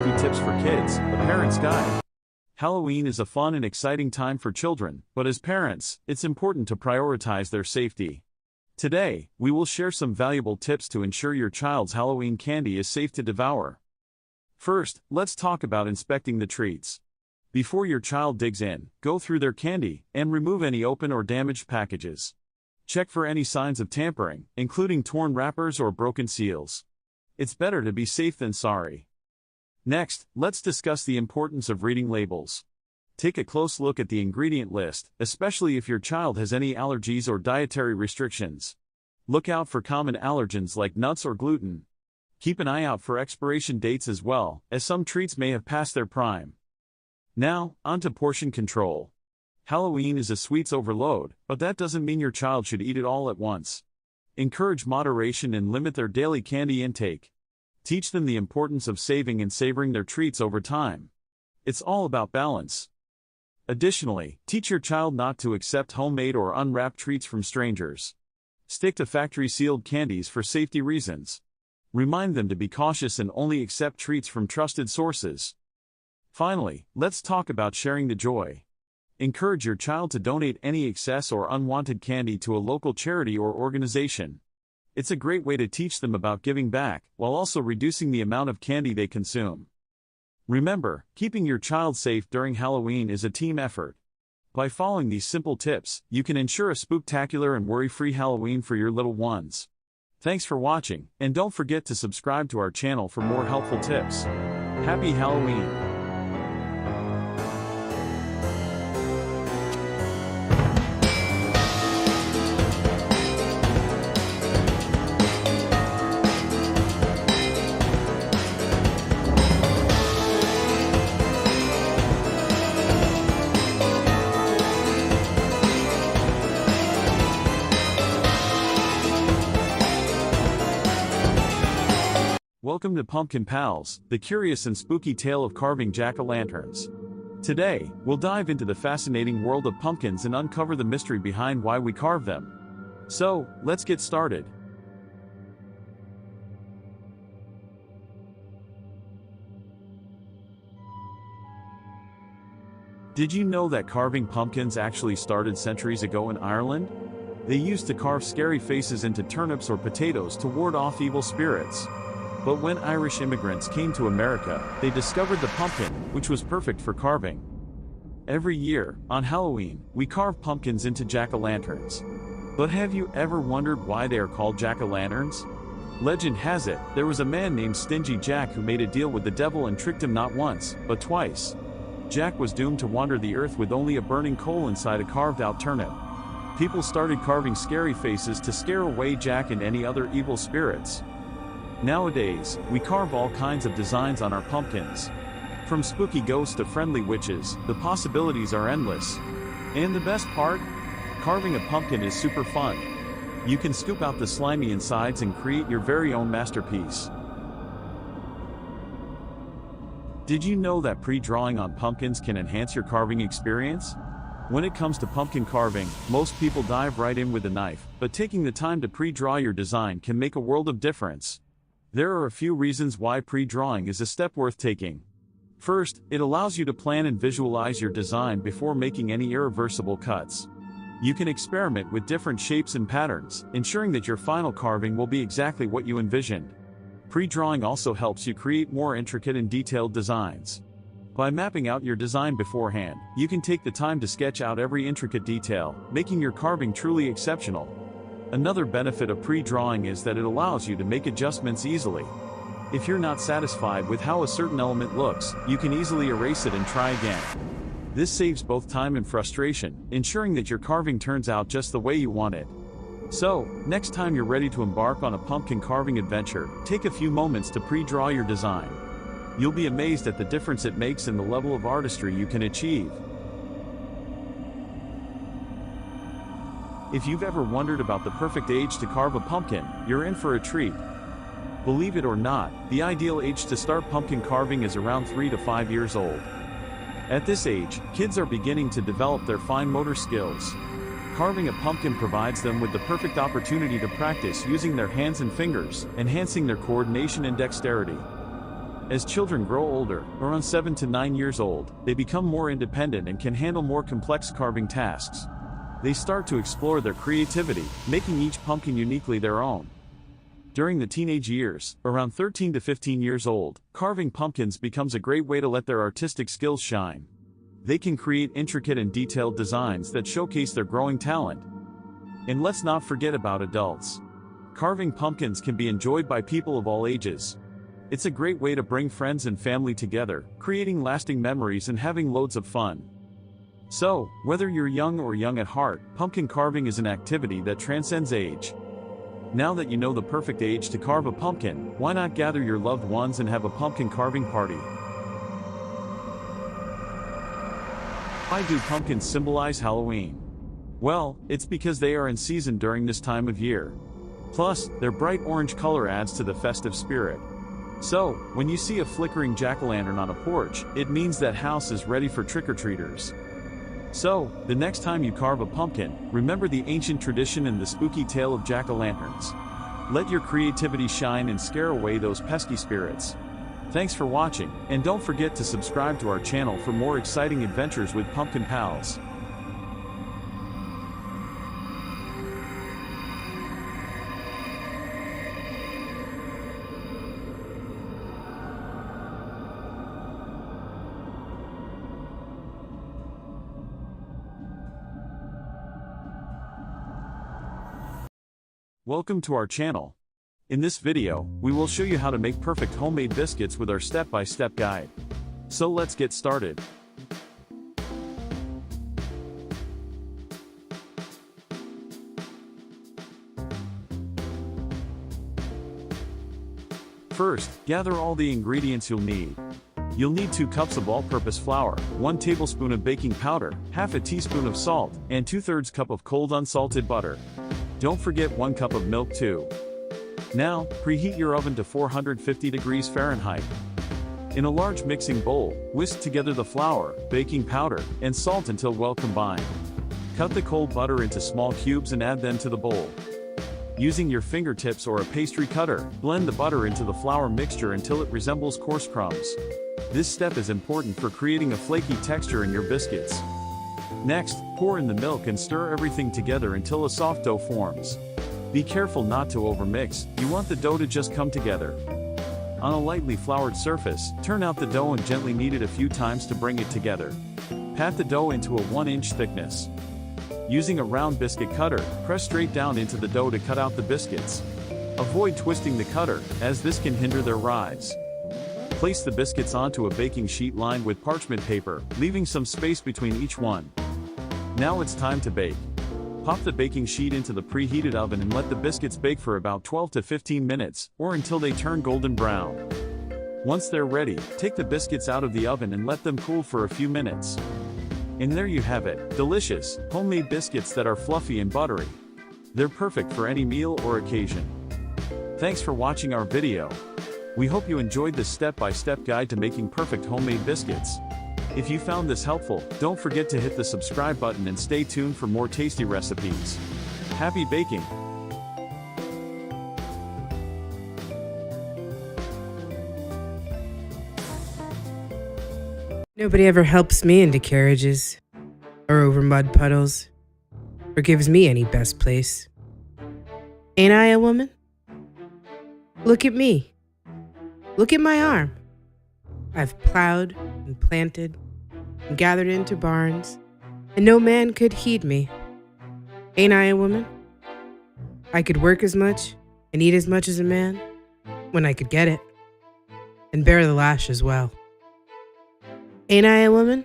Spooky Tips for Kids, a Parent's Guide. Halloween is a fun and exciting time for children, but as parents, it's important to prioritize their safety. Today, we will share some valuable tips to ensure your child's Halloween candy is safe to devour. First, let's talk about inspecting the treats. Before your child digs in, go through their candy and remove any open or damaged packages. Check for any signs of tampering, including torn wrappers or broken seals. It's better to be safe than sorry. Next, let's discuss the importance of reading labels. Take a close look at the ingredient list, especially if your child has any allergies or dietary restrictions. Look out for common allergens like nuts or gluten. Keep an eye out for expiration dates as well, as some treats may have passed their prime. Now, onto portion control. Halloween is a sweets overload, but that doesn't mean your child should eat it all at once. Encourage moderation and limit their daily candy intake. Teach them the importance of saving and savoring their treats over time. It's all about balance. Additionally, teach your child not to accept homemade or unwrapped treats from strangers. Stick to factory-sealed candies for safety reasons. Remind them to be cautious and only accept treats from trusted sources. Finally, let's talk about sharing the joy. Encourage your child to donate any excess or unwanted candy to a local charity or organization. It's a great way to teach them about giving back, while also reducing the amount of candy they consume. Remember, keeping your child safe during Halloween is a team effort. By following these simple tips, you can ensure a spooktacular and worry-free Halloween for your little ones. Thanks for watching, and don't forget to subscribe to our channel for more helpful tips. Happy Halloween! Welcome to Pumpkin Pals, the curious and spooky tale of carving jack-o'-lanterns. Today, we'll dive into the fascinating world of pumpkins and uncover the mystery behind why we carve them. So, let's get started. Did you know that carving pumpkins actually started centuries ago in Ireland? They used to carve scary faces into turnips or potatoes to ward off evil spirits. But when Irish immigrants came to America, they discovered the pumpkin, which was perfect for carving. Every year, on Halloween, we carve pumpkins into jack-o'-lanterns. But have you ever wondered why they are called jack-o'-lanterns? Legend has it, there was a man named Stingy Jack who made a deal with the devil and tricked him not once, but twice. Jack was doomed to wander the earth with only a burning coal inside a carved-out turnip. People started carving scary faces to scare away Jack and any other evil spirits. Nowadays, we carve all kinds of designs on our pumpkins. From spooky ghosts to friendly witches, the possibilities are endless. And the best part? Carving a pumpkin is super fun. You can scoop out the slimy insides and create your very own masterpiece. Did you know that pre-drawing on pumpkins can enhance your carving experience? When it comes to pumpkin carving, most people dive right in with a knife, but taking the time to pre-draw your design can make a world of difference. There are a few reasons why pre-drawing is a step worth taking. First, it allows you to plan and visualize your design before making any irreversible cuts. You can experiment with different shapes and patterns, ensuring that your final carving will be exactly what you envisioned. Pre-drawing also helps you create more intricate and detailed designs. By mapping out your design beforehand, you can take the time to sketch out every intricate detail, making your carving truly exceptional. Another benefit of pre-drawing is that it allows you to make adjustments easily. If you're not satisfied with how a certain element looks, you can easily erase it and try again. This saves both time and frustration, ensuring that your carving turns out just the way you want it. So, next time you're ready to embark on a pumpkin carving adventure, take a few moments to pre-draw your design. You'll be amazed at the difference it makes in the level of artistry you can achieve. If you've ever wondered about the perfect age to carve a pumpkin, you're in for a treat. Believe it or not, the ideal age to start pumpkin carving is around 3 to 5 years old. At this age, kids are beginning to develop their fine motor skills. Carving a pumpkin provides them with the perfect opportunity to practice using their hands and fingers, enhancing their coordination and dexterity. As children grow older, around 7 to 9 years old, they become more independent and can handle more complex carving tasks. They start to explore their creativity, making each pumpkin uniquely their own. During the teenage years, around 13 to 15 years old, carving pumpkins becomes a great way to let their artistic skills shine. They can create intricate and detailed designs that showcase their growing talent. And let's not forget about adults. Carving pumpkins can be enjoyed by people of all ages. It's a great way to bring friends and family together, creating lasting memories and having loads of fun. So, whether you're young or young at heart, pumpkin carving is an activity that transcends age. Now that you know the perfect age to carve a pumpkin, why not gather your loved ones and have a pumpkin carving party? Why do pumpkins symbolize Halloween? Well, it's because they are in season during this time of year. Plus, their bright orange color adds to the festive spirit. So, when you see a flickering jack-o'-lantern on a porch, it means that house is ready for trick-or-treaters. So, the next time you carve a pumpkin, remember the ancient tradition and the spooky tale of jack-o'-lanterns. Let your creativity shine and scare away those pesky spirits. Thanks for watching, and don't forget to subscribe to our channel for more exciting adventures with Pumpkin Pals. Welcome to our channel. In this video, we will show you how to make perfect homemade biscuits with our step-by-step guide. So let's get started. First, gather all the ingredients you'll need. You'll need 2 cups of all-purpose flour, 1 tablespoon of baking powder, half a teaspoon of salt, and 2/3 cup of cold unsalted butter. Don't forget 1 cup of milk too. Now, preheat your oven to 450 degrees Fahrenheit. In a large mixing bowl, whisk together the flour, baking powder, and salt until well combined. Cut the cold butter into small cubes and add them to the bowl. Using your fingertips or a pastry cutter, blend the butter into the flour mixture until it resembles coarse crumbs. This step is important for creating a flaky texture in your biscuits. Next, pour in the milk and stir everything together until a soft dough forms. Be careful not to overmix, you want the dough to just come together. On a lightly floured surface, turn out the dough and gently knead it a few times to bring it together. Pat the dough into a 1-inch thickness. Using a round biscuit cutter, press straight down into the dough to cut out the biscuits. Avoid twisting the cutter, as this can hinder their rise. Place the biscuits onto a baking sheet lined with parchment paper, leaving some space between each one. Now it's time to bake. Pop the baking sheet into the preheated oven and let the biscuits bake for about 12 to 15 minutes, or until they turn golden brown. Once they're ready, take the biscuits out of the oven and let them cool for a few minutes. And there you have it, delicious, homemade biscuits that are fluffy and buttery. They're perfect for any meal or occasion. Thanks for watching our video. We hope you enjoyed this step-by-step guide to making perfect homemade biscuits. If you found this helpful, don't forget to hit the subscribe button and stay tuned for more tasty recipes. Happy baking! Nobody ever helps me into carriages, or over mud puddles, or gives me any best place. Ain't I a woman? Look at me. Look at my arm. I've plowed and planted and gathered into barns, and no man could heed me. Ain't I a woman? I could work as much and eat as much as a man when I could get it, and bear the lash as well. Ain't I a woman?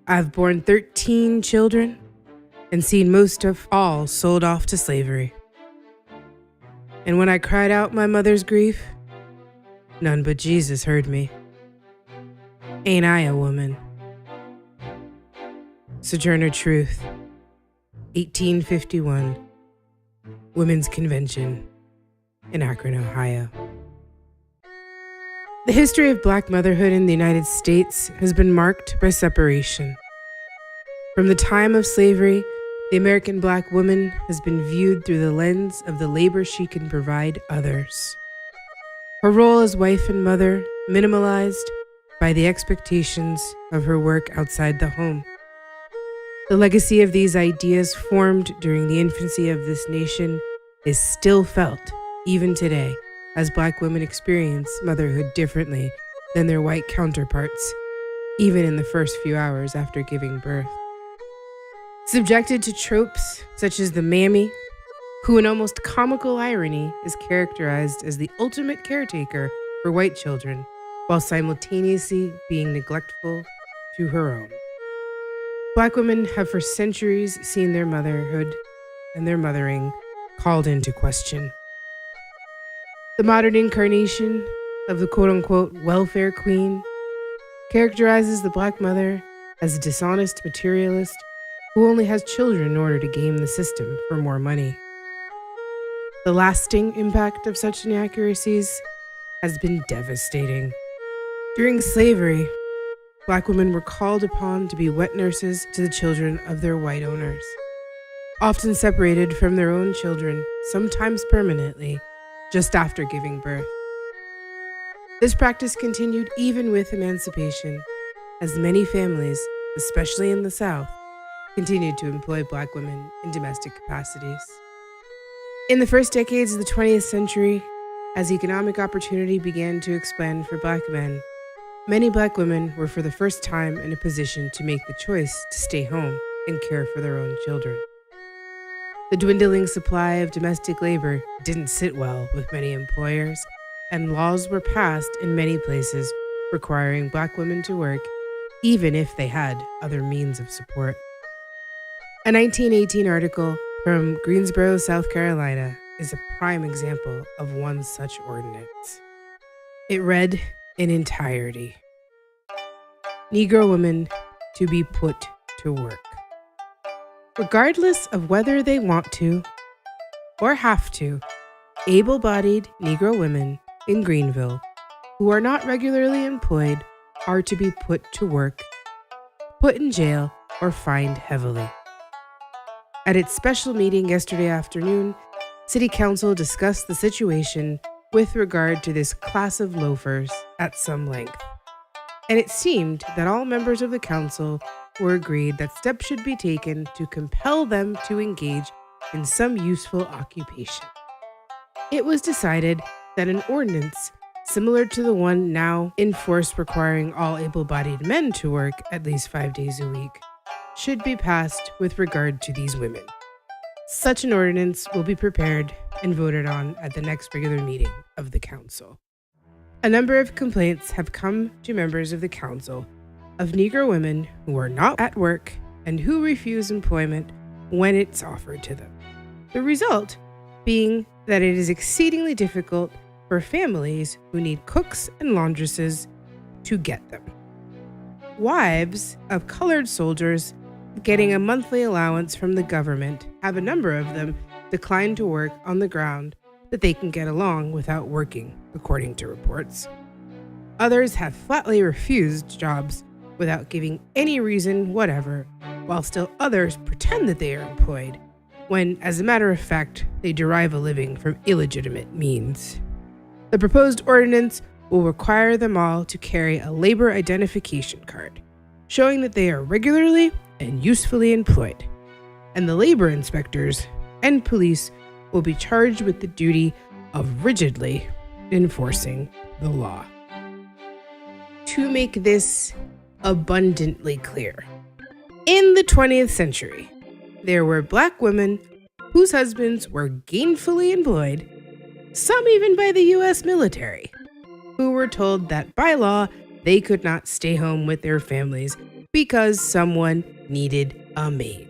I've borne 13 children and seen most of all sold off to slavery. And when I cried out my mother's grief, none but Jesus heard me. Ain't I a woman? Sojourner Truth, 1851, Women's Convention in Akron, Ohio. The history of black motherhood in the United States has been marked by separation. From the time of slavery, the American black woman has been viewed through the lens of the labor she can provide others. Her role as wife and mother minimalized by the expectations of her work outside the home. The legacy of these ideas formed during the infancy of this nation is still felt, even today, as Black women experience motherhood differently than their white counterparts, even in the first few hours after giving birth. Subjected to tropes such as the mammy, who in almost comical irony is characterized as the ultimate caretaker for white children, while simultaneously being neglectful to her own. Black women have for centuries seen their motherhood and their mothering called into question. The modern incarnation of the quote-unquote welfare queen characterizes the Black mother as a dishonest materialist who only has children in order to game the system for more money. The lasting impact of such inaccuracies has been devastating. During slavery, Black women were called upon to be wet nurses to the children of their white owners, often separated from their own children, sometimes permanently, just after giving birth. This practice continued even with emancipation, as many families, especially in the South, continued to employ Black women in domestic capacities. In the first decades of the 20th century, as economic opportunity began to expand for Black men, many Black women were for the first time in a position to make the choice to stay home and care for their own children. The dwindling supply of domestic labor didn't sit well with many employers, and laws were passed in many places requiring Black women to work, even if they had other means of support. A 1918 article from Greensboro, South Carolina, is a prime example of one such ordinance. It read in entirety: Negro women to be put to work. Regardless of whether they want to or have to, able-bodied Negro women in Greenville who are not regularly employed are to be put to work, put in jail, or fined heavily. At its special meeting yesterday afternoon, City Council discussed the situation with regard to this class of loafers at some length, and it seemed that all members of the council were agreed that steps should be taken to compel them to engage in some useful occupation. It was decided that an ordinance similar to the one now in force requiring all able-bodied men to work at least 5 days a week should be passed with regard to these women. Such an ordinance will be prepared and voted on at the next regular meeting of the council. A number of complaints have come to members of the council of Negro women who are not at work and who refuse employment when it's offered to them. The result being that it is exceedingly difficult for families who need cooks and laundresses to get them. Wives of colored soldiers getting a monthly allowance from the government have a number of them declined to work on the ground that they can get along without working, according to reports. Others have flatly refused jobs without giving any reason whatever, while still others pretend that they are employed, when, as a matter of fact, they derive a living from illegitimate means. The proposed ordinance will require them all to carry a labor identification card, showing that they are regularly and usefully employed, and the labor inspectors and police will be charged with the duty of rigidly enforcing the law. To make this abundantly clear, in the 20th century, there were Black women whose husbands were gainfully employed, some even by the U.S. military, who were told that by law they could not stay home with their families because someone needed a maid.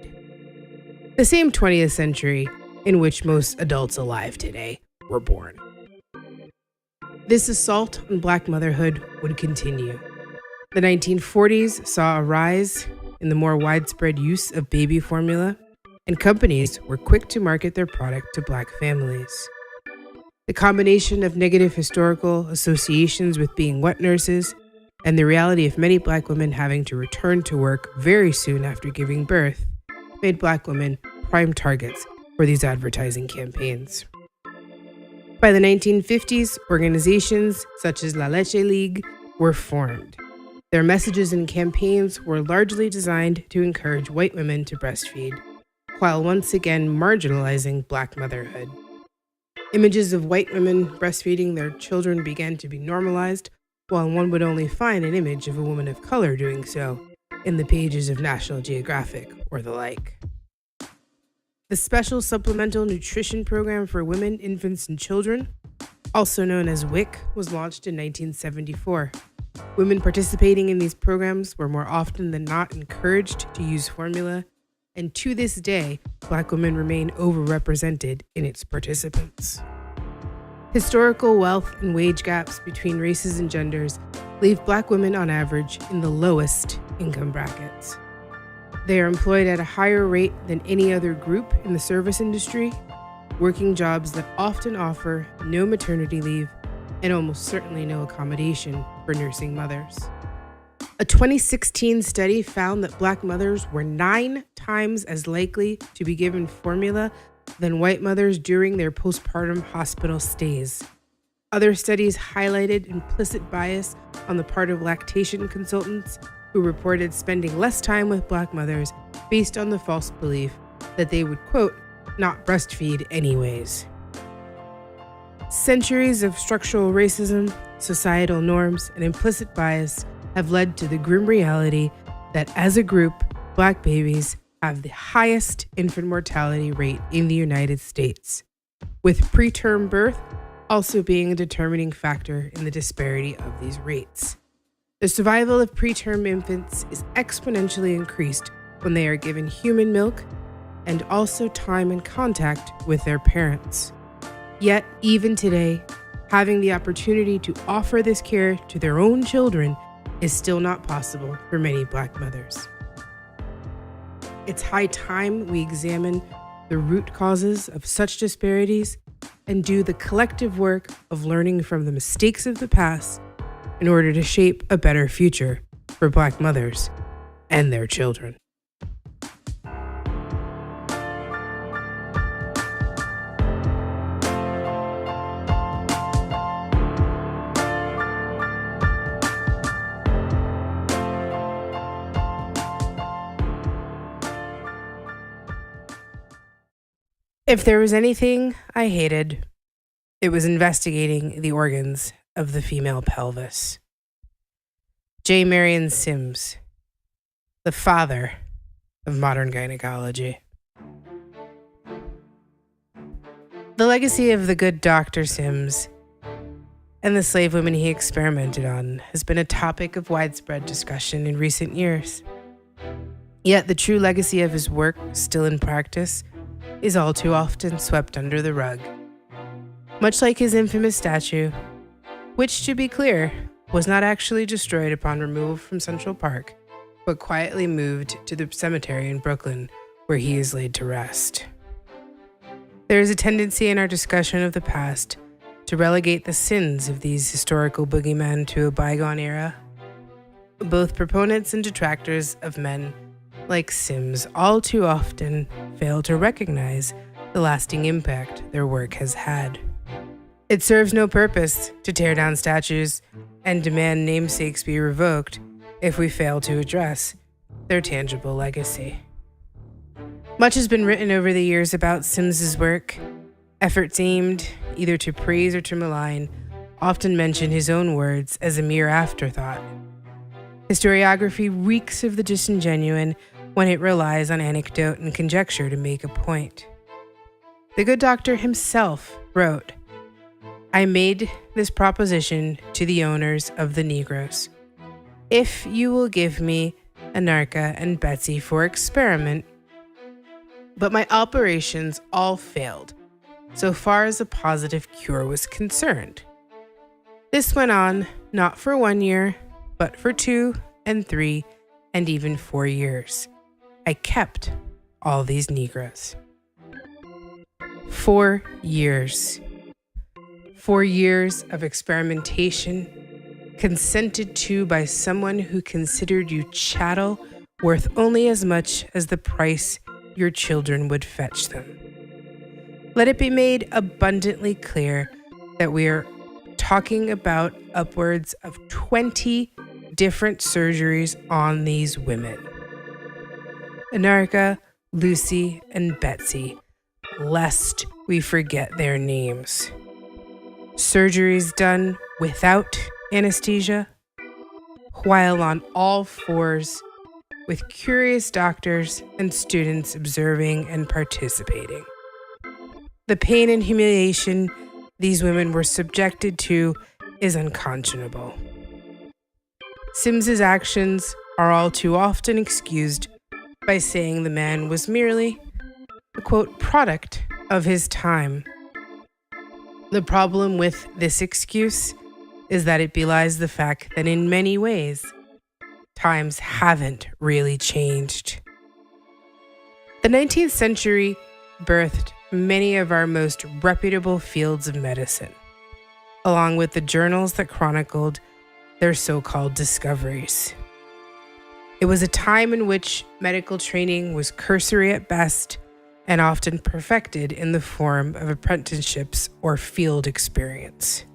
The same 20th century in which most adults alive today were born. This assault on Black motherhood would continue. The 1940s saw a rise in the more widespread use of baby formula, and companies were quick to market their product to Black families. The combination of negative historical associations with being wet nurses and the reality of many Black women having to return to work very soon after giving birth made Black women prime targets for these advertising campaigns. By the 1950s, organizations such as La Leche League were formed. Their messages and campaigns were largely designed to encourage white women to breastfeed, while once again marginalizing Black motherhood. Images of white women breastfeeding their children began to be normalized, while one would only find an image of a woman of color doing so in the pages of National Geographic or the like. The Special Supplemental Nutrition Program for Women, Infants, and Children, also known as WIC, was launched in 1974. Women participating in these programs were more often than not encouraged to use formula, and to this day, Black women remain overrepresented in its participants. Historical wealth and wage gaps between races and genders leave Black women on average in the lowest income brackets. They are employed at a higher rate than any other group in the service industry, working jobs that often offer no maternity leave and almost certainly no accommodation for nursing mothers. A 2016 study found that Black mothers were 9 times as likely to be given formula than white mothers during their postpartum hospital stays. Other studies highlighted implicit bias on the part of lactation consultants who reported spending less time with Black mothers based on the false belief that they would, quote, not breastfeed anyways. Centuries of structural racism, societal norms, and implicit bias have led to the grim reality that as a group, Black babies have the highest infant mortality rate in the United States, with preterm birth also being a determining factor in the disparity of these rates. The survival of preterm infants is exponentially increased when they are given human milk and also time and contact with their parents. Yet, even today, having the opportunity to offer this care to their own children is still not possible for many Black mothers. It's high time we examine the root causes of such disparities and do the collective work of learning from the mistakes of the past in order to shape a better future for Black mothers and their children. If there was anything I hated, it was investigating the organs of the female pelvis. J. Marion Sims, the father of modern gynecology. The legacy of the good Dr. Sims and the slave women he experimented on has been a topic of widespread discussion in recent years. Yet the true legacy of his work, still in practice, is all too often swept under the rug. Much like his infamous statue, which, to be clear, was not actually destroyed upon removal from Central Park, but quietly moved to the cemetery in Brooklyn, where he is laid to rest. There is a tendency in our discussion of the past to relegate the sins of these historical boogeymen to a bygone era. Both proponents and detractors of men like Sims all too often fail to recognize the lasting impact their work has had. It serves no purpose to tear down statues and demand namesakes be revoked if we fail to address their tangible legacy. Much has been written over the years about Sims's work. Efforts aimed either to praise or to malign often mention his own words as a mere afterthought. Historiography reeks of the disingenuine when it relies on anecdote and conjecture to make a point. The good doctor himself wrote, "I made this proposition to the owners of the Negroes. If you will give me Anarcha and Betsy for experiment, but my operations all failed, so far as a positive cure was concerned. This went on not for 1 year, but for 2 and 3 and even 4 years. I kept all these Negroes." 4 years. 4 years of experimentation, consented to by someone who considered you chattel worth only as much as the price your children would fetch them. Let it be made abundantly clear that we are talking about upwards of 20 different surgeries on these women. Anarcha, Lucy, and Betsy, lest we forget their names. Surgeries done without anesthesia, while on all fours, with curious doctors and students observing and participating. The pain and humiliation these women were subjected to is unconscionable. Sims's actions are all too often excused by saying the man was merely a, quote, product of his time. The problem with this excuse is that it belies the fact that in many ways, times haven't really changed. The 19th century birthed many of our most reputable fields of medicine, along with the journals that chronicled their so-called discoveries. It was a time in which medical training was cursory at best and often perfected in the form of apprenticeships or field experience.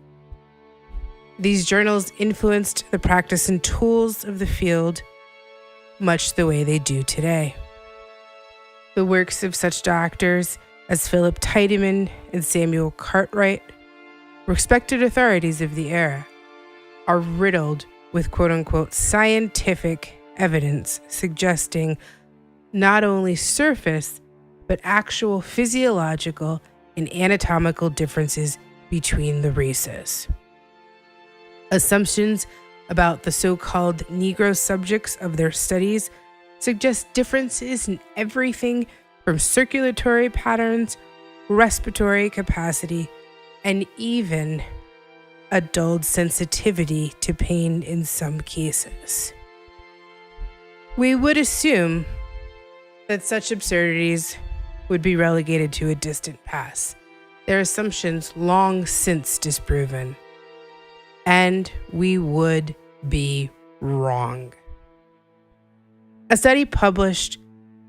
These journals influenced the practice and tools of the field much the way they do today. The works of such doctors as Philip Tiedemann and Samuel Cartwright, respected authorities of the era, are riddled with quote-unquote scientific evidence suggesting not only surface but actual physiological and anatomical differences between the races. Assumptions about the so-called Negro subjects of their studies suggest differences in everything from circulatory patterns, respiratory capacity, and even a dulled sensitivity to pain in some cases. We would assume that such absurdities would be relegated to a distant past, their assumptions long since disproven. And we would be wrong. A study published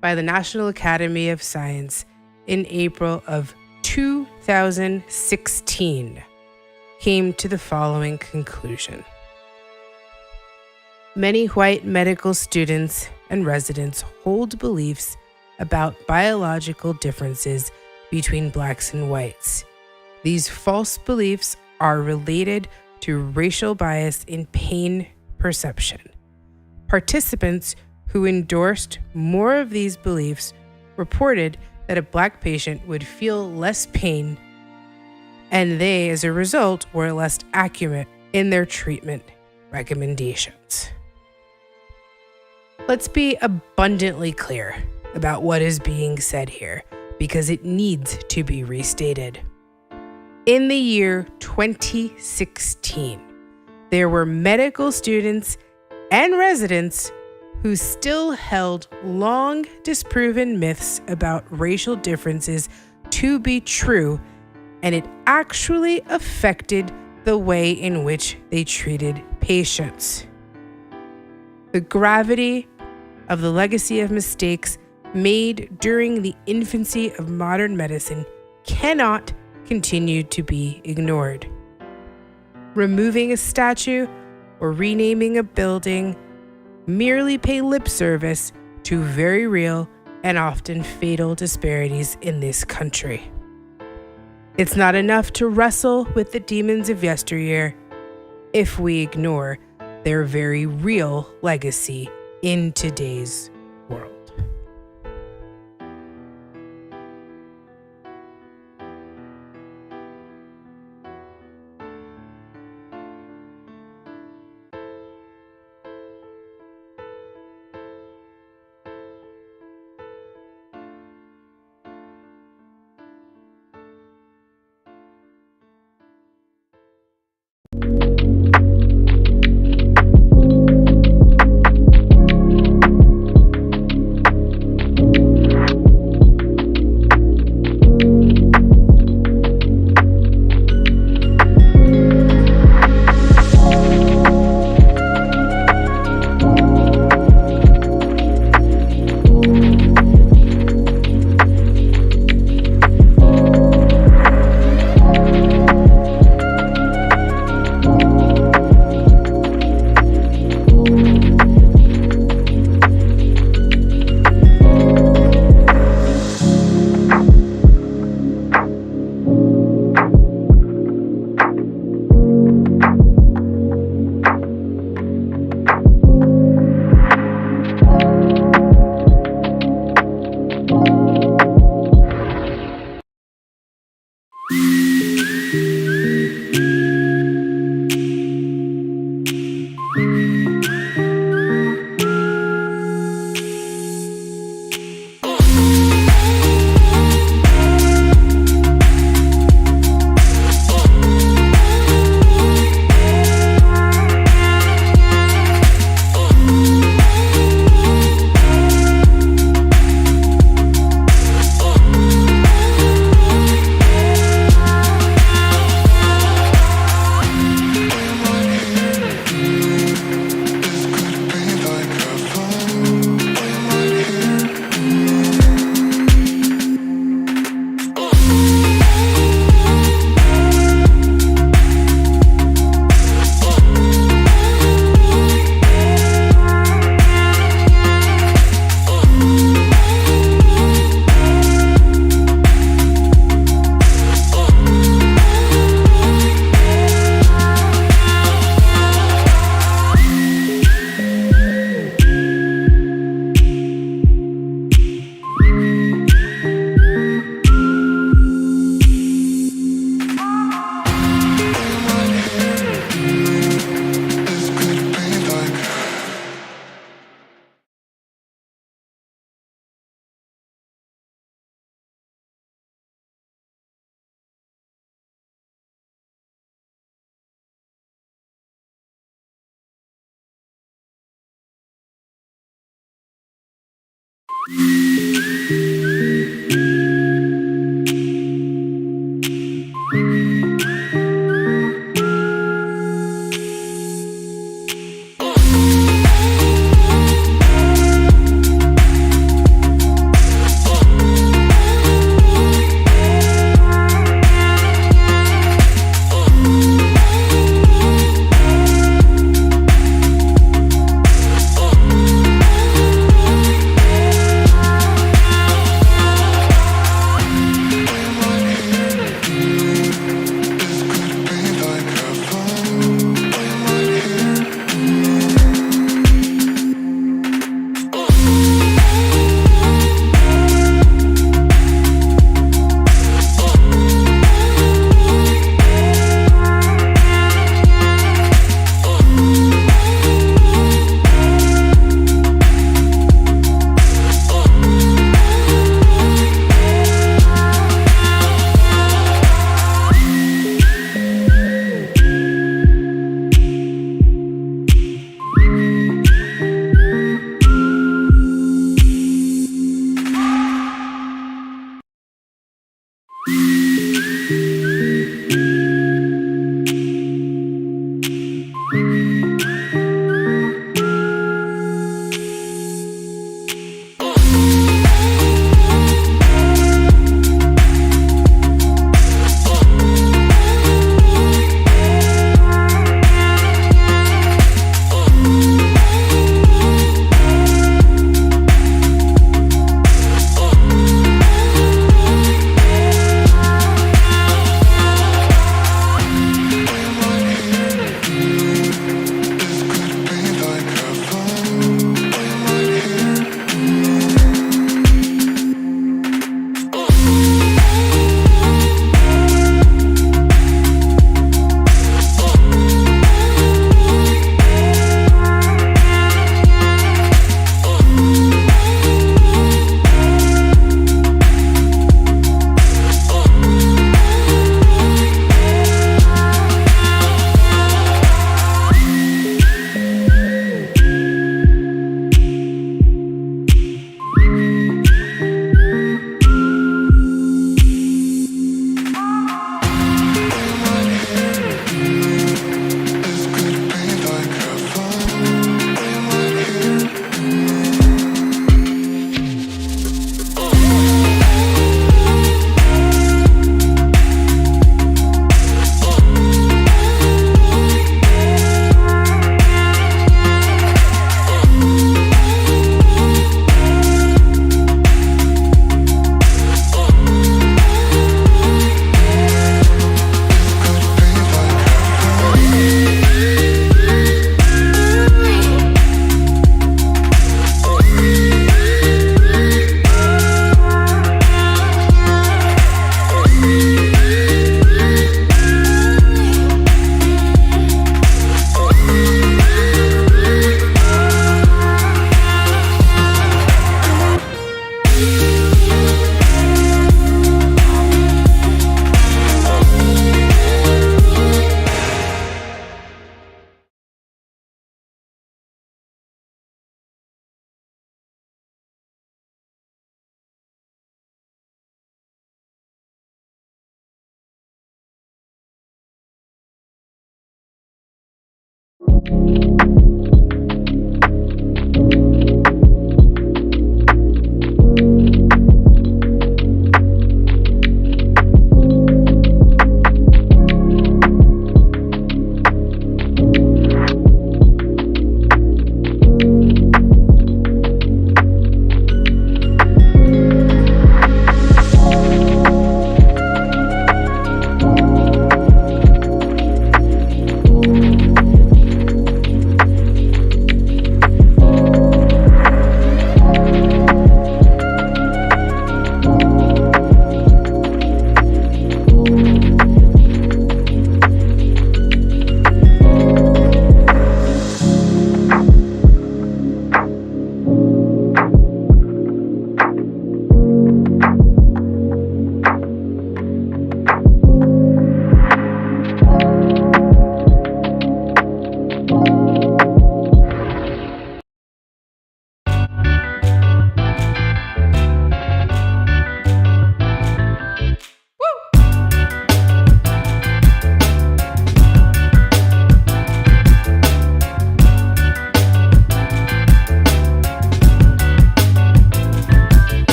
by the National Academy of Science in April of 2016 came to the following conclusion. Many white medical students and residents hold beliefs about biological differences between blacks and whites. These false beliefs are related to racial bias in pain perception. Participants who endorsed more of these beliefs reported that a black patient would feel less pain, and they, as a result, were less accurate in their treatment recommendations. Let's be abundantly clear about what is being said here, because it needs to be restated. In the year 2016, there were medical students and residents who still held long disproven myths about racial differences to be true, and it actually affected the way in which they treated patients. The gravity of the legacy of mistakes made during the infancy of modern medicine cannot continue to be ignored. Removing a statue or renaming a building merely pay lip service to very real and often fatal disparities in this country. It's not enough to wrestle with the demons of yesteryear if we ignore their very real legacy in today's world.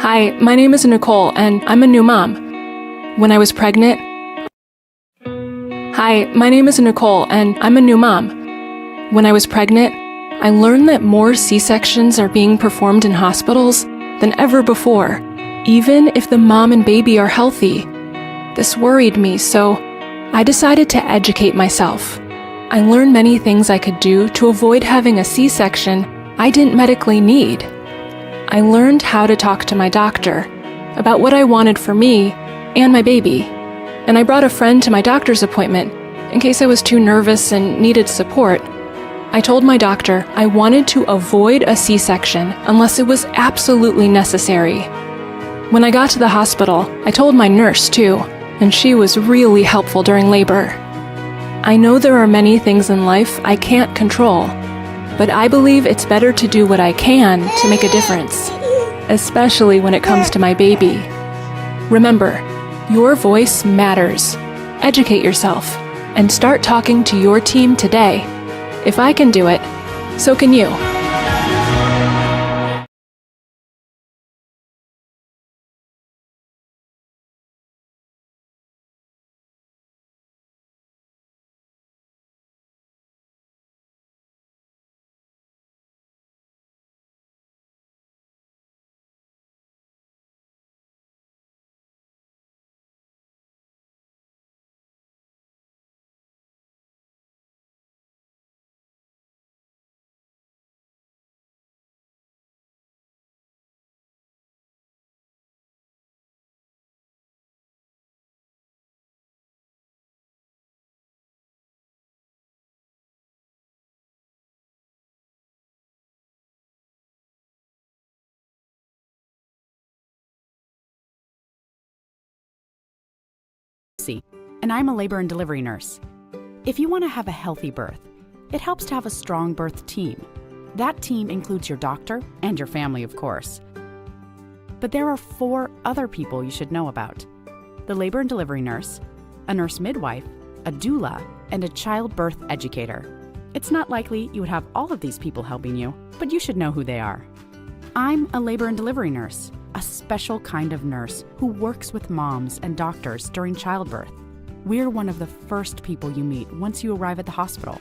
Hi, my name is Nicole, and I'm a new mom. When I was pregnant... Hi, my name is Nicole, and I'm a new mom. When I was pregnant, I learned that more C-sections are being performed in hospitals than ever before, even if the mom and baby are healthy. This worried me, so I decided to educate myself. I learned many things I could do to avoid having a C-section I didn't medically need. I learned how to talk to my doctor about what I wanted for me and my baby, and I brought a friend to my doctor's appointment in case I was too nervous and needed support. I told my doctor I wanted to avoid a C-section unless it was absolutely necessary. When I got to the hospital, I told my nurse too, and she was really helpful during labor. I know there are many things in life I can't control, but I believe it's better to do what I can to make a difference, especially when it comes to my baby. Remember, your voice matters. Educate yourself and start talking to your team today. If I can do it, so can you. And I'm a labor and delivery nurse. If you want to have a healthy birth, it helps to have a strong birth team. That team includes your doctor and your family, of course. But there are 4 other people you should know about: the labor and delivery nurse, a nurse midwife, a doula, and a childbirth educator. It's not likely you would have all of these people helping you, but you should know who they are. I'm a labor and delivery nurse, a special kind of nurse who works with moms and doctors during childbirth. We're one of the first people you meet once you arrive at the hospital.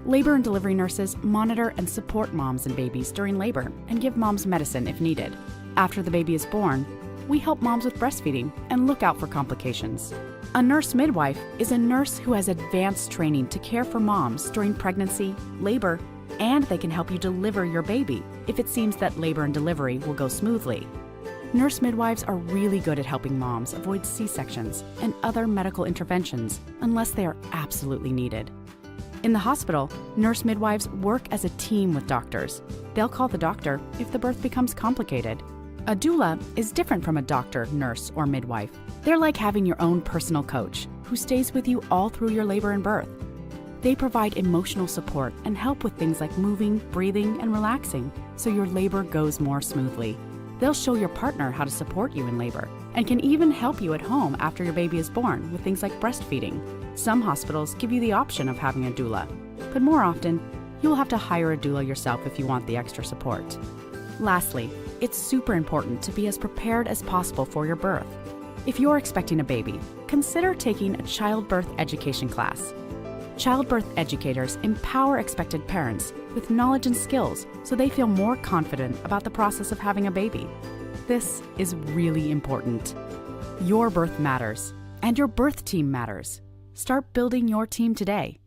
Labor and delivery nurses monitor and support moms and babies during labor and give moms medicine if needed. After the baby is born, we help moms with breastfeeding and look out for complications. A nurse midwife is a nurse who has advanced training to care for moms during pregnancy, labor, and they can help you deliver your baby if it seems that labor and delivery will go smoothly. Nurse midwives are really good at helping moms avoid C-sections and other medical interventions unless they are absolutely needed. In the hospital, nurse midwives work as a team with doctors. They'll call the doctor if the birth becomes complicated. A doula is different from a doctor, nurse, or midwife. They're like having your own personal coach who stays with you all through your labor and birth. They provide emotional support and help with things like moving, breathing, and relaxing so your labor goes more smoothly. They'll show your partner how to support you in labor and can even help you at home after your baby is born with things like breastfeeding. Some hospitals give you the option of having a doula, but more often, you will have to hire a doula yourself if you want the extra support. Lastly, it's super important to be as prepared as possible for your birth. If you're expecting a baby, consider taking a childbirth education class. Childbirth educators empower expected parents with knowledge and skills so they feel more confident about the process of having a baby. This is really important. Your birth matters, and your birth team matters. Start building your team today.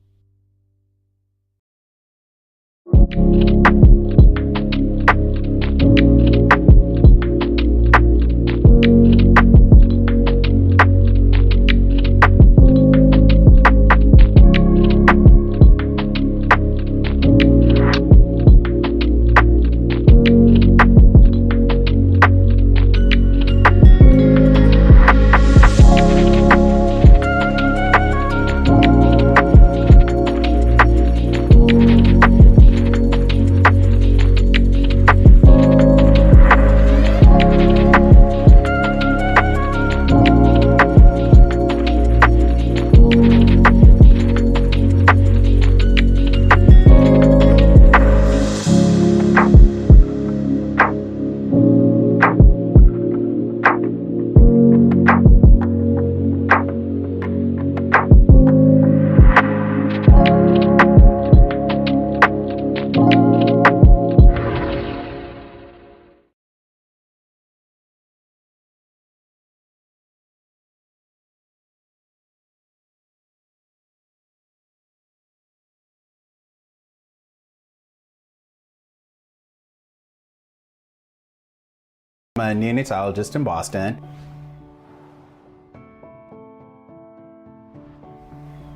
I'm a neonatologist in Boston.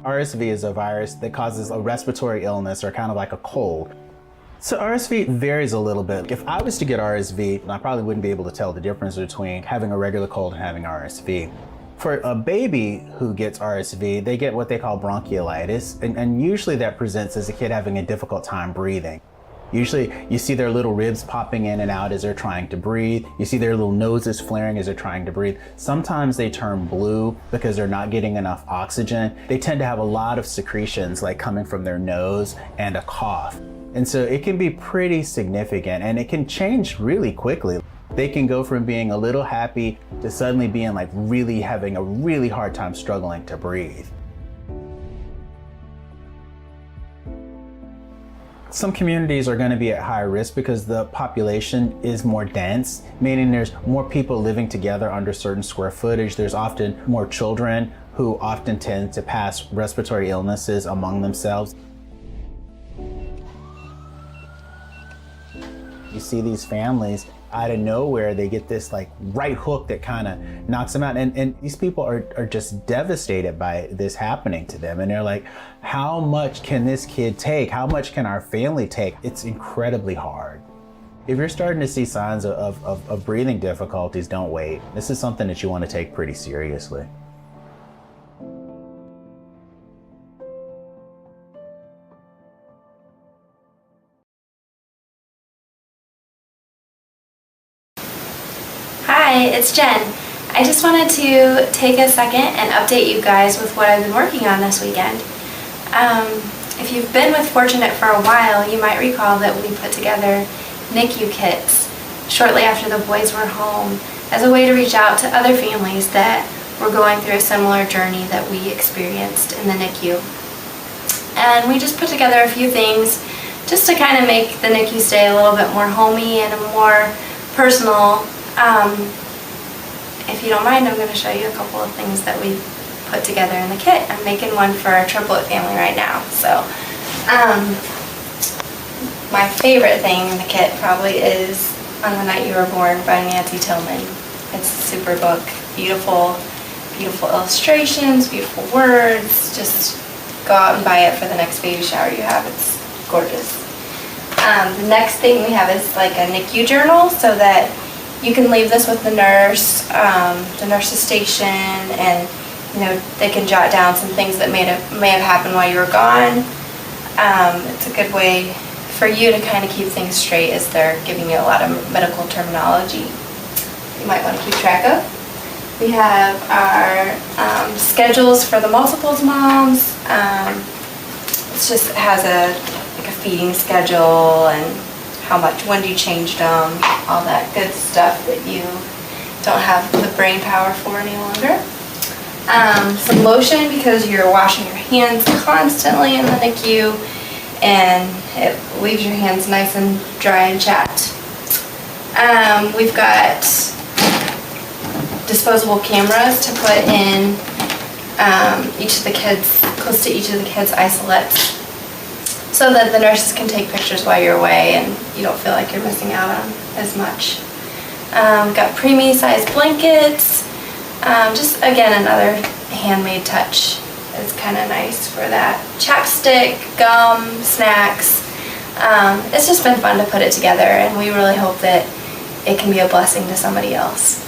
RSV is a virus that causes a respiratory illness or kind of like a cold. So RSV varies a little bit. If I was to get RSV, I probably wouldn't be able to tell the difference between having a regular cold and having RSV. For a baby who gets RSV, they get what they call bronchiolitis, and usually that presents as a kid having a difficult time breathing. Usually you see their little ribs popping in and out as they're trying to breathe. You see their little noses flaring as they're trying to breathe. Sometimes they turn blue because they're not getting enough oxygen. They tend to have a lot of secretions like coming from their nose and a cough. And so it can be pretty significant and it can change really quickly. They can go from being a little happy to suddenly being like really having a really hard time struggling to breathe. Some communities are going to be at higher risk because the population is more dense, meaning there's more people living together under certain square footage. There's often more children who often tend to pass respiratory illnesses among themselves. You see these families out of nowhere, they get this like right hook that kind of knocks them out. And these people are just devastated by this happening to them. And they're like, how much can this kid take? How much can our family take? It's incredibly hard. If you're starting to see signs of breathing difficulties, don't wait. This is something that you want to take pretty seriously. Hi, it's Jen. I just wanted to take a second and update you guys with what I've been working on this weekend. If you've been with Fortunate for a while, you might recall that we put together NICU kits shortly after the boys were home as a way to reach out to other families that were going through a similar journey that we experienced in the NICU. And we just put together a few things just to kind of make the NICU stay a little bit more homey and a more personal. If you don't mind, I'm going to show you a couple of things that we put together in the kit. I'm making one for a triplet family right now. So, my favorite thing in the kit probably is On the Night You Were Born by Nancy Tillman. It's a super book. Beautiful, beautiful illustrations, beautiful words. Just go out and buy it for the next baby shower you have. It's gorgeous. The next thing we have is like a NICU journal so that you can leave this with the nurse's station, and they can jot down some things that may have happened while you were gone. It's a good way for you to kind of keep things straight as they're giving you a lot of medical terminology you might want to keep track of. We have our schedules for the multiples moms. It has a feeding schedule and when you changed them, all that good stuff that you don't have the brain power for any longer. Some lotion because you're washing your hands constantly in the NICU and it leaves your hands nice and dry and chapped. We've got disposable cameras to put in close to each of the kids' isolates, so that the nurses can take pictures while you're away and you don't feel like you're missing out on as much. We've got preemie sized blankets. Just again, another handmade touch. It's kind of nice for that. Chapstick, gum, snacks. It's just been fun to put it together, and we really hope that it can be a blessing to somebody else.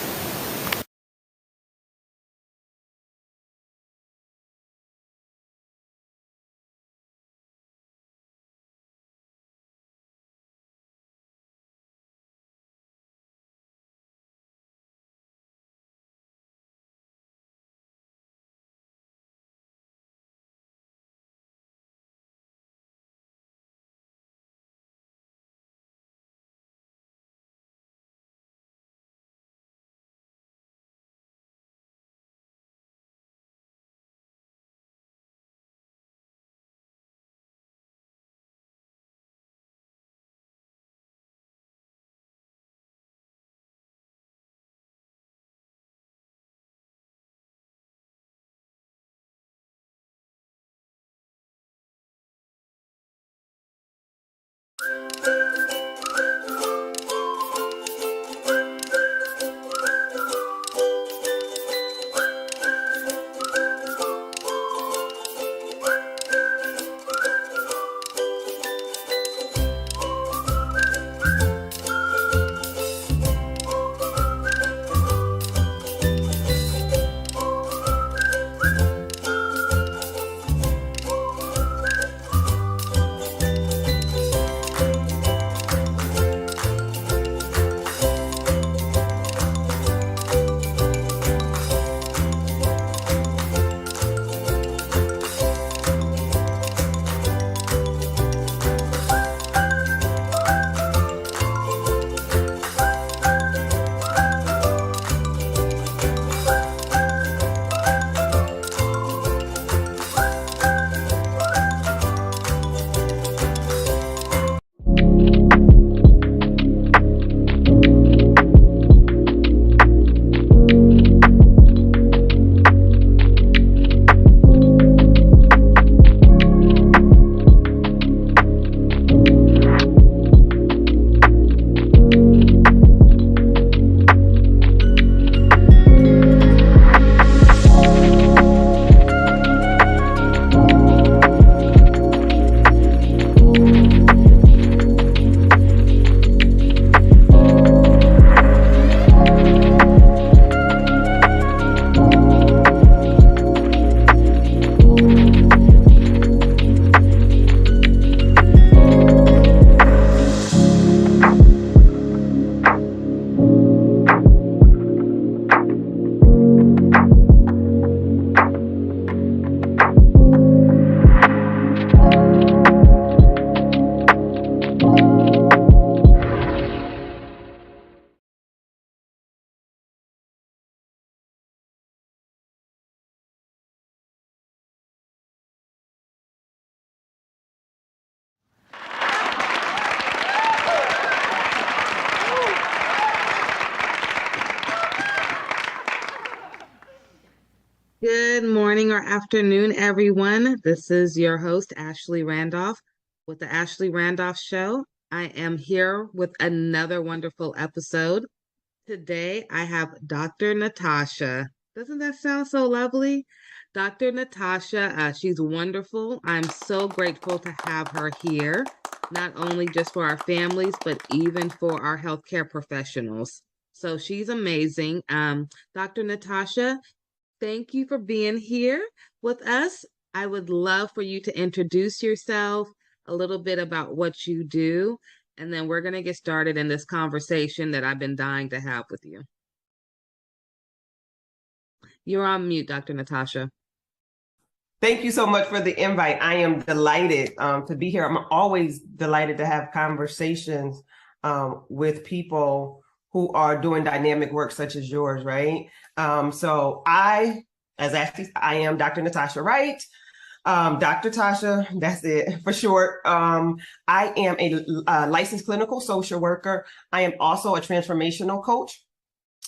morning, or afternoon, everyone. This is your host, Ashley Randolph, with the Ashley Randolph Show. I am here with another wonderful episode. Today, I have Dr. Natasha. Doesn't that sound so lovely? Dr. Natasha, she's wonderful. I'm so grateful to have her here, not only just for our families, but even for our healthcare professionals. So she's amazing. Dr. Natasha, thank you for being here with us. I would love for you to introduce yourself, a little bit about what you do, and then we're going to get started in this conversation that I've been dying to have with you. You're on mute, Dr. Natasha. Thank you so much for the invite. I am delighted to be here. I'm always delighted to have conversations with people who are doing dynamic work such as yours, right? So I, as Ashley, I am Dr. Natasha Wright. Dr. Tasha, that's it for short. I am a licensed clinical social worker. I am also a transformational coach.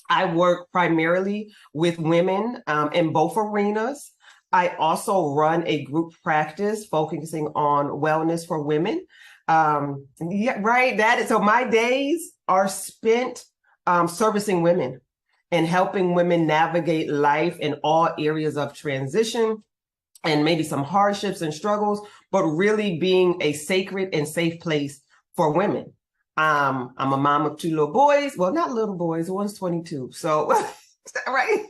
I work primarily with women in both arenas. I also run a group practice focusing on wellness for women. Yeah, right. So my days are spent servicing women and helping women navigate life in all areas of transition and maybe some hardships and struggles, but really being a sacred and safe place for women. I'm a mom of 2 little boys. Well, not little boys. One's 22. So, right.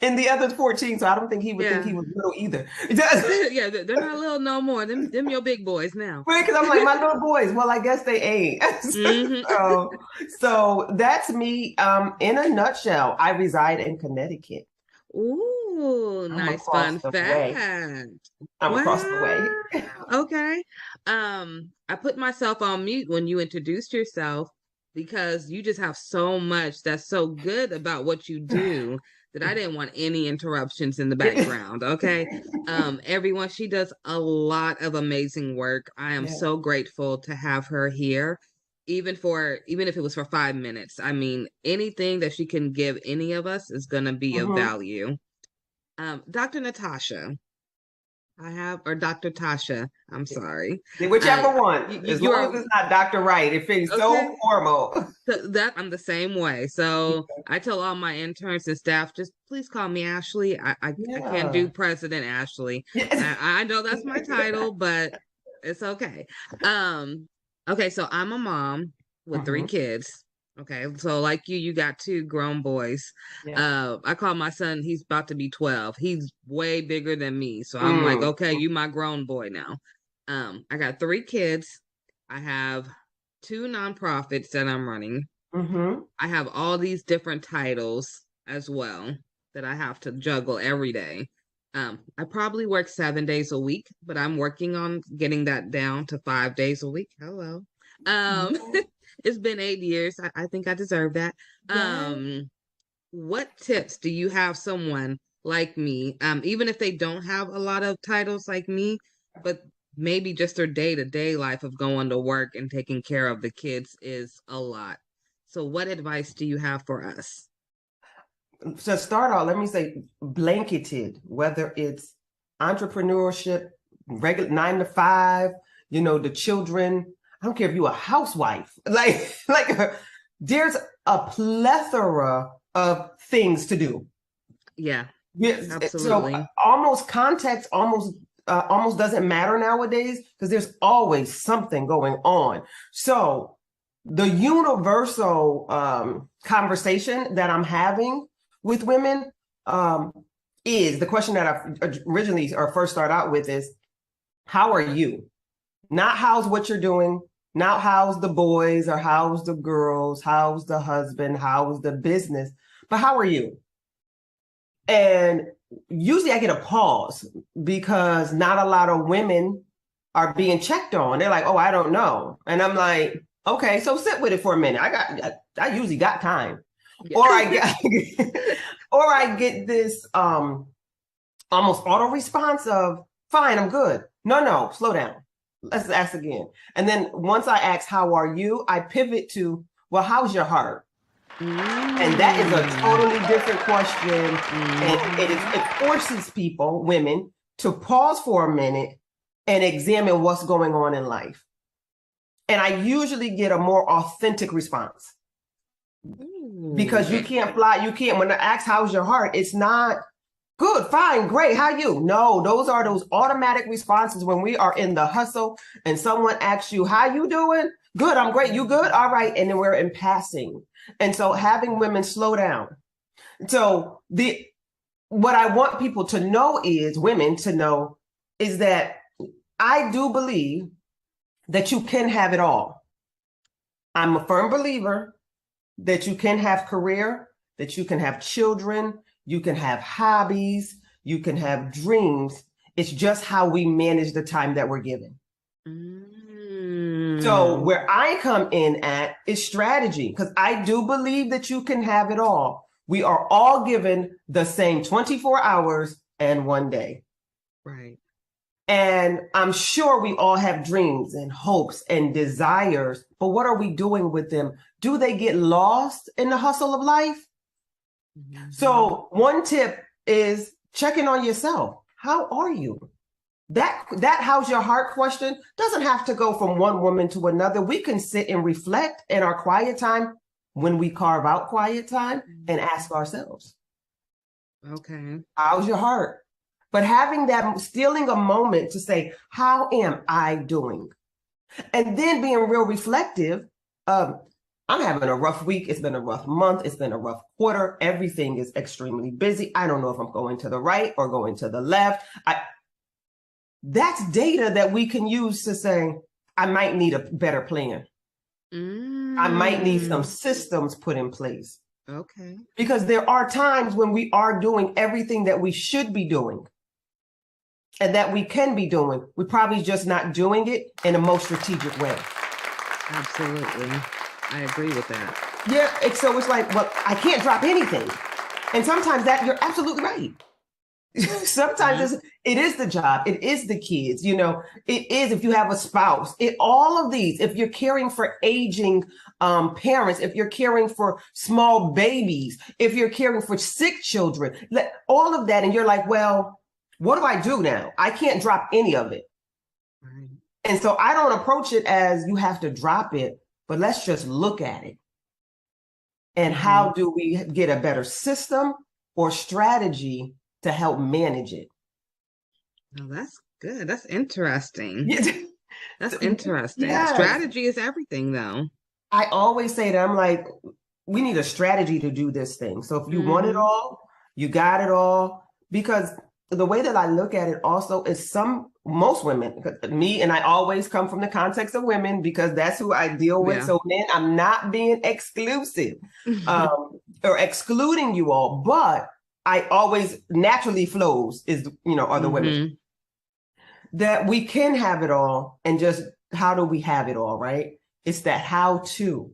And the other's 14. So I don't think he would think he was little either. Yeah, they're not little no more. Them your big boys now. Right, because I'm like, my little boys. Well, I guess they ain't. So that's me. In a nutshell, I reside in Connecticut. Ooh, nice fun fact. I'm across the way. Okay. I put myself on mute when you introduced yourself because you just have so much that's so good about what you do that I didn't want any interruptions in the background. Okay. Everyone, she does a lot of amazing work. I am so grateful to have her here. Even if it was for 5 minutes. I mean, anything that she can give any of us is going to be of value. Dr. Natasha, or Dr. Tasha, I'm sorry. Whichever one. As long as it's not Dr. Wright, it feels so formal. That I'm the same way. So I tell all my interns and staff, just please call me Ashley. I can't do President Ashley. I know that's my title, but it's okay. Okay, so I'm a mom with 3 kids. Okay, so like you got 2 grown boys. I call my son, he's about to be 12. He's way bigger than me. So I'm like, okay, you my grown boy now. I got 3 kids. I have 2 nonprofits that I'm running. I have all these different titles as well that I have to juggle every day. I probably work 7 days a week, but I'm working on getting that down to 5 days a week. Hello. It's been 8 years. I think I deserve that. What tips do you have someone like me, even if they don't have a lot of titles like me, but maybe just their day-to-day life of going to work and taking care of the kids is a lot. So what advice do you have for us? To start off, let me say blanketed, whether it's entrepreneurship, regular 9 to 5, the children. I don't care if you're a housewife, like there's a plethora of things to do. Yeah, absolutely. So almost context almost doesn't matter nowadays because there's always something going on. So the universal conversation that I'm having with women is the question that I originally or first start out with is, how are you? Not how's what you're doing, not how's the boys or how's the girls, how's the husband, how's the business, but how are you? And usually I get a pause because not a lot of women are being checked on. They're like, oh, I don't know. And I'm like, okay, so sit with it for a minute. I usually got time. Yeah. Or I get this almost auto response of, fine, I'm good. No, slow down. Let's ask again. And then once I ask, how are you? I pivot to, well, how's your heart? And that is a totally different question. And it forces people, women, to pause for a minute and examine what's going on in life. And I usually get a more authentic response. Because you can't fly, when I ask how's your heart, it's not good, fine, great, how you? No, those are those automatic responses when we are in the hustle and someone asks you, how you doing? Good, I'm great, you good? All right, and then we're in passing. And so having women slow down. So what I want people to know is, women to know, is that I do believe that you can have it all. I'm a firm believer that you can have career, that you can have children, you can have hobbies, you can have dreams. It's just how we manage the time that we're given. So where I come in at is strategy, because I do believe that you can have it all. We are all given the same 24 hours and 1 day. Right. And I'm sure we all have dreams and hopes and desires, but what are we doing with them? Do they get lost in the hustle of life? So one tip is checking on yourself. How are you? That how's your heart question doesn't have to go from one woman to another. We can sit and reflect in our quiet time when we carve out quiet time and ask ourselves, Okay. how's your heart? But having that, stealing a moment to say, how am I doing? And then being real reflective of, I'm having a rough week. It's been a rough month. It's been a rough quarter. Everything is extremely busy. I don't know if I'm going to the right or going to the left. That's data that we can use to say, I might need a better plan. I might need some systems put in place. Okay. Because there are times when we are doing everything that we should be doing and that we can be doing. We're probably just not doing it in a most strategic way. Absolutely. I agree with that. Yeah. So it's like, well, I can't drop anything. And sometimes you're absolutely right. Sometimes it is the job. It is the kids. It is if you have a spouse. All of these, if you're caring for aging parents, if you're caring for small babies, if you're caring for sick children, all of that. And you're like, well, what do I do now? I can't drop any of it. Right. And so I don't approach it as you have to drop it, but let's just look at it. And how do we get a better system or strategy to help manage it? Oh, that's good. That's interesting. Yeah. That's interesting. Yes. Strategy is everything, though. I always say that, I'm like, we need a strategy to do this thing. So if you want it all, you got it all. Because the way that I look at it also is most women, me, and I always come from the context of women because that's who I deal with. Yeah. So men, I'm not being exclusive or excluding you all, but I always naturally flows are the women. That we can have it all, and just how do we have it all, right? It's that how to.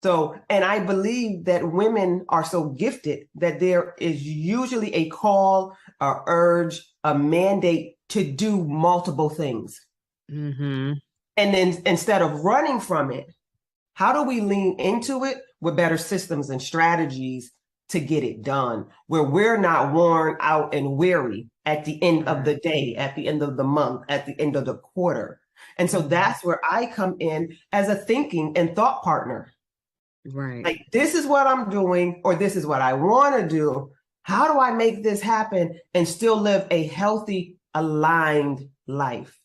So, and I believe that women are so gifted that there is usually a call, a urge, a mandate to do multiple things. And then instead of running from it, how do we lean into it with better systems and strategies to get it done, where we're not worn out and weary at the end of the day, at the end of the month, at the end of the quarter. And so that's where I come in as a thinking and thought partner. Right. Like, this is what I'm doing, or this is what I want to do. How do I make this happen and still live a healthy, aligned life?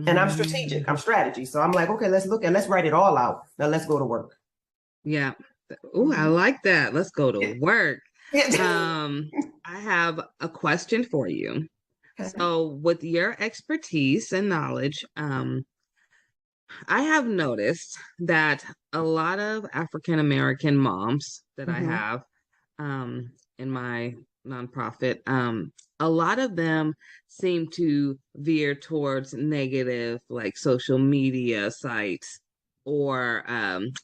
And I'm strategic, I'm strategy. So I'm like, okay, let's write it all out. Now let's go to work. Yeah. Oh, I like that. Let's go to work. I have a question for you. Okay. So with your expertise and knowledge, I have noticed that a lot of African American moms that I have in my nonprofit, a lot of them seem to veer towards negative, like social media sites or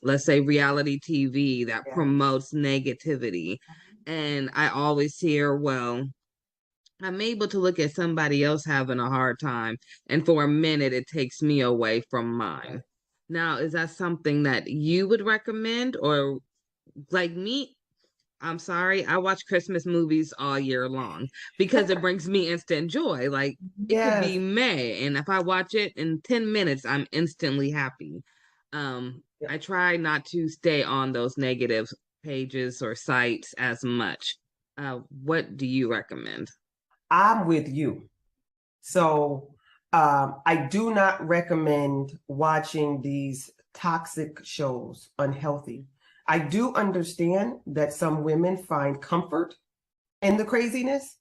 let's say reality TV that promotes negativity. And I always hear, well, I'm able to look at somebody else having a hard time, and for a minute, it takes me away from mine. Now, is that something that you would recommend, or like me? I'm sorry, I watch Christmas movies all year long because it brings me instant joy. Like it could be Yes. May, and if I watch it in 10 minutes, I'm instantly happy. I try not to stay on those negative pages or sites as much. What do you recommend? I'm with you. So I do not recommend watching these toxic shows, unhealthy. I do understand that some women find comfort in the craziness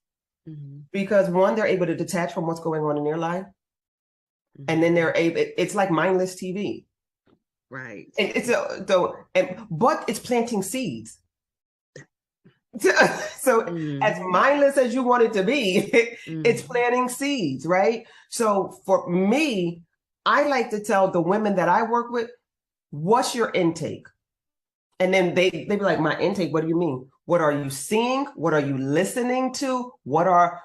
because one, they're able to detach from what's going on in their life. And then they're able, it's like mindless TV. Right. And but it's planting seeds. So as mindless as you want it to be, it's planting seeds, right? So for me, I like to tell the women that I work with, what's your intake? And then they be like, my intake, what do you mean? What are you seeing? What are you listening to? What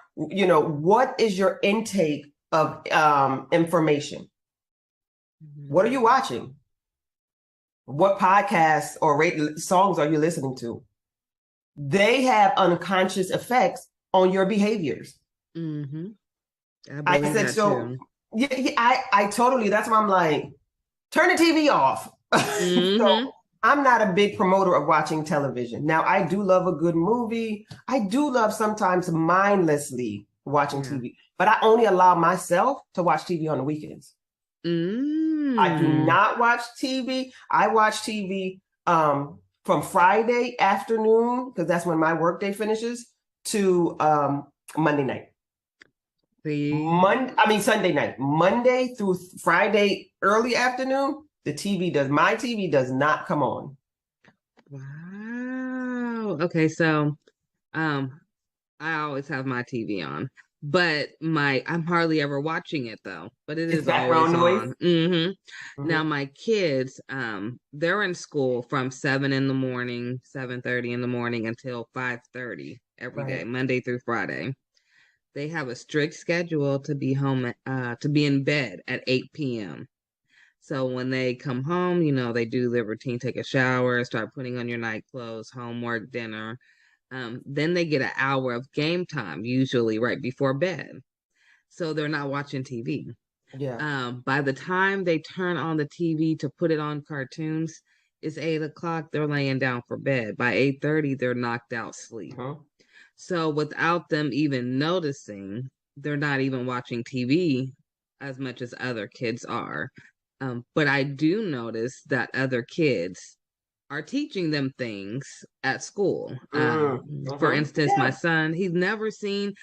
is your intake of information? What are you watching? What podcasts or songs are you listening to? They have unconscious effects on your behaviors. I said so. Yeah, I totally. That's why I'm like, turn the TV off. So I'm not a big promoter of watching television. Now, I do love a good movie. I do love sometimes mindlessly watching TV, but I only allow myself to watch TV on the weekends. I do not watch TV. I watch TV from Friday afternoon, because that's when my workday finishes, to Monday night. Sunday night. Monday through Friday early afternoon, my TV does not come on. Wow. Okay, so I always have my TV on, but I'm hardly ever watching it though. But it's background always noise. on. Now my kids, they're in school from 7 in the morning, 7:30 in the morning until 5:30 every day, Monday through Friday. They have a strict schedule to be home, to be in bed at 8 p.m. So when they come home, they do their routine, take a shower, start putting on your night clothes, homework, dinner. Then they get an hour of game time, usually right before bed. So they're not watching TV. Yeah. By the time they turn on the TV to put it on cartoons, it's 8 o'clock. They're laying down for bed. By 8:30, they're knocked out sleep. So without them even noticing, they're not even watching TV as much as other kids are. But I do notice that other kids are teaching them things at school. For instance, my son, he's never seen.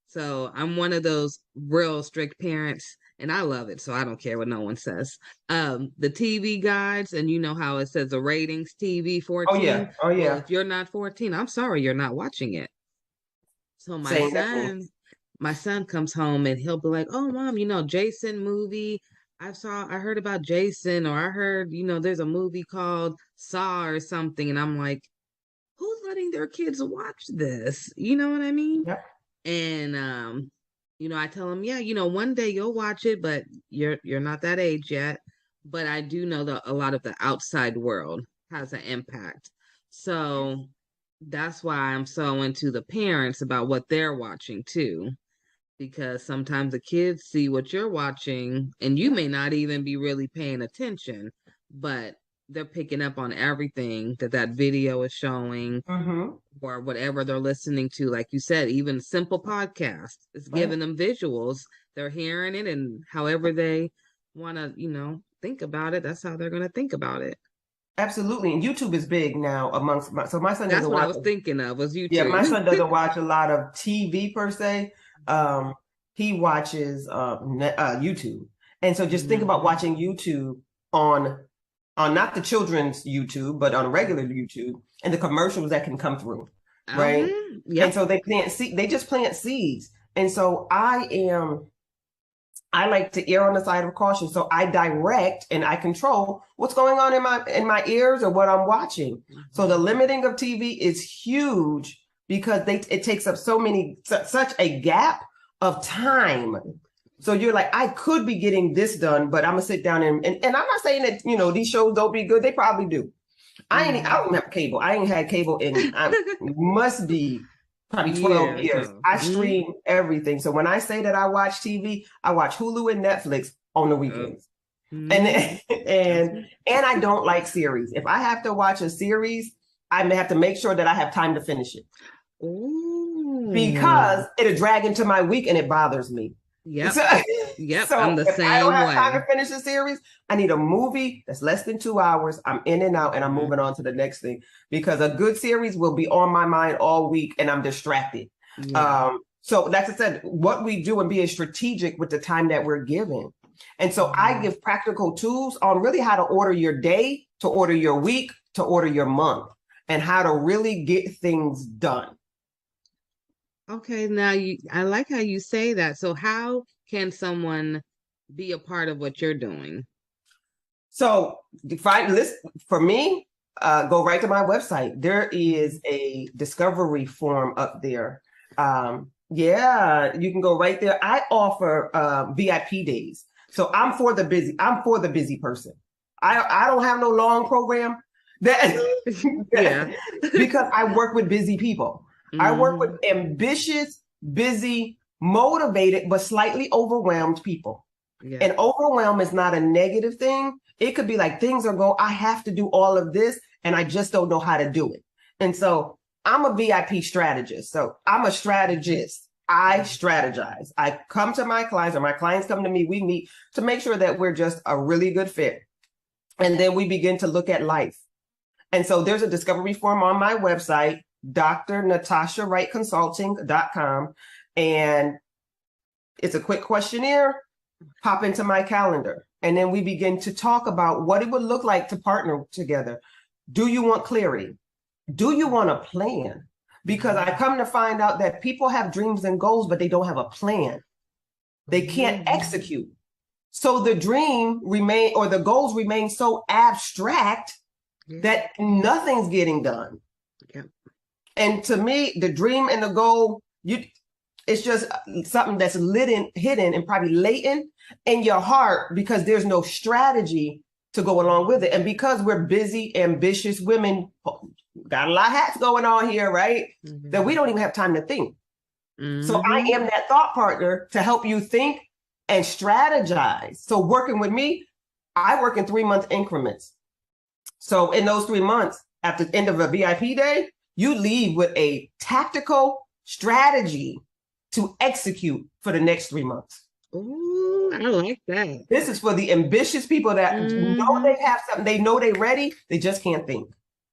So I'm one of those real strict parents, and I love it. So I don't care what no one says. The TV guides, and you know how it says the ratings TV 14. Oh yeah. Well, if you're not 14, I'm sorry, you're not watching it. So my son comes home and he'll be like, "Oh, mom, Jason movie. I heard about Jason, or I heard, there's a movie called Saw or something." And I'm like, who's letting their kids watch this? You know what I mean? Yep. And, I tell them, one day you'll watch it, but you're not that age yet. But I do know that a lot of the outside world has an impact. So that's why I'm so into the parents about what they're watching too. Because sometimes the kids see what you're watching and you may not even be really paying attention, but they're picking up on everything that video is showing or whatever they're listening to. Like you said, even simple podcasts, it's giving them visuals. They're hearing it, and however they want to, think about it, that's how they're going to think about it. Absolutely. And YouTube is big now amongst my son doesn't That's what watch I was thinking of, was YouTube. Yeah, my son doesn't watch a lot of TV per se. He watches YouTube. And so just think about watching YouTube on not the children's YouTube, but on regular YouTube, and the commercials that can come through. Right. And so they just plant seeds. And so I like to err on the side of caution. So I direct and I control what's going on in my ears or what I'm watching. So the limiting of TV is huge because it takes up such a gap of time So you're like, I could be getting this done, but I'm gonna sit down and I'm not saying that, you know, these shows don't be good. They probably do. I don't have cable. I ain't had cable in must be probably 12 years. I stream everything. So when I say that I watch TV, I watch Hulu and Netflix on the weekends. And I don't like series. If I have to watch a series, I may have to make sure that I have time to finish it. Because it'll drag into my week and it bothers me. Yep. So I'm the if same I don't have way. time to finish a series, I need a movie that's less than 2 hours. I'm in and out and I'm moving on to the next thing, because a good series will be on my mind all week and I'm distracted. So that's I said, what we do and being strategic with the time that we're given. And so I give practical tools on really how to order your day, to order your week, to order your month, and how to really get things done. Okay, now I like how you say that. So how can someone be a part of what you're doing? So for me, go right to my website. There is a discovery form up there. You can go right there. I offer VIP days. So I'm for the busy person. I don't have no long program because I work with busy people. I work with ambitious, busy, motivated, but slightly overwhelmed people. And overwhelm is not a negative thing. It could be like things are going, I have to do all of this and I just don't know how to do it. And so I'm a VIP strategist. So I'm a strategist. I strategize. I come to my clients or my clients come to me. We meet to make sure that we're just a really good fit. And then we begin to look at life. And so there's a discovery form on my website, drnatashawrightconsulting.com. And it's a quick questionnaire. Pop into my calendar. And then we begin to talk about what it would look like to partner together. Do you want clarity? Do you want a plan? Because I come to find out that people have dreams and goals, but they don't have a plan. They can't execute. So the dream the goals remain so abstract that nothing's getting done. And to me, the dream and the goal, it's just something that's hidden and probably latent in your heart because there's no strategy to go along with it. And because we're busy, ambitious women, got a lot of hats going on here, right? That we don't even have time to think. So I am that thought partner to help you think and strategize. So working with me, I work in 3-month increments. So in those 3 months, at the end of a VIP day, you leave with a tactical strategy to execute for the next 3 months. Ooh, I like that. This is for the ambitious people that know they have something, they know they're ready, they just can't think.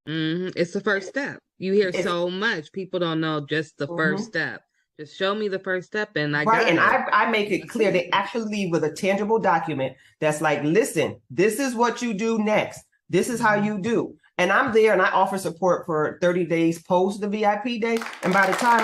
It's the first step. You hear so much. People don't know just the first step. Just show me the first step and I got it. I make it clear. They actually leave with a tangible document that's like, listen, this is what you do next. This is how you do. And I'm there and I offer support for 30 days post the VIP day. And by the time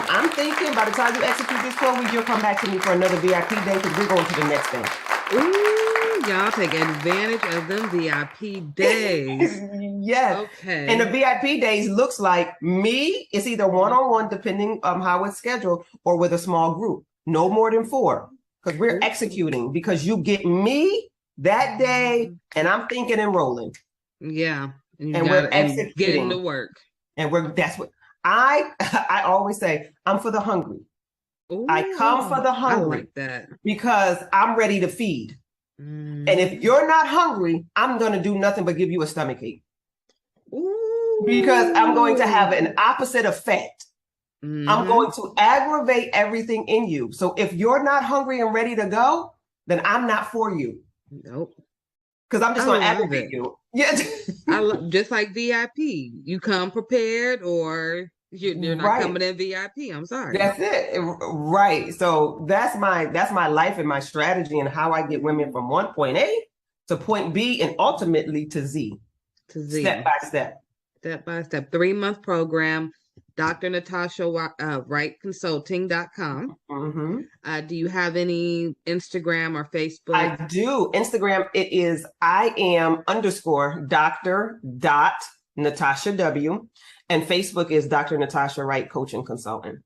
you execute this code, you'll come back to me for another VIP day because we're going to the next thing. Ooh, y'all take advantage of them VIP days. Yes. Okay. And the VIP days looks like me. It's either one-on-one, depending on how it's scheduled, or with a small group. No more than 4, because we're executing. Because you get me that day, and I'm thinking and rolling. Yeah. And we're executing. Getting to work. And that's what I always say. I'm for the hungry. Ooh, I come for the hungry. I like that. Because I'm ready to feed. And if you're not hungry, I'm going to do nothing but give you a stomach ache. Ooh. Because I'm going to have an opposite effect. I'm going to aggravate everything in you. So if you're not hungry and ready to go, then I'm not for you. Nope. Because I'm just going to aggravate you. Yeah. Just like VIP. You come prepared or you're not coming in VIP. I'm sorry. That's it. Right. So that's my life and my strategy and how I get women from point A to point B and ultimately to Z. Step by step. Step by step. 3-month program. drnatashawrightconsulting.com. Do you have any Instagram or Facebook? I do. Instagram, it is IAM_Dr.Natasha W. And Facebook is Dr. Natasha Wright Coaching Consultant.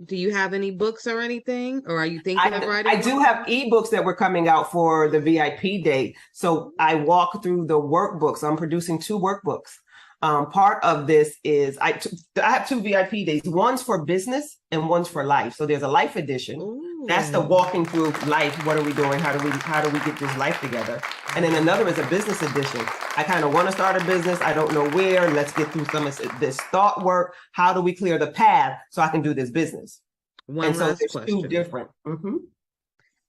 Do you have any books or anything, or are you thinking of writing? I do have ebooks that were coming out for the VIP day. So I walk through the workbooks. I'm producing 2 workbooks. Part of this is I have 2 VIP days. One's for business and one's for life. So there's a life edition. Ooh. That's the walking through life. What are we doing? How do we get this life together? And then another is a business edition. I kind of want to start a business. I don't know where. Let's get through some of this thought work. How do we clear the path so I can do this business? One last there's question. 2 different.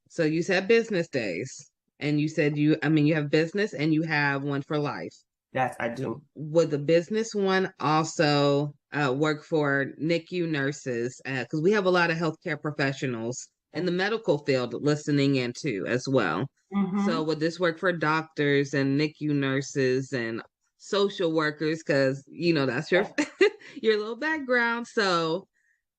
So you said business days, and you said you have business and you have one for life. Yes, I do. Would the business one also work for NICU nurses? Because we have a lot of healthcare professionals in the medical field listening in too as well. So would this work for doctors and NICU nurses and social workers? Because that's your your little background. So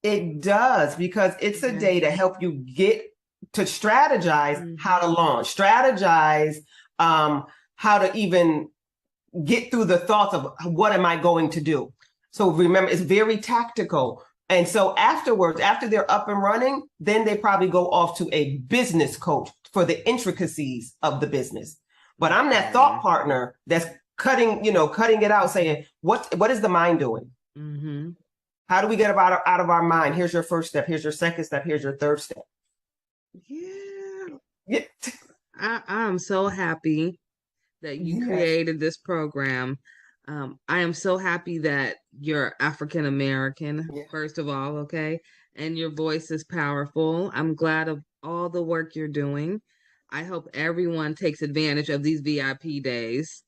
it does, because it's a day to help you get to strategize how to launch, strategize how to even get through the thoughts of what am I going to do? So remember, it's very tactical. And so afterwards, after they're up and running, then they probably go off to a business coach for the intricacies of the business. But I'm that thought partner that's cutting it out, saying, what is the mind doing? How do we get out of our mind? Here's your first step. Here's your second step. Here's your third step. Yeah. I'm so happy that you created this program. I am so happy that you're African American, first of all, okay? And your voice is powerful. I'm glad of all the work you're doing. I hope everyone takes advantage of these VIP days.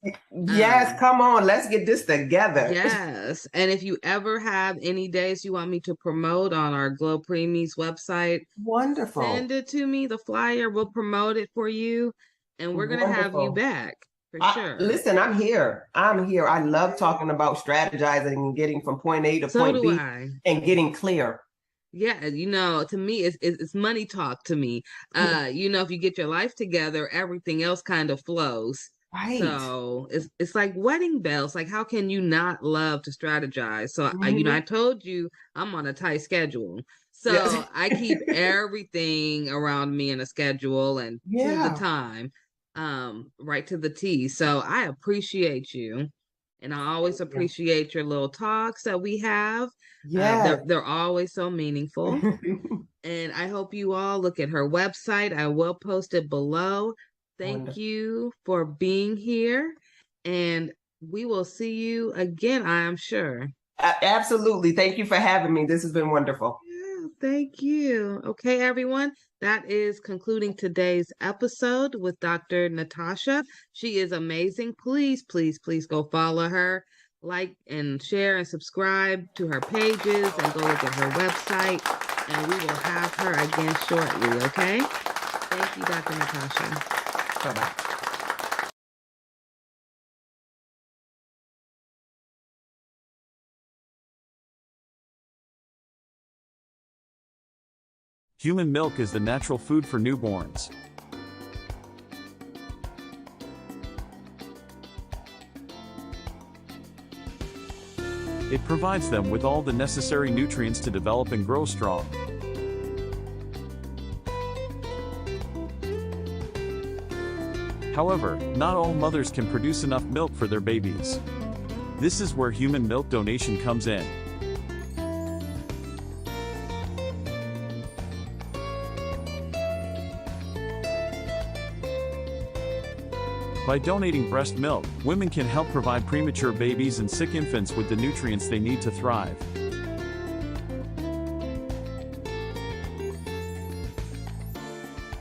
Yes, come on, let's get this together. Yes. And if you ever have any days you want me to promote on our GLO Preemies website, wonderful. Send it to me, the flyer, we'll promote it for you, and we're going to have you back. Sure. Listen, I'm here. I love talking about strategizing and getting from point A to point B and getting clear. Yeah, to me, it's money talk to me. If you get your life together, everything else kind of flows. Right. So it's like wedding bells. Like, how can you not love to strategize? So, I told you I'm on a tight schedule. So I keep everything around me in a schedule and to the time. Right to the T. So I appreciate you, and I always appreciate your little talks that we have. They're always so meaningful. And I hope you all look at her website. I will post it below. Thank you for being here, and we will see you again, I am sure. Absolutely. Thank you for having me. This has been wonderful. Yeah, thank you. Okay, everyone. That is concluding today's episode with Dr. Natasha. She is amazing. Please, please, please go follow her, like and share and subscribe to her pages, and go look at her website. And we will have her again shortly, okay? Thank you, Dr. Natasha. Bye-bye. Human milk is the natural food for newborns. It provides them with all the necessary nutrients to develop and grow strong. However, not all mothers can produce enough milk for their babies. This is where human milk donation comes in. By donating breast milk, women can help provide premature babies and sick infants with the nutrients they need to thrive.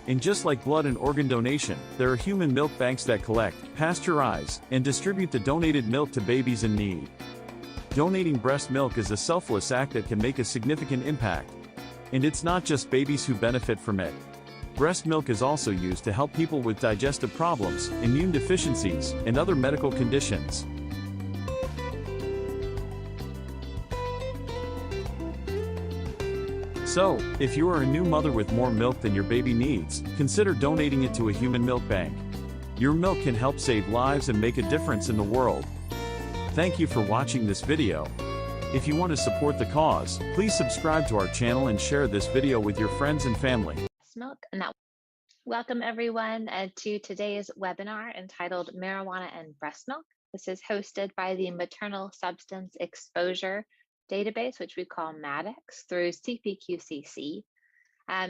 And just like blood and organ donation, there are human milk banks that collect, pasteurize, and distribute the donated milk to babies in need. Donating breast milk is a selfless act that can make a significant impact. And it's not just babies who benefit from it. Breast milk is also used to help people with digestive problems, immune deficiencies, and other medical conditions. So, if you are a new mother with more milk than your baby needs, consider donating it to a human milk bank. Your milk can help save lives and make a difference in the world. Thank you for watching this video. If you want to support the cause, please subscribe to our channel and share this video with your friends and family. Milk and that. Welcome everyone to today's webinar entitled Marijuana and Breast Milk. This is hosted by the Maternal Substance Exposure Database, which we call MADEX, through CPQCC.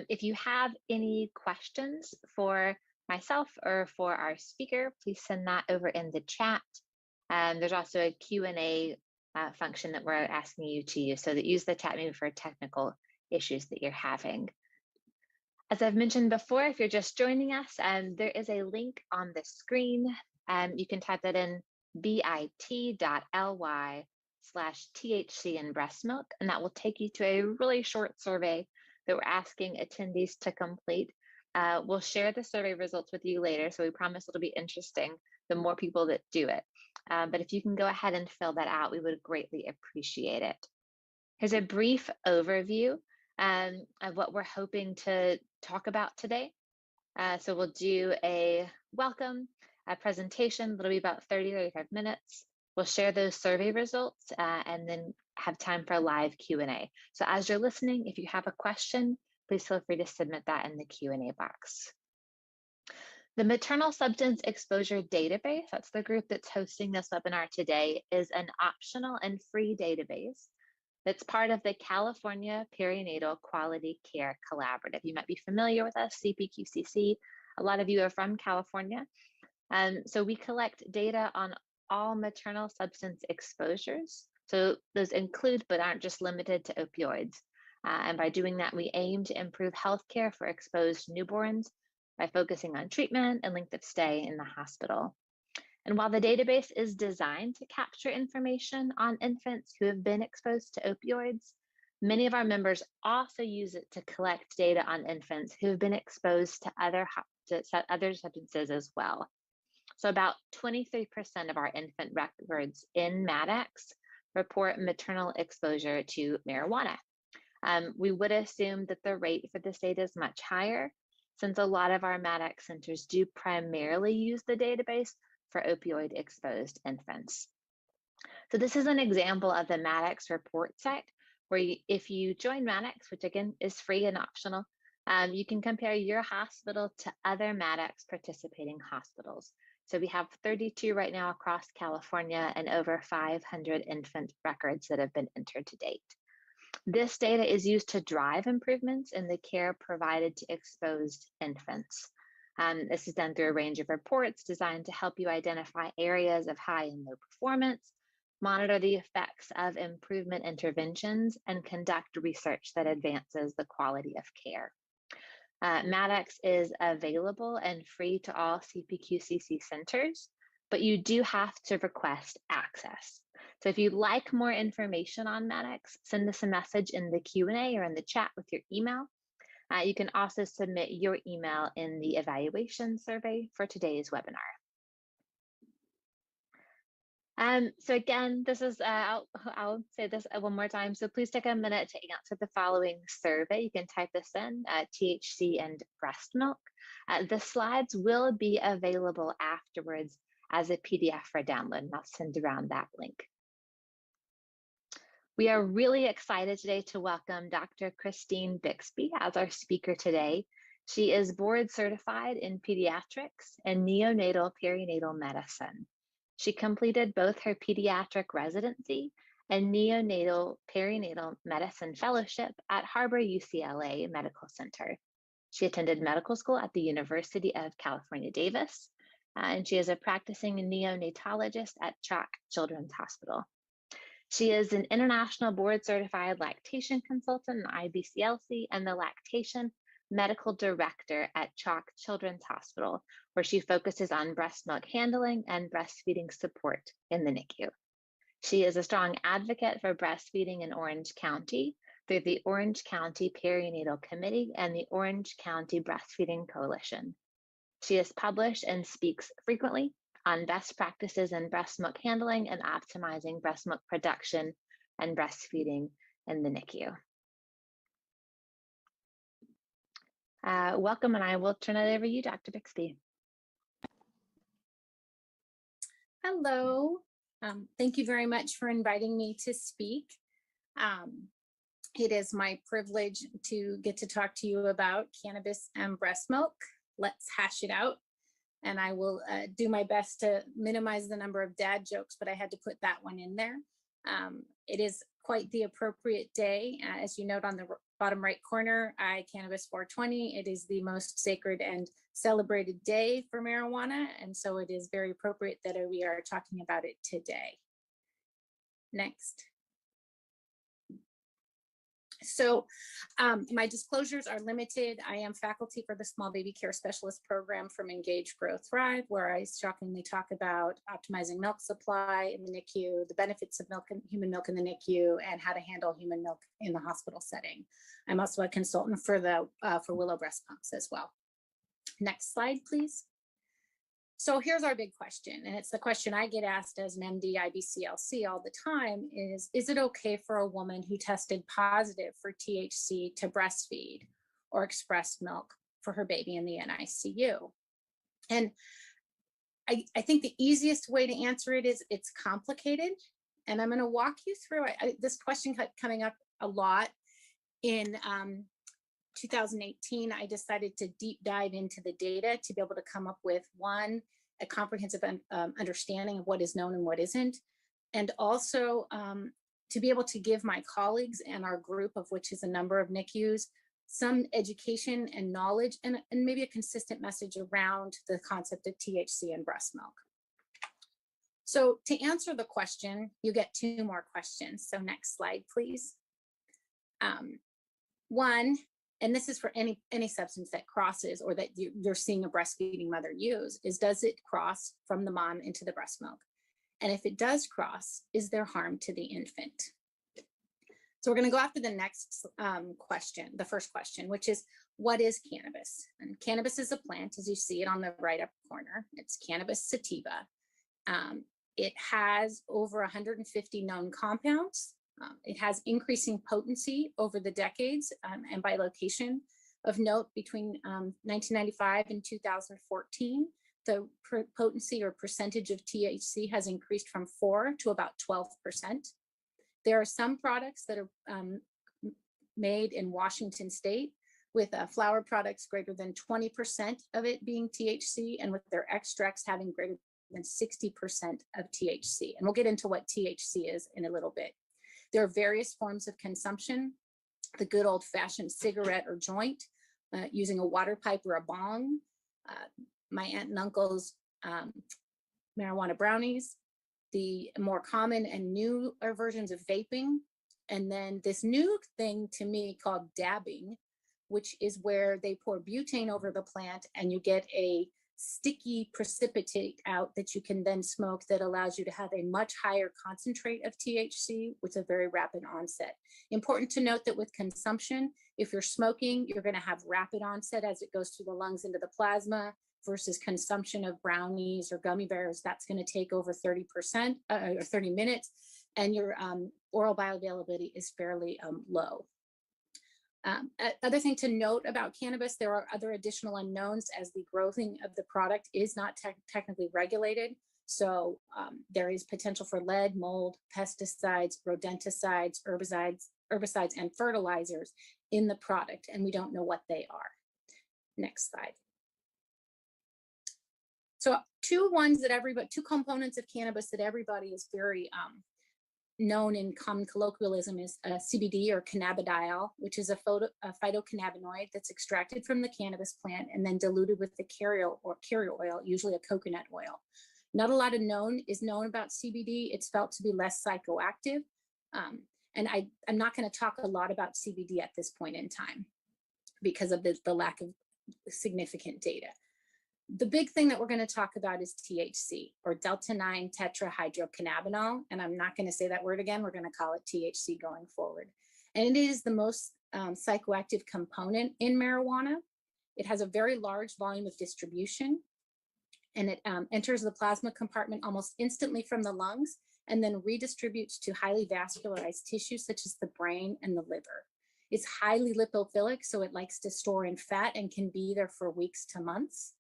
If you have any questions for myself or for our speaker, please send that over in the chat. There's also a Q&A function that we're asking you to use, so that use the chat maybe for technical issues that you're having. As I've mentioned before, if you're just joining us, there is a link on the screen. You can type that in bit.ly/THC and breast milk, and that will take you to a really short survey that we're asking attendees to complete. We'll share the survey results with you later, so we promise it'll be interesting the more people that do it. But if you can go ahead and fill that out, we would greatly appreciate it. Here's a brief overview of what we're hoping to talk about today. So we'll do a welcome, a presentation that'll be about 30-35 minutes. We'll share those survey results and then have time for live Q&A. So as you're listening, if you have a question, please feel free to submit that in the Q&A box. The Maternal Substance Exposure Database, that's the group that's hosting this webinar today, is an optional and free database that's part of the California Perinatal Quality Care Collaborative. You might be familiar with us, CPQCC. A lot of you are from California. So we collect data on all maternal substance exposures. So those include, but aren't just limited to, opioids. And by doing that, we aim to improve healthcare for exposed newborns by focusing on treatment and length of stay in the hospital. And while the database is designed to capture information on infants who have been exposed to opioids, many of our members also use it to collect data on infants who have been exposed to other substances as well. So about 23% of our infant records in MADEX report maternal exposure to marijuana. We would assume that the rate for this data is much higher, since a lot of our MADEX centers do primarily use the database for opioid exposed infants. So this is an example of the MADEX report site, where if you join MADEX, which again is free and optional, you can compare your hospital to other MADEX participating hospitals. So we have 32 right now across California and over 500 infant records that have been entered to date. This data is used to drive improvements in the care provided to exposed infants. This is done through a range of reports designed to help you identify areas of high and low performance, monitor the effects of improvement interventions, and conduct research that advances the quality of care. MADEX is available and free to all CPQCC centers, but you do have to request access. So if you'd like more information on MADEX, send us a message in the Q&A or in the chat with your email. You can also submit your email in the evaluation survey for today's webinar. So again, this is, I'll say this one more time. So please take a minute to answer the following survey. You can type this in, THC and breast milk. The slides will be available afterwards as a PDF for download, and I'll send around that link. We are really excited today to welcome Dr. Christine Bixby as our speaker today. She is board certified in pediatrics and neonatal perinatal medicine. She completed both her pediatric residency and neonatal perinatal medicine fellowship at Harbor UCLA Medical Center. She attended medical school at the University of California, Davis, and she is a practicing neonatologist at Chalk Children's Hospital. She is an international board certified lactation consultant in IBCLC and the lactation medical director at Chalk Children's Hospital, where she focuses on breast milk handling and breastfeeding support in the NICU. She is a strong advocate for breastfeeding in Orange County through the Orange County Perinatal Committee and the Orange County Breastfeeding Coalition. She has published and speaks frequently on best practices in breast milk handling and optimizing breast milk production and breastfeeding in the NICU. Welcome, and I will turn it over to you, Dr. Bixby. Hello. Thank you very much for inviting me to speak. It is my privilege to get to talk to you about cannabis and breast milk. Let's hash it out. And I will do my best to minimize the number of dad jokes, but I had to put that one in there. It is quite the appropriate day. As you note on the bottom right corner, Cannabis 420. It is the most sacred and celebrated day for marijuana. And so it is very appropriate that we are talking about it today. Next. So my disclosures are limited. I am faculty for the Small Baby Care Specialist Program from Engage, Grow, Thrive, where I shockingly talk about optimizing milk supply in the NICU, the benefits of human milk in the NICU, and how to handle human milk in the hospital setting. I'm also a consultant for Willow breast pumps as well. Next slide, please. So here's our big question, and it's the question I get asked as an MD IBCLC all the time is it okay for a woman who tested positive for THC to breastfeed or express milk for her baby in the NICU? And I think the easiest way to answer it is it's complicated, and I'm going to walk you through it. This question kept coming up a lot. In 2018, I decided to deep dive into the data to be able to come up with a comprehensive understanding of what is known and what isn't, and also to be able to give my colleagues and our group, of which is a number of NICUs, some education and knowledge and maybe a consistent message around the concept of THC and breast milk. So to answer the question, you get two more questions. So next slide, please. One, and this is for any substance that crosses or that you're seeing a breastfeeding mother use, is does it cross from the mom into the breast milk? And if it does cross, is there harm to the infant? So we're going to go after the next question, the first question, which is, what is cannabis? And cannabis is a plant, as you see it on the right up corner. It's Cannabis sativa. It has over 150 known compounds. It has increasing potency over the decades and by location. Of note, between 1995 and 2014, the potency or percentage of THC has increased from 4 to about 12%. There are some products that are made in Washington State with flower products greater than 20% of it being THC, and with their extracts having greater than 60% of THC. And we'll get into what THC is in a little bit. There are various forms of consumption, the good old fashioned cigarette or joint, using a water pipe or a bong, my aunt and uncle's marijuana brownies, the more common and newer versions of vaping, and then this new thing to me called dabbing, which is where they pour butane over the plant and you get a sticky precipitate out that you can then smoke that allows you to have a much higher concentrate of THC with a very rapid onset. Important to note that with consumption, if you're smoking, you're going to have rapid onset as it goes through the lungs into the plasma, versus consumption of brownies or gummy bears, that's going to take over 30% or 30 minutes, and your oral bioavailability is fairly low. Other thing to note about cannabis, there are other additional unknowns as the growing of the product is not technically regulated. So there is potential for lead, mold, pesticides, rodenticides, herbicides, and fertilizers in the product, and we don't know what they are. Next slide. So two components of cannabis that everybody is very known in common colloquialism is CBD or cannabidiol, which is a phytocannabinoid that's extracted from the cannabis plant and then diluted with the carrier oil, usually a coconut oil. Not a lot is known about CBD. It's felt to be less psychoactive. And I'm not going to talk a lot about CBD at this point in time because of the lack of significant data. The big thing that we're going to talk about is THC, or delta-9 tetrahydrocannabinol. And I'm not going to say that word again. We're going to call it THC going forward. And it is the most psychoactive component in marijuana. It has a very large volume of distribution, and it enters the plasma compartment almost instantly from the lungs and then redistributes to highly vascularized tissues such as the brain and the liver. It's highly lipophilic, so it likes to store in fat and can be there for weeks to months.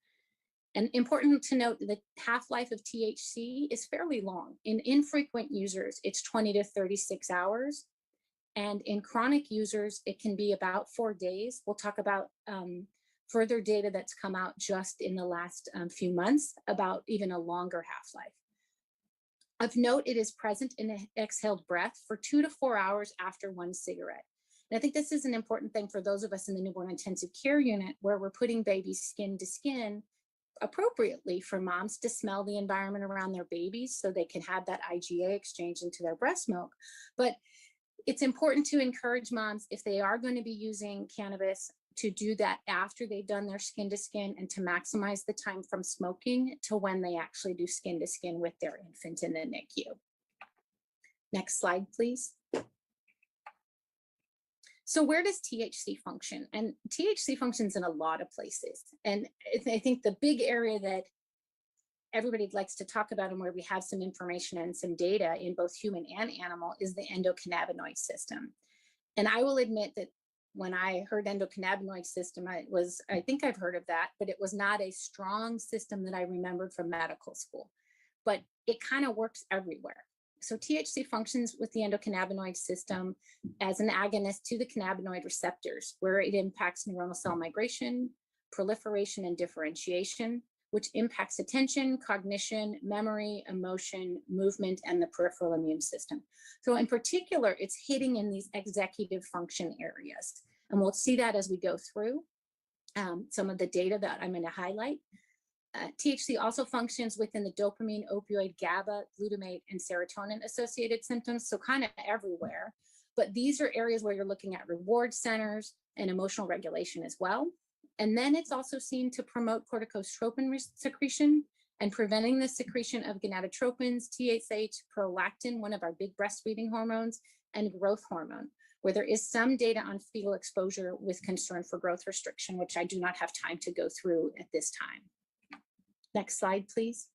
And important to note, the half-life of THC is fairly long. In infrequent users, it's 20 to 36 hours. And in chronic users, it can be about 4 days. We'll talk about further data that's come out just in the last few months about even a longer half-life. Of note, it is present in an exhaled breath for 2 to 4 hours after one cigarette. And I think this is an important thing for those of us in the newborn intensive care unit where we're putting babies skin to skin appropriately for moms to smell the environment around their babies so they can have that IgA exchange into their breast milk. But it's important to encourage moms, if they are going to be using cannabis, to do that after they've done their skin to skin and to maximize the time from smoking to when they actually do skin to skin with their infant in the NICU. Next slide, please. So where does THC function? And THC functions in a lot of places. And I think the big area that everybody likes to talk about and where we have some information and some data in both human and animal is the endocannabinoid system. And I will admit that when I heard endocannabinoid system, I think I've heard of that, but it was not a strong system that I remembered from medical school, but it kind of works everywhere. So THC functions with the endocannabinoid system as an agonist to the cannabinoid receptors, where it impacts neuronal cell migration, proliferation, and differentiation, which impacts attention, cognition, memory, emotion, movement, and the peripheral immune system. So in particular, it's hitting in these executive function areas. And we'll see that as we go through some of the data that I'm going to highlight. THC also functions within the dopamine, opioid, GABA, glutamate, and serotonin associated symptoms, so kind of everywhere. But these are areas where you're looking at reward centers and emotional regulation as well. And then it's also seen to promote corticotropin secretion and preventing the secretion of gonadotropins, TSH, prolactin, one of our big breastfeeding hormones, and growth hormone, where there is some data on fetal exposure with concern for growth restriction, which I do not have time to go through at this time. Next slide, please.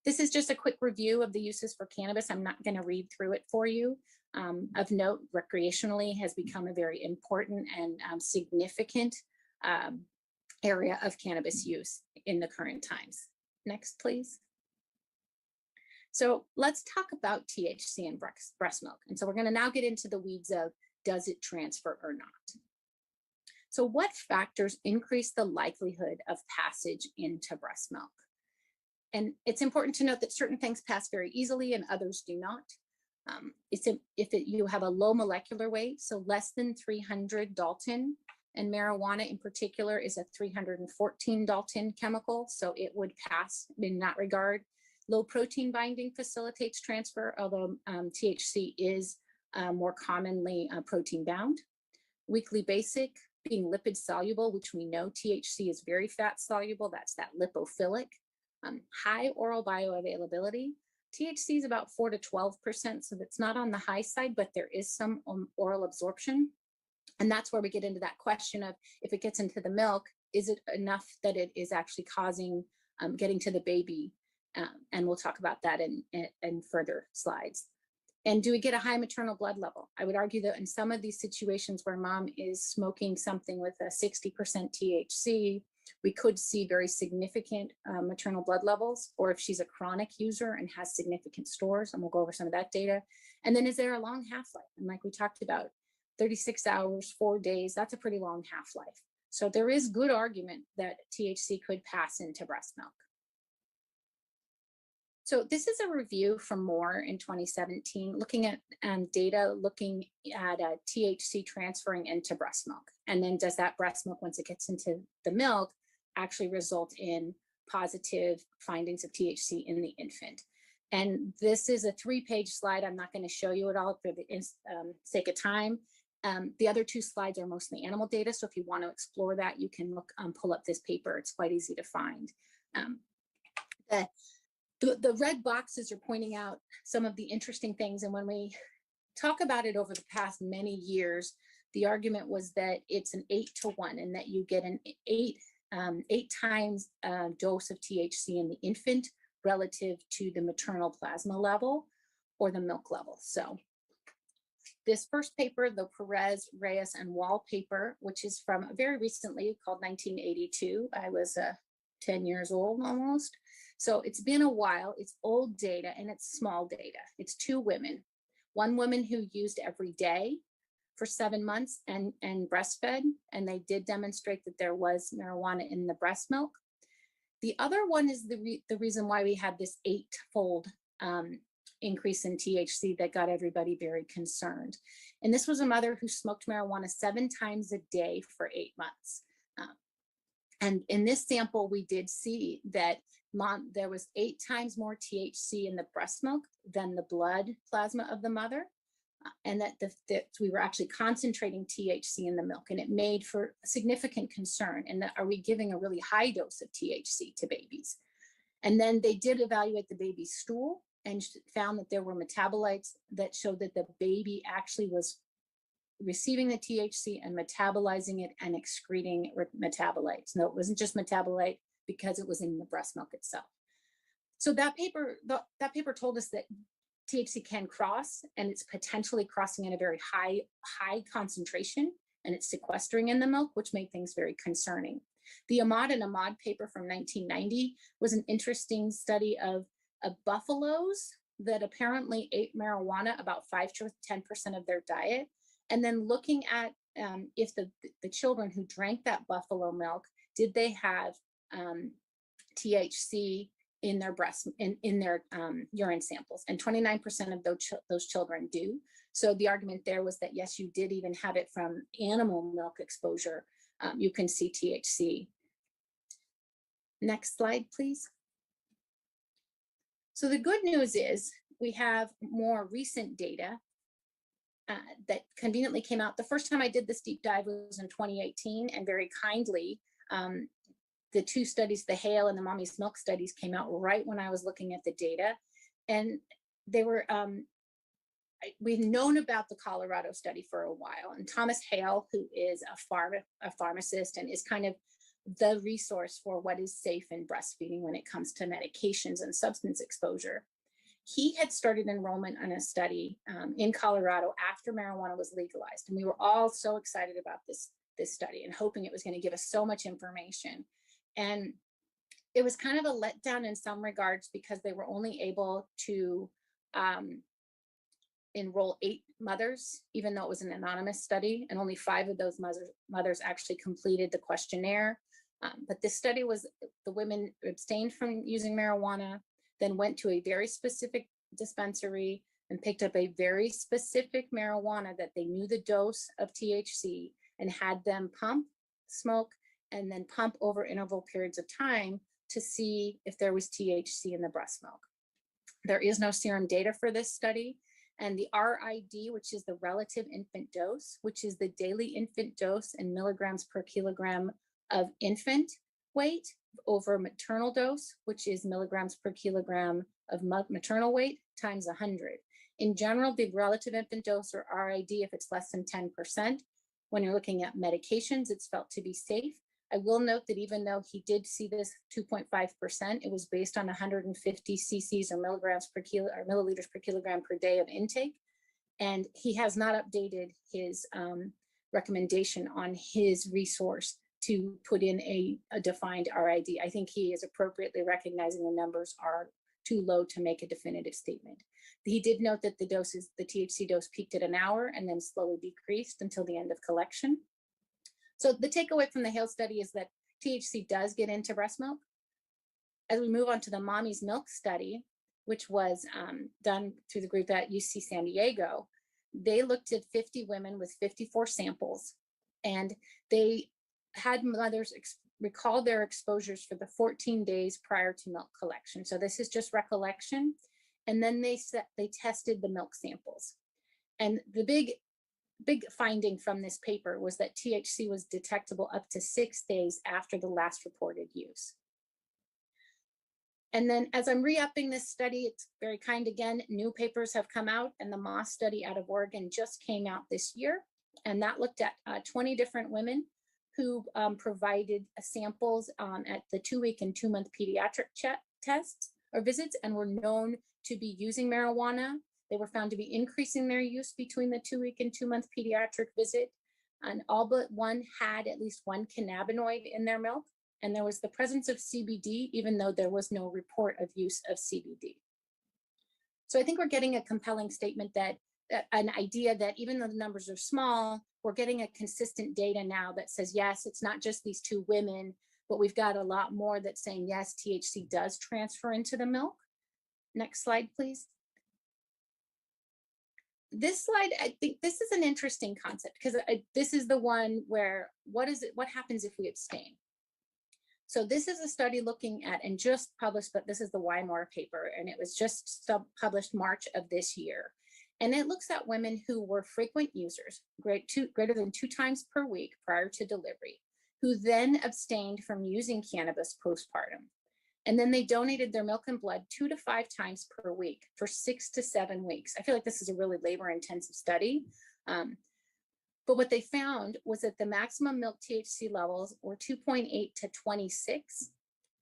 This is just a quick review of the uses for cannabis. I'm not going to read through it for you. Of note, recreationally has become a very important and significant area of cannabis use in the current times. Next, please. So let's talk about THC and breast milk. And so we're going to now get into the weeds of, does it transfer or not? So what factors increase the likelihood of passage into breast milk? And it's important to note that certain things pass very easily and others do not. You have a low molecular weight, so less than 300 Dalton, and marijuana in particular is a 314 Dalton chemical, so it would pass in that regard. Low protein binding facilitates transfer, although THC is more commonly protein bound. Weekly basic, being lipid soluble, which we know THC is very fat soluble, that's that lipophilic. High oral bioavailability. THC is about 4 to 12%, so that's not on the high side, but there is some oral absorption. And that's where we get into that question of, if it gets into the milk, is it enough that it is actually causing getting to the baby? And we'll talk about that in further slides. And do we get a high maternal blood level? I would argue that in some of these situations where mom is smoking something with a 60% THC, we could see very significant maternal blood levels, or if she's a chronic user and has significant stores, and we'll go over some of that data. And then is there a long half-life? And like we talked about, 36 hours, 4 days, that's a pretty long half-life. So there is good argument that THC could pass into breast milk. So this is a review from Moore in 2017, looking at data, looking at THC transferring into breast milk. And then does that breast milk, once it gets into the milk, actually result in positive findings of THC in the infant? And this is a 3-page slide. I'm not going to show you it all for the sake of time. The other 2 slides are mostly animal data. So if you want to explore that, you can look, pull up this paper. It's quite easy to find. The red boxes are pointing out some of the interesting things. And when we talk about it over the past many years, the argument was that it's an 8-to-1 and that you get an 8 times dose of THC in the infant relative to the maternal plasma level or the milk level. So this first paper, the Perez, Reyes, and Wall paper, which is from very recently, called 1982. I was 10 years old almost. So it's been a while, it's old data and it's small data. It's 2 women one woman who used every day for 7 months and breastfed, and they did demonstrate that there was marijuana in the breast milk. The other one is the reason why we had this 8-fold increase in THC that got everybody very concerned. And this was a mother who smoked marijuana 7 times a day for 8 months. And in this sample, we did see that there was 8 times more THC in the breast milk than the blood plasma of the mother. And that we were actually concentrating THC in the milk, and it made for a significant concern. And that, are we giving a really high dose of THC to babies? And then they did evaluate the baby's stool and found that there were metabolites that showed that the baby actually was receiving the THC and metabolizing it and excreting metabolites. No, it wasn't just metabolite because it was in the breast milk itself. So that paper told us that THC can cross, and it's potentially crossing at a very high concentration, and it's sequestering in the milk, which made things very concerning. The Ahmad and Ahmad paper from 1990 was an interesting study of buffaloes that apparently ate marijuana about 5 to 10% of their diet, and then looking at if the children who drank that buffalo milk, did they have THC in their breast, in their urine samples, and 29% of those children do. So the argument there was that yes, you did even have it from animal milk exposure. You can see THC. Next slide, please. So the good news is we have more recent data that conveniently came out. The first time I did this deep dive was in 2018, and very kindly, the 2 studies, the Hale and the Mommy's Milk studies, came out right when I was looking at the data. And they were, we've known about the Colorado study for a while. And Thomas Hale, who is a pharmacist and is kind of the resource for what is safe in breastfeeding when it comes to medications and substance exposure, he had started enrollment on a study in Colorado after marijuana was legalized. And we were all so excited about this study and hoping it was going to give us so much information. And it was kind of a letdown in some regards because they were only able to enroll 8 mothers, even though it was an anonymous study, and only 5 of those mothers actually completed the questionnaire. But this study was, the women abstained from using marijuana, then went to a very specific dispensary and picked up a very specific marijuana that they knew the dose of THC, and had them pump, smoke, and then pump over interval periods of time to see if there was THC in the breast milk. There is no serum data for this study. And the RID, which is the relative infant dose, which is the daily infant dose in milligrams per kilogram of infant weight over maternal dose, which is milligrams per kilogram of maternal weight times 100. In general, the relative infant dose, or RID, if it's less than 10%, when you're looking at medications, it's felt to be safe. I will note that even though he did see this 2.5%, it was based on 150 cc's or milligrams per kilo, or milliliters per kilogram per day of intake. And he has not updated his recommendation on his resource to put in a defined RID. I think he is appropriately recognizing the numbers are too low to make a definitive statement. He did note that the THC dose peaked at an hour and then slowly decreased until the end of collection. So the takeaway from the Hale study is that THC does get into breast milk. As we move on to the Mommy's Milk study, which was done through the group at UC San Diego, they looked at 50 women with 54 samples, and they had mothers recall their exposures for the 14 days prior to milk collection. So this is just recollection. And then they tested the milk samples. And the big finding from this paper was that THC was detectable up to 6 days after the last reported use. And then as I'm re-upping this study, it's very kind again, new papers have come out, and the Moss study out of Oregon just came out this year. And that looked at 20 different women who provided samples at the 2-week and 2-month pediatric tests or visits, and were known to be using marijuana. They were found to be increasing their use between the 2-week and 2-month pediatric visit. And all but one had at least one cannabinoid in their milk. And there was the presence of CBD, even though there was no report of use of CBD. So I think we're getting a compelling statement that an idea that even though the numbers are small, we're getting a consistent data now that says, yes, it's not just these 2 women, but we've got a lot more that's saying, yes, THC does transfer into the milk. Next slide, please. This slide, I think this is an interesting concept because this is the one where what happens if we abstain? So this is a study looking at, and just published, but this is the Weimar paper, and it was just published March of this year. And it looks at women who were frequent users, greater than 2 times per week prior to delivery, who then abstained from using cannabis postpartum. And then they donated their milk and blood 2 to 5 times per week for 6 to 7 weeks. I feel like this is a really labor-intensive study. But what they found was that the maximum milk THC levels were 2.8 to 26,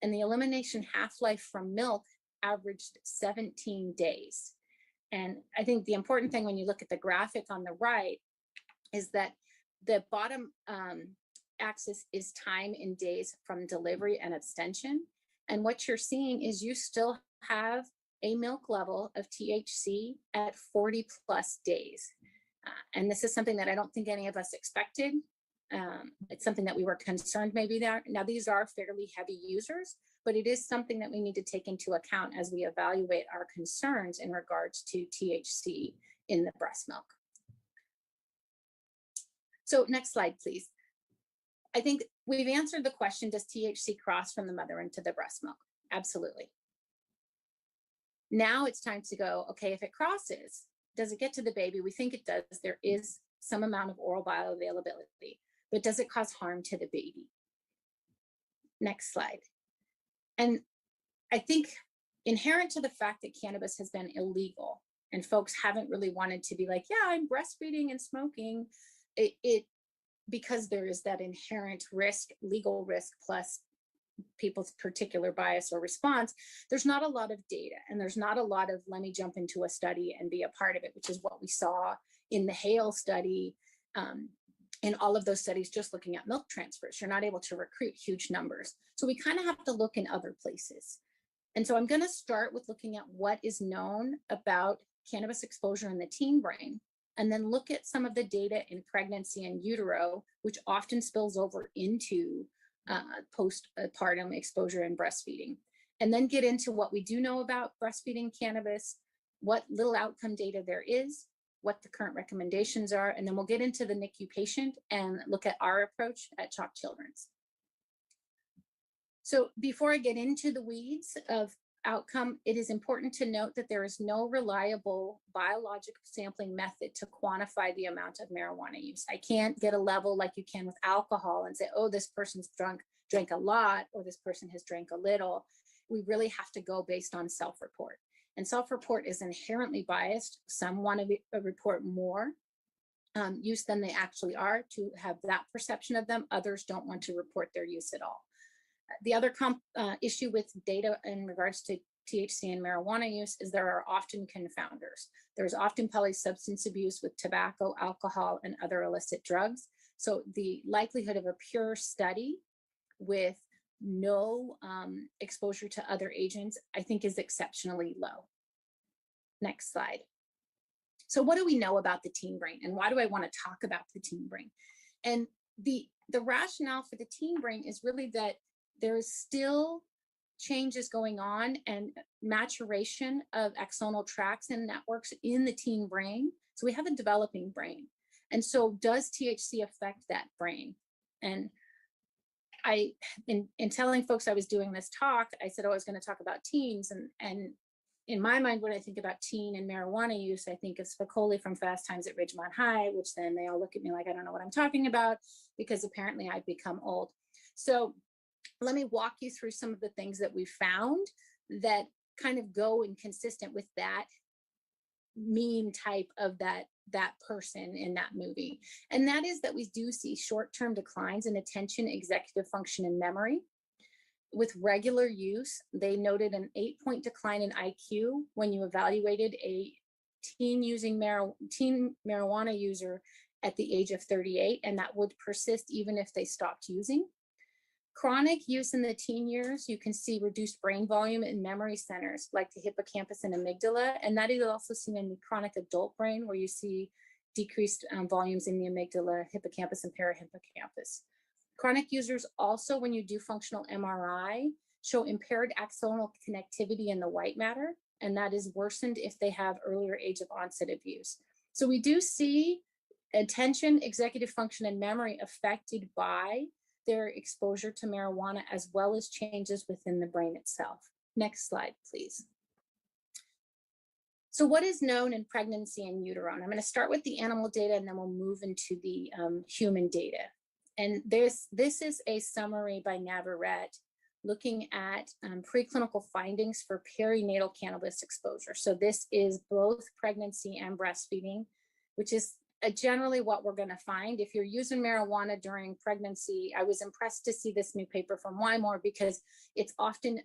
and the elimination half-life from milk averaged 17 days. And I think the important thing when you look at the graphic on the right is that the bottom axis is time in days from delivery and abstention. And what you're seeing is you still have a milk level of THC at 40 plus days. And this is something that I don't think any of us expected. It's something that we were concerned maybe there. Now, these are fairly heavy users, but it is something that we need to take into account as we evaluate our concerns in regards to THC in the breast milk. So next slide, please. I think we've answered the question, does THC cross from the mother into the breast milk? Absolutely. Now it's time to go, okay, if it crosses, does it get to the baby? We think it does. There is some amount of oral bioavailability, but does it cause harm to the baby? Next slide. And I think inherent to the fact that cannabis has been illegal and folks haven't really wanted to be like, yeah, I'm breastfeeding and smoking, because there is that inherent risk, legal risk, plus people's particular bias or response, there's not a lot of data, and there's not a lot of, let me jump into a study and be a part of it, which is what we saw in the Hale study, in all of those studies, just looking at milk transfers. You're not able to recruit huge numbers. So we kind of have to look in other places. And so I'm going to start with looking at what is known about cannabis exposure in the teen brain, and then look at some of the data in pregnancy and utero, which often spills over into postpartum exposure and breastfeeding. And then get into what we do know about breastfeeding cannabis, what little outcome data there is, what the current recommendations are, and then we'll get into the NICU patient and look at our approach at CHOP Children's. So before I get into the weeds of outcome, it is important to note that there is no reliable biologic sampling method to quantify the amount of marijuana use. I can't get a level like you can with alcohol and say, oh, this person's drank a lot, or this person has drank a little. We really have to go based on self-report. And self-report is inherently biased. Some want to report more use than they actually are to have that perception of them. Others don't want to report their use at all. The other issue with data in regards to THC and marijuana use is there are often confounders. There's often polysubstance abuse with tobacco, alcohol, and other illicit drugs. So the likelihood of a pure study with no exposure to other agents, I think, is exceptionally low. Next slide. So what do we know about the teen brain, and why do I want to talk about the teen brain? And the rationale for the teen brain is really that there's still changes going on and maturation of axonal tracts and networks in the teen brain. So we have a developing brain. And so does THC affect that brain? And in telling folks I was doing this talk, I said, oh, I was going to talk about teens. And in my mind, when I think about teen and marijuana use, I think of Spicoli from Fast Times at Ridgemont High, which then they all look at me like I don't know what I'm talking about, because apparently I've become old. So let me walk you through some of the things that we found that kind of go inconsistent with that meme type of that person in that movie. And that is that we do see short-term declines in attention, executive function, and memory. With regular use, they noted an 8-point decline in IQ when you evaluated a teen marijuana user at the age of 38, and that would persist even if they stopped using. Chronic use in the teen years, you can see reduced brain volume in memory centers like the hippocampus and amygdala. And that is also seen in the chronic adult brain, where you see decreased volumes in the amygdala, hippocampus, and parahippocampus. Chronic users also, when you do functional MRI, show impaired axonal connectivity in the white matter, and that is worsened if they have earlier age of onset of use. So we do see attention, executive function, and memory affected by their exposure to marijuana, as well as changes within the brain itself. Next slide, please. So what is known in pregnancy in utero? And I'm going to start with the animal data, and then we'll move into the human data. And this is a summary by Navarrete looking at preclinical findings for perinatal cannabis exposure. So this is both pregnancy and breastfeeding, which is generally what we're going to find. If you're using marijuana during pregnancy, I was impressed to see this new paper from Wymore, because it's often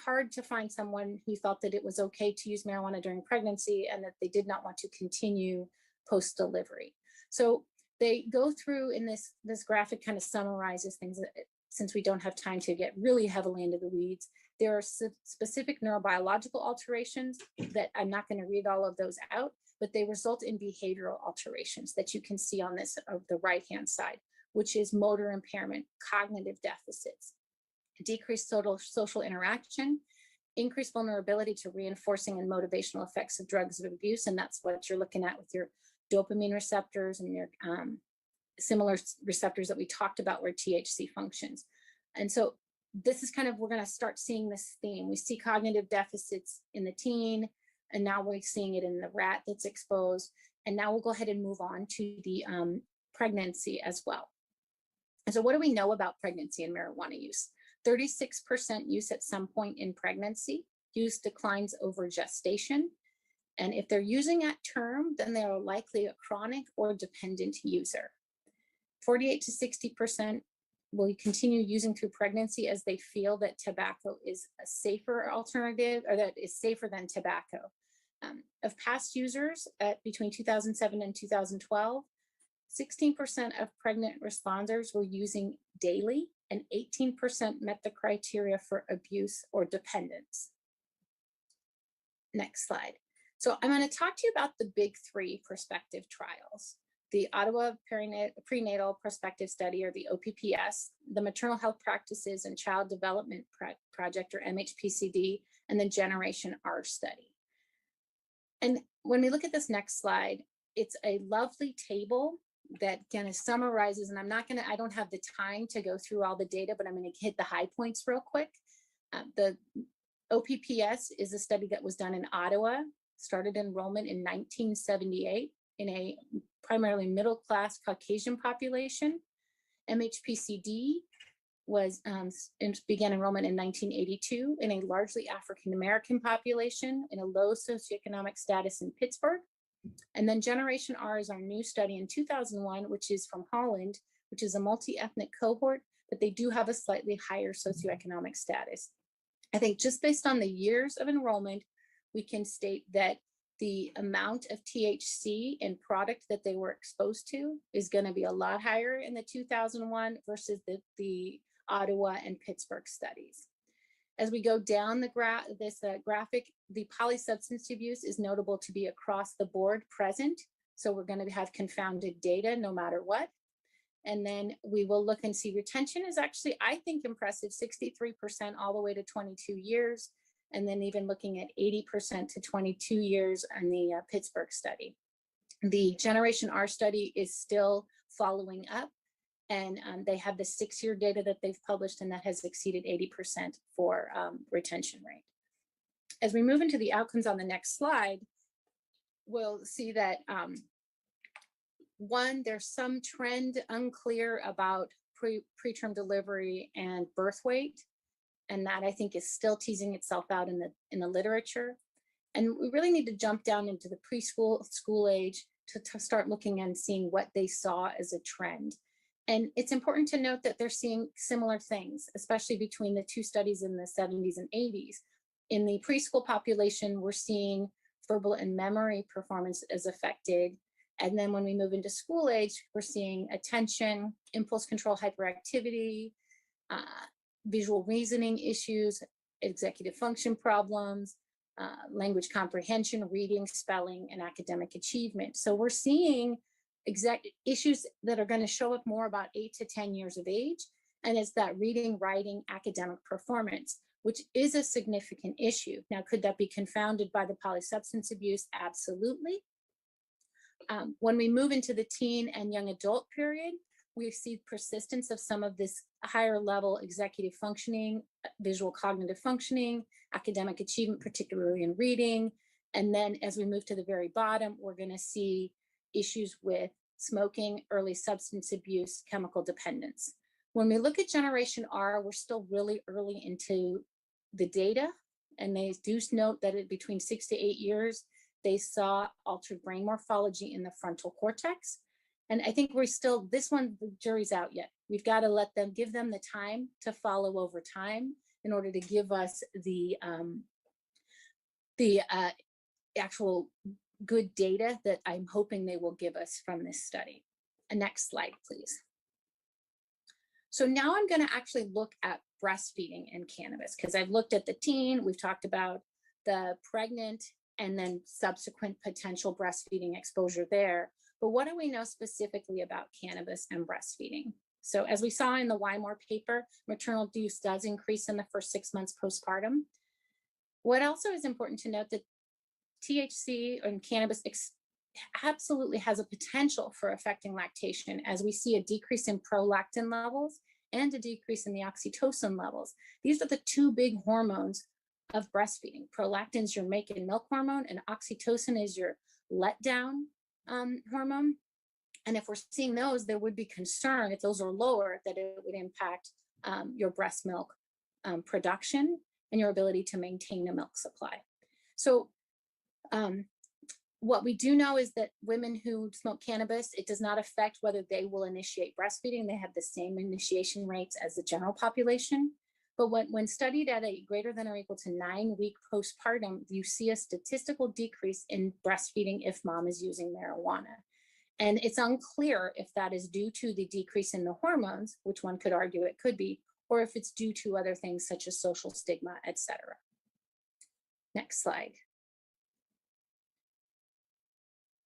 hard to find someone who thought that it was okay to use marijuana during pregnancy and that they did not want to continue post-delivery. So they go through in this graphic kind of summarizes things that, since we don't have time to get really heavily into the weeds. There are specific neurobiological alterations that I'm not going to read all of those out, but they result in behavioral alterations that you can see on this of the right-hand side, which is motor impairment, cognitive deficits, decreased social interaction, increased vulnerability to reinforcing and motivational effects of drugs of abuse. And that's what you're looking at with your dopamine receptors and your similar receptors that we talked about where THC functions. And so this is kind of, we're going to start seeing this theme. We see cognitive deficits in the teen, and now we're seeing it in the rat that's exposed. And now we'll go ahead and move on to the pregnancy as well. And so what do we know about pregnancy and marijuana use? 36% use at some point in pregnancy. Use declines over gestation. And if they're using at term, then they are likely a chronic or dependent user. 48 to 60% will continue using through pregnancy as they feel that tobacco is a safer alternative, or that is safer than tobacco. Of past users at between 2007 and 2012, 16% of pregnant responders were using daily, and 18% met the criteria for abuse or dependence. Next slide. So I'm going to talk to you about the big three prospective trials: the Ottawa Prenatal Prospective Study, or the OPPS, the Maternal Health Practices and Child Development Project, or MHPCD, and the Generation R study. And when we look at this next slide, it's a lovely table that kind of summarizes, and I don't have the time to go through all the data, but I'm going to hit the high points real quick. The OPPS is a study that was done in Ottawa, started enrollment in 1978 in a primarily middle-class Caucasian population. MHPCD began enrollment in 1982 in a largely African-American population in a low socioeconomic status in Pittsburgh. And then Generation R is our new study in 2001, which is from Holland, which is a multi-ethnic cohort, but they do have a slightly higher socioeconomic status. I think just based on the years of enrollment, we can state that the amount of THC in product that they were exposed to is going to be a lot higher in the 2001 versus the Ottawa and Pittsburgh studies. As we go down the graphic, the polysubstance use is notable to be across the board present. So we're going to have confounded data no matter what. And then we will look and see retention is actually, I think, impressive, 63% all the way to 22 years. And then even looking at 80% to 22 years on the Pittsburgh study. The Generation R study is still following up, and they have the 6-year data that they've published, and that has exceeded 80% for retention rate. As we move into the outcomes on the next slide, we'll see that one, there's some trend unclear about preterm delivery and birth weight. And that, I think, is still teasing itself out in the literature. And we really need to jump down into the preschool, school age to start looking and seeing what they saw as a trend. And it's important to note that they're seeing similar things, especially between the two studies in the 70s and 80s. In the preschool population, we're seeing verbal and memory performance is affected. And then when we move into school age, we're seeing attention, impulse control, hyperactivity, visual reasoning issues, executive function problems, language comprehension, reading, spelling, and academic achievement. So we're seeing issues that are going to show up more about 8 to 10 years of age. And it's that reading, writing, academic performance, which is a significant issue. Now, could that be confounded by the polysubstance abuse? Absolutely. When we move into the teen and young adult period, we see persistence of some of this higher level executive functioning, visual cognitive functioning, academic achievement, particularly in reading. And then as we move to the very bottom, we're going to see issues with smoking, early substance abuse, chemical dependence. When we look at Generation R, we're still really early into the data, and they do note that between 6 to 8 years, they saw altered brain morphology in the frontal cortex. And I think we're still, this one, the jury's out yet. We've got to give them the time to follow over time in order to give us the actual good data that I'm hoping they will give us from this study. Next slide, please. So now I'm going to actually look at breastfeeding and cannabis, because I've looked at the teen, we've talked about the pregnant, and then subsequent potential breastfeeding exposure there. But what do we know specifically about cannabis and breastfeeding? So as we saw in the Wymore paper, maternal use does increase in the first 6 months postpartum. What also is important to note that THC and cannabis absolutely has a potential for affecting lactation, as we see a decrease in prolactin levels and a decrease in the oxytocin levels. These are the two big hormones of breastfeeding. Prolactin is your make and milk hormone, and oxytocin is your letdown hormone. And if we're seeing those, there would be concern if those are lower that it would impact your breast milk production and your ability to maintain a milk supply. So what we do know is that women who smoke cannabis, it does not affect whether they will initiate breastfeeding. They have the same initiation rates as the general population. But when studied at a greater than or equal to 9-week postpartum, you see a statistical decrease in breastfeeding if mom is using marijuana. And it's unclear if that is due to the decrease in the hormones, which one could argue it could be, or if it's due to other things such as social stigma, etc. Next slide.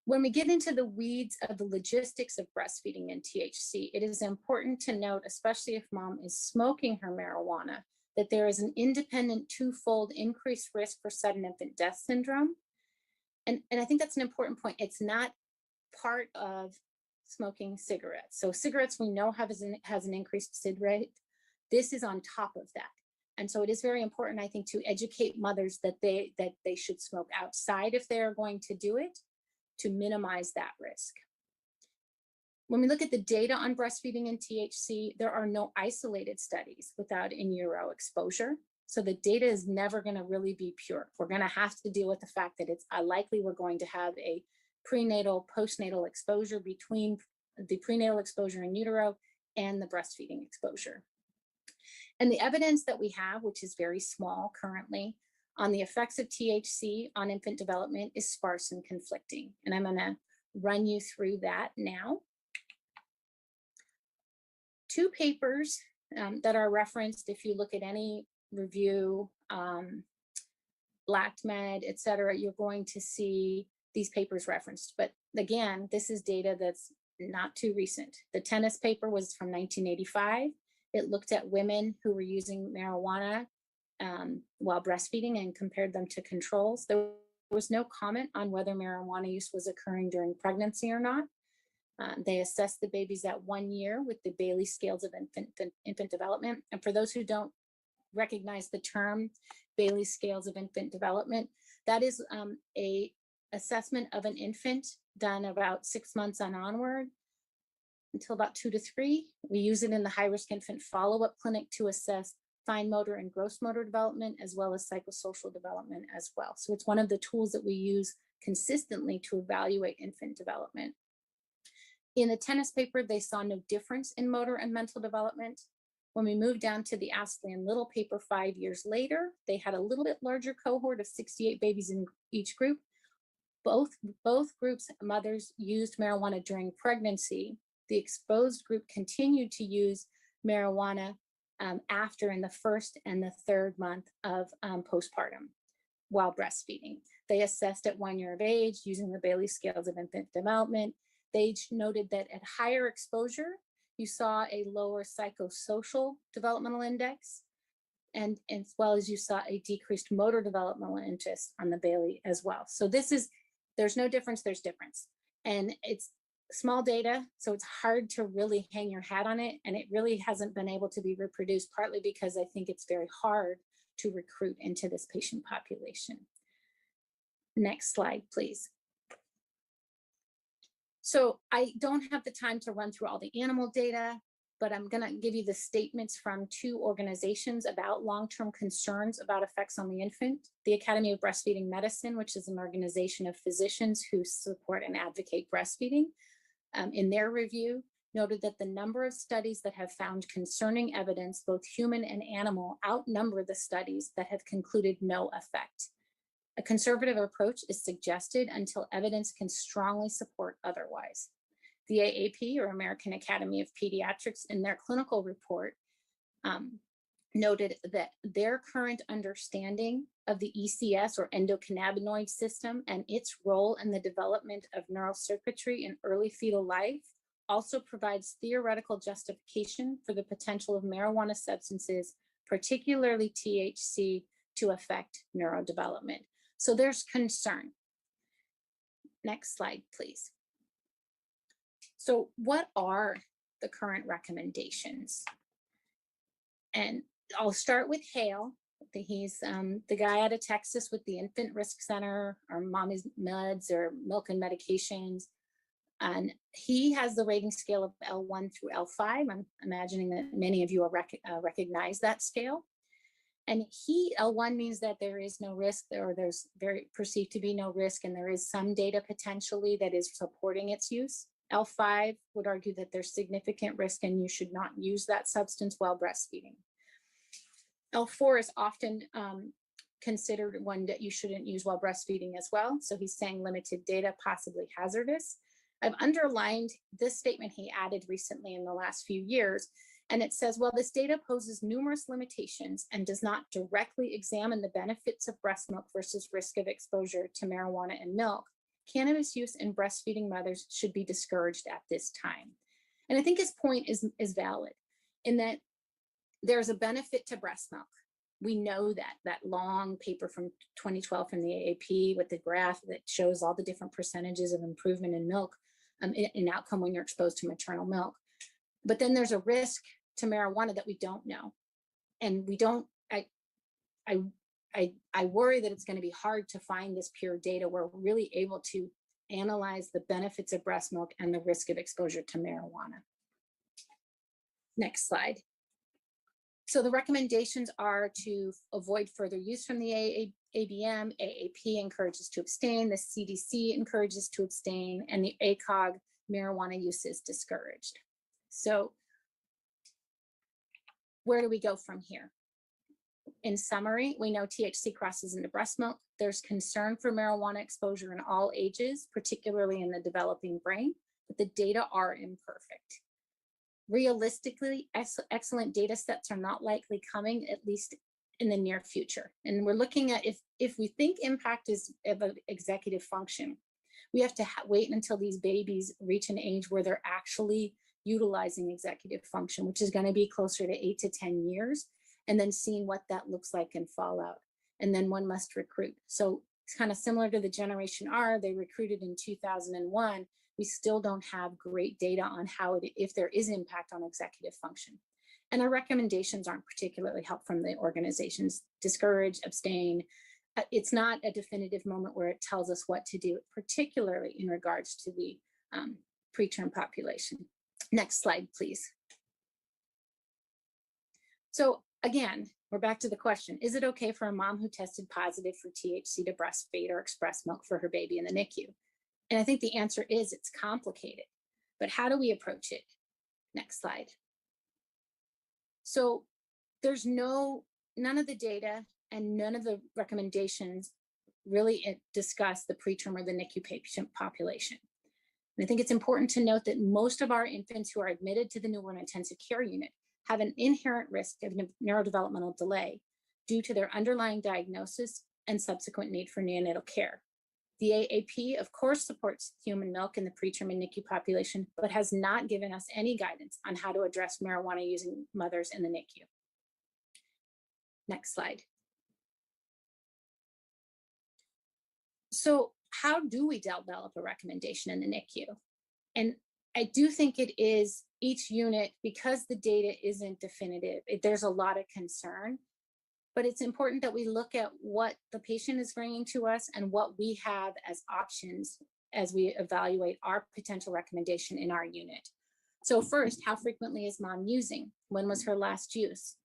When we get into the weeds of the logistics of breastfeeding and THC, it is important to note, especially if mom is smoking her marijuana, that there is an independent twofold increased risk for sudden infant death syndrome. And I think that's an important point. It's not part of smoking cigarettes. So cigarettes we know has an increased SID rate. This is on top of that. And so it is very important, I think, to educate mothers that they should smoke outside if they're going to do it, to minimize that risk. When we look at the data on breastfeeding and THC, there are no isolated studies without in utero exposure. So the data is never going to really be pure. We're going to have to deal with the fact that it's likely we're going to have a prenatal, postnatal exposure between the prenatal exposure in utero and the breastfeeding exposure. And the evidence that we have, which is very small currently, on the effects of THC on infant development is sparse and conflicting. And I'm going to run you through that now. 2 papers that are referenced, if you look at any review, LactMed, et cetera, you're going to see these papers referenced. But again, this is data that's not too recent. The tennis paper was from 1985. It looked at women who were using marijuana while breastfeeding and compared them to controls. There was no comment on whether marijuana use was occurring during pregnancy or not. They assessed the babies at 1 year with the Bailey scales of infant development. And for those who don't recognize the term Bailey scales of infant development, that is a assessment of an infant done about 6 months on onward until about 2 to 3. We use it in the high-risk infant follow-up clinic to assess fine motor and gross motor development, as well as psychosocial development as well. So it's one of the tools that we use consistently to evaluate infant development. In the tennis paper, they saw no difference in motor and mental development. When we moved down to the Astley and Little paper 5 years later, they had a little bit larger cohort of 68 babies in each group. Both groups, mothers used marijuana during pregnancy. The exposed group continued to use marijuana after in the first and the third month of postpartum while breastfeeding. They assessed at 1 year of age using the Bailey scales of infant development. They noted that at higher exposure, you saw a lower psychosocial developmental index, and as well as you saw a decreased motor developmental interest on the Bailey as well. So there's no difference, there's difference. And it's small data, so it's hard to really hang your hat on it. And it really hasn't been able to be reproduced, partly because I think it's very hard to recruit into this patient population. Next slide, please. So I don't have the time to run through all the animal data, but I'm going to give you the statements from 2 organizations about long-term concerns about effects on the infant. The Academy of Breastfeeding Medicine, which is an organization of physicians who support and advocate breastfeeding, in their review, noted that the number of studies that have found concerning evidence, both human and animal, outnumber the studies that have concluded no effect. A conservative approach is suggested until evidence can strongly support otherwise. The AAP, or American Academy of Pediatrics, in their clinical report, noted that their current understanding of the ECS, or endocannabinoid system, and its role in the development of neural circuitry in early fetal life also provides theoretical justification for the potential of marijuana substances, particularly THC, to affect neurodevelopment. So there's concern. Next slide, please. So what are the current recommendations? And I'll start with Hale. He's the guy out of Texas with the Infant Risk Center, or Mommy's Meds, or Milk and Medications. And he has the rating scale of L1 through L5. I'm imagining that many of you are recognize that scale. And L1 means that there is no risk, or there's perceived to be no risk, and there is some data potentially that is supporting its use. L5 would argue that there's significant risk and you should not use that substance while breastfeeding. L4 is often considered one that you shouldn't use while breastfeeding as well. So he's saying limited data, possibly hazardous. I've underlined this statement he added recently in the last few years, and it says, while this data poses numerous limitations and does not directly examine the benefits of breast milk versus risk of exposure to marijuana and milk, cannabis use in breastfeeding mothers should be discouraged at this time. And I think his point is valid in that there's a benefit to breast milk. We know that long paper from 2012 from the AAP with the graph that shows all the different percentages of improvement in milk in outcome when you're exposed to maternal milk. But then there's a risk to marijuana that we don't know. And I worry that it's going to be hard to find this pure data where we're really able to analyze the benefits of breast milk and the risk of exposure to marijuana. Next slide. So the recommendations are to avoid further use from the ABM, AAP encourages to abstain, the CDC encourages to abstain, and the ACOG, marijuana use is discouraged. So where do we go from here? In summary, we know THC crosses into breast milk. There's concern for marijuana exposure in all ages, particularly in the developing brain, but the data are imperfect. Realistically, excellent data sets are not likely coming, at least in the near future. And we're looking at if we think impact is of an executive function, we have to wait until these babies reach an age where they're actually utilizing executive function, which is going to be closer to 8 to 10 years, and then seeing what that looks like in fallout. And then one must recruit. So it's kind of similar to the Generation R. They recruited in 2001. We still don't have great data on if there is impact on executive function. And our recommendations aren't particularly helpful from the organizations. Discourage, abstain. It's not a definitive moment where it tells us what to do, particularly in regards to the preterm population. Next slide, please. So again, we're back to the question, is it okay for a mom who tested positive for THC to breastfeed or express milk for her baby in the NICU? And I think the answer is it's complicated, but how do we approach it? Next slide. So there's none of the data and none of the recommendations really discuss the preterm or the NICU patient population. And I think it's important to note that most of our infants who are admitted to the newborn intensive care unit have an inherent risk of neurodevelopmental delay due to their underlying diagnosis and subsequent need for neonatal care. The AAP, of course, supports human milk in the preterm and NICU population, but has not given us any guidance on how to address marijuana-using mothers in the NICU. Next slide. So how do we develop a recommendation in the NICU? And I do think it is each unit, because the data isn't definitive, there's a lot of concern, but it's important that we look at what the patient is bringing to us and what we have as options as we evaluate our potential recommendation in our unit. So first, how frequently is mom using? When was her last use?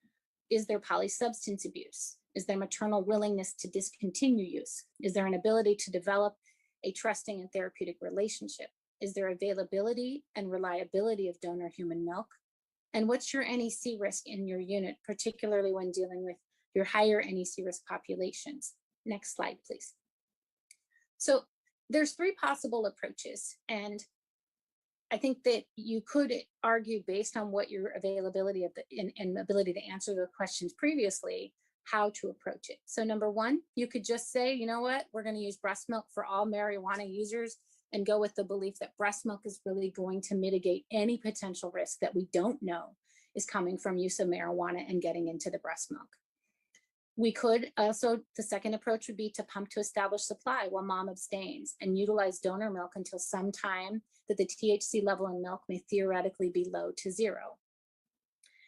Is there polysubstance abuse? Is there maternal willingness to discontinue use? Is there an ability to develop a trusting and therapeutic relationship? Is there availability and reliability of donor human milk? And what's your NEC risk in your unit, particularly when dealing with your higher NEC risk populations? Next slide, please. So there's 3 possible approaches. And I think that you could argue, based on what your availability of and ability to answer the questions previously, how to approach it. So number 1, you could just say, you know what, we're going to use breast milk for all marijuana users and go with the belief that breast milk is really going to mitigate any potential risk that we don't know is coming from use of marijuana and getting into the breast milk. We could also, the second approach would be to pump to establish supply while mom abstains and utilize donor milk until some time that the THC level in milk may theoretically be low to 0.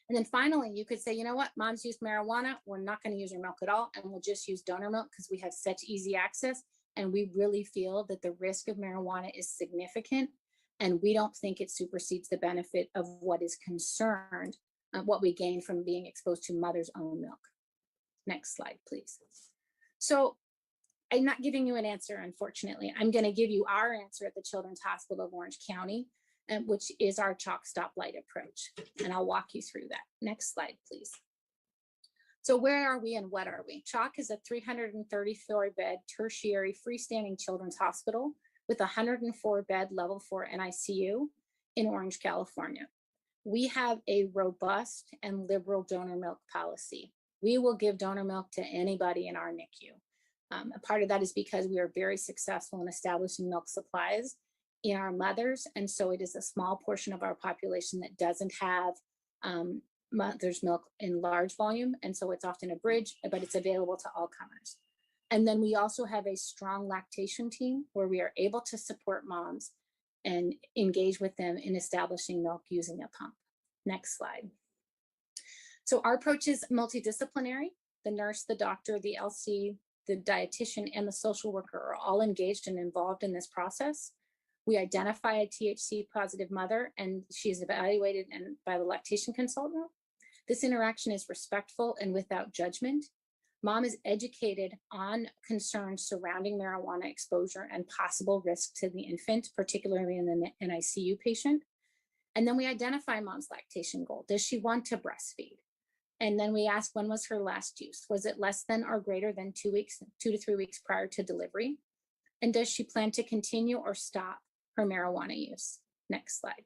And then finally, you could say, you know what, mom's used marijuana, we're not going to use her milk at all, and we'll just use donor milk because we have such easy access, and we really feel that the risk of marijuana is significant, and we don't think it supersedes the benefit of what is concerned, what we gain from being exposed to mother's own milk. Next slide, please. So I'm not giving you an answer, unfortunately. I'm going to give you our answer at the Children's Hospital of Orange County, which is our chalk stoplight approach. And I'll walk you through that. Next slide, please. So where are we and what are we? CHOC is a 334-bed tertiary freestanding children's hospital with a 104-bed level 4 NICU in Orange, California. We have a robust and liberal donor milk policy. We will give donor milk to anybody in our NICU. A part of that is because we are very successful in establishing milk supplies in our mothers, and so it is a small portion of our population that doesn't have mother's milk in large volume, and so it's often a bridge, but it's available to all comers. And then we also have a strong lactation team where we are able to support moms and engage with them in establishing milk using a pump. Next slide. So our approach is multidisciplinary. The nurse, the doctor, the LC, the dietitian, and the social worker are all engaged and involved in this process. We identify a THC positive mother, and she is evaluated by the lactation consultant. This interaction is respectful and without judgment. Mom is educated on concerns surrounding marijuana exposure and possible risk to the infant, particularly in the NICU patient. And then we identify mom's lactation goal. Does she want to breastfeed? And then we ask, when was her last use? Was it less than or greater than 2 to 3 weeks prior to delivery? And does she plan to continue or stop her marijuana use? Next slide.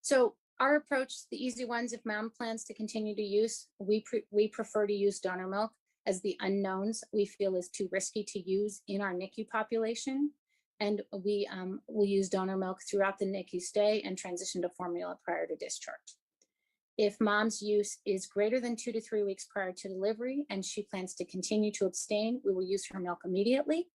So our approach, the easy ones, if mom plans to continue to use, we prefer to use donor milk, as the unknowns we feel is too risky to use in our NICU population. And we will use donor milk throughout the NICU stay and transition to formula prior to discharge. If mom's use is greater than 2 to 3 weeks prior to delivery and she plans to continue to abstain, we will use her milk immediately.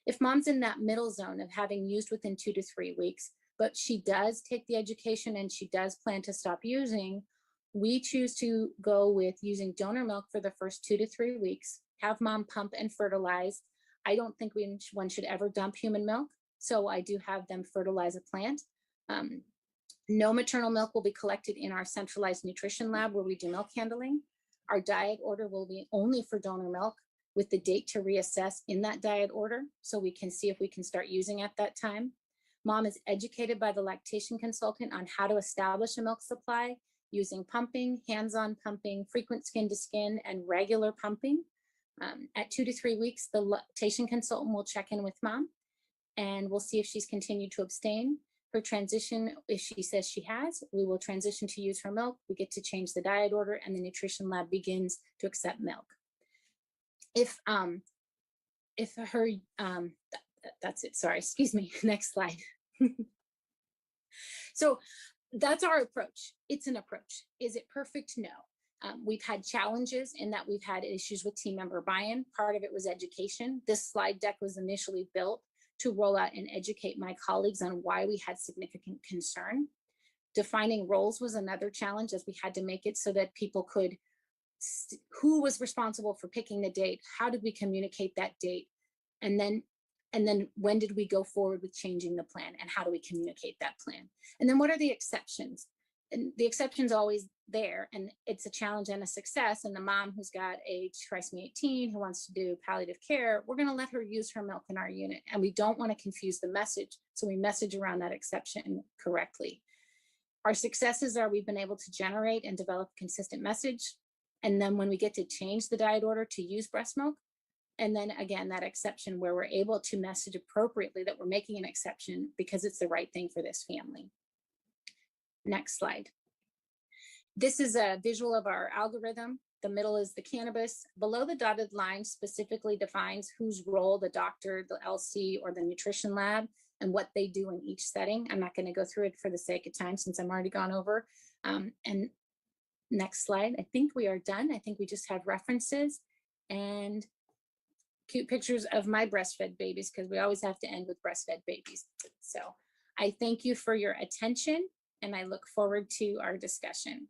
If mom's in that middle zone of having used within 2 to 3 weeks, but she does take the education and she does plan to stop using, we choose to go with using donor milk for the first 2 to 3 weeks, have mom pump and fertilize. I don't think one should ever dump human milk, so I do have them fertilize a plant. No maternal milk will be collected in our centralized nutrition lab where we do milk handling. Our diet order will be only for donor milk, with the date to reassess in that diet order, so we can see if we can start using at that time. Mom is educated by the lactation consultant on how to establish a milk supply using pumping, hands-on pumping, frequent skin to skin, and regular pumping. At 2 to 3 weeks, the lactation consultant will check in with mom and we'll see if she's continued to abstain. Her transition, if she says she has, we will transition to use her milk. We get to change the diet order, and the nutrition lab begins to accept milk. If her, that's it, sorry, excuse me, next slide. So that's our approach. It's an approach. Is it perfect? No. We've had challenges in that we've had issues with team member buy-in. Part of it was education. This slide deck was initially built to roll out and educate my colleagues on why we had significant concern. Defining roles was another challenge, as we had to make it so that people could, who was responsible for picking the date? How did we communicate that date? And then when did we go forward with changing the plan, and how do we communicate that plan? And then what are the exceptions? And the exception's always there, and it's a challenge and a success. And the mom who's got a trisomy 18 who wants to do palliative care, we're going to let her use her milk in our unit, and we don't want to confuse the message, so we message around that exception correctly. Our successes are we've been able to generate and develop a consistent message, and then when we get to change the diet order to use breast milk, and then again, that exception where we're able to message appropriately that we're making an exception because it's the right thing for this family. Next slide. This is a visual of our algorithm. The middle is the cannabis. Below the dotted line specifically defines whose role the doctor, the LC, or the nutrition lab, and what they do in each setting. I'm not going to go through it for the sake of time since I'm already gone over. And next slide. I think we are done. I think we just have references and cute pictures of my breastfed babies, because we always have to end with breastfed babies. So I thank you for your attention, and I look forward to our discussion.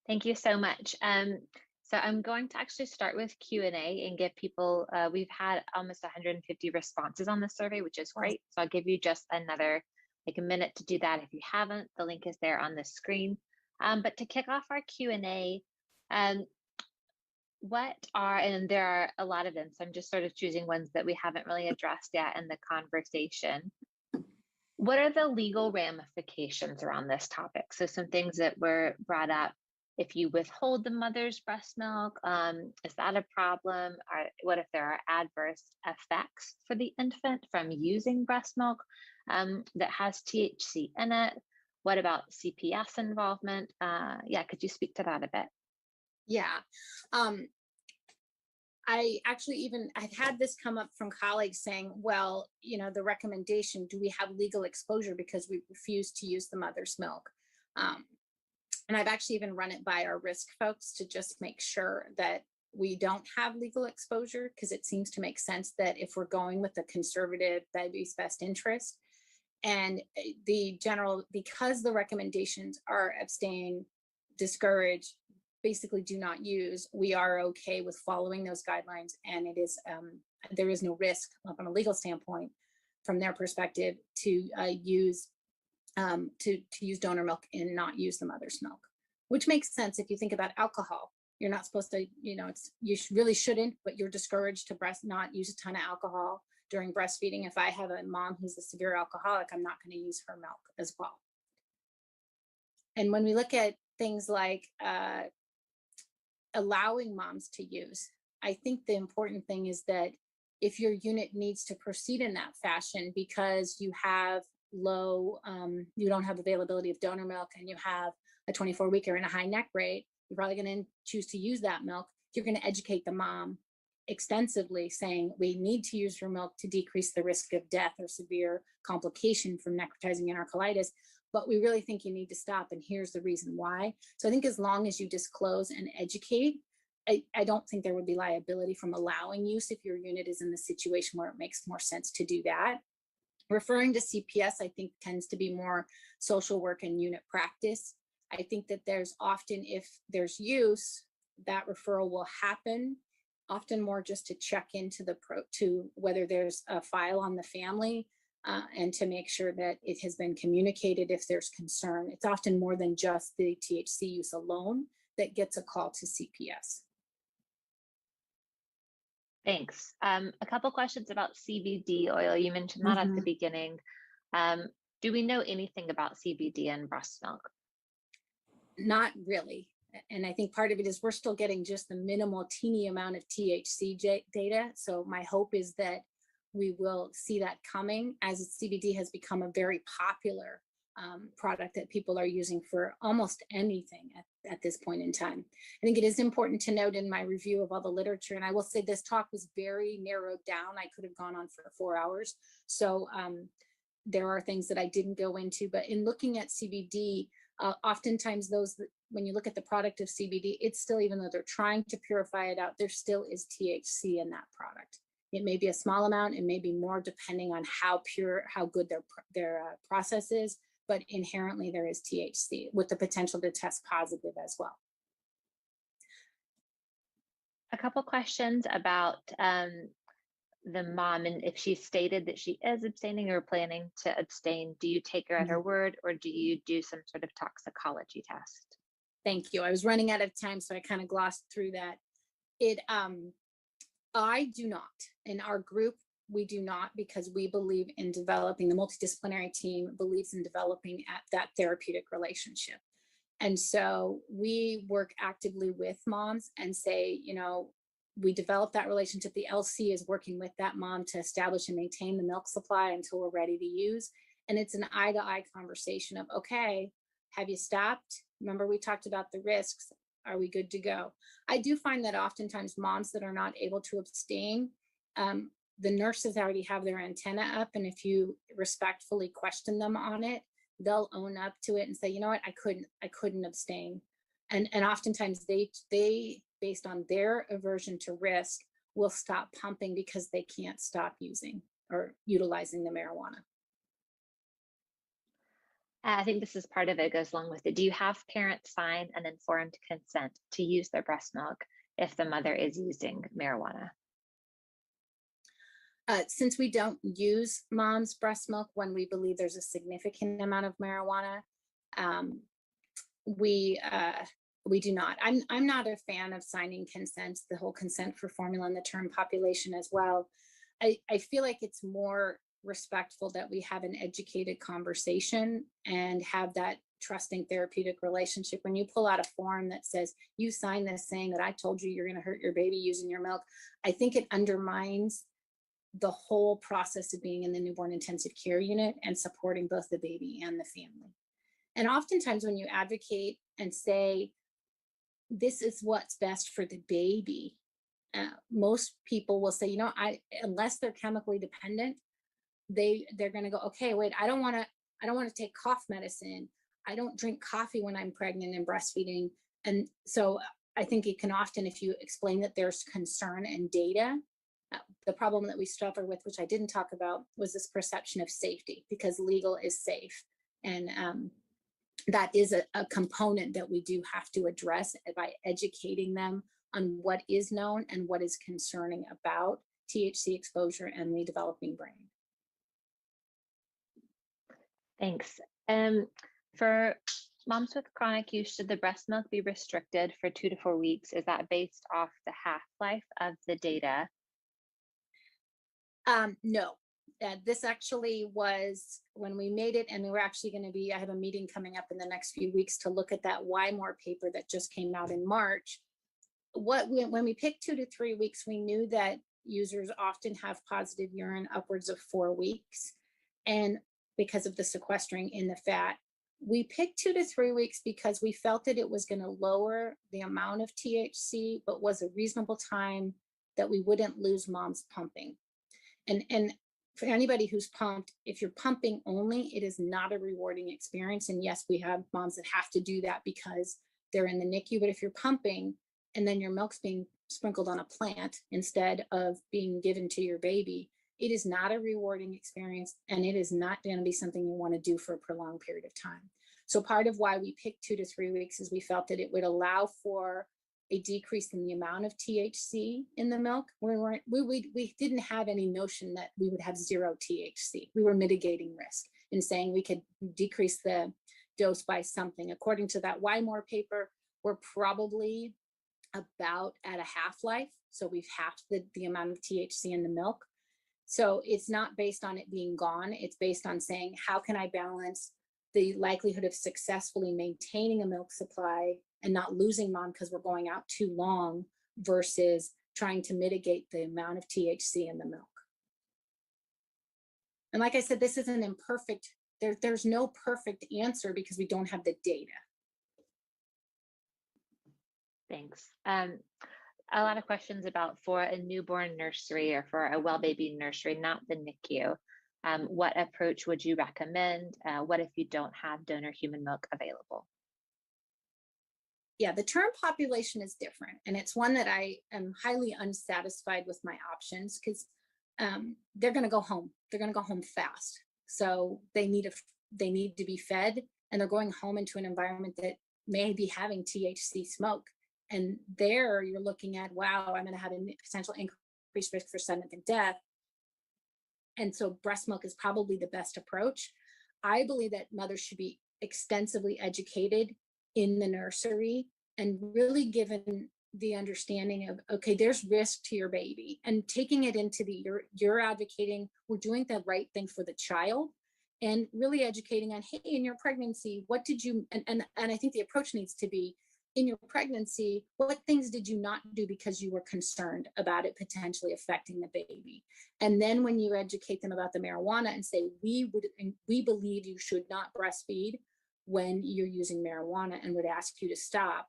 Thank you so much. So I'm going to actually start with Q&A and give people, we've had almost 150 responses on the survey, which is great. So I'll give you just another, like a minute to do that if you haven't. The link is there on the screen. But to kick off our Q&A, and there are a lot of them, so I'm just sort of choosing ones that we haven't really addressed yet in the conversation. What are the legal ramifications around this topic? So some things that were brought up. If you withhold the mother's breast milk, is that a problem? What if there are adverse effects for the infant from using breast milk that has THC in it? What about CPS involvement? Yeah, could you speak to that a bit? Yeah. I've had this come up from colleagues saying, well, you know, the recommendation, do we have legal exposure because we refuse to use the mother's milk? And I've actually even run it by our risk folks to just make sure that we don't have legal exposure, because it seems to make sense that if we're going with the conservative baby's best interest, and because the recommendations are abstain, discourage, basically do not use, we are okay with following those guidelines, and it is there is no risk from a legal standpoint from their perspective to use donor milk and not use the mother's milk, which makes sense if you think about alcohol. You're not supposed to, you know, really shouldn't, but you're discouraged to not use a ton of alcohol during breastfeeding. If I have a mom who's a severe alcoholic, I'm not going to use her milk as well. And when we look at things like allowing moms to use, I think the important thing is that if your unit needs to proceed in that fashion because you have low, you don't have availability of donor milk, and you have a 24-weeker and a high neck rate, you're probably going to choose to use that milk. You're going to educate the mom extensively, saying we need to use your milk to decrease the risk of death or severe complication from necrotizing enterocolitis, but we really think you need to stop, and here's the reason why. So I think as long as you disclose and educate, I don't think there would be liability from allowing use if your unit is in the situation where it makes more sense to do that. Referring to CPS, I think, tends to be more social work and unit practice. I think that there's often, if there's use, that referral will happen, often more just to check into to whether there's a file on the family, and to make sure that it has been communicated if there's concern. It's often more than just the THC use alone that gets a call to CPS. Thanks. A couple questions about CBD oil. You mentioned that at the beginning. Do we know anything about CBD in breast milk? Not really. And I think part of it is we're still getting just the minimal teeny amount of THC data. So my hope is that we will see that coming as CBD has become a very popular product that people are using for almost anything at this point in time. I think it is important to note in my review of all the literature, and I will say this talk was very narrowed down. I could have gone on for 4 hours. So there are things that I didn't go into, but in looking at CBD, oftentimes when you look at the product of CBD, it's still, even though they're trying to purify it out, there still is THC in that product. It may be a small amount, it may be more depending on how pure, how good their process is, but inherently there is THC with the potential to test positive as well. A couple questions about the mom, and if she stated that she is abstaining or planning to abstain, do you take her at her word, or do you do some sort of toxicology test? Thank you. I was running out of time, so I kind of glossed through that. I do not. In our group, we do not, because we believe in developing, the multidisciplinary team believes in developing at that therapeutic relationship. And so we work actively with moms and say, you know, we develop that relationship. The LC is working with that mom to establish and maintain the milk supply until we're ready to use. And it's an eye-to-eye conversation of, okay, have you stopped? Remember, we talked about the risks. Are we good to go? I do find that oftentimes moms that are not able to abstain, the nurses already have their antenna up. And if you respectfully question them on it, they'll own up to it and say, you know what, I couldn't abstain. And oftentimes they, based on their aversion to risk, will stop pumping because they can't stop using or utilizing the marijuana. I think this is part of it, goes along with it. Do you have parents sign an informed consent to use their breast milk if the mother is using marijuana? Since we don't use mom's breast milk when we believe there's a significant amount of marijuana, we do not. I'm not a fan of signing consents, the whole consent for formula and the term population as well. I feel like it's more respectful that we have an educated conversation and have that trusting therapeutic relationship. When you pull out a form that says you sign this saying that I told you you're going to hurt your baby using your milk, I think it undermines the whole process of being in the newborn intensive care unit and supporting both the baby and the family. And oftentimes when you advocate and say, this is what's best for the baby, most people will say, you know, unless they're chemically dependent, they're going to go, okay, wait, I don't want to take cough medicine. I don't drink coffee when I'm pregnant and breastfeeding. And so I think it can often, if you explain that there's concern and data, the problem that we suffer with, which I didn't talk about, was this perception of safety, because legal is safe. And that is a component that we do have to address by educating them on what is known and what is concerning about THC exposure and the developing brain. Thanks. For moms with chronic use, should the breast milk be restricted for 2 to 4 weeks? Is that based off the half-life of the data? No, this actually was when we made it, and we were actually going to be, I have a meeting coming up in the next few weeks to look at that Why More paper that just came out in March. When we picked 2 to 3 weeks, we knew that users often have positive urine upwards of 4 weeks. And because of the sequestering in the fat, we picked 2 to 3 weeks because we felt that it was going to lower the amount of THC, but was a reasonable time that we wouldn't lose mom's pumping. And for anybody who's pumped, if you're pumping only, it is not a rewarding experience. And yes, we have moms that have to do that because they're in the NICU, but if you're pumping and then your milk's being sprinkled on a plant instead of being given to your baby, it is not a rewarding experience, and it is not going to be something you want to do for a prolonged period of time. So part of why we picked 2 to 3 weeks is we felt that it would allow for a decrease in the amount of THC in the milk. We didn't have any notion that we would have 0 THC. We were mitigating risk in saying we could decrease the dose by something. According to that Why More paper, we're probably about at a half-life. So we've halved the amount of THC in the milk. So it's not based on it being gone. It's based on saying, how can I balance the likelihood of successfully maintaining a milk supply and not losing mom because we're going out too long versus trying to mitigate the amount of THC in the milk. And like I said, this isn't imperfect. There's no perfect answer because we don't have the data. Thanks. A lot of questions about for a newborn nursery or for a well baby nursery, not the NICU. What approach would you recommend? What if you don't have donor human milk available? Yeah, the term population is different. And it's one that I am highly unsatisfied with my options because they're going to go home. They're going to go home fast. So they need to be fed, and they're going home into an environment that may be having THC smoke. And there you're looking at, wow, I'm going to have a potential increased risk for sudden infant death. And so breast milk is probably the best approach. I believe that mothers should be extensively educated in the nursery and really given the understanding of, okay, there's risk to your baby, and taking it into you're advocating, we're doing the right thing for the child, and really educating on, hey, in your pregnancy, what did you, and I think the approach needs to be, in your pregnancy, what things did you not do because you were concerned about it potentially affecting the baby? And then when you educate them about the marijuana and say, we believe you should not breastfeed when you're using marijuana and would ask you to stop,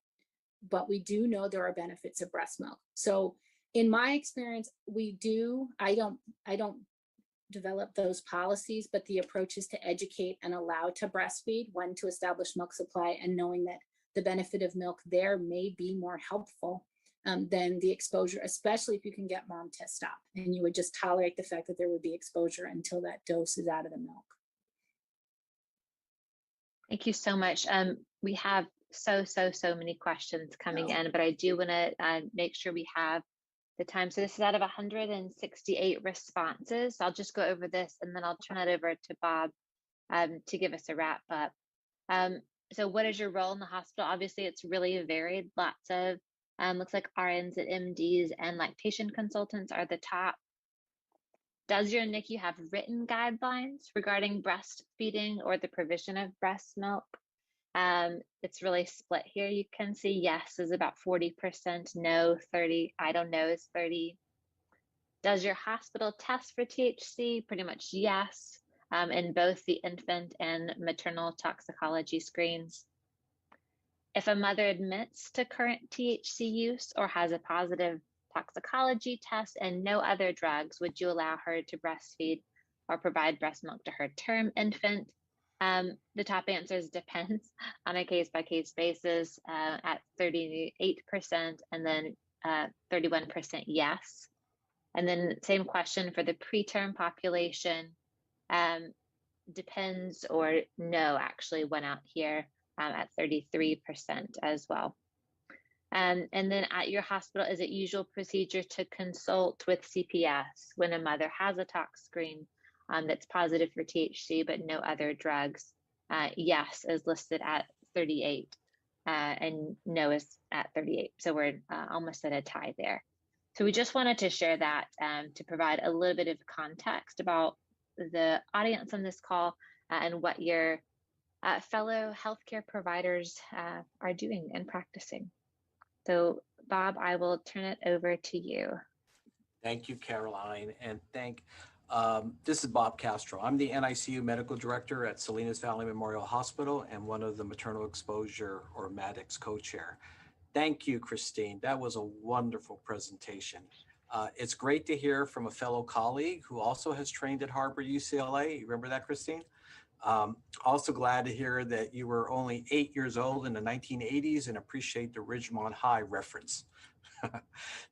but we do know there are benefits of breast milk. So in my experience, I don't develop those policies, but the approach is to educate and allow to breastfeed, when to establish milk supply, and knowing that the benefit of milk there may be more helpful than the exposure, especially if you can get mom to stop, and you would just tolerate the fact that there would be exposure until that dose is out of the milk. Thank you so much. We have so many questions coming in, but I do want to make sure we have the time. So this is out of 168 responses. So I'll just go over this and then I'll turn it over to Bob to give us a wrap up. So what is your role in the hospital? Obviously, it's really varied. Lots of, looks like RNs and MDs and lactation consultants are the top. Does your NICU have written guidelines regarding breastfeeding or the provision of breast milk? It's really split here. You can see yes is about 40%, no 30, I don't know is 30. Does your hospital test for THC? Pretty much yes, in both the infant and maternal toxicology screens. If a mother admits to current THC use or has a positive toxicology test and no other drugs, would you allow her to breastfeed or provide breast milk to her term infant? The top answers depends on a case-by-case basis at 38% and then 31% yes. And then same question for the preterm population, depends or no actually went out here at 33% as well. And then at your hospital, is it usual procedure to consult with CPS when a mother has a tox screen that's positive for THC but no other drugs? Yes is listed at 38 and no is at 38. So we're almost at a tie there. So we just wanted to share that to provide a little bit of context about the audience on this call and what your fellow healthcare providers are doing and practicing. So Bob, I will turn it over to you. Thank you, Caroline, and this is Bob Castro. I'm the NICU Medical Director at Salinas Valley Memorial Hospital and one of the Maternal Exposure or MADEX co-chair. Thank you, Christine. That was a wonderful presentation. It's great to hear from a fellow colleague who also has trained at Harvard UCLA. You remember that, Christine? Also glad to hear that you were only 8 years old in the 1980s and appreciate the Ridgemont High reference.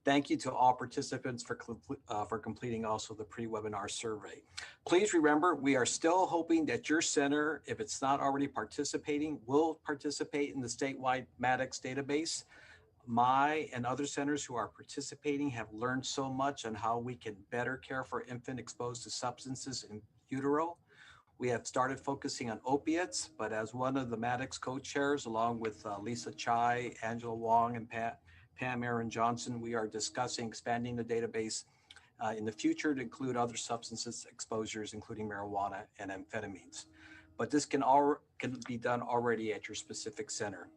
Thank you to all participants for completing also the pre-webinar survey. Please remember, we are still hoping that your center, if it's not already participating, will participate in the statewide MADEX database. My and other centers who are participating have learned so much on how we can better care for infant exposed to substances in utero. We have started focusing on opiates, but as one of the MADEX co-chairs, along with Lisa Chai, Angela Wong, and Pam Aaron Johnson, we are discussing expanding the database in the future to include other substances exposures, including marijuana and amphetamines. But this can be done already at your specific center.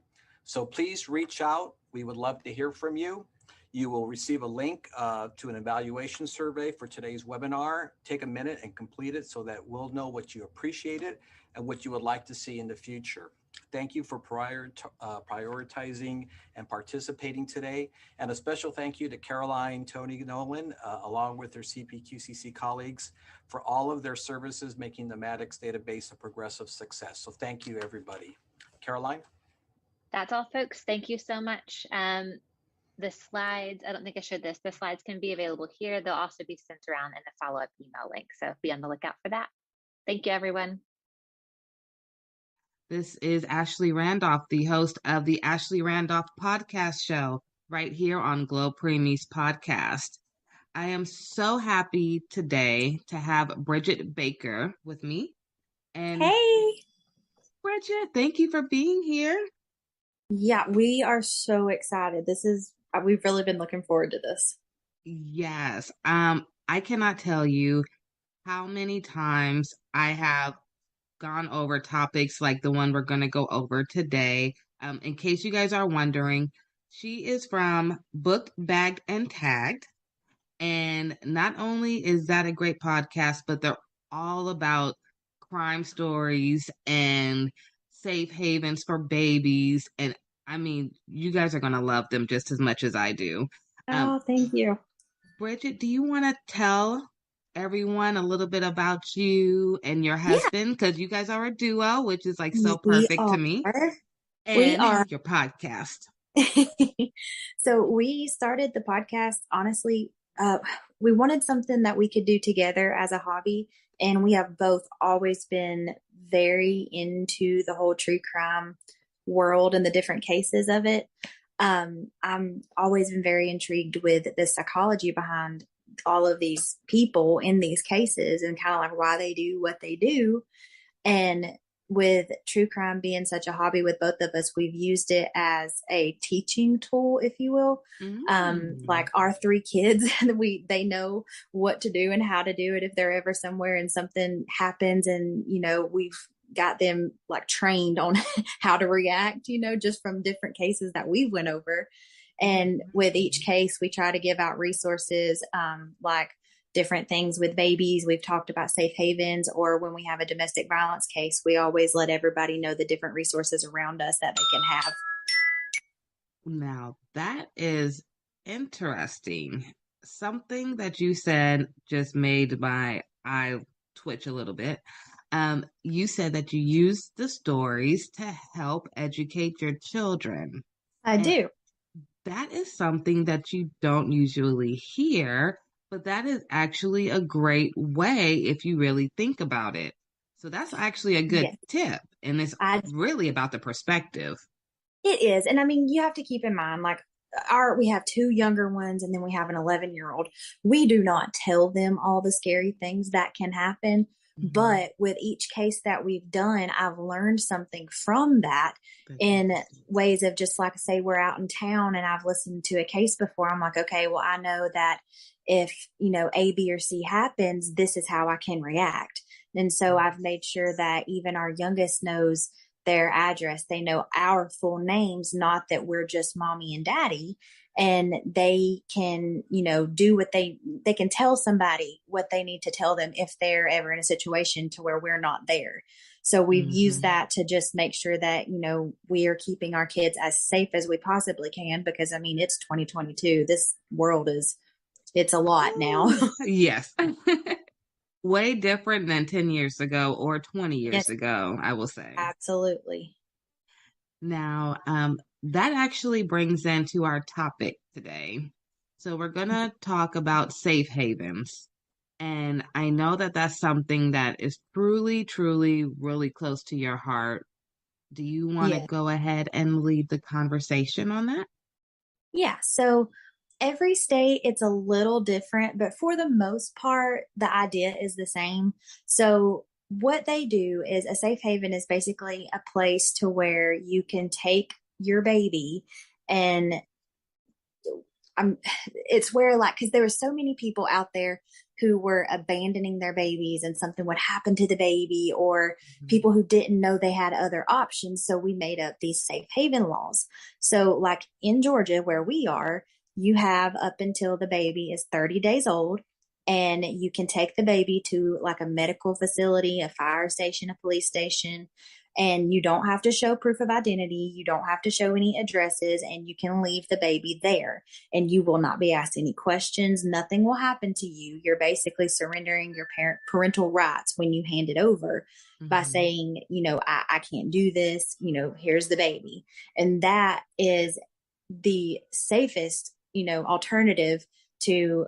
So please reach out. We would love to hear from you. You will receive a link to an evaluation survey for today's webinar. Take a minute and complete it so that we'll know what you appreciated and what you would like to see in the future. Thank you for prioritizing and participating today. And a special thank you to Caroline, Tony Nolan, along with their CPQCC colleagues for all of their services making the Maddox database a progressive success. So thank you, everybody. Caroline? That's all, folks. Thank you so much. The slides, I don't think I showed this, the slides can be available here. They'll also be sent around in a follow-up email link. So be on the lookout for that. Thank you, everyone. This is Ashley Randolph, the host of the Ashley Randolph podcast show right here on Glo Preemies podcast. I am so happy today to have Bridget Baker with me. And hey, Bridget, thank you for being here. Yeah, we are so excited. We've really been looking forward to this. Yes. I cannot tell you how many times I have gone over topics like the one we're going to go over today. In case you guys are wondering, she is from Booked, Bagged, and Tagged. And not only is that a great podcast, but they're all about crime stories and safe havens for babies. And I mean, you guys are going to love them just as much as I do. Oh, thank you. Bridget, do you want to tell everyone a little bit about you and your husband? Because you guys are a duo, which is like so perfect to me. We are. Your podcast. So we started the podcast, honestly, we wanted something that we could do together as a hobby. And we have both always been very into the whole true crime world and the different cases of it. I'm always been very intrigued with the psychology behind all of these people in these cases and kind of like why they do what they do. And with true crime being such a hobby with both of us, we've used it as a teaching tool, if you will. Like our three kids, they know what to do and how to do it if they're ever somewhere and something happens, and we've got them like trained on how to react, just from different cases that we went over. And with each case, we try to give out resources, like different things with babies. We've talked about safe havens, or when we have a domestic violence case, we always let everybody know the different resources around us that they can have. Now, that is interesting. Something that you said just made my eye twitch a little bit. You said that you use the stories to help educate your children. I do. That is something that you don't usually hear, but that is actually a great way if you really think about it. So that's actually a good tip. And it's really about the perspective. It is. And I mean, you have to keep in mind, like we have two younger ones and then we have an 11-year-old. We do not tell them all the scary things that can happen. But with each case that we've done, I've learned something from that in ways of just like, say, we're out in town and I've listened to a case before. I'm like, okay, well, I know that if, A, B, or C happens, this is how I can react. And so I've made sure that even our youngest knows their address. They know our full names, not that we're just mommy and daddy. And they can, do what they can tell somebody what they need to tell them if they're ever in a situation to where we're not there. So we've used that to just make sure that, we are keeping our kids as safe as we possibly can, because I mean, it's 2022. This world it's a lot now. Yes. Way different than 10 years ago or 20 years ago, I will say. Absolutely. Now, that actually brings into our topic today. So we're going to talk about safe havens. And I know that that's something that is truly, truly, really close to your heart. Do you want to go ahead and lead the conversation on that? Yeah. So every state, it's a little different, but for the most part, the idea is the same. So what they do is a safe haven is basically a place to where you can take your baby, and it's where, like, because there were so many people out there who were abandoning their babies and something would happen to the baby, or people who didn't know they had other options. So we made up these safe haven laws. So like in Georgia, where we are, you have up until the baby is 30 days old, and you can take the baby to like a medical facility, a fire station, a police station, and you don't have to show proof of identity. You don't have to show any addresses, and you can leave the baby there, and you will not be asked any questions. Nothing will happen to you. You're basically surrendering your parental rights when you hand it over by saying, I can't do this, here's the baby. And that is the safest, alternative to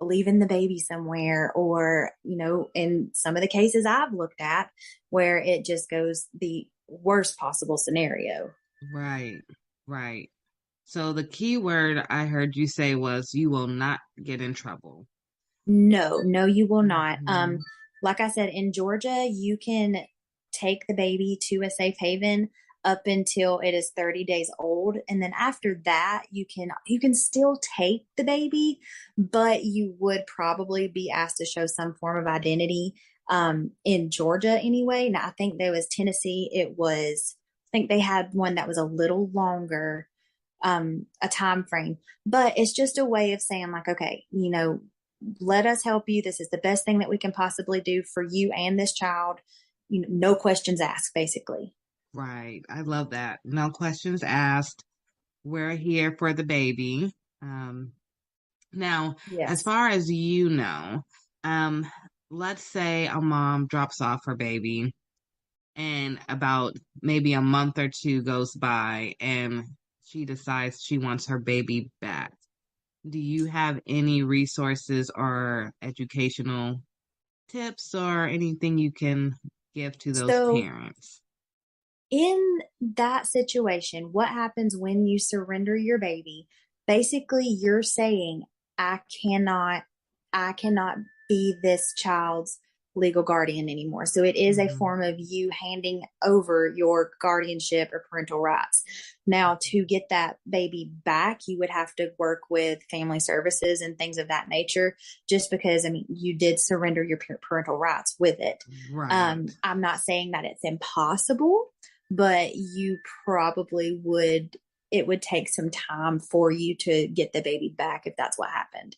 leaving the baby somewhere, or, in some of the cases I've looked at where it just goes the worst possible scenario. Right, right. So the key word I heard you say was you will not get in trouble. No, you will not. Like I said, in Georgia, you can take the baby to a safe haven up until it is 30 days old. And then after that, you can still take the baby, but you would probably be asked to show some form of identity. In Georgia anyway. Now I think there was Tennessee. I think they had one that was a little longer, a time frame, but it's just a way of saying like, okay, let us help you. This is the best thing that we can possibly do for you and this child. No questions asked, basically. Right. I love that. No questions asked. We're here for the baby. Now, Yes. as far as let's say a mom drops off her baby and about maybe a month or two goes by and she decides she wants her baby back. Do you have any resources or educational tips or anything you can give to those parents? In that situation, what happens when you surrender your baby? Basically, you're saying, I cannot be this child's legal guardian anymore. So it is a form of you handing over your guardianship or parental rights. Now, to get that baby back, you would have to work with family services and things of that nature, just because, you did surrender your parental rights with it. Right. I'm not saying that it's impossible, but you probably it would take some time for you to get the baby back if that's what happened.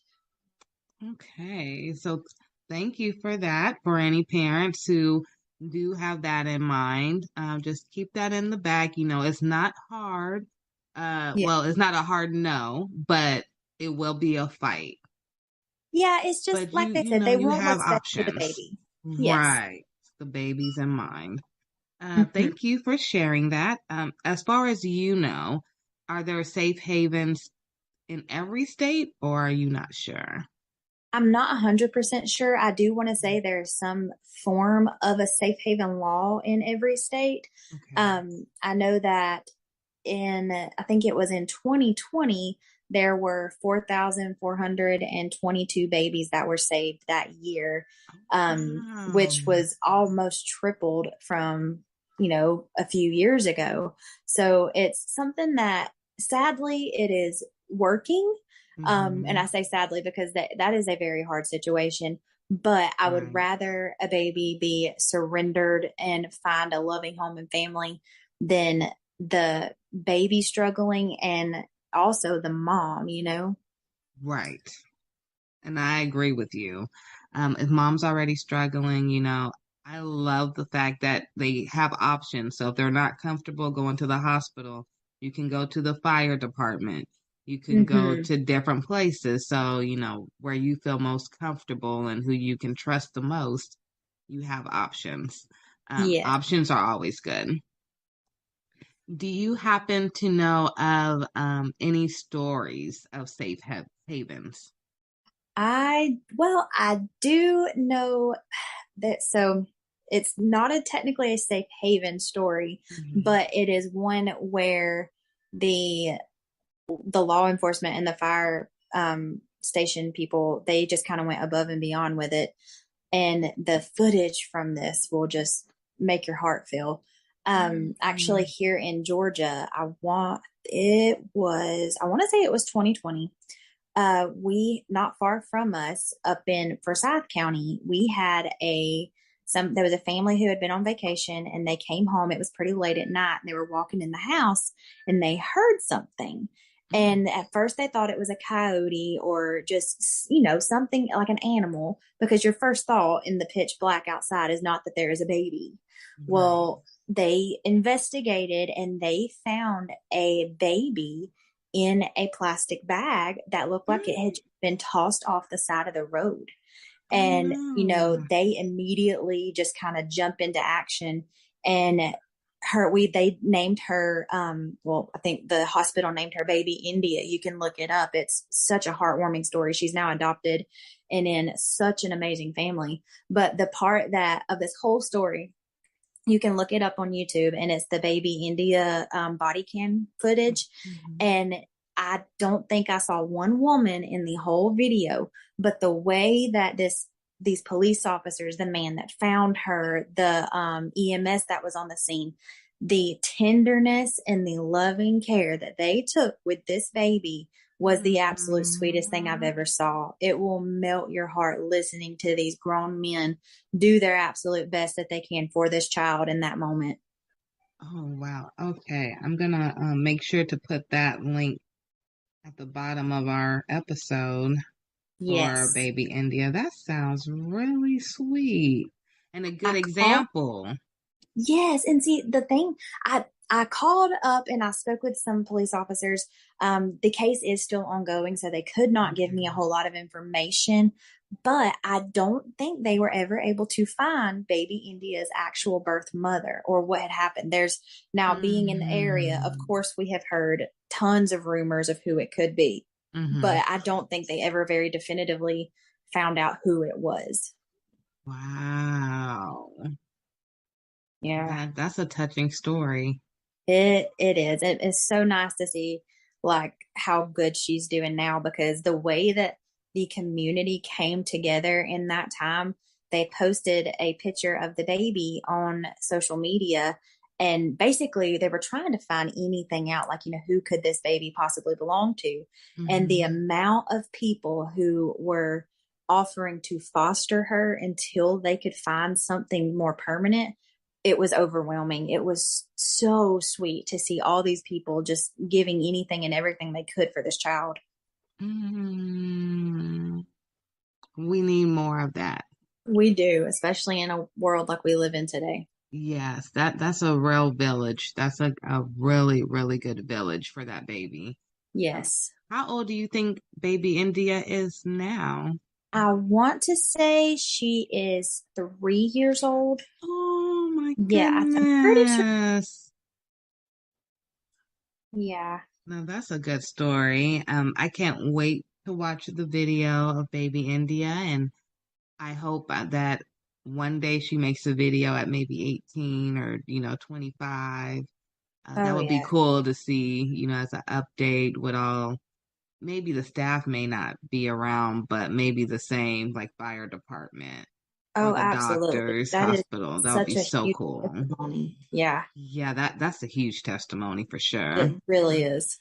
Okay, so thank you for that. For any parents who do have that in mind, just keep that in the back. It's not hard. Well, it's not a hard no, but it will be a fight. Yeah, it's just but like they said, they you want have what's best for the options. baby. Yes. Right. The baby's in mind. Thank you for sharing that. As far as are there safe havens in every state, or are you not sure? I'm not 100% sure. I do want to say there's some form of a safe haven law in every state. Okay. I know that I think it was in 2020, there were 4,422 babies that were saved that year, which was almost tripled from, a few years ago. So it's something that sadly it is working. And I say sadly because that is a very hard situation, but I would rather a baby be surrendered and find a loving home and family than the baby struggling and also the mom, Right. And I agree with you. If mom's already struggling, I love the fact that they have options. So if they're not comfortable going to the hospital, you can go to the fire department. You can go to different places. So, where you feel most comfortable and who you can trust the most, you have options. Options are always good. Do you happen to know of any stories of safe havens? I do know that. So it's not technically a safe haven story, but it is one where the law enforcement and the fire station people, they just kind of went above and beyond with it. And the footage from this will just make your heart feel. Actually here in Georgia, I want to say it was 2020. We, not far from us up in Forsyth County, we had there was a family who had been on vacation and they came home. It was pretty late at night and they were walking in the house and they heard something. And at first they thought it was a coyote or just, something like an animal, because your first thought in the pitch black outside is not that there is a baby. Well, they investigated and they found a baby in a plastic bag that looked like it had been tossed off the side of the road. And, they immediately just kind of jump into action, and they named her, I think the hospital named her baby India. You can look it up. It's such a heartwarming story. She's now adopted and in such an amazing family. But the part that of this whole story, you can look it up on YouTube, and it's the baby India body cam footage. And I don't think I saw one woman in the whole video, but the way that these police officers, the man that found her, the EMS that was on the scene, the tenderness and the loving care that they took with this baby was the absolute sweetest thing I've ever saw. It will melt your heart listening to these grown men do their absolute best that they can for this child in that moment. Oh, wow. Okay. I'm going to make sure to put that link at the bottom of our episode for baby India. That sounds really sweet and a good example. Yes. And see, the thing, I called up and I spoke with some police officers. The case is still ongoing, so they could not give me a whole lot of information, but I don't think they were ever able to find baby India's actual birth mother or what had happened. There's now, being in the area, of course, we have heard tons of rumors of who it could be, but I don't think they ever very definitively found out who it was. Wow. Yeah. That's a touching story. It is. It is so nice to see like how good she's doing now, because the way that the community came together in that time, they posted a picture of the baby on social media, and basically they were trying to find anything out, like, who could this baby possibly belong to? And the amount of people who were offering to foster her until they could find something more permanent, it was overwhelming. It was so sweet to see all these people just giving anything and everything they could for this child. We need more of that. We do, especially in a world like we live in today. Yes, that's a real village. That's a really, really good village for that baby. Yes. How old do you think baby India is now? I want to say she is 3 years old. Oh my goodness. Yeah, I'm pretty sure. Yeah. Now that's a good story. I can't wait to watch the video of baby India, and I hope that one day she makes a video at maybe 18 or 25. That would be cool to see, as an update with all. Maybe the staff may not be around, but maybe the same, like fire department or the absolutely. doctors, That hospital. That would be so cool. Testimony. Yeah. Yeah, that's a huge testimony for sure. It really is.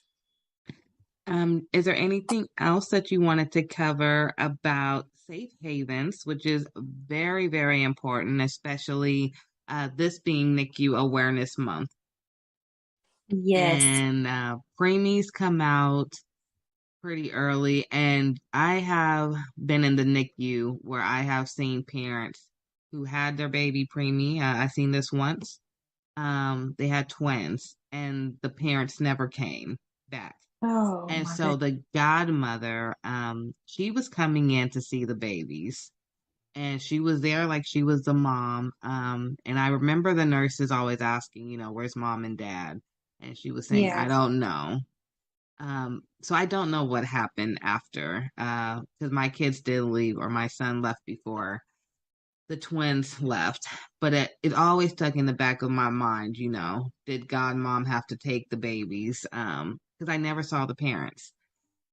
Is there anything else that you wanted to cover about safe havens, which is very, very important, especially this being NICU Awareness Month? Yes. And preemies come out pretty early, and I have been in the NICU where I have seen parents who had their baby preemie. I seen this once. They had twins, and the parents never came back. Oh, and so the godmother, she was coming in to see the babies, and she was there like she was the mom. And I remember the nurses always asking, where's mom and dad? And she was saying, I don't know. So I don't know what happened after, because my kids did leave, or my son left before the twins left. But it always stuck in the back of my mind, did godmom have to take the babies? Because I never saw the parents,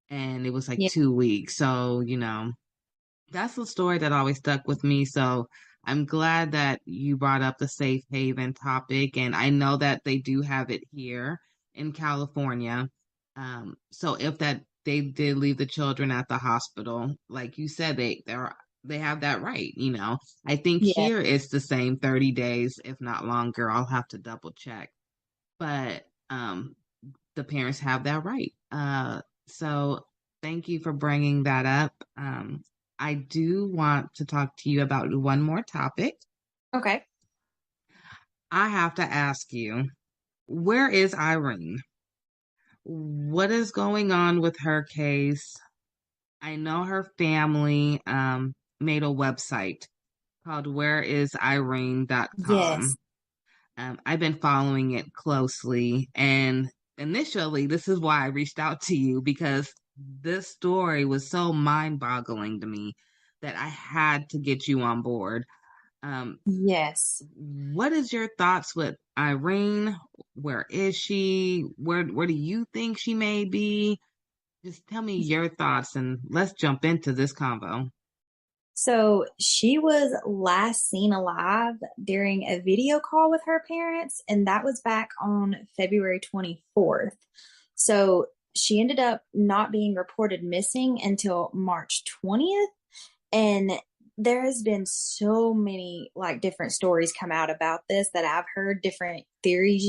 and it was like 2 weeks. So, that's the story that always stuck with me. So I'm glad that you brought up the safe haven topic, and I know that they do have it here in California. So if they did leave the children at the hospital, like you said, they have that right, I think here it's the same 30 days, if not longer. I'll have to double check. But the the parents have that right. So thank you for bringing that up. I do want to talk to you about one more topic. Okay. I have to ask you, where is Irene? What is going on with her case? I know her family made a website called whereisirene.com. Yes. I've been following it closely, and initially, this is why I reached out to you, because this story was so mind-boggling to me that I had to get you on board. Yes. What is your thoughts with Irene? Where is she? Where do you think she may be? Just tell me your thoughts and let's jump into this convo. So she was last seen alive during a video call with her parents, and that was back on February 24th. So she ended up not being reported missing until March 20th. And there has been so many like different stories come out about this that I've heard, different theories,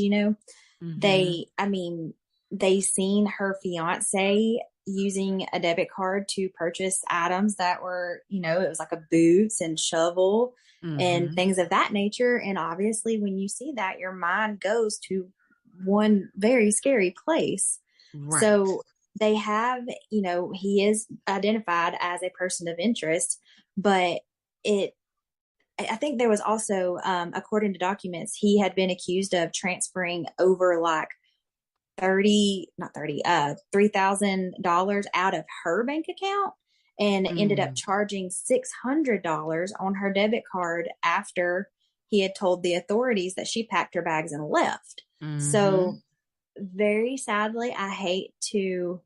Mm-hmm. They seen her fiance using a debit card to purchase items that were, it was like a boots and shovel and Mm-hmm. things of that nature. And obviously, when you see that, your mind goes to one very scary place. Right. So they have, he is identified as a person of interest, but I think there was also, according to documents, he had been accused of transferring over like $3,000 out of her bank account and ended up charging $600 on her debit card after he had told the authorities that she packed her bags and left. Mm-hmm. So very sadly, I hate to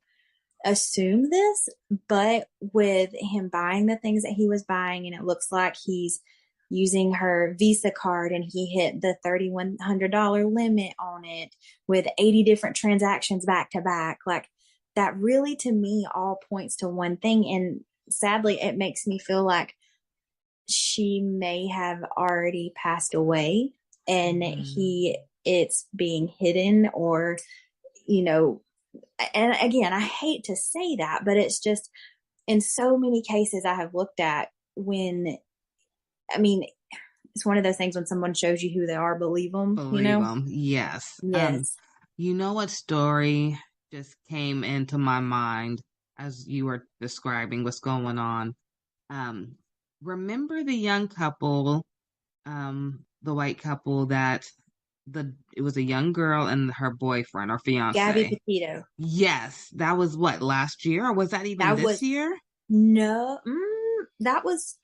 assume this, but with him buying the things that he was buying, and it looks like he's using her Visa card and he hit the $3,100 limit on it with 80 different transactions back to back. Like that really, to me, all points to one thing. And sadly, it makes me feel like she may have already passed away and it's being hidden, or, and again, I hate to say that, but it's just in so many cases I have looked at it's one of those things when someone shows you who they are, believe them, Yes. Yes. You know what story just came into my mind as you were describing what's going on? Remember the young couple, the white couple that it was a young girl and her boyfriend or fiance. Gabby Petito. Yes. That was what, last year? Or was that even this year? No, that was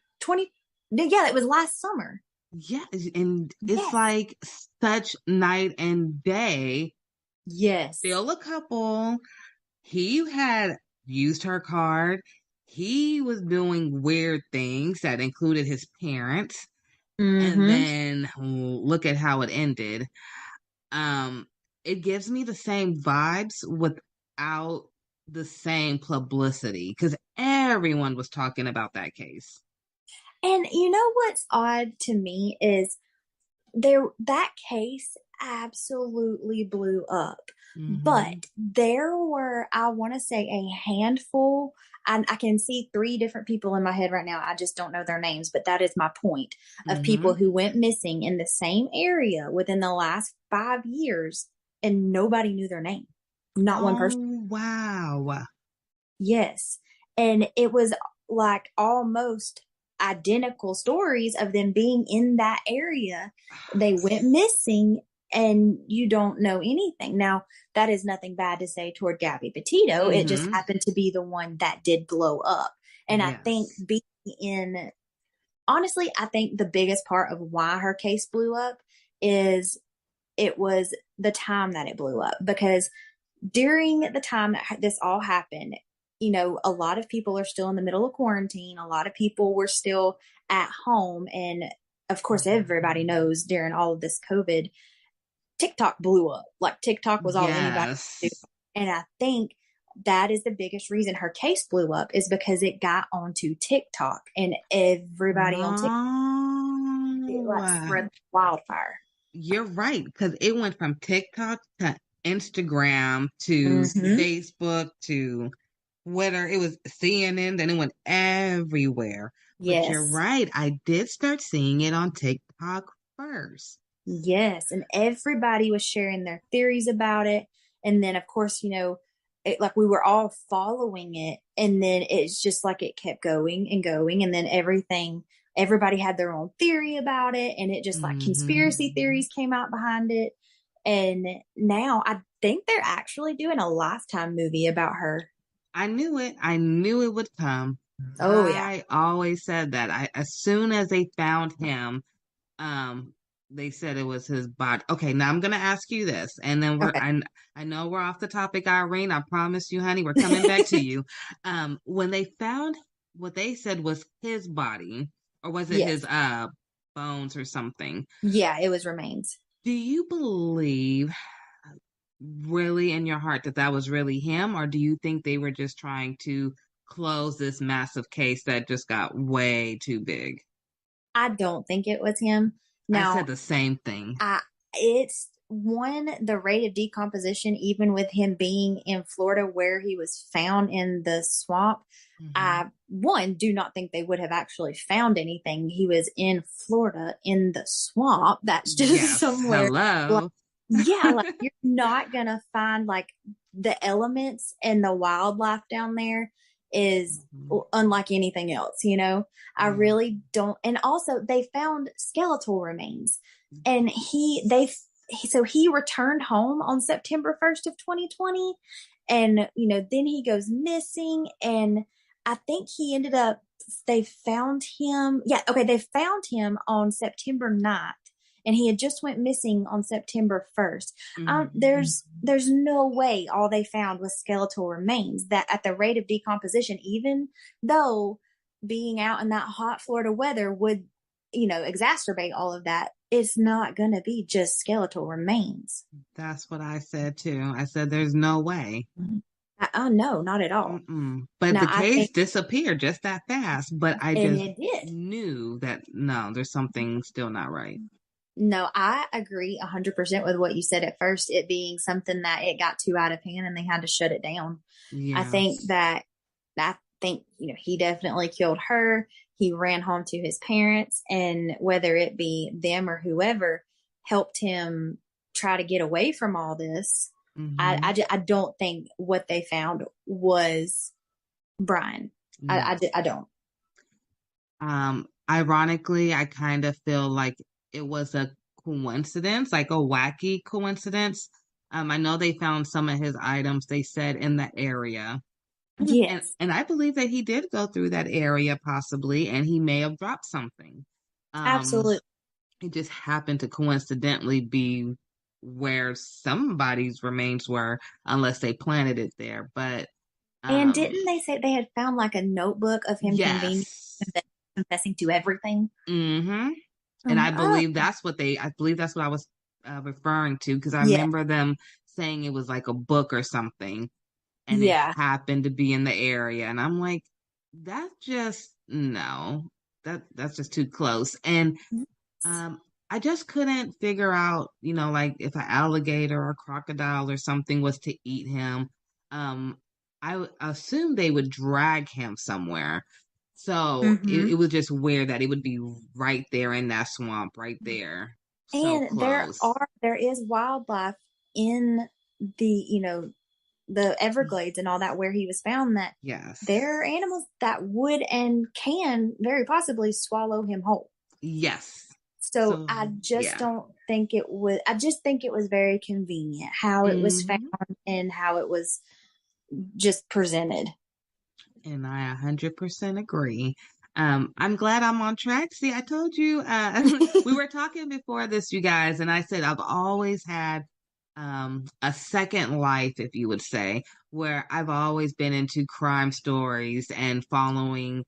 it was last summer. Yeah, and it's like such night and day. Yes. Still a couple. He had used her card. He was doing weird things that included his parents. Mm-hmm. And then look at how it ended. It gives me the same vibes without the same publicity because everyone was talking about that case. And you know what's odd to me is that case absolutely blew up. Mm-hmm. But there were, I want to say, a handful. I can see 3 different people in my head right now. I just don't know their names, but that is my point of people who went missing in the same area within the last 5 years and nobody knew their name. Not one person. Wow. Yes. And it was like almost identical stories of them being in that area. They went missing and you don't know anything. Now, that is nothing bad to say toward Gabby Petito. It just happened to be the one that did blow up. And I think honestly, I think the biggest part of why her case blew up is it was the time that it blew up, because during the time that this all happened, a lot of people are still in the middle of quarantine. A lot of people were still at home. And of course, everybody knows during all of this COVID, TikTok blew up. Like TikTok was all anybody could do. And I think that is the biggest reason her case blew up, is because it got onto TikTok and everybody on TikTok spread wildfire. You're right, because it went from TikTok to Instagram to Facebook to Twitter. It was CNN, then it went everywhere. But you're Yes. right. I did start seeing it on TikTok first. Yes. And everybody was sharing their theories about it. And then, of course, like we were all following it. And then it's just like it kept going and going. And then everybody had their own theory about it. And it just like conspiracy theories came out behind it. And now I think they're actually doing a Lifetime movie about her. I knew it. I knew it would come. Oh, yeah. I always said that. As soon as they found him, they said it was his body. Okay, now I'm gonna ask you this, and then I know we're off the topic, Irene. I promise you, honey, we're coming back to you. When they found what they said was his body, or was it his bones or something? Yeah, it was remains. Do you believe really in your heart that was really him, or do you think they were just trying to close this massive case that just got way too big? I don't think it was him. Now, I said the same thing. It's the rate of decomposition, even with him being in Florida where he was found in the swamp. I do not think they would have actually found anything. He was in Florida in the swamp. That's just somewhere. Hello. Like you're not gonna find like the elements and the wildlife down there is unlike anything else, I really don't. And also they found skeletal remains, and he returned home on September 1st of 2020, and then he goes missing, and I think they found him on September 9th. And he had just went missing on September 1st. There's no way all they found was skeletal remains. That at the rate of decomposition, even though being out in that hot Florida weather would, exacerbate all of that, it's not going to be just skeletal remains. That's what I said too. I said there's no way. No, not at all. But now, the case disappeared just that fast. But I just knew that no, there's something still not right. No, I agree 100% with what you said at first, it being something that it got too out of hand and they had to shut it down. Yes. I think he definitely killed her. He ran home to his parents, and whether it be them or whoever helped him try to get away from all this, I don't think what they found was Brian. Yes. I don't. Ironically, I kind of feel like it was a coincidence, like a wacky coincidence. I know they found some of his items, they said, in that area. Yes. And I believe that he did go through that area possibly, and he may have dropped something. Absolutely. It just happened to coincidentally be where somebody's remains were, unless they planted it there. But and didn't they say they had found like a notebook of him confessing to everything? And I believe that's what I was referring to, because I remember them saying it was like a book or something, and it happened to be in the area. And I'm like, that's just too close. And I just couldn't figure out, like if an alligator or crocodile or something was to eat him. I assumed they would drag him somewhere. So it was just weird that it would be right there in that swamp, right there. So and close. there is wildlife in the Everglades and all that where he was found, that there are animals that would and can very possibly swallow him whole. Yes. So I just don't think it was. I just think it was very convenient how it was found and how it was just presented. And I 100% agree. I'm glad I'm on track. See, I told you, we were talking before this, you guys, and I said I've always had a second life, if you would say, where I've always been into crime stories and following,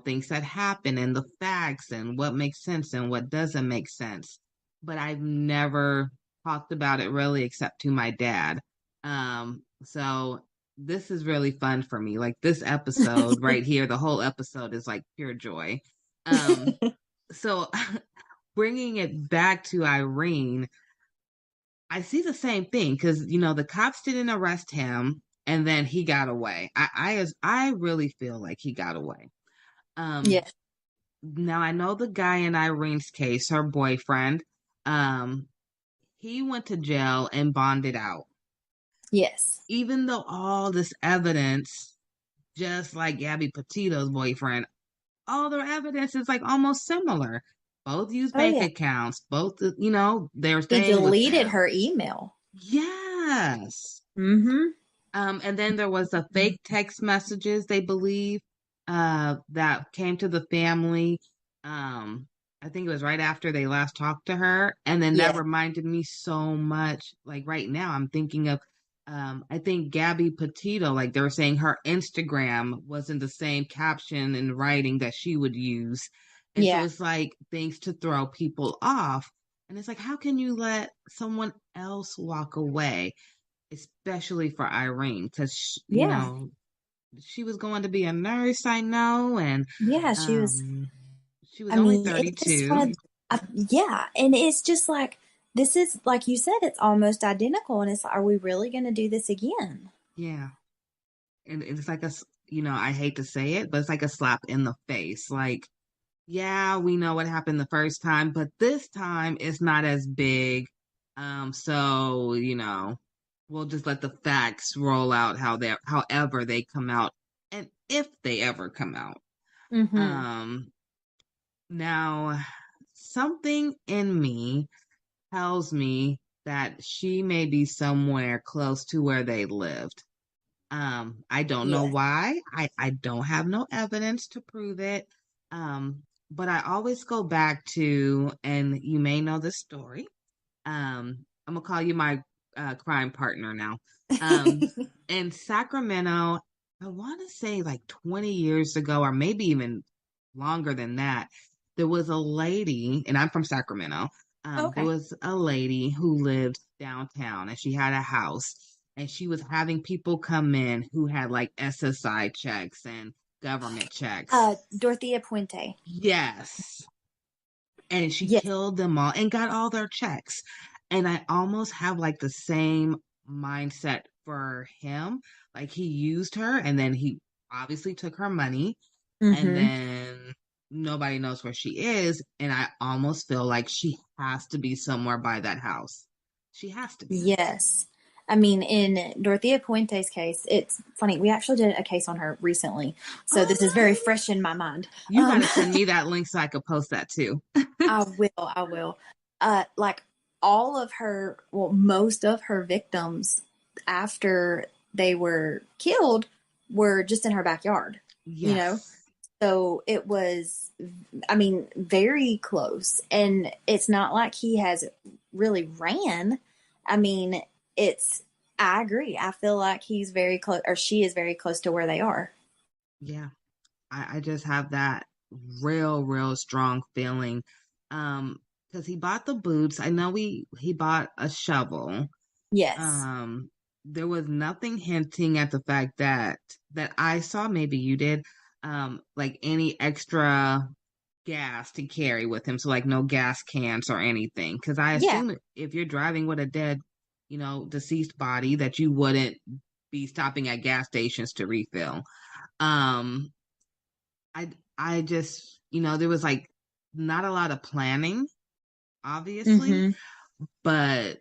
things that happen and the facts and what makes sense and what doesn't make sense. But I've never talked about it really except to my dad. So this is really fun for me. Like this episode right here, the whole episode is like pure joy. So bringing it back to Irene, I see the same thing because the cops didn't arrest him, and then he got away. I really feel like he got away. Um, Yeah. Now I know the guy in Irene's case, her boyfriend, um, he went to jail and bonded out. Yes. Even though all this evidence, just like Gabby Petito's boyfriend, all their evidence is like almost similar. Both use Oh bank yeah. accounts. Both, they're He staying with deleted them. her email. Yes. Mm-hmm. And then there was the fake text messages, they believe, that came to the family. I think it was right after they last talked to her. And then that Yeah. reminded me so much. Like right now, I'm thinking of, I think Gabby Petito, like they were saying her Instagram wasn't the same caption and writing that she would use. And so Yeah. it's like things to throw people off. And it's like, how can you let someone else walk away? Especially for Irene, because Yeah. she was going to be a nurse, I know, and Yeah. um, she was I only mean, it's just 32. one yeah. And it's just like, this is, like you said, it's almost identical. And it's like, are we really going to do this again? Yeah, and it's like I hate to say it, but it's like a slap in the face. Like, yeah, we know what happened the first time, but this time it's not as big. So we'll just let the facts roll out however they come out, and if they ever come out. Mm-hmm. Um, Now, something in me tells me that she may be somewhere close to where they lived. I don't know Yeah. why. I don't have no evidence to prove it. But I always go back to, and you may know this story. I'm gonna call you my crime partner now. In Sacramento, I want to say like 20 years ago, or maybe even longer than that, there was a lady, and I'm from Sacramento. There Okay. was a lady who lived downtown, and she had a house, and she was having people come in who had like SSI checks and government checks. Dorothea Puente. Yes. And she Yes. killed them all and got all their checks. And I almost have like the same mindset for him. Like he used her and then he obviously took her money and Mm-hmm. then nobody knows where she is. And I almost feel like she has to be somewhere by that house. She has to be. Yes. I mean, in Dorothea Puente's case, it's funny. We actually did a case on her recently. So this is very fresh in my mind. You got to send me that link so I could post that too. I will. I will. Like all of her, well, most of her victims after they were killed were just in her backyard, Yes. So it was, I mean, very close. And it's not like he has really ran. I mean, I agree. I feel like he's very close, or she is very close to where they are. Yeah. I just have that real strong feeling. Because he bought the boots. I know he bought a shovel. Yes. There was nothing hinting at the fact that I saw, maybe you did, like any extra gas to carry with him. So like no gas cans or anything. Because I Yeah. assume if you're driving with a dead, deceased body, that you wouldn't be stopping at gas stations to refill. Um, I just, there was like not a lot of planning, obviously, Mm-hmm. but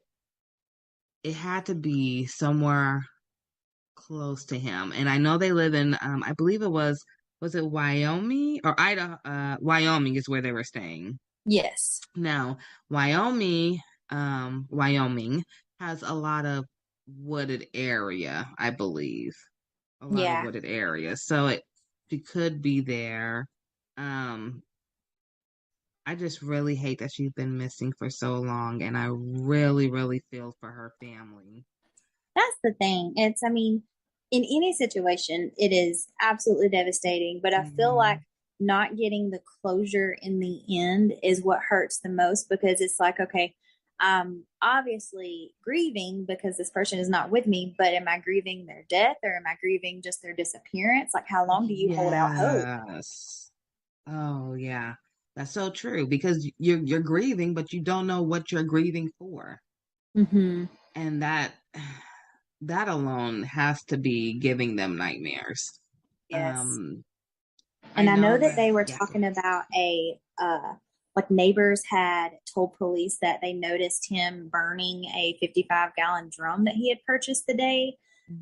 it had to be somewhere close to him. And I know they live in, I believe was it Wyoming or Idaho? Wyoming is where they were staying. Yes. Now, Wyoming, Wyoming has a lot of wooded area, I believe. A lot of Yeah. wooded area. So she could be there. I just really hate that she's been missing for so long, and I really feel for her family. That's the thing. I mean, in any situation, it is absolutely devastating, but I feel like not getting the closure in the end is what hurts the most, because it's like, okay, I'm obviously grieving because this person is not with me, but am I grieving their death or am I grieving just their disappearance? Like, how long do you hold out hope? Yes. Oh, yeah. That's so true because you're grieving, but you don't know what you're grieving for. Mm-hmm. And that alone has to be giving them nightmares. Yes. I And I know know that that, they were yeah. talking about like neighbors had told police that they noticed him burning a 55-gallon drum that he had purchased the day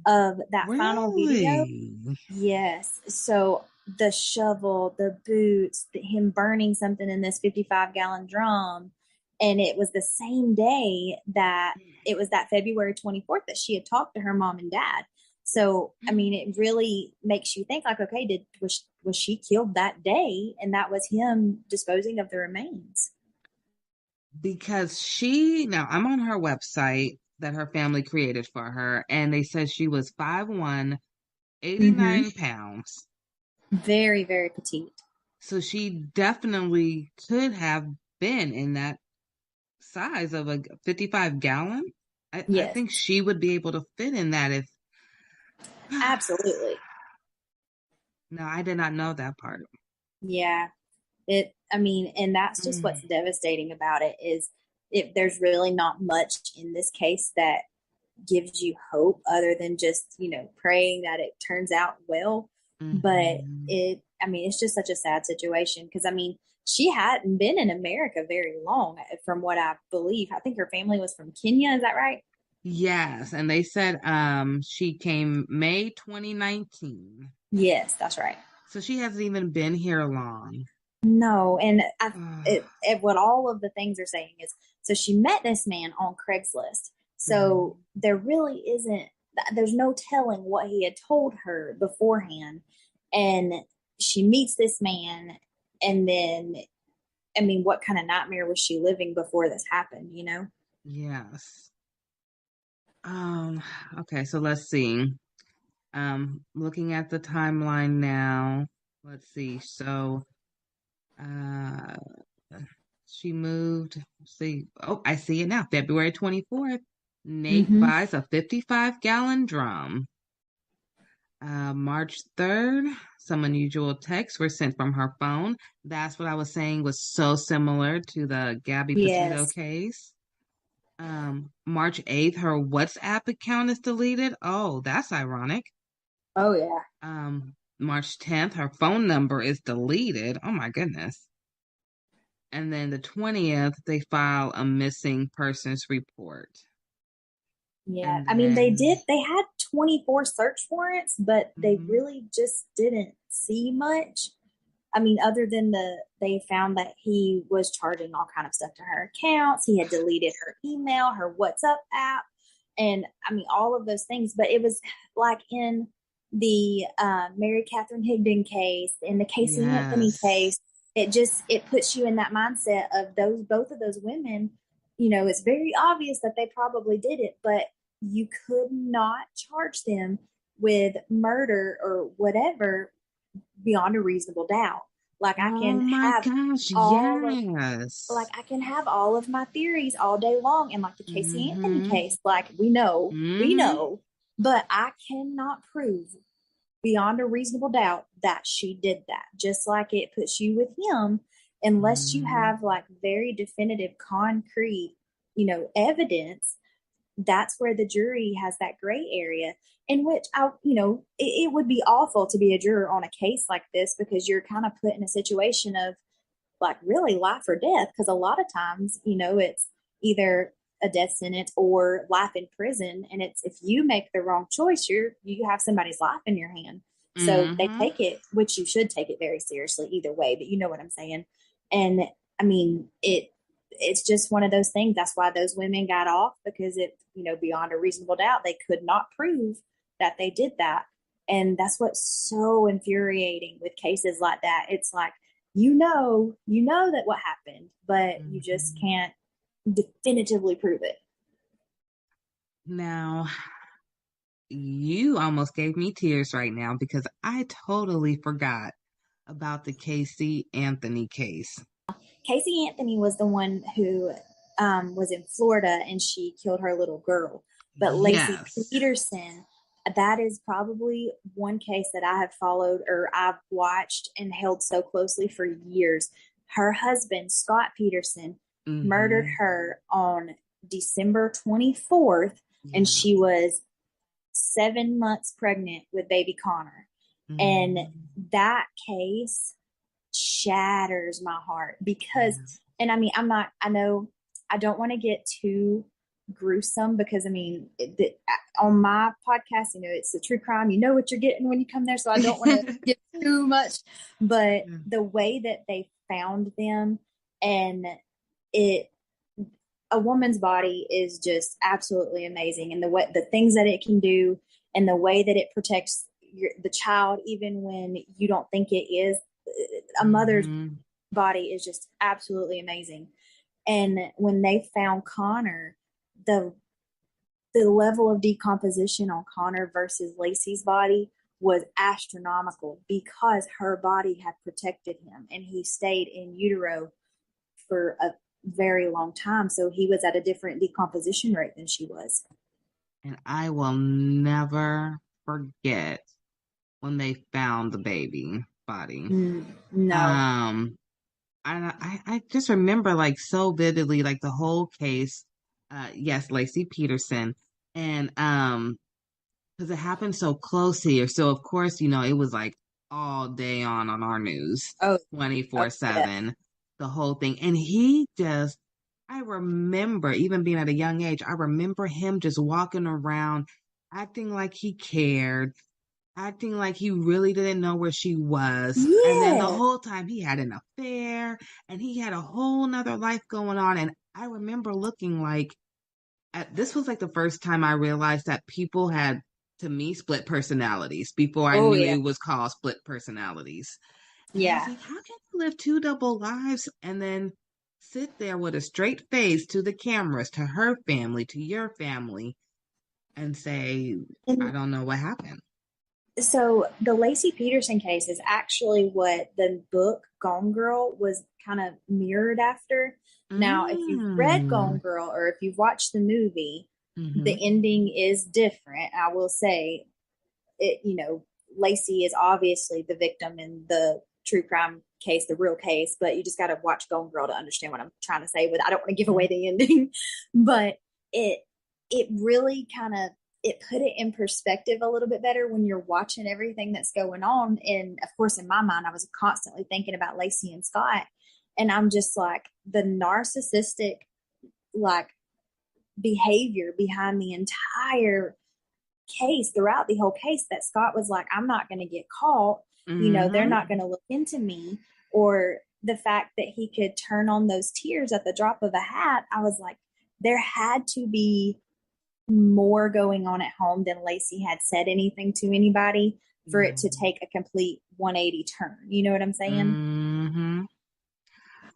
of that final video. Really? Yes. So the shovel, the boots, him burning something in this 55-gallon drum. And it was the same day that it was that February 24th that she had talked to her mom and dad. So, I mean, it really makes you think like, okay, was she killed that day? And that was him disposing of the remains. Because now I'm on her website that her family created for her, and they said she was 5'1", 89 pounds. Very, very petite. So she definitely could have been in that size of a 55-gallon. I Yes. think she would be able to fit in that if. Absolutely. No, I did not know that part. Yeah. And that's just what's devastating about it is there's really not much in this case that gives you hope other than just, praying that it turns out well. But it's just such a sad situation because, she hadn't been in America very long from what I believe. I think her family was from Kenya. Is that right? Yes. And they said she came May 2019. Yes, that's right. So she hasn't even been here long. No, and what all of the things are saying is, so she met this man on Craigslist. So there really there's no telling what he had told her beforehand. And she meets this man, and then, what kind of nightmare was she living before this happened, Yes. Okay, so let's see. Looking at the timeline now. Let's see. So she moved. See, oh, I see it now. February 24th. Nate buys a 55-gallon drum. March 3rd, some unusual texts were sent from her phone. That's what I was saying was so similar to the Gabby Petito case. March 8th, her WhatsApp account is deleted. Oh, that's ironic. Oh, yeah. March 10th, her phone number is deleted. Oh, my goodness. And then the 20th, they file a missing persons report. Yeah, they had 24 search warrants, but they really just didn't see much. Other than they found that he was charging all kind of stuff to her accounts. He had deleted her email, her WhatsApp app, and all of those things. But it was like in the Mary Catherine Higdon case, in the Casey Anthony case, it puts you in that mindset of both of those women. It's very obvious that they probably did it, but you could not charge them with murder or whatever beyond a reasonable doubt. Like I can I can have all of my theories all day long, and like the Casey Anthony case, like we know, but I cannot prove beyond a reasonable doubt that she did that. Just like it puts you with him, unless you have like very definitive, concrete, evidence. That's where the jury has that gray area in which it would be awful to be a juror on a case like this because you're kind of put in a situation of like really life or death. Because a lot of times, it's either a death sentence or life in prison. And it's, if you make the wrong choice, you have somebody's life in your hand. So they take it, which you should take it very seriously either way, but you know what I'm saying? And it's just one of those things. That's why those women got off, because beyond a reasonable doubt, they could not prove that they did that. And that's what's so infuriating with cases like that. It's like, you know that what happened, but you just can't definitively prove it. Now, you almost gave me tears right now because I totally forgot about the Casey Anthony case. Casey Anthony was the one who was in Florida and she killed her little girl. But Lacey Peterson, that is probably one case that I have followed or I've watched and held so closely for years. Her husband, Scott Peterson, murdered her on December 24th, and she was 7 months pregnant with baby Connor. And that case shatters my heart because, and I mean, I know I don't want to get too gruesome because I mean, on my podcast, you know, it's a true crime. You know what you're getting when you come there. So I don't want to get too much, but the way that they found them and a woman's body is just absolutely amazing. And the things that it can do and the way that it protects the child, even when you don't think it is, a mother's body is just absolutely amazing. And when they found Connor, the level of decomposition on Connor versus Lacey's body was astronomical because her body had protected him and he stayed in utero for a very long time. So he was at a different decomposition rate than she was. And I will never forget when they found the baby body. No. I just remember like so vividly, like the whole case. Yes, Lacey Peterson. And because it happened so close here. So of course, you know, it was like all day on our news, 24/7, the whole thing. And I remember even being at a young age, I remember him just walking around acting like he cared, acting like he really didn't know where she was. Yeah. And then the whole time he had an affair and he had a whole nother life going on. And I remember looking like, this was like the first time I realized that people had, to me, split personalities before I knew it was called split personalities. And I was like, how can you live two double lives and then sit there with a straight face to the cameras, to her family, to your family, and say, I don't know what happened? So the Lacey Peterson case is actually what the book Gone Girl was kind of mirrored after. Now, if you've read Gone Girl or if you've watched the movie, the ending is different. I will say it, you know, Lacey is obviously the victim in the true crime case, the real case, but you just got to watch Gone Girl to understand what I'm trying to say, but I don't want to give away the ending. But it really kind of, it put it in perspective a little bit better when you're watching everything that's going on. And of course, in my mind, I was constantly thinking about Lacey and Scott. And I'm just like, the narcissistic, like, behavior behind the entire case, throughout the whole case, that Scott was like, I'm not going to get caught. You know, they're not going to look into me. Or the fact that he could turn on those tears at the drop of a hat. I was like, there had to be more going on at home than Lacey had said anything to anybody for it to take a complete 180 turn. You know what I'm saying?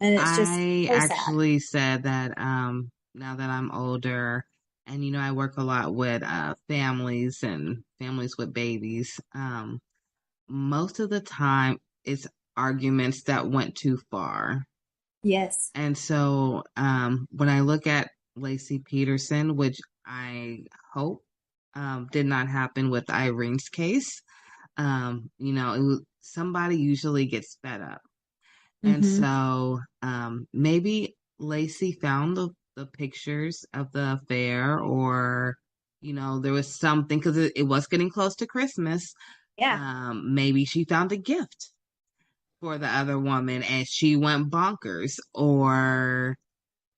And it's just I so actually said that now that I'm older and, you know, I work a lot with families and families with babies, most of the time it's arguments that went too far. Yes. And so when I look at Lacey Peterson, which I hope did not happen with Irene's case, you know, somebody usually gets fed up. And so maybe Lacey found the pictures of the affair, or, you know, there was something because it was getting close to Christmas. Yeah. Maybe she found a gift for the other woman and she went bonkers, or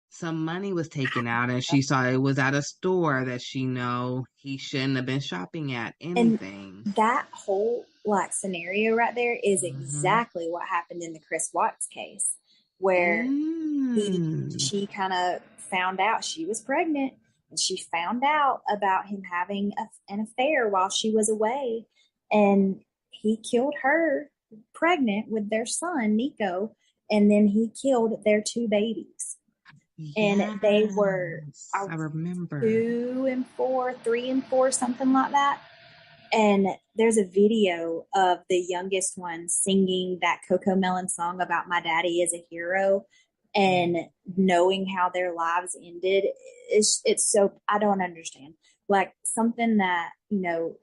some money was taken out and she saw it was at a store that she know he shouldn't have been shopping at. Anything. And that whole like scenario right there is exactly what happened in the Chris Watts case, where she kind of found out she was pregnant, and she found out about him having an affair while she was away, and he killed her pregnant with their son Nico, and then he killed their two babies. And they were, I remember, 2 and 4, 3 and 4, something like that. And there's a video of the youngest one singing that Coco Melon song about my daddy is a hero, and knowing how their lives ended. It's so, I don't understand. Like, something that, you know,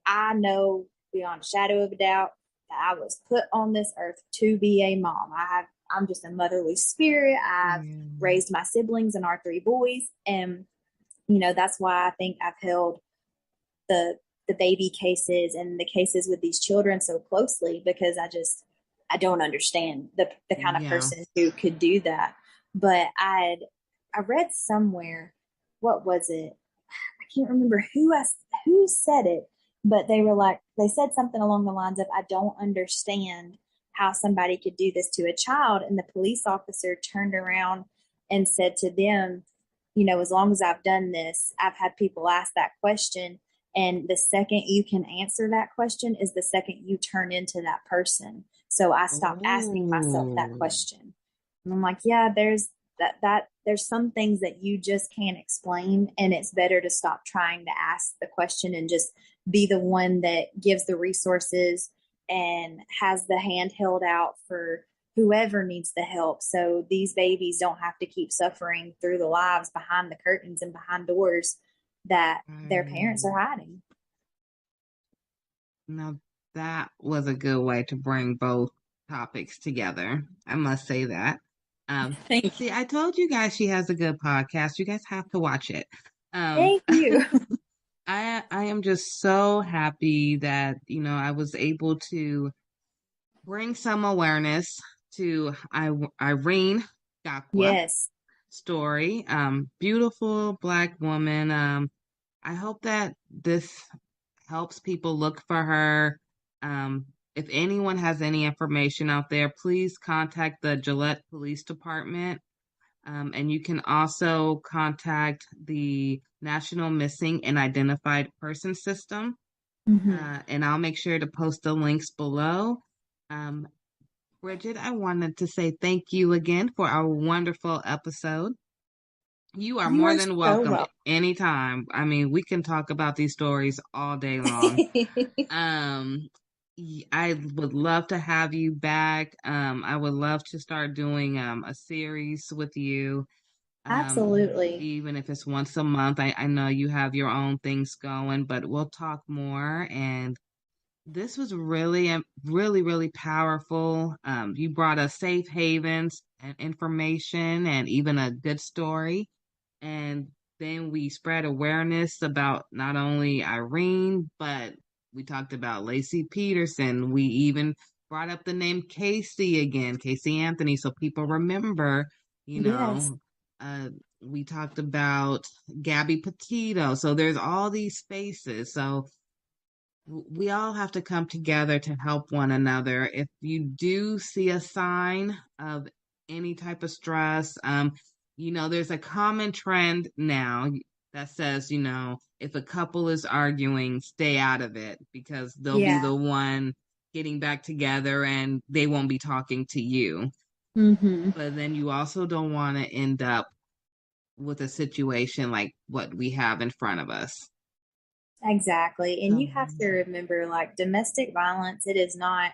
I know beyond a shadow of a doubt that I was put on this earth to be a mom. I have I'm just a motherly spirit. I've raised my siblings and our 3 boys. And, you know, that's why I think I've held the baby cases and the cases with these children so closely, because I don't understand the kind of person who could do that. But I read somewhere, what was it? I can't remember who said it, but they said something along the lines of, I don't understand how somebody could do this to a child. And the police officer turned around and said to them, you know, as long as I've done this, I've had people ask that question. And the second you can answer that question is the second you turn into that person. So I stopped asking myself that question. And I'm like, yeah, there's some things that you just can't explain. And it's better to stop trying to ask the question and just be the one that gives the resources and has the hand held out for whoever needs the help. So these babies don't have to keep suffering through the lives behind the curtains and behind doors that their parents are hiding. Now, that was a good way to bring both topics together. I must say that. See, I told you guys she has a good podcast. You guys have to watch it. Thank you. I am just so happy that, you know, I was able to bring some awareness to Irene Gakwa story. Beautiful Black woman. I hope that this helps people look for her. If anyone has any information out there, please contact the Gillette Police Department. And you can also contact the National Missing and Identified Person System. And I'll make sure to post the links below. Bridget, I wanted to say thank you again for our wonderful episode. You are more than welcome anytime. I mean, we can talk about these stories all day long. I would love to have you back. I would love to start doing a series with you. Absolutely. Even if it's once a month. I know you have your own things going, but we'll talk more. And this was really, really powerful. You brought us safe havens and information and even a good story. And then we spread awareness about not only Irene, but we talked about Lacey Peterson. We even brought up the name Casey again, Casey Anthony, so people remember, you know. We talked about Gabby Petito. So there's all these faces. So we all have to come together to help one another. If you do see a sign of any type of stress, you know, there's a common trend now that says, you know, if a couple is arguing, stay out of it because they'll be the one getting back together and they won't be talking to you. But then you also don't want to end up with a situation like what we have in front of us. Exactly. And you have to remember, like, domestic violence, it is not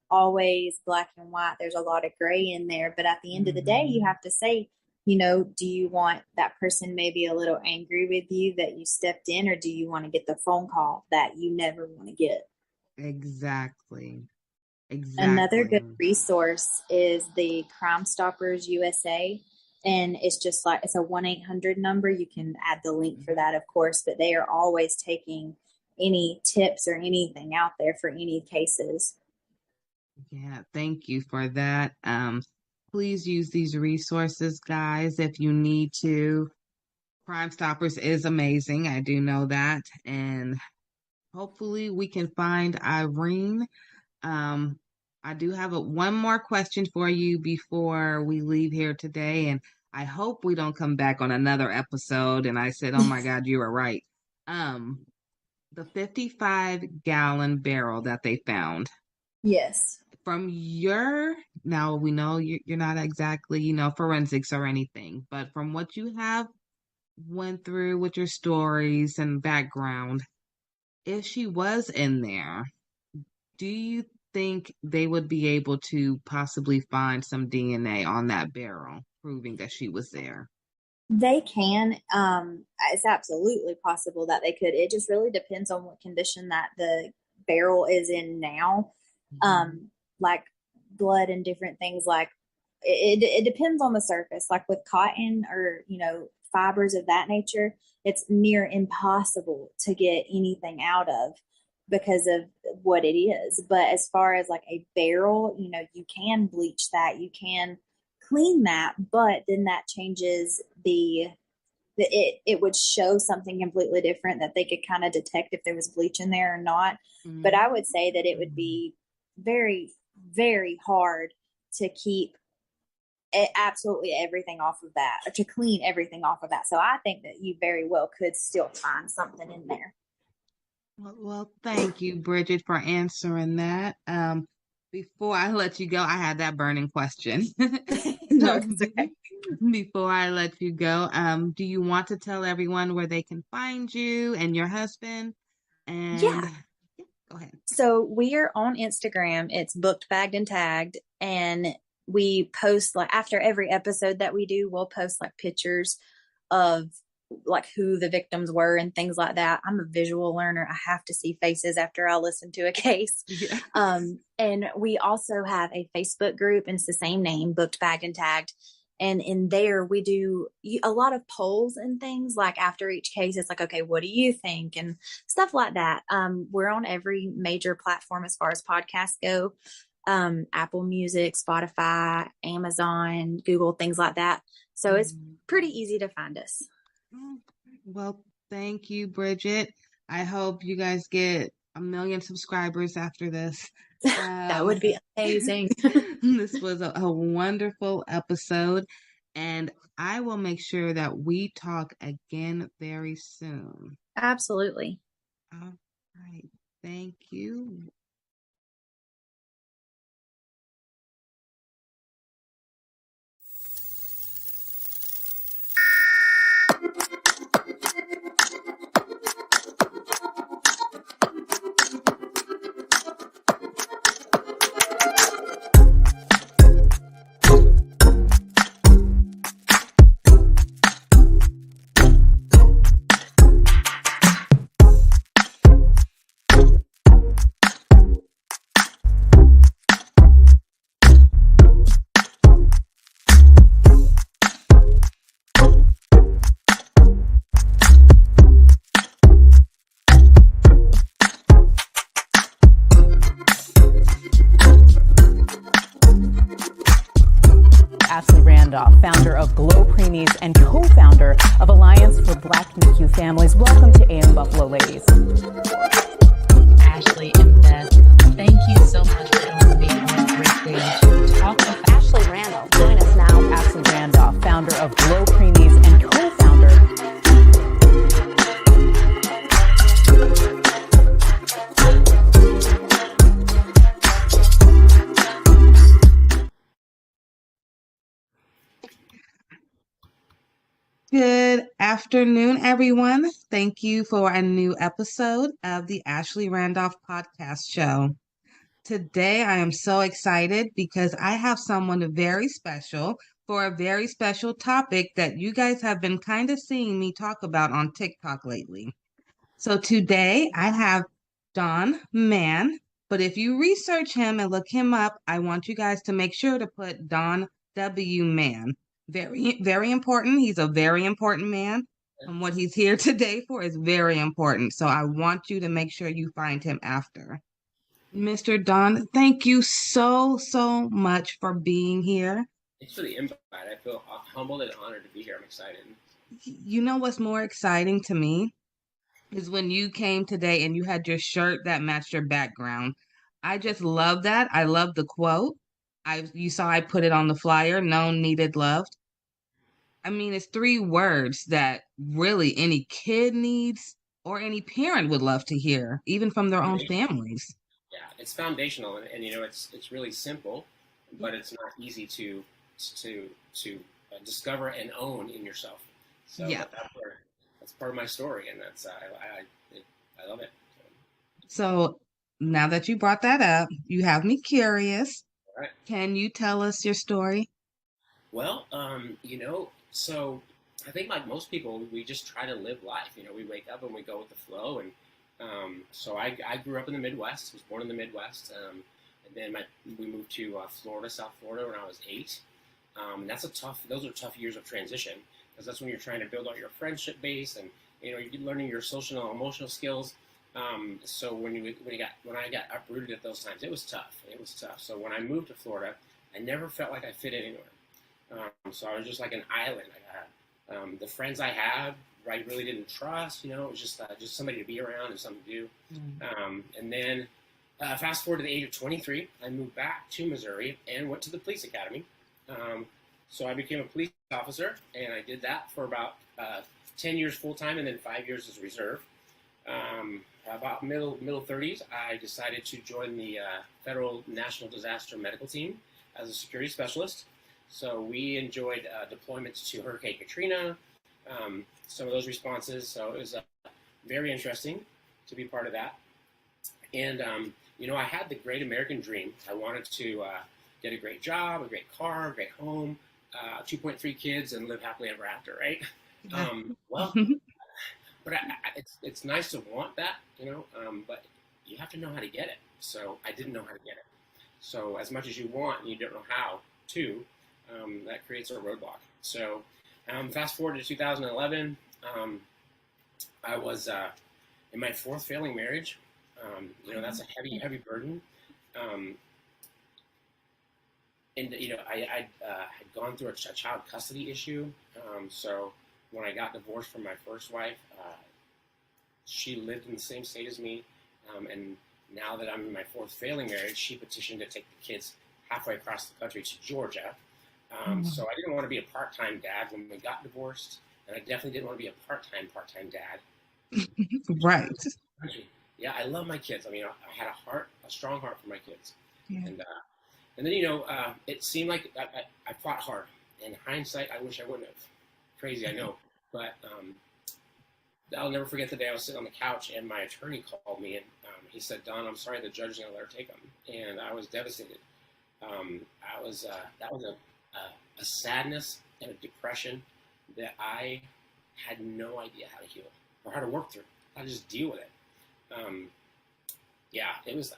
always black and white. There's a lot of gray in there. But at the end of the day, you have to say, you know, do you want that person maybe a little angry with you that you stepped in, or do you want to get the phone call that you never want to get? Exactly. Another good resource is the Crime Stoppers USA. And it's just like, it's a 1-800 number. You can add the link for that, of course, but they are always taking any tips or anything out there for any cases. Yeah, thank you for that. Please use these resources, guys, if you need to. Crime Stoppers is amazing. I do know that. And hopefully we can find Irene. I do have one more question for you before we leave here today. And I hope we don't come back on another episode. And I said, oh my God, you were right. The 55-gallon barrel that they found. Yes. From now we know you're not exactly, you know, forensics or anything, but from what you have went through with your stories and background, if she was in there, do you think they would be able to possibly find some DNA on that barrel proving that she was there? They can. It's absolutely possible that they could. It just really depends on what condition that the barrel is in now. Like blood and different things like it depends on the surface. Like with cotton or, fibers of that nature, it's near impossible to get anything out of because of what it is. But as far as like a barrel, you can bleach that, you can clean that, but then that changes it would show something completely different that they could kind of detect if there was bleach in there or not. Mm-hmm. But I would say that it would be very, very hard to keep absolutely everything off of that, or to clean everything off of that. So I think that you very well could still find something in there. Well, thank you, Bridget, for answering that. Before I let you go, I had that burning question. No, it's okay. Before I let you go, do you want to tell everyone where they can find you and your husband? And Yeah. Go ahead. So we are on Instagram. It's Booked, Bagged, and Tagged. And we post, like, after every episode that we do, we'll post like pictures of like who the victims were and things like that. I'm a visual learner. I have to see faces after I listen to a case. Yeah. And we also have a Facebook group, and it's the same name, Booked, Bagged, and Tagged. And in there, we do a lot of polls and things. Like after each case, it's like, okay, what do you think? And stuff like that. We're on every major platform as far as podcasts go. Apple Music, Spotify, Amazon, Google, things like that. So it's pretty easy to find us. Well, thank you, Bridget. I hope you guys get 1 million subscribers after this. That would be amazing. This was a wonderful episode, and I will make sure that we talk again very soon. Absolutely. All right. Thank you. Founder of GLO Preemies and co-founder of Alliance for Black NICU Families. Welcome to AM Buffalo, ladies. Ashley and Beth, thank you so much for joining me on this great day to talk about Ashley Randolph. Join us now. Ashley Randolph, founder of GLO Preemies and co-founder. Good afternoon, everyone. Thank you for a new episode of the Ashley Randolph podcast show. Today, I am so excited because I have someone very special for a very special topic that you guys have been kind of seeing me talk about on TikTok lately. So today, I have Don Mann, but if you research him and look him up, I want you guys to make sure to put Don W. Mann. Very, very important. He's a very important man. And what he's here today for is very important. So I want you to make sure you find him after. Mr. Don, thank you so much for being here. Thanks for the invite. I feel humbled and honored to be here. I'm excited. You know what's more exciting to me is when you came today and you had your shirt that matched your background. I just love that. I love the quote. You saw I put it on the flyer, known, needed, loved. I mean, it's 3 words that really any kid needs or any parent would love to hear, even from their own families. Yeah, it's foundational, and it's really simple, but it's not easy to discover and own in yourself. So yeah, that's part of my story, and that's I love it. So now that you brought that up, you have me curious. All right. Can you tell us your story? Well, so I think like most people, we just try to live life. We wake up and we go with the flow. And so I grew up in the Midwest, was born in the Midwest. And then we moved to Florida, South Florida, when I was 8. And those are tough years of transition, because that's when you're trying to build out your friendship base, and you're learning your social and emotional skills. So when I got uprooted at those times, it was tough. It was tough. So when I moved to Florida, I never felt like I fit anywhere. So I was just like an island. The friends I had, I really didn't trust. It was just somebody to be around and something to do. And then fast forward to the age of 23, I moved back to Missouri and went to the police academy. So I became a police officer, and I did that for about 10 years full time, and then 5 years as reserve. About middle 30s, I decided to join the Federal National Disaster Medical Team as a security specialist. So we enjoyed deployments to Hurricane Katrina, some of those responses. So it was very interesting to be part of that. And, I had the great American dream. I wanted to get a great job, a great car, a great home, 2.3 kids, and live happily ever after, right? But it's nice to want that, but you have to know how to get it. So I didn't know how to get it. So as much as you want and you don't know how to, that creates a roadblock. So fast forward to 2011, I was in my fourth failing marriage. That's a heavy burden. And I had gone through a child custody issue. So when I got divorced from my first wife, she lived in the same state as me. And now that I'm in my fourth failing marriage, she petitioned to take the kids halfway across the country to Georgia. So I didn't want to be a part-time dad when we got divorced, and I definitely didn't want to be a part-time dad. Right. Yeah, I love my kids. I had a strong heart for my kids. Yeah. And then, it seemed like I fought hard. In hindsight, I wish I wouldn't have. Crazy, I know. But I'll never forget the day I was sitting on the couch and my attorney called me, and he said, "Don, I'm sorry, the judge is going to let her take them." And I was devastated. That was a sadness and a depression that I had no idea how to heal or how to work through, how to just deal with it. It was,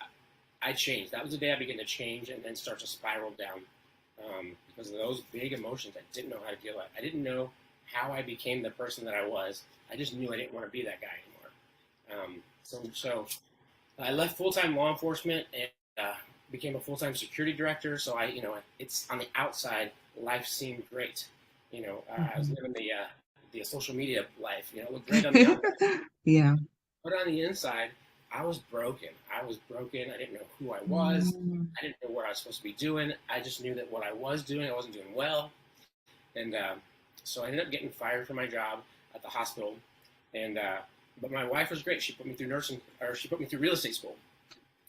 I changed. That was the day I began to change and then start to spiral down because of those big emotions I didn't know how to deal with. I didn't know how I became the person that I was. I just knew I didn't want to be that guy anymore. So I left full-time law enforcement and became a full-time security director. So it's on the outside, life seemed great. I was living the social media life. It looked great on the outside. Yeah. But on the inside, I was broken. I didn't know who I was. I didn't know what I was supposed to be doing. I just knew that what I was doing, I wasn't doing well. And so I ended up getting fired from my job at the hospital. And but my wife was great. She put me through she put me through real estate school.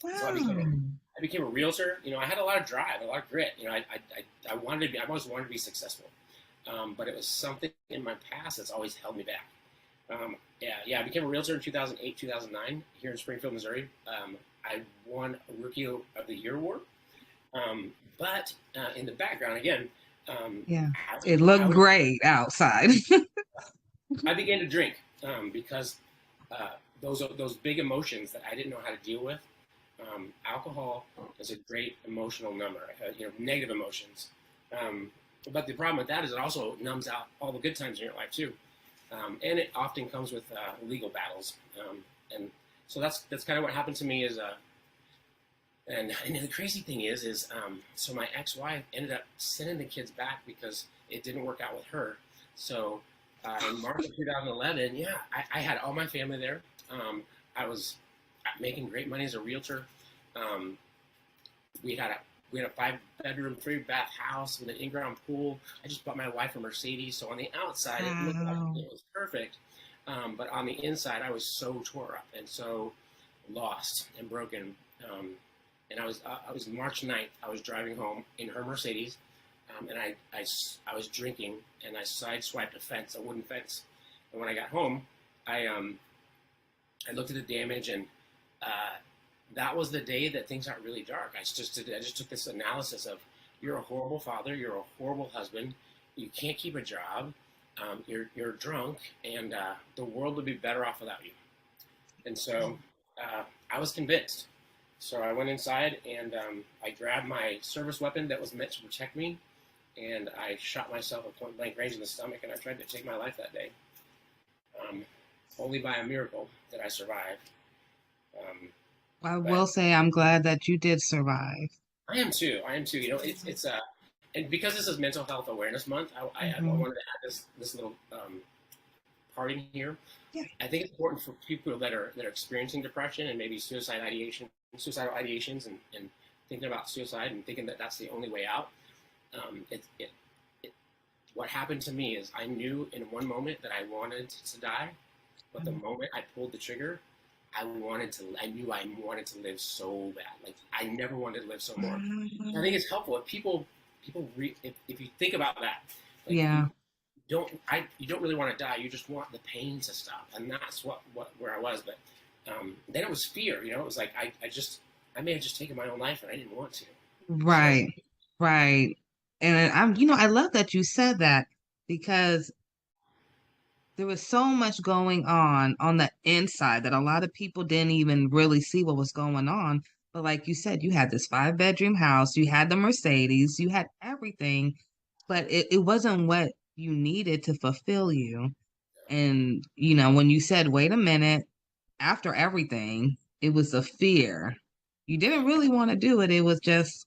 Wow. So I became a realtor. I had a lot of drive, a lot of grit. I always wanted to be successful. But it was something in my past that's always held me back. I became a realtor in 2008, 2009 here in Springfield, Missouri. I won a Rookie of the Year award. But in the background, again, it looked great outside. I began to drink because those big emotions that I didn't know how to deal with. Alcohol is a great emotional number, negative emotions. But the problem with that is it also numbs out all the good times in your life too. And it often comes with legal battles. And so that's kind of what happened to me is, and the crazy thing is so my ex-wife ended up sending the kids back because it didn't work out with her. So in March of 2011, I had all my family there. I was making great money as a realtor. We had a 5-bedroom, 3-bath house with an in-ground pool. I just bought my wife a Mercedes. So on the outside, it looked like it was perfect. But on the inside, I was so tore up and so lost and broken. And I was March 9th. I was driving home in her Mercedes, and I was drinking, and I sideswiped a wooden fence. And when I got home, I looked at the damage, and that was the day that things got really dark. I just took this analysis of, you're a horrible father, you're a horrible husband, you can't keep a job, you're drunk, and the world would be better off without you. And so I was convinced. So I went inside and I grabbed my service weapon that was meant to protect me, and I shot myself at point blank range in the stomach, and I tried to take my life that day. Only by a miracle did I survive. I will say I'm glad that you did survive. I am too. You know, it's and because this is Mental Health Awareness Month, I wanted to add this little part in here. Yeah. I think it's important for people that are experiencing depression and maybe suicidal ideations, and thinking about suicide and thinking that that's the only way out. What happened to me is I knew in one moment that I wanted to die, but the moment I pulled the trigger, I knew I wanted to live so bad. Like I never wanted to live so more. I think it's helpful if if you think about that. Like, Yeah. You don't really want to die. You just want the pain to stop, and that's where I was. But then it was fear. You know, it was like I may have just taken my own life, and I didn't want to. Right. Right. And I love that you said that, because there was so much going on the inside that a lot of people didn't even really see what was going on. But like you said, you had this 5-bedroom house, you had the Mercedes, you had everything, but it wasn't what you needed to fulfill you. And, when you said, wait a minute, after everything, it was a fear. You didn't really want to do it. It was just,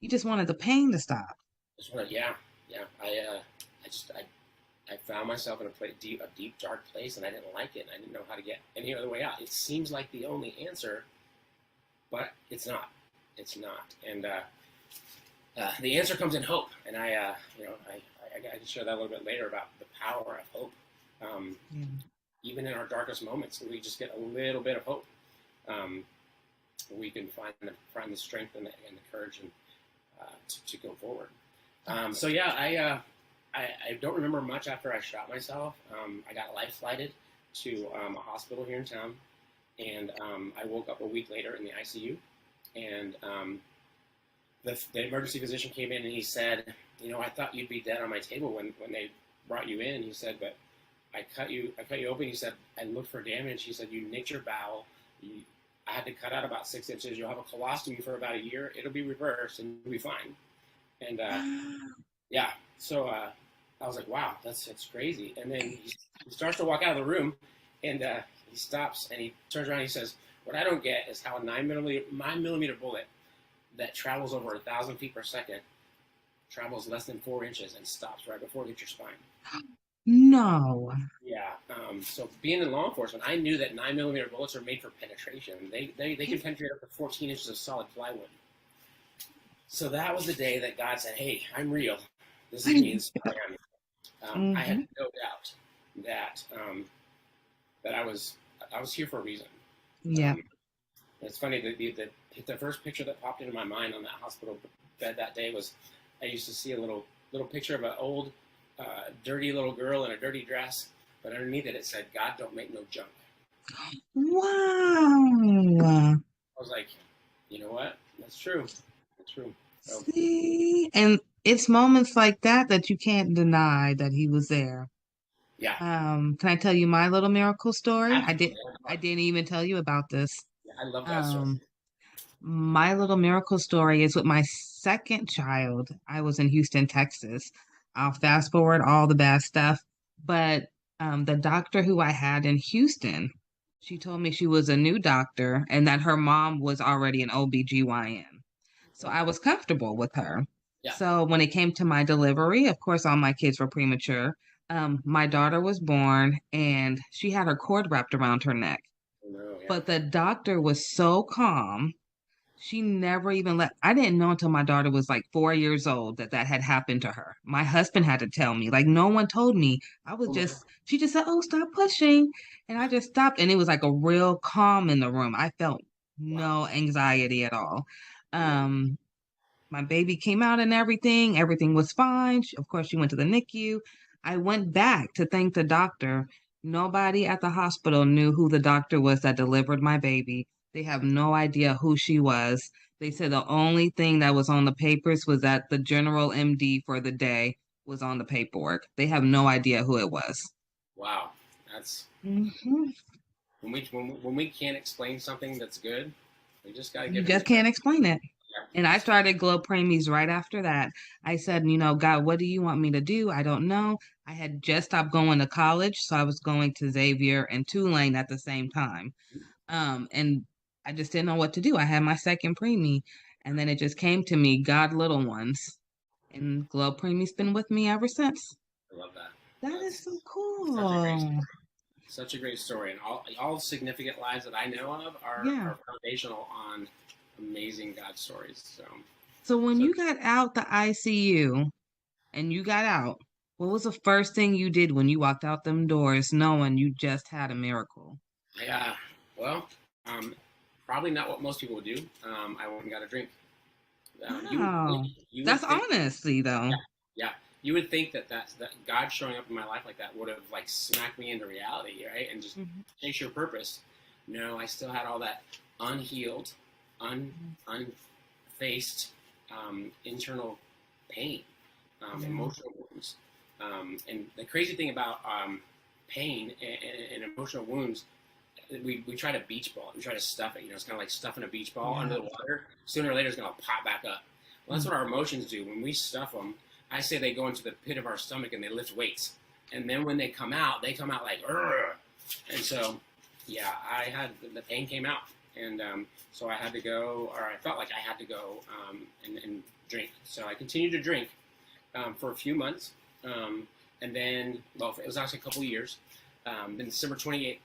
you just wanted the pain to stop. Yeah. I found myself in a deep, dark place, and I didn't like it. And I didn't know how to get any other way out. It seems like the only answer, but it's not. It's not. And the answer comes in hope. And I can share that a little bit later about the power of hope. Even in our darkest moments, we just get a little bit of hope. We can find the strength and the courage to go forward. I don't remember much after I shot myself. I got life flighted to a hospital here in town, and I woke up a week later in the ICU. And the emergency physician came in and he said, I thought you'd be dead on my table when they brought you in. He said, but I cut you open. He said, I looked for damage. He said, you nicked your bowel. I had to cut out about 6 inches. You'll have a colostomy for about a year. It'll be reversed and you'll be fine. And so I was like, wow, that's crazy. And then he starts to walk out of the room, and he stops and he turns around and he says, what I don't get is how a 9mm bullet that travels over 1,000 feet per second travels less than 4 inches and stops right before it hits your spine. No. Yeah. So being in law enforcement, I knew that 9mm bullets are made for penetration. They can penetrate up to 14 inches of solid plywood. So that was the day that God said, hey, I'm real. This is me. This is who I am. I had no doubt that I was here for a reason. Yeah. It's funny, the first picture that popped into my mind on that hospital bed that day was, I used to see a little picture of an old, dirty little girl in a dirty dress, but underneath it said, God don't make no junk. Wow. I was like, you know what? That's true. That's true. So, see, and it's moments like that you can't deny that he was there. Yeah. Can I tell you my little miracle story? Absolutely. I didn't even tell you about this. Yeah, I love that story. My little miracle story is with my second child. I was in Houston, Texas. I'll fast forward all the bad stuff, but the doctor who I had in Houston, she told me she was a new doctor and that her mom was already an OBGYN. So I was comfortable with her. Yeah. So when it came to my delivery, of course, all my kids were premature. My daughter was born and she had her cord wrapped around her neck. No, yeah. But the doctor was so calm. She never even I didn't know until my daughter was like 4 years old that had happened to her. My husband had to tell me, like no one told me. She just said, oh, stop pushing. And I just stopped. And it was like a real calm in the room. I felt no anxiety at all. My baby came out and everything. Everything was fine. Of course, she went to the NICU. I went back to thank the doctor. Nobody at the hospital knew who the doctor was that delivered my baby. They have no idea who she was. They said the only thing that was on the papers was that the general MD for the day was on the paperwork. They have no idea who it was. Wow. That's when we can't explain something that's good, we just gotta give You just can't explain it. And I started Glo Preemies right after that. I said, you know, God, what do you want me to do? I don't know. I had just stopped going to college, so I was going to Xavier and Tulane at the same time. And I just didn't know what to do. I had my second preemie, and then it just came to me, God, little ones. And Glo Preemie's been with me ever since. I love that. That is so Such a great cool. story. Such a great story, and all significant lives that I know of Yeah. are foundational on amazing God stories. So when you got out the ICU and you got out, what was the first thing you did when you walked out them doors knowing you just had a miracle? Well, probably not what most people would do. I went and got a drink. Wow. You would That's think, honestly though. yeah, you would think that that God showing up in my life like that would have like smacked me into reality, right, and just chase your purpose. No, I still had all that unhealed, unfaced internal pain, emotional wounds, and the crazy thing about pain and emotional wounds, we try to beach ball it. We try to stuff it. You know, it's kind of like stuffing a beach ball under the water. Sooner or later, it's going to pop back up. Well, that's what our emotions do. When we stuff them, I say they go into the pit of our stomach and they lift weights. And then when they come out like, "Urgh." And so, yeah, the pain came out. And so I had to go, or I felt like I had to go and drink. So I continued to drink for a few months. And then, well, it was actually a couple of years. Then December 28th,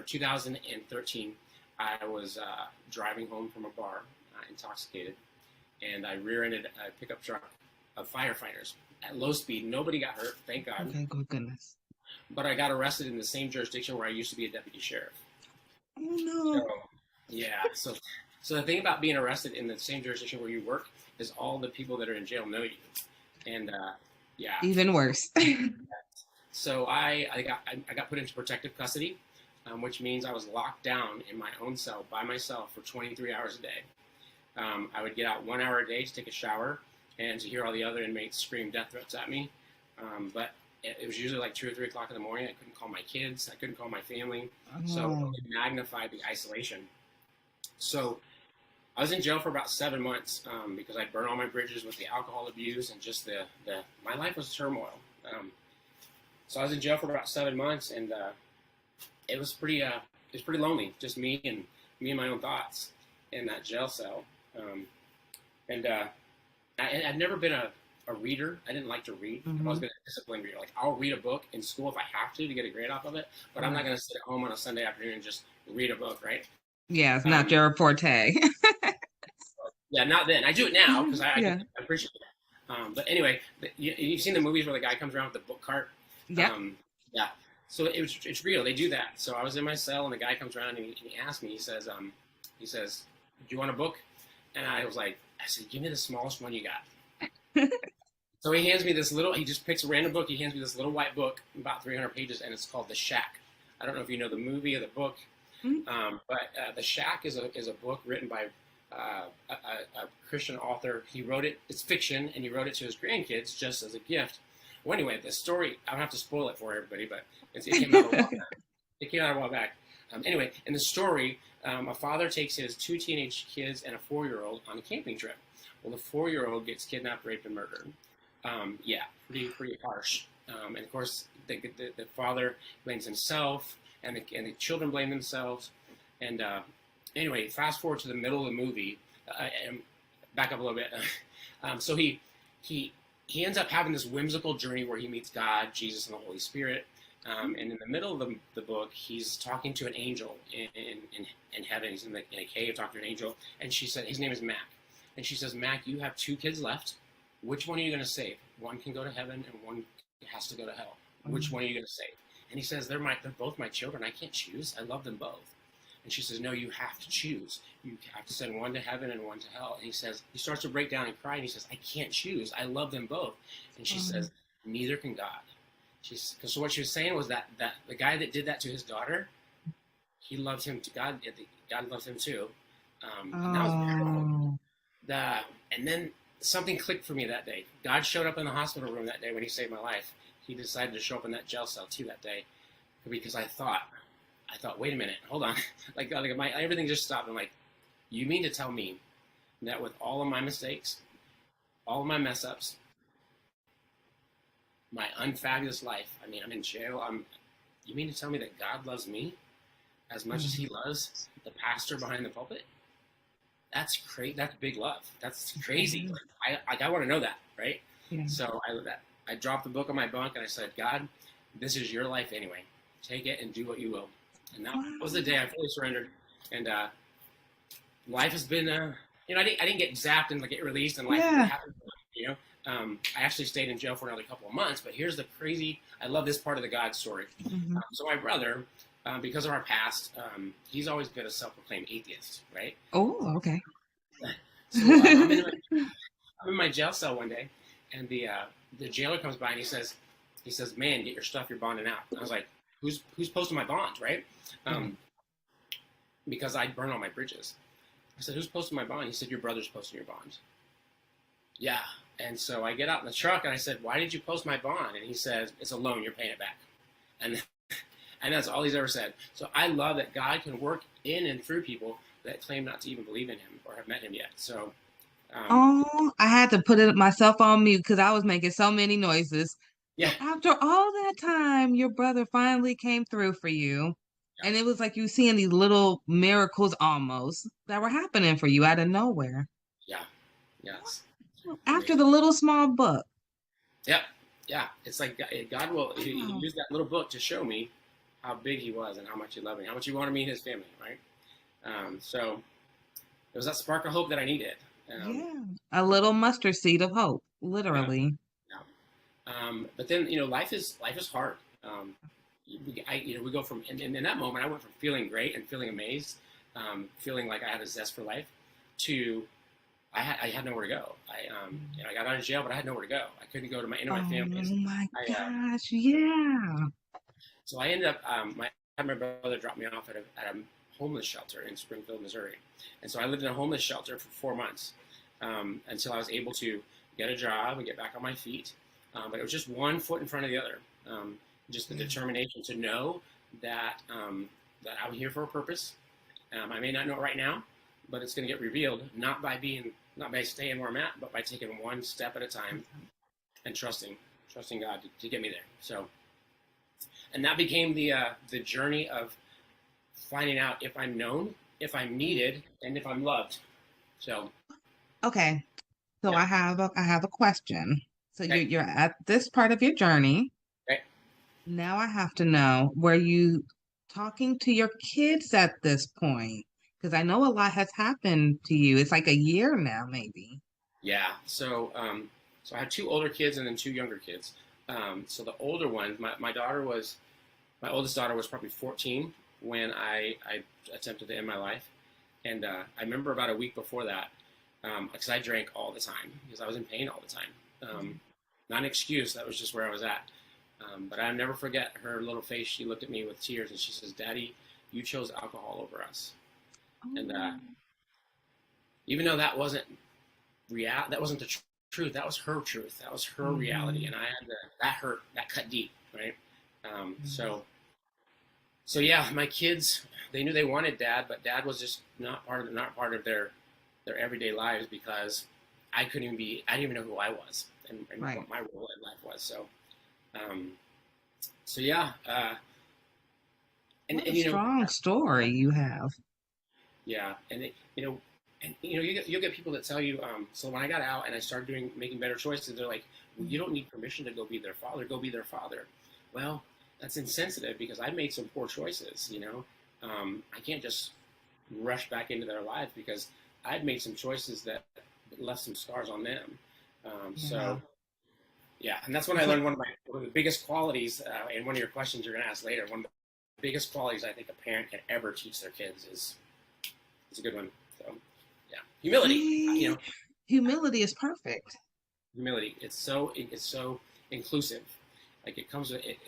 2013, I was driving home from a bar, intoxicated, and I rear-ended a pickup truck of firefighters at low speed. Nobody got hurt, thank God. Okay, good goodness. But I got arrested in the same jurisdiction where I used to be a deputy sheriff. Oh no. So, yeah. So the thing about being arrested in the same jurisdiction where you work is all the people that are in jail know you, and yeah. Even worse. So I got put into protective custody, which means I was locked down in my own cell by myself for 23 hours a day. I would get out 1 hour a day to take a shower and to hear all the other inmates scream death threats at me. But it was usually like 2 or 3 o'clock in the morning. I couldn't call my kids. I couldn't call my family. So it magnified the isolation. So I was in jail for about 7 months because I burned all my bridges with the alcohol abuse and just my life was turmoil. So I was in jail for about 7 months, and it was pretty lonely, just me and my own thoughts in that jail cell. I'd never been a reader. I didn't like to read. I was a disciplined reader. Like, I'll read a book in school if I have to get a grade off of it, but I'm not going to sit at home on a Sunday afternoon and just read a book, right? Yeah, it's not your forte. Yeah, not then. I do it now because I appreciate it. But anyway, you've seen the movies where the guy comes around with the book cart? Yeah. Yeah. So it's real. They do that. So I was in my cell, and the guy comes around and he asked me. He says, "Do you want a book?" And I said, "Give me the smallest one you got." So he hands me this little. He just picks a random book. He hands me this little white book, about 300 pages, and it's called The Shack. I don't know if you know the movie or the book, but The Shack is a book written by a Christian author. He wrote it. It's fiction, and he wrote it to his grandkids just as a gift. Well, anyway, the story, I don't have to spoil it for everybody, but it came out a while back. It came out a while back. Anyway, in the story, a father takes his 2 teenage kids and a 4-year-old on a camping trip. Well, the 4-year-old gets kidnapped, raped, and murdered. Yeah, pretty harsh. And of course, the father blames himself, and the children blame themselves. And anyway, fast forward to the middle of the movie, and back up a little bit. So he ends up having this whimsical journey where he meets God, Jesus, and the Holy Spirit. And in the middle of the book, he's talking to an angel in heaven. He's in a cave talking to an angel. And she said, his name is Mac. And she says, "Mac, you have 2 kids left. Which one are you going to save? One can go to heaven and one has to go to hell. Which one are you going to save?" And he says, they're both my children. I can't choose. I love them both. And she says, "No, you have to choose. You have to send one to heaven and one to hell." And he starts to break down and cry, and he says, "I can't choose. I love them both." And she says, "Neither can God." So what she was saying was that the guy that did that to his daughter, he loved him. God loves him too. And that was beautiful. And then something clicked for me that day. God showed up in the hospital room that day when he saved my life. He decided to show up in that jail cell too that day, because I thought, wait a minute, hold on. like everything just stopped. I'm like, you mean to tell me that with all of my mistakes, all of my mess ups, my unfabulous life, I mean, I'm in jail. You mean to tell me that God loves me as much as he loves the pastor behind the pulpit? That's crazy. That's big love. That's crazy. I want to know that, right? Yeah. So I dropped the book on my bunk and I said, God, this is your life anyway. Take it and do what you will. And that was the day I fully surrendered. And life has been, I didn't get zapped and get released and life happened. I actually stayed in jail for another couple of months. But here's the crazy. I love this part of the God story. So my brother, because of our past, he's always been a self-proclaimed atheist, right? Oh, okay. So I'm in my jail cell one day, and the jailer comes by and he says, "Man, get your stuff. You're bonding out." And I was like, "Who's posting my bond, right?" Because I burn all my bridges. I said, "Who's posting my bond?" He said, "Your brother's posting your bond." Yeah. And so I get out in the truck and I said, "Why did you post my bond?" And he says, "It's a loan. You're paying it back." And that's all he's ever said. So I love that God can work in and through people that claim not to even believe in him or have met him yet. So, I had to put it myself on mute because I was making so many noises. Yeah. So after all that time, your brother finally came through for you. Yeah. And it was like you seeing these little miracles almost that were happening for you out of nowhere. Yeah. Yes. After the little small book. Yep. Yeah. It's like God will he used that little book to show me how big he was and how much he loved me, how much he wanted me and his family, right? So it was that spark of hope that I needed. A little mustard seed of hope, literally. Yeah. But then, life is hard. We go from, and in that moment, I went from feeling great and feeling amazed, feeling like I had a zest for life, to I had nowhere to go. I got out of jail, but I had nowhere to go. I couldn't go to my family. Oh my gosh, yeah. So I ended up, I had my brother drop me off at a homeless shelter in Springfield, Missouri. And so I lived in a homeless shelter for 4 months until I was able to get a job and get back on my feet. But it was just one foot in front of the other. Just the determination to know that I'm here for a purpose. I may not know it right now, but it's going to get revealed not by staying where I'm at, but by taking one step at a time and trusting God to get me there. So, and that became the journey of finding out if I'm known, if I'm needed, and if I'm loved. So, okay. So I have a question. So you're at this part of your journey. Okay. Now I have to know, were you talking to your kids at this point? Because I know a lot has happened to you. It's like a year now, maybe. Yeah. So I had 2 older kids and then 2 younger kids. So the older one, my oldest daughter was probably 14 when I attempted to end my life. And I remember about a week before that, because I drank all the time because I was in pain all the time. Not an excuse. That was just where I was at. But I'll never forget her little face. She looked at me with tears and she says, "Daddy, you chose alcohol over us." Oh. And even though that wasn't the truth, that was her truth. That was her reality. And I had that hurt, that cut deep, right? So yeah, my kids, they knew they wanted Dad, but Dad was just not part of their everyday lives because I didn't even know who I was and what my role in life was. So yeah. What a strong story you have. Yeah, and you'll get people that tell you. So when I got out and I started making better choices, they're like, "Well, you don't need permission to go be their father. Go be their father." Well, that's insensitive because I made some poor choices. I can't just rush back into their lives because I'd made some choices that left some scars on them. So, yeah, and that's when I learned one of the biggest qualities. And one of your questions you're going to ask later. One of the biggest qualities I think a parent can ever teach their kids is a good one. So, yeah, humility. Humility is perfect. Humility. It's so inclusive. Like it comes with it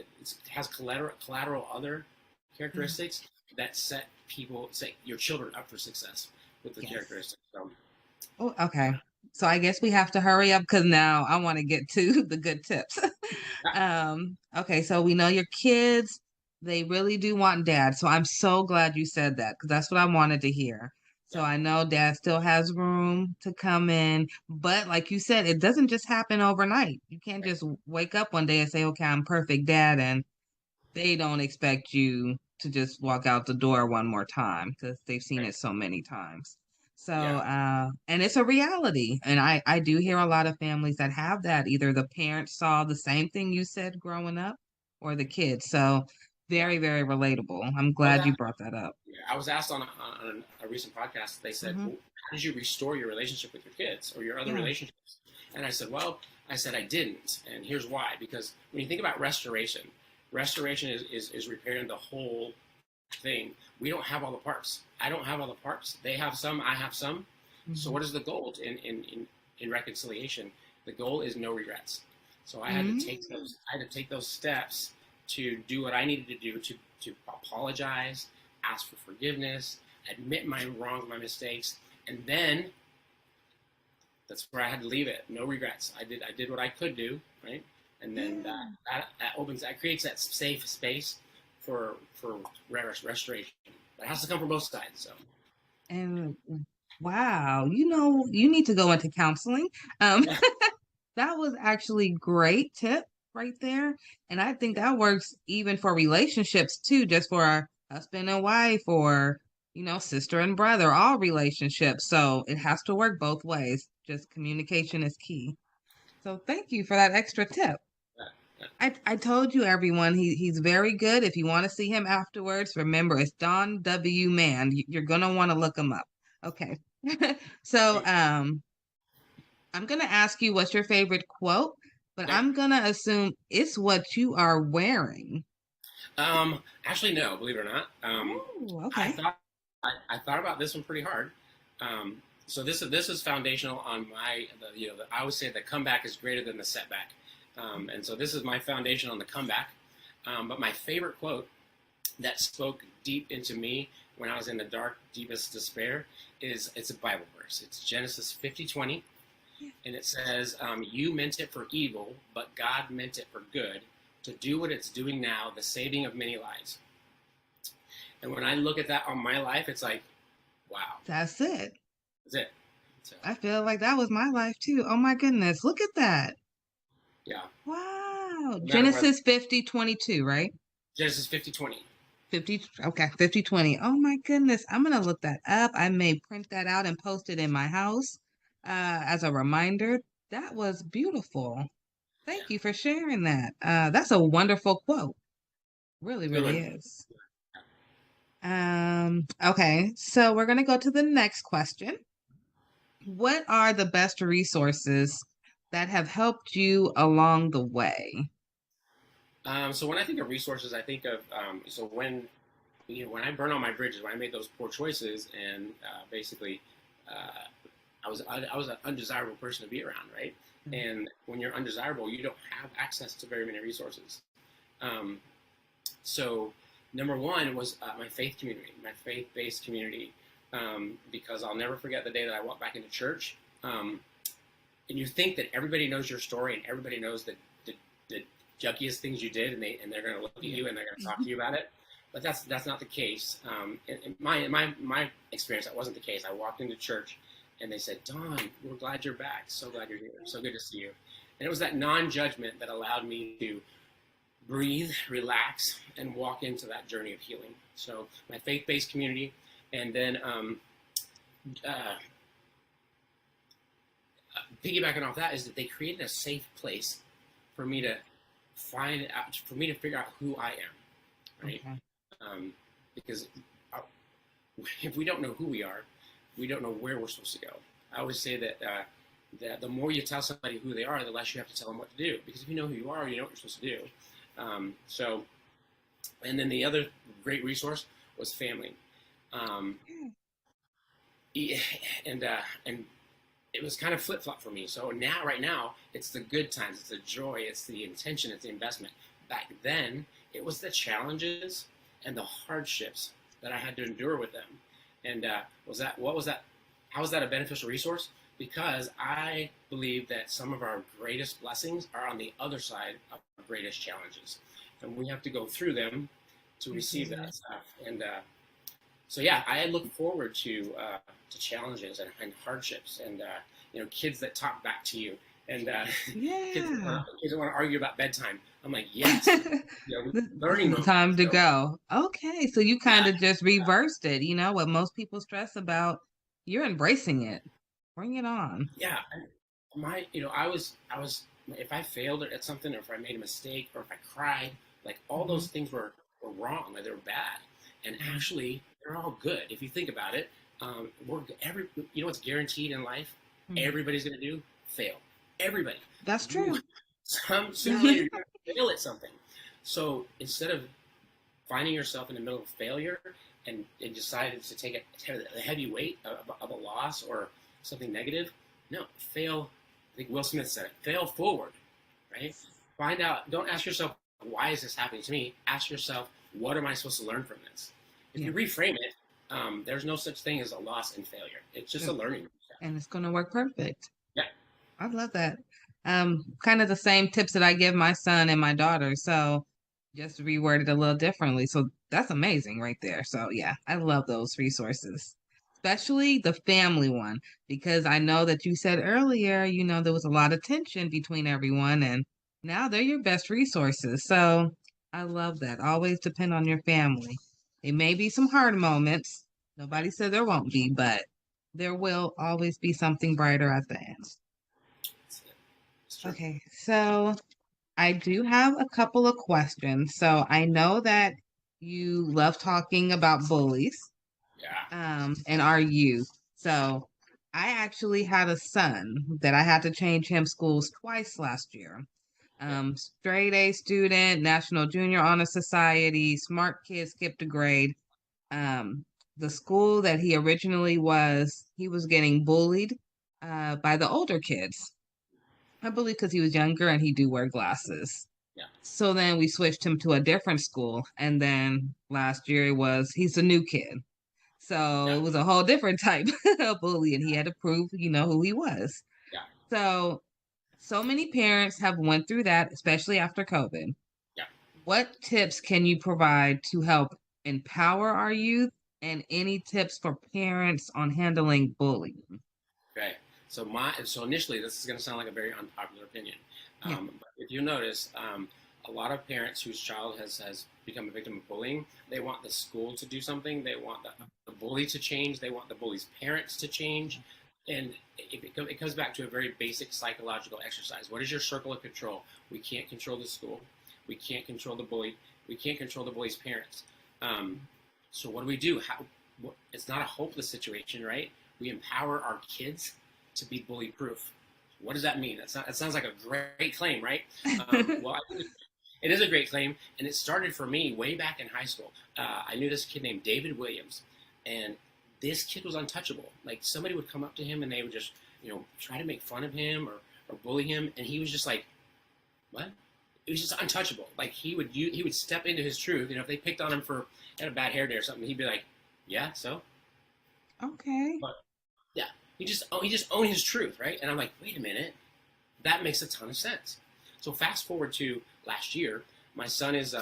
has collateral other characteristics that set your children up for success with the characteristics. So. Oh, okay. So I guess we have to hurry up because now I want to get to the good tips. Okay, so we know your kids, they really do want Dad. So I'm so glad you said that because that's what I wanted to hear. So I know dad still has room to come in, but like you said, it doesn't just happen overnight. You can't just wake up one day and say, okay, I'm perfect dad, and they don't expect you to just walk out the door one more time because they've seen it so many times. So, and it's a reality. And I do hear a lot of families that have that. Either the parents saw the same thing you said growing up or the kids. So, very, very relatable. I'm glad you brought that up. Yeah, I was asked on a recent podcast, they said, well, how did you restore your relationship with your kids or your other relationships? And I said, well, I didn't. And here's why. Because when you think about restoration is repairing the whole thing. We don't have all the parts. I don't have all the parts. They have some, I have some. So what is the goal in reconciliation? The goal is no regrets. So I had to take those steps to do what I needed to do to apologize, ask for forgiveness, admit my wrongs, my mistakes, and then that's where I had to leave it. No regrets. I did what I could do, right? And then that creates that safe space for restoration. But it has to come from both sides. So. And wow, you need to go into counseling. That was actually great tip right there. And I think that works even for relationships too, just for a husband and wife or, sister and brother, all relationships. So it has to work both ways. Just communication is key. So thank you for that extra tip. I told you, everyone, he's very good. If you want to see him afterwards, remember, it's Don W. Mann. You're going to want to look him up. Okay. So I'm going to ask you what's your favorite quote, but I'm going to assume it's what you are wearing. Actually, no, believe it or not. Okay. I thought about this one pretty hard. So this is foundational on I always say the comeback is greater than the setback. And so this is my foundation on the comeback. But my favorite quote that spoke deep into me when I was in the dark, deepest despair it's a Bible verse. It's Genesis 50:20. And it says, you meant it for evil, but God meant it for good, to do what it's doing now, the saving of many lives. And when I look at that on my life, it's like, wow. That's it. That's it. So, I feel like that was my life too. Oh my goodness. Look at that. Yeah. Wow. Genesis 50:22, right? Genesis 50:20. 50:20. Oh my goodness. I'm going to look that up. I may print that out and post it in my house as a reminder. That was beautiful. Thank you for sharing that. That's a wonderful quote. Really, really is. Okay, so we're going to go to the next question. What are the best resources that have helped you along the way? So when I think of resources, I think of so when I burned all my bridges, when I made those poor choices, and basically I was an undesirable person to be around, right? Mm-hmm. And when you're undesirable, you don't have access to very many resources. So number one was my faith community, my faith-based community, because I'll never forget the day that I walked back into church. And you think that everybody knows your story and everybody knows the junkiest things you did, and they're going to look at you and they're going to talk to you about it. But that's not the case. In my experience, that wasn't the case. I walked into church and they said, "Don, we're glad you're back. So glad you're here. So good to see you." And it was that non-judgment that allowed me to breathe, relax, and walk into that journey of healing. So my faith-based community, and then piggybacking off that is that they created a safe place for me to find out, for me to figure out who I am, right? Okay. Because if we don't know who we are, we don't know where we're supposed to go. I always say that that the more you tell somebody who they are, the less you have to tell them what to do. Because if you know who you are, you know what you're supposed to do. And then the other great resource was family. And it was kind of flip-flop for me. So right now, it's the good times, it's the joy, it's the intention, it's the investment. Back then, it was the challenges and the hardships that I had to endure with them. And how was that a beneficial resource? Because I believe that some of our greatest blessings are on the other side of our greatest challenges. And we have to go through them to receive that stuff. And So yeah, I look forward to challenges and hardships, and kids that talk back to you, and kids that want to argue about bedtime. I'm like, yes, learning This is moment. time to go. Okay, so you kind of just reversed it. You know what most people stress about, you're embracing it. Bring it on. Yeah, I was if I failed at something, or if I made a mistake, or if I cried, like all those things were wrong, like they were bad, and actually they're all good if you think about it. What's guaranteed in life? Everybody's gonna do fail. Everybody. That's true. Sooner or later you're gonna fail at something. So instead of finding yourself in the middle of failure and decided to take a heavy weight of a loss or something negative, no, fail. I think Will Smith said it. Fail forward, right? Find out. Don't ask yourself, why is this happening to me? Ask yourself, what am I supposed to learn from this? If you reframe it, there's no such thing as a loss and failure. It's just a learning. And it's going to work perfect. Yeah. I love that. Kind of the same tips that I give my son and my daughter. So just reworded a little differently. So that's amazing right there. So yeah, I love those resources, especially the family one, because I know that you said earlier, there was a lot of tension between everyone, and now they're your best resources. So I love that. Always depend on your family. It may be some hard moments. Nobody said there won't be, but there will always be something brighter at the end. Okay, so I do have a couple of questions. So I know that you love talking about bullies. Yeah. And our youth. So I actually had a son that I had to change him schools twice last year. Straight A student, National Junior Honor Society, smart kid, skipped a grade. The school that he originally was, he was getting bullied by the older kids. I believe because he was younger and he do wear glasses. Yeah. So then we switched him to a different school. And then last year he's a new kid. So it was a whole different type of bully, and he had to prove, who he was. Yeah. So many parents have went through that, especially after COVID. Yeah. What tips can you provide to help empower our youth, and any tips for parents on handling bullying? Okay. So initially, this is going to sound like a very unpopular opinion. But if you notice, a lot of parents whose child has become a victim of bullying, they want the school to do something. They want the bully to change. They want the bully's parents to change. And it comes back to a very basic psychological exercise. What is your circle of control? We can't control the school. We can't control the bully. We can't control the bully's parents. So what do? It's not a hopeless situation, right? We empower our kids to be bully-proof. What does that mean? It sounds like a great claim, right? Well, I think it is a great claim, and it started for me way back in high school. I knew this kid named David Williams, and this kid was untouchable. Like, somebody would come up to him, and they would just, try to make fun of him or bully him, and he was just like, what? It was just untouchable. Like, he would step into his truth. If they picked on him for had a bad hair day or something, he'd be like, yeah, so? Okay. But, yeah, he just owned his truth, right? And I'm like, wait a minute, that makes a ton of sense. So fast forward to last year, my son is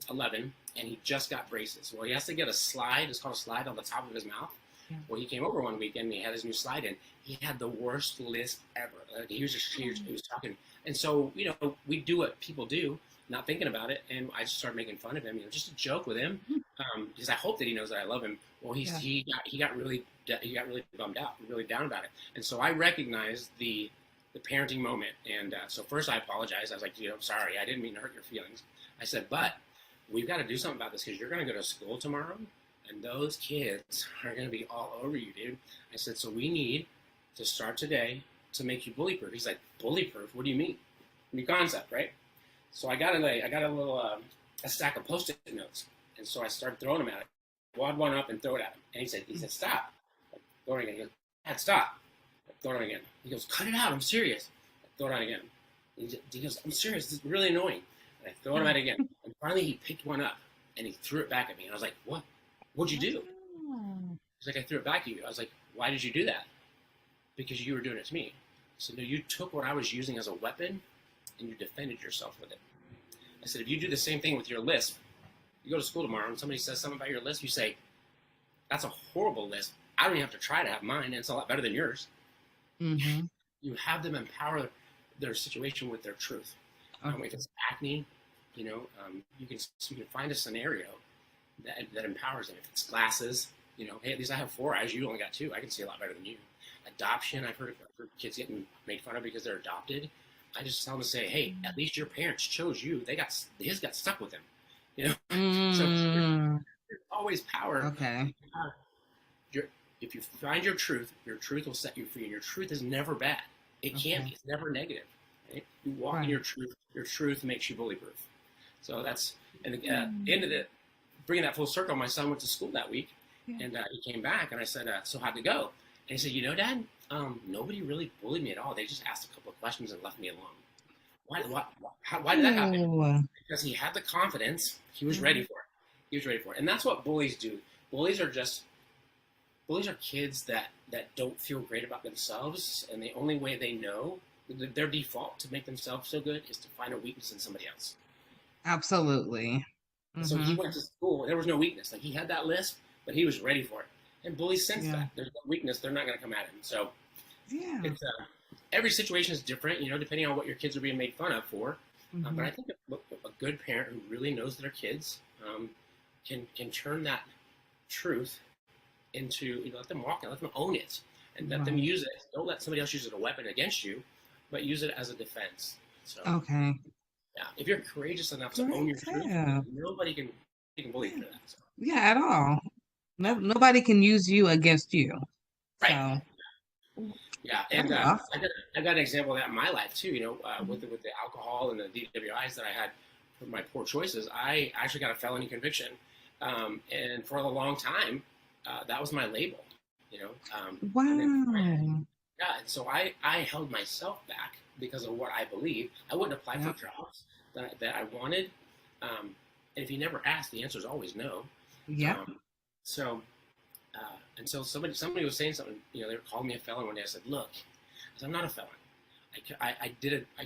11, and he just got braces. Well, he has to get a slide. It's called a slide on the top of his mouth. Yeah. Well, he came over one weekend, and he had his new slide in. He had the worst lisp ever. He was talking. And so, we do what people do, not thinking about it, and I just started making fun of him, just a joke with him, because I hope that he knows that I love him. Well, he got really bummed out, really down about it. And so I recognized the parenting moment. And so first I apologized. I was like, I'm sorry. I didn't mean to hurt your feelings. I said, but we've got to do something about this, because you're going to go to school tomorrow, and those kids are going to be all over you, dude. I said, so we need to start today to make you bully-proof. He's like, bully-proof? What do you mean? New concept, right? So I got a stack of Post-it notes, and so I started throwing them at him. Wad one up and throw it at him. And he said, stop. Throw it again. He goes, Dad, stop. Throw it on again. He goes, cut it out. I'm serious. Throw it on again. He goes, I'm serious. This is really annoying. And I throw it at again. And finally, he picked one up, and he threw it back at me. And I was like, what? What'd you do? He's like, I threw it back at you. I was like, why did you do that? Because you were doing it to me. So no, you took what I was using as a weapon, and you defended yourself with it. I said, if you do the same thing with your lisp, you go to school tomorrow and somebody says something about your lisp, you say, That's a horrible list. I don't even have to try to have mine, and it's a lot better than yours. Mm-hmm. You have them empower their situation with their truth. If it's acne, you can find a scenario that empowers them. If it's glasses, hey, at least I have 4 eyes. You only got 2. I can see a lot better than you. Adoption, I've heard kids getting made fun of because they're adopted. I just tell them to say, hey, at least your parents chose you. His got stuck with them. So there's always power. Okay. If you find your truth will set you free, and your truth is never bad. It can't be. It's never negative. Right? You walk in your truth makes you bully-proof. So that's, and at the end of it, bringing that full circle, my son went to school that week, and he came back, and I said, so how'd it go? And he said, Dad, nobody really bullied me at all. They just asked a couple of questions and left me alone. Why did that happen? Because he had the confidence. He was ready for it. And that's what bullies do. Bullies are kids that don't feel great about themselves, and the only way they know, their default to make themselves feel good, is to find a weakness in somebody else. Absolutely. So he went to school. There was no weakness. Like, he had that list, but he was ready for it. And bullies sense that there's no weakness. They're not going to come at him. So it's every situation is different, depending on what your kids are being made fun of for. But I think a good parent who really knows their kids can turn that truth into, let them walk it, let them own it, and let them use it. Don't let somebody else use it as a weapon against you, but use it as a defense. So if you're courageous enough to own your truth, nobody can bully you for that. So. Yeah, at all. Nobody can use you against you. Right. So. Yeah, and I got an example of that in my life too. With the alcohol and the DWIs that I had for my poor choices, I actually got a felony conviction, and for a long time, that was my label. Wow. And so I held myself back because of what I believed. I wouldn't apply for jobs that I wanted, and if you never ask, the answer is always no. Yeah. And so somebody was saying something, they were calling me a felon one day. I said, look, I'm not a felon. I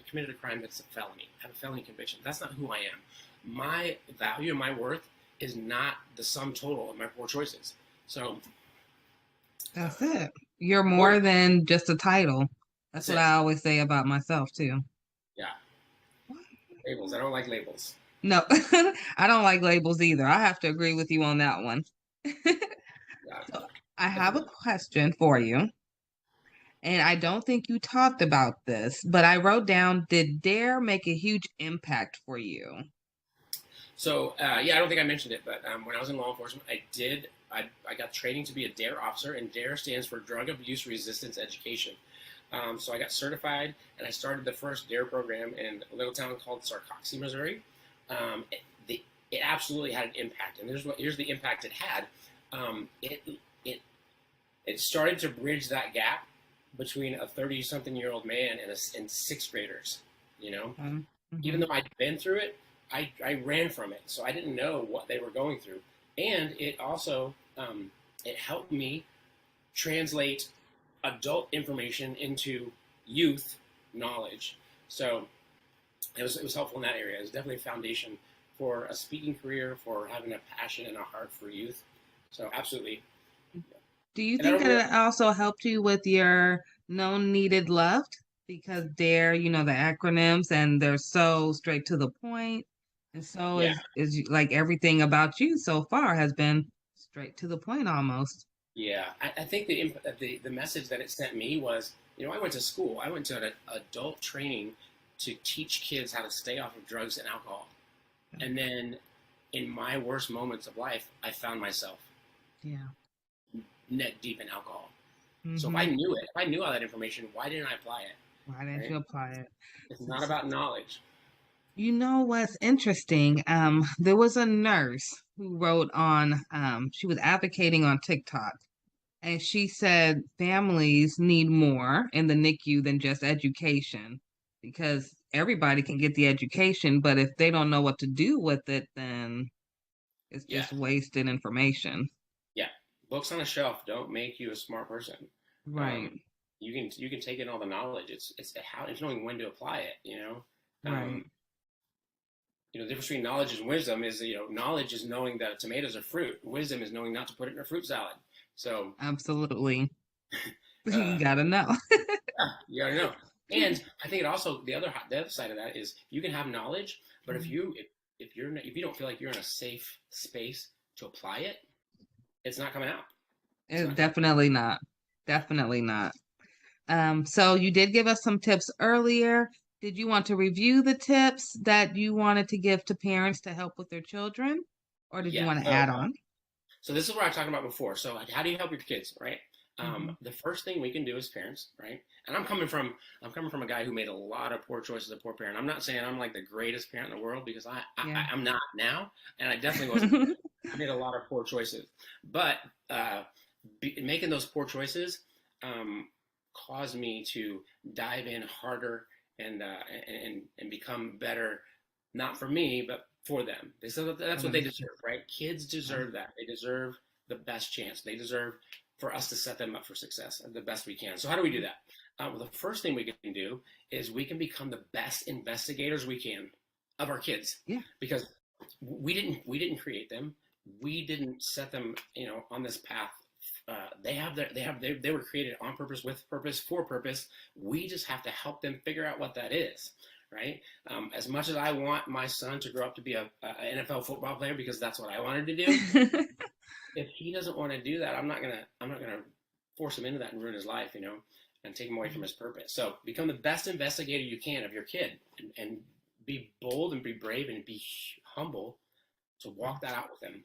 committed a crime that's a felony. I have a felony conviction. That's not who I am. My value and my worth is not the sum total of my poor choices. So that's it. You're more than just a title. That's what I always say about myself too. Yeah. Labels. I don't like labels. No, I don't like labels either. I have to agree with you on that one. So I have a question for you. And I don't think you talked about this, but I wrote down, did DARE make a huge impact for you? So, I don't think I mentioned it, but when I was in law enforcement, I got training to be a DARE officer, and DARE stands for Drug Abuse Resistance Education. So I got certified, and I started the first DARE program in a little town called Sarcoxie, Missouri. It absolutely had an impact, and here's the impact it had. It started to bridge that gap between a 30-something-year-old man and 6th graders. Even though I'd been through it, I ran from it, so I didn't know what they were going through, and it also it helped me translate adult information into youth knowledge. So it was helpful in that area. It was definitely a foundation for a speaking career, for having a passion and a heart for youth. So absolutely. Do you think that it also helped you with your known needed loved? Because DARE, the acronyms, and they're so straight to the point. And so is like everything about you so far has been straight to the point almost. Yeah, I think the message that it sent me was, I went to school. I went to an adult training to teach kids how to stay off of drugs and alcohol. And then in my worst moments of life, I found myself neck deep in alcohol. So if I knew it, if I knew all that information, why didn't I apply it? Why didn't you apply it? It's not about knowledge. You know what's interesting? There was a nurse who wrote on, she was advocating on TikTok, and she said families need more in the NICU than just education, because everybody can get the education, but if they don't know what to do with it, then it's just wasted information. Yeah. Books on a shelf don't make you a smart person. Right. You can take in all the knowledge. It's knowing when to apply it, Right. the difference between knowledge and wisdom is, knowledge is knowing that tomatoes are fruit. Wisdom is knowing not to put it in a fruit salad. So Absolutely. You gotta know. you gotta know. And I think it also the other side of that is you can have knowledge, but if you don't feel like you're in a safe space to apply it, it's not coming out. Definitely not. Definitely not. So you did give us some tips earlier. Did you want to review the tips that you wanted to give to parents to help with their children, or did you want to add on? So this is what I was talking about before. So how do you help your kids, right? The first thing we can do as parents, right? And I'm coming from a guy who made a lot of poor choices as a poor parent. I'm not saying I'm like the greatest parent in the world, because I'm not now, and I definitely wasn't. I made a lot of poor choices, but making those poor choices caused me to dive in harder and become better, not for me, but for them. That's what they deserve, right? Kids deserve that. They deserve the best chance. They deserve for us to set them up for success the best we can. So how do we do that? Well, the first thing we can do is we can become the best investigators we can of our kids. Yeah. Because we didn't create them. We didn't set them, on this path. They were created on purpose, with purpose, for purpose. We just have to help them figure out what that is, right? As much as I want my son to grow up to be a NFL football player, because that's what I wanted to do, if he doesn't want to do that, I'm not gonna force him into that and ruin his life, and take him away from his purpose. So become the best investigator you can of your kid, and be bold and be brave and be humble to walk that out with them.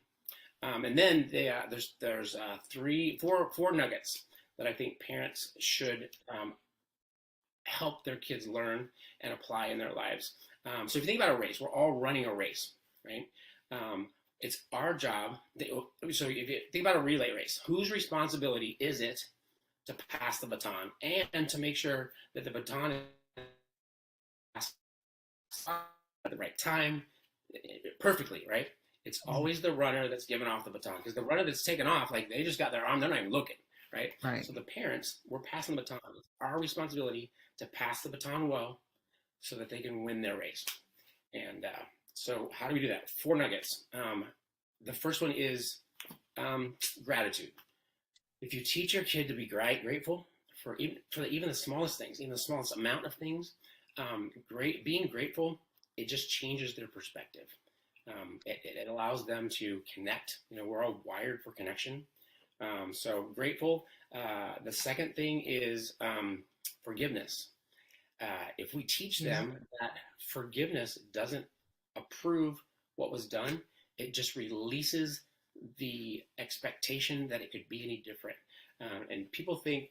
And then there's 4 nuggets that I think parents should help their kids learn and apply in their lives. So if you think about a race, we're all running a race, right? It's our job. So if you think about a relay race, whose responsibility is it to pass the baton and to make sure that the baton is passed at the right time, perfectly, right? It's always the runner that's giving off the baton, because the runner that's taken off, like, they just got their arm, they're not even looking, right? So the parents, we're passing the baton. It's our responsibility to pass the baton well so that they can win their race. And so how do we do that? 4 nuggets. The first one is gratitude. If you teach your kid to be grateful for even the smallest things, even the smallest amount of things, being grateful, it just changes their perspective. It allows them to connect. We're all wired for connection. So grateful. The second thing is forgiveness. If we teach them that forgiveness doesn't approve what was done, it just releases the expectation that it could be any different. And people think,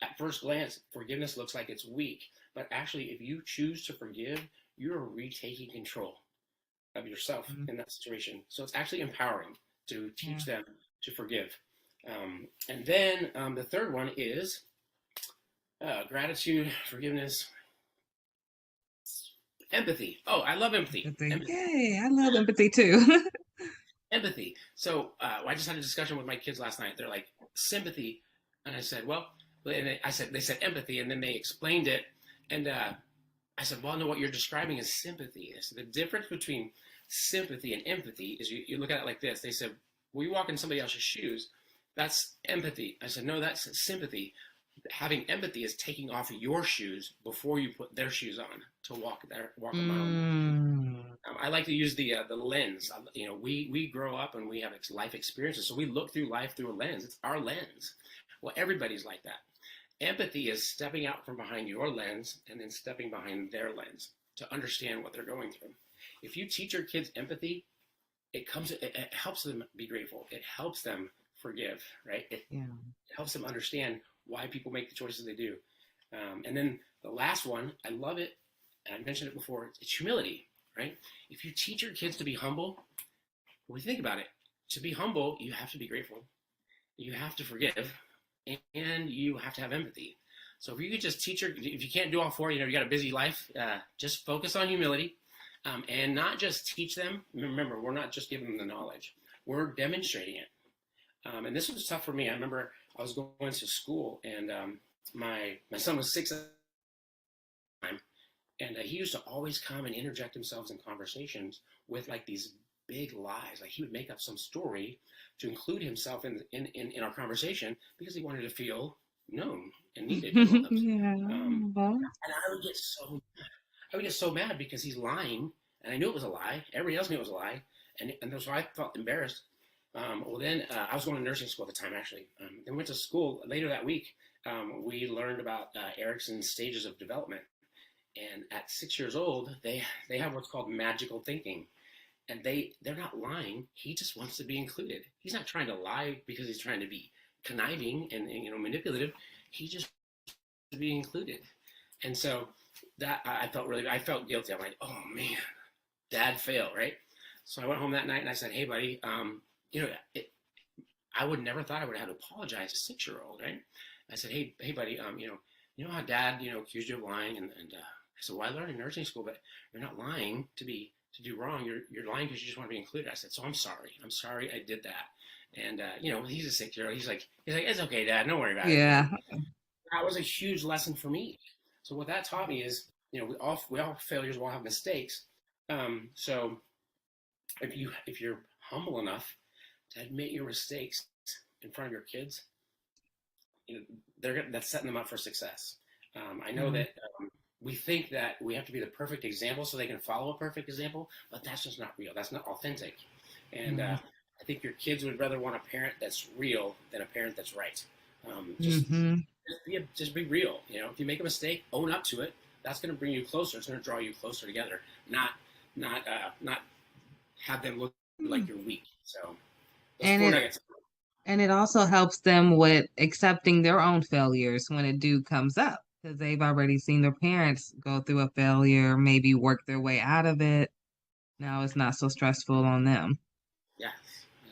at first glance, forgiveness looks like it's weak, but actually, if you choose to forgive, you're retaking control of yourself in that situation. So it's actually empowering to teach them to forgive. And then the third one is gratitude, forgiveness, empathy. Oh, I love empathy. Yay, I love empathy too. Empathy. So I just had a discussion with my kids last night. They're like, sympathy. And I said, well, they said empathy, and then they explained it. And I said, well, no, what you're describing is sympathy. So the difference between sympathy and empathy is you look at it like this. They said, well, you walk in somebody else's shoes. That's empathy. I said, no, that's sympathy. Having empathy is taking off your shoes before you put their shoes on to walk a mile. I like to use the lens. We grow up and we have life experiences, so we look through life through a lens. It's our lens. Well, everybody's like that. Empathy is stepping out from behind your lens and then stepping behind their lens to understand what they're going through. If you teach your kids empathy, it helps them be grateful. It helps them forgive, right? It helps them understand why people make the choices they do. And then the last one, I love it, and I mentioned it before, it's humility, right? If you teach your kids to be humble, when you think about it, to be humble, you have to be grateful. You have to forgive, and you have to have empathy. So if you could just teach if you can't do all 4, you got a busy life, just focus on humility, and not just teach them. Remember, we're not just giving them the knowledge. We're demonstrating it. And this was tough for me. I remember I was going to school, and my son was 6 at the time, And he used to always come and interject himself in conversations with like these big lies. Like he would make up some story to include himself in our conversation because he wanted to feel known and needed and loved. Yeah. And I would get so mad because he's lying, and I knew it was a lie. Everybody else knew it was a lie, and so I felt embarrassed. Well, then I was going to nursing school at the time, actually. Then went to school later that week. We learned about Erickson's stages of development, and at 6 years old, they have what's called magical thinking, and they're not lying. He just wants to be included. He's not trying to lie because he's trying to be conniving and manipulative. He just wants to be included, and so that I felt guilty. I'm like, oh man, Dad failed, right? So I went home that night and I said, hey buddy, I would never thought I would have to apologize to a 6-year-old, right? I said, hey buddy, you know how Dad, accused you of lying, and I said, well, I learned in nursing school, but you're not lying to do wrong. You're lying because you just want to be included. I said, so I'm sorry I did that. And he's a 6-year-old. He's like, it's okay, Dad, don't worry about it. Yeah. That was a huge lesson for me. So what that taught me is, we all have failures, we all have mistakes. So if you're humble enough to admit your mistakes in front of your kids, that's setting them up for success. I know that we think that we have to be the perfect example so they can follow a perfect example, but that's just not real. That's not authentic. And I think your kids would rather want a parent that's real than a parent that's right. Just be real. If you make a mistake, own up to it. That's going to bring you closer. It's going to draw you closer together. Not have them look like you're weak. So, and it also helps them with accepting their own failures when it comes up, because they've already seen their parents go through a failure, maybe work their way out of it. Now it's not so stressful on them. Yeah.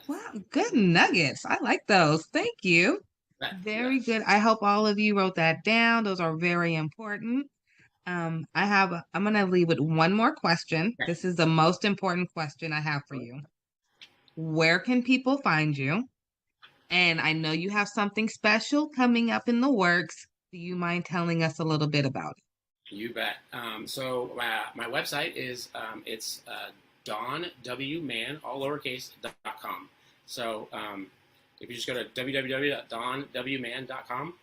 Wow, good nuggets. I like those. Thank you. Very good. I hope all of you wrote that down. Those are very important. I'm going to leave with one more question. This is the most important question I have for you. Where can people find you? And I know you have something special coming up in the works. Do you mind telling us a little bit about it? You bet. So my website is it's DonWman, all lowercase, .com. So if you just go to www.donwman.com,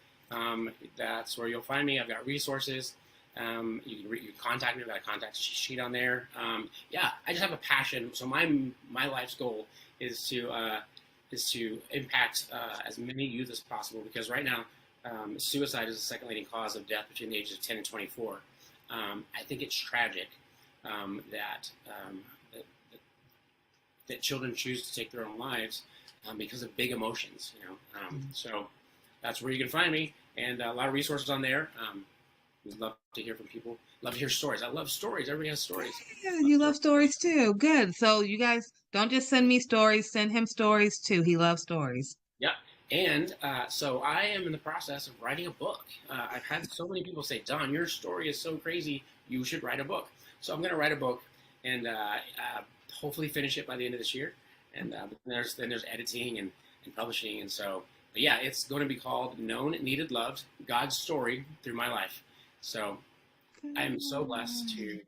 that's where you'll find me. I've got resources. You can contact me. I've got a contact sheet on there. I just have a passion. So my life's goal is to impact as many youth as possible, because right now suicide is the second leading cause of death between the ages of 10 and 24. I think it's tragic that children choose to take their own lives because of big emotions. So that's where you can find me, and a lot of resources on there. We'd love to hear from people. Love to hear stories. I love stories. Everybody has stories. Yeah, you love stories too. Good. So you guys don't just send me stories, send him stories too. He loves stories. Yep. And so I am in the process of writing a book. I've had so many people say, Don, your story is so crazy, you should write a book. So I'm going to write a book and hopefully finish it by the end of this year. And then there's editing and publishing. And so, but yeah, it's going to be called Known, Needed, Loved, God's Story Through My Life. So I am so blessed to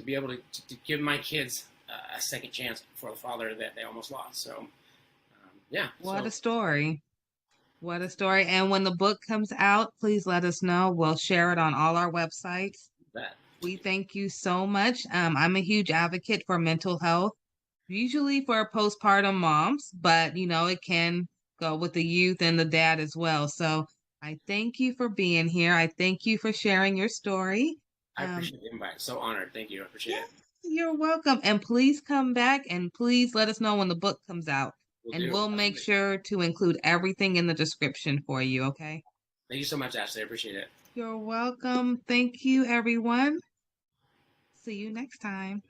be able to give my kids a second chance for a father that they almost lost. So What a story. What a story. And when the book comes out, please let us know. We'll share it on all our websites. We thank you so much. I'm a huge advocate for mental health, usually for postpartum moms, but it can go with the youth and the dad as well. So I thank you for being here. I thank you for sharing your story. I appreciate the invite. So honored. Thank you. I appreciate it. You're welcome. And please come back and please let us know when the book comes out. We'll make sure to include everything in the description for you, okay? Thank you so much, Ashley. I appreciate it. You're welcome. Thank you, everyone. See you next time.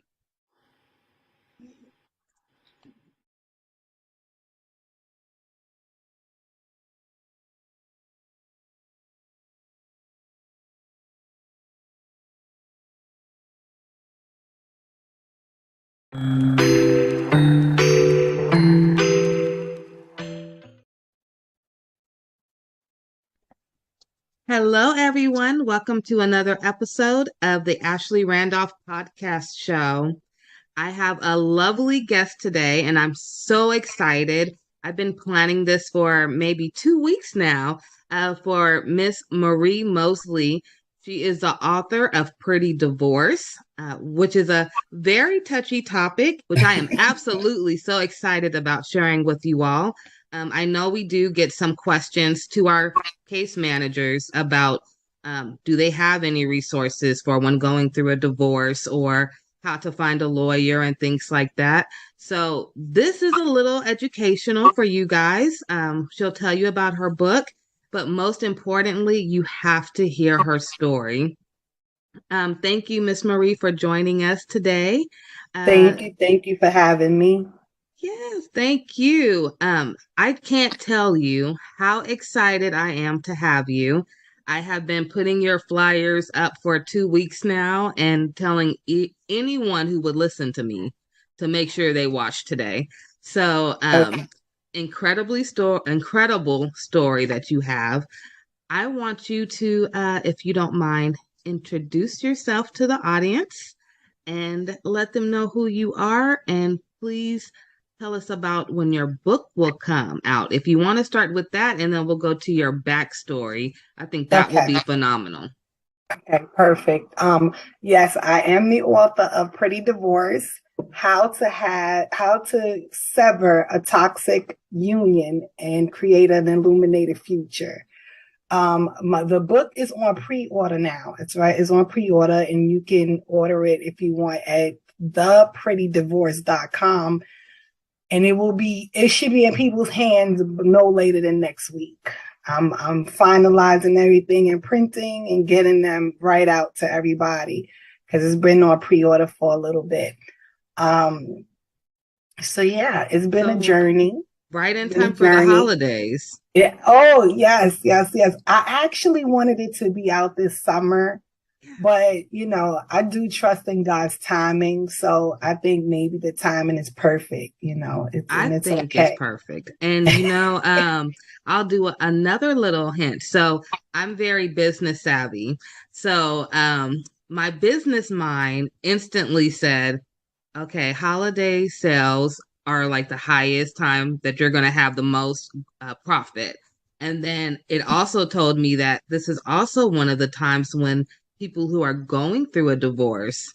Hello, everyone. Welcome to another episode of the Ashley Randolph Podcast Show. I have a lovely guest today, and I'm so excited. I've been planning this for maybe 2 weeks now for Miss Marie Mosley. She is the author of Pretty Divorce, which is a very touchy topic, which I am absolutely so excited about sharing with you all. I know we do get some questions to our case managers about do they have any resources for when going through a divorce or how to find a lawyer and things like that. So this is a little educational for you guys. She'll tell you about her book, but most importantly, you have to hear her story. Thank you, Miss Marie, for joining us today. Thank you for having me. Yes, thank you. I can't tell you how excited I am to have you. I have been putting your flyers up for 2 weeks now and telling anyone who would listen to me to make sure they watch today. So, Okay. incredible story that you have. I want you to, if you don't mind, introduce yourself to the audience and let them know who you are. And please tell us about when your book will come out. If you want to start with that, and then we'll go to your backstory. I think that will be phenomenal. Okay, perfect. Yes, I am the author of Pretty Divorce, how to sever a toxic union and create an illuminated future. The book is on pre-order now. It's right. It's on pre-order, and you can order it if you want at theprettydivorce.com. And it should be in people's hands no later than next week. I'm finalizing everything and printing and getting them right out to everybody because it's been on pre-order for a little bit. So yeah, it's been a journey. Right in time for the holidays. Yeah. Oh, yes. I actually wanted it to be out this summer, but I do trust in God's timing. So I think maybe the timing is perfect. I think okay. it's perfect. And I'll do another little hint. So I'm very business savvy. So my business mind instantly said, okay, holiday sales are like the highest time that you're going to have the most profit. And then it also told me that this is also one of the times when people who are going through a divorce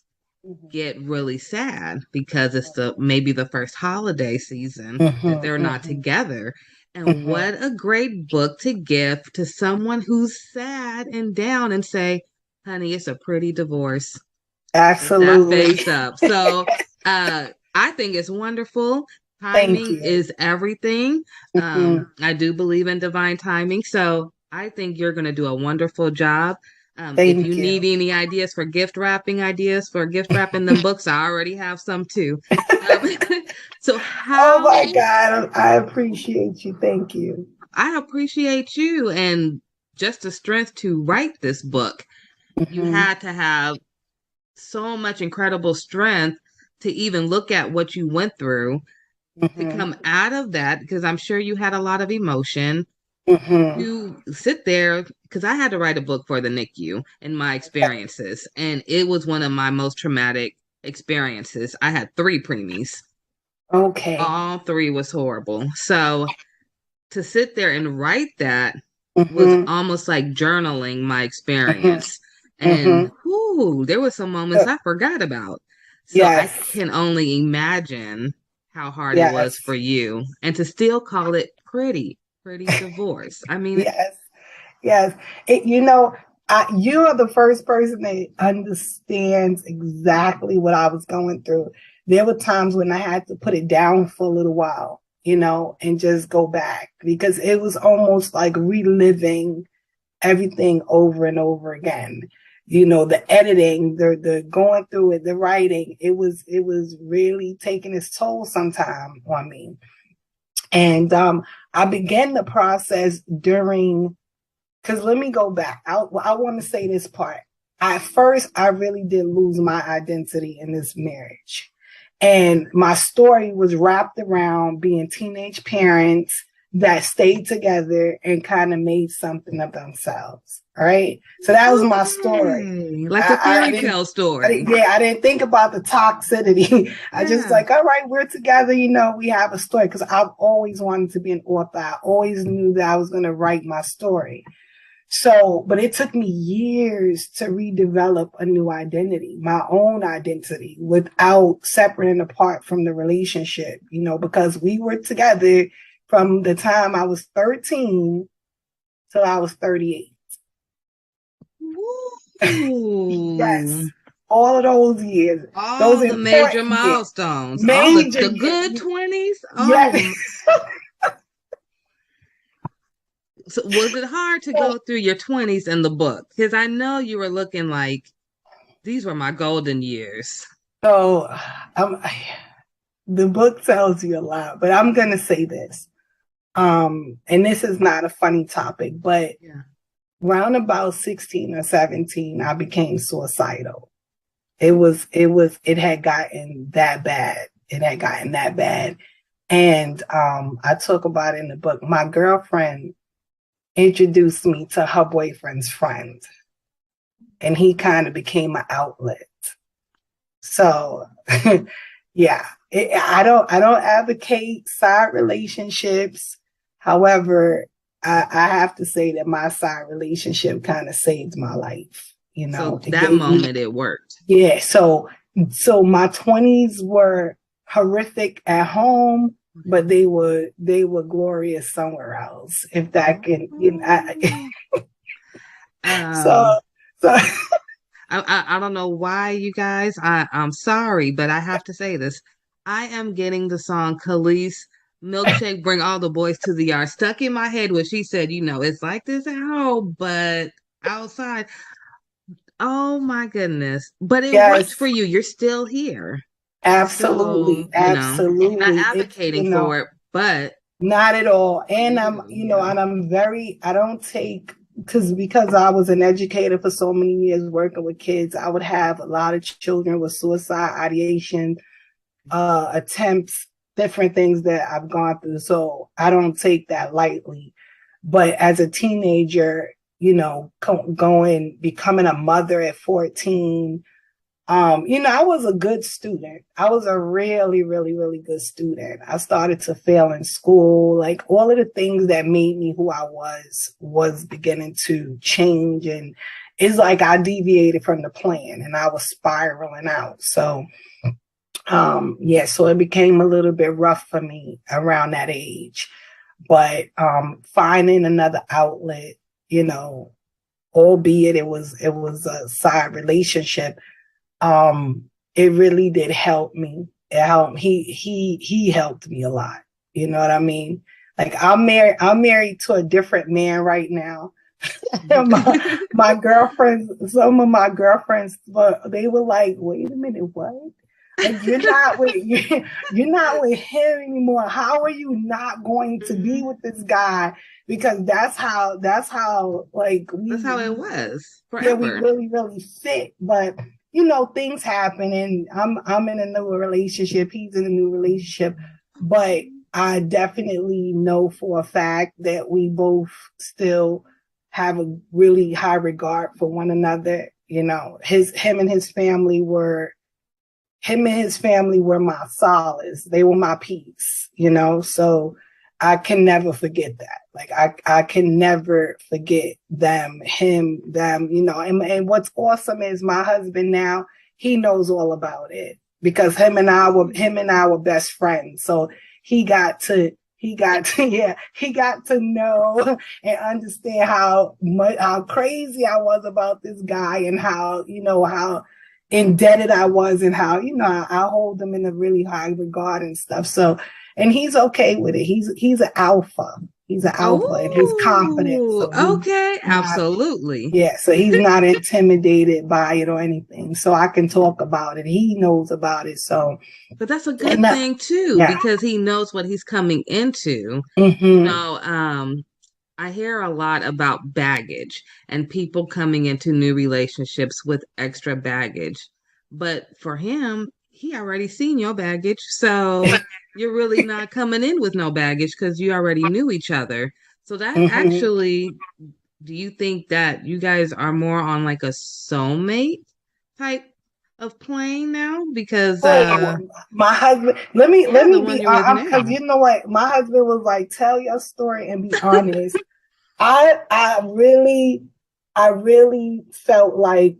get really sad because it's maybe the first holiday season that they're not together. And what a great book to give to someone who's sad and down and say, honey, it's a pretty divorce. Absolutely. That face up. So I think it's wonderful. Timing is everything. I do believe in divine timing. So I think you're going to do a wonderful job. If you need any ideas for gift wrapping them books, I already have some too. So oh my God, I appreciate you. Thank you. I appreciate you and just the strength to write this book. You had to have so much incredible strength to even look at what you went through to come out of that, because I'm sure you had a lot of emotion. You sit there, because I had to write a book for the NICU and my experiences, and it was one of my most traumatic experiences. I had 3 preemies. Okay. All 3 was horrible. So to sit there and write that was almost like journaling my experience. And there were some moments I forgot about. So I can only imagine how hard it was for you. And to still call it pretty divorce. I mean, yes. You are the first person that understands exactly what I was going through. There were times when I had to put it down for a little while, and just go back because it was almost like reliving everything over and over again. The editing, the going through it, the writing, it was really taking its toll sometime on me. And I began the process because let me go back. I want to say this part. At first, I really did lose my identity in this marriage. And my story was wrapped around being teenage parents that stayed together and kind of made something of themselves, All right. So that was my story. Like a fairy tale story. I didn't think about the toxicity. I just like, all right, we're together. You know, we have a story because I've always wanted to be an author. I always knew that I was going to write my story. So, but it took me years to redevelop a new identity, my own identity, without separating apart from the relationship, you know, because we were together from the time I was 13 till I was 38. Yes. All of those years. All those the major milestones. Major all the good 20s. Oh. Yes. So was it hard to go through your 20s in the book? Because I know you were looking like, these were my golden years. So the book tells you a lot, but I'm going to say this. And this is not a funny topic, but around about 16 or 17, I became suicidal. It had gotten that bad. It had gotten that bad. And I talk about it in the book. My girlfriend introduced me to her boyfriend's friend, and he kind of became an outlet. So yeah, I don't advocate side relationships. However, I have to say that my side relationship kind of saved my life. You know, so that moment it worked. Yeah. So my 20s were horrific at home, but they were glorious somewhere else. If that can, you know. So I don't know why, you guys. I'm sorry, but I have to say this. I am getting the song Khalees Milkshake Bring All the Boys to the Yard stuck in my head when she said, you know, it's like this at home, but outside. Oh my goodness. But it worked for you. You're still here. Absolutely. So, absolutely. I'm not advocating for it, but not at all. And I'm, and I'm I don't take, because I was an educator for so many years working with kids, I would have a lot of children with suicide ideation, attempts, different things that I've gone through. So I don't take that lightly. But as a teenager, becoming a mother at 14, I was a good student. I was a really, really, really good student. I started to fail in school. Like all of the things that made me who I was beginning to change. And it's like I deviated from the plan and I was spiraling out. So, so it became a little bit rough for me around that age. But finding another outlet, albeit it was a side relationship, it really did help me. It helped. He helped me a lot. You know what I mean? Like I'm married to a different man right now. my girlfriends, some of my girlfriends, they were like, wait a minute, what? Like you're not with him anymore. How are you not going to be with this guy? Because that's how that's how it was forever. Yeah, we really, really fit. But things happen, and I'm in a new relationship. He's in a new relationship, but I definitely know for a fact that we both still have a really high regard for one another. Him and his family were my solace. They were my peace. So I can never forget that. Like I can never forget them, and what's awesome is my husband now, he knows all about it because him and I were best friends. So he got to know and understand how crazy I was about this guy and how indebted I was and how, I hold him in a really high regard and stuff. So, and he's okay with it. He's an alpha. He's an alpha and he's confident. So absolutely. Yeah. So he's not intimidated by it or anything. So I can talk about it. He knows about it. So, but that's a good thing too, because he knows what he's coming into. Mm-hmm. I hear a lot about baggage and people coming into new relationships with extra baggage. But for him, he already seen your baggage. So you're really not coming in with no baggage because you already knew each other. So that actually do you think that you guys are more on like a soulmate type of plane now? Because my husband, let me the one be you're with because now. you know what, my husband was like, tell your story and be honest. I really felt like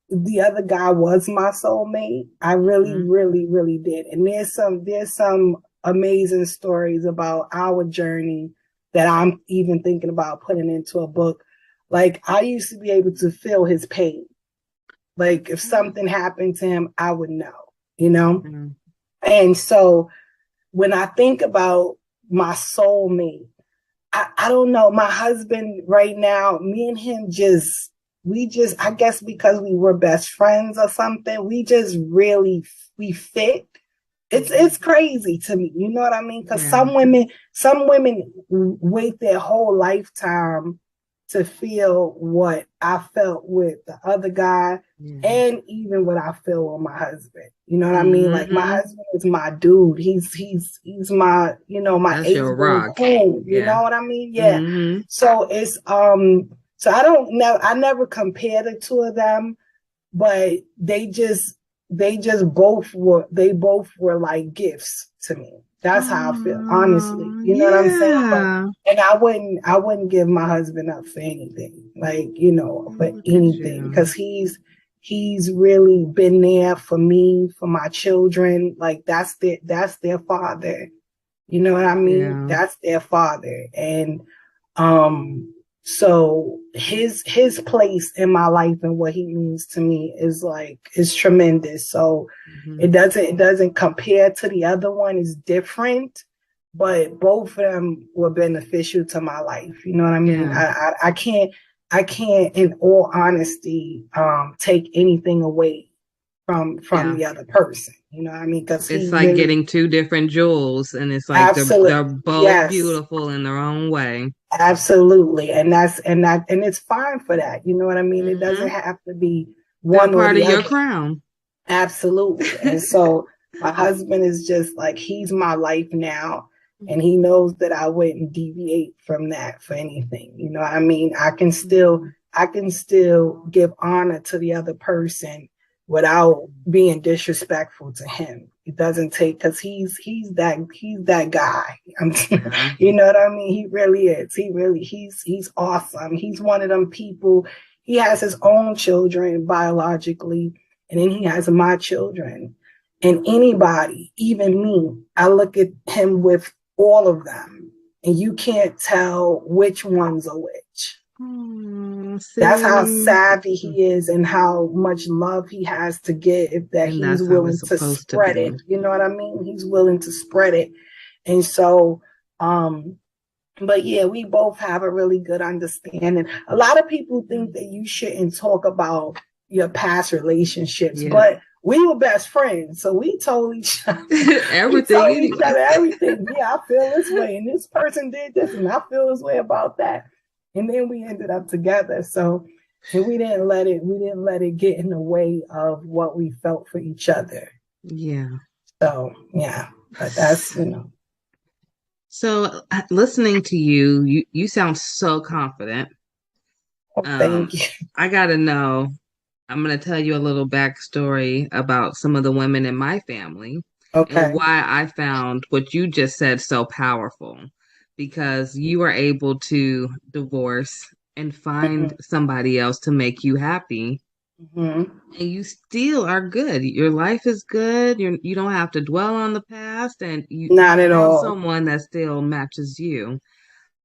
the other guy was my soulmate. I really did. And there's some amazing stories about our journey that I'm even thinking about putting into a book. Like, I used to be able to feel his pain. Like, if something happened to him, I would know, you know? And so when I think about my soulmate, I don't know. My husband right now, me and him I guess because we were best friends or something, we fit. It's crazy to me. You know what I mean? Because some women wait their whole lifetime to feel what I felt with the other guy and even what I feel with my husband. You know what I mean? Like, my husband is my dude. He's my, my That's your rock. Home. You know what I mean? Yeah. So it's so I never compared the two of them, but they both were like gifts to me. That's how I feel, honestly. You know what I'm saying? And I wouldn't give my husband up for anything, like, for anything, because he's really been there for me, for my children. Like, that's their father. You know what I mean? Yeah. That's their father. And so his place in my life and what he means to me is tremendous. So it doesn't compare to the other one. It's different, but both of them were beneficial to my life. You know what I mean? I can't in all honesty take anything away from the other person. You know what I mean? Because it's like getting two different jewels, and it's like they're both beautiful in their own way. Absolutely. And it's fine for that. You know what I mean? It doesn't have to be one part or the of your other. crown. Absolutely. And so my husband is just like, he's my life now. And he knows that I wouldn't deviate from that for anything. You know what I mean? I can still give honor to the other person without being disrespectful to him. It doesn't take, because he's that guy. You know what I mean? He really is. He's awesome. He's one of them people. He has his own children biologically, and then he has my children. And anybody, even me, I look at him with all of them, and you can't tell which one's a which. That's how savvy he is and how much love he has to give, that he's willing to spread it. You know what I mean? He's willing to spread it. And so, but yeah, we both have a really good understanding. A lot of people think that you shouldn't talk about your past relationships, but we were best friends, so we told each other everything. Everything. Yeah, I feel this way, and this person did this, and I feel this way about that. And then we ended up together. So, and we didn't let it get in the way of what we felt for each other. Yeah. So yeah, but that's, So listening to you sound so confident. Thank you. I gotta know. I'm gonna tell you a little backstory about some of the women in my family. Okay. And why I found what you just said so powerful. Because you were able to divorce and find somebody else to make you happy. And you still are good. Your life is good. You don't have to dwell on the past, and you not at all. Someone that still matches you.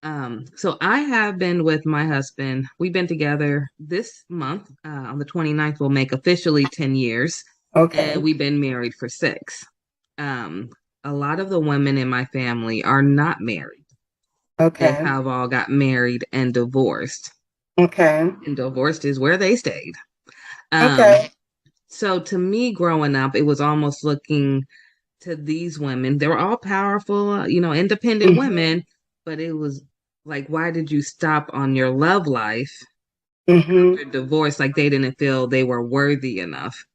So I have been with my husband. We've been together this month. On the 29th, we'll make officially 10 years. Okay. And we've been married for 6. A lot of the women in my family are not married. Okay. They have all got married and divorced. Okay. And divorced is where they stayed. Okay. So to me, growing up, it was almost looking to these women. They were all powerful, independent women, but it was like, why did you stop on your love life after divorce? Like, they didn't feel they were worthy enough.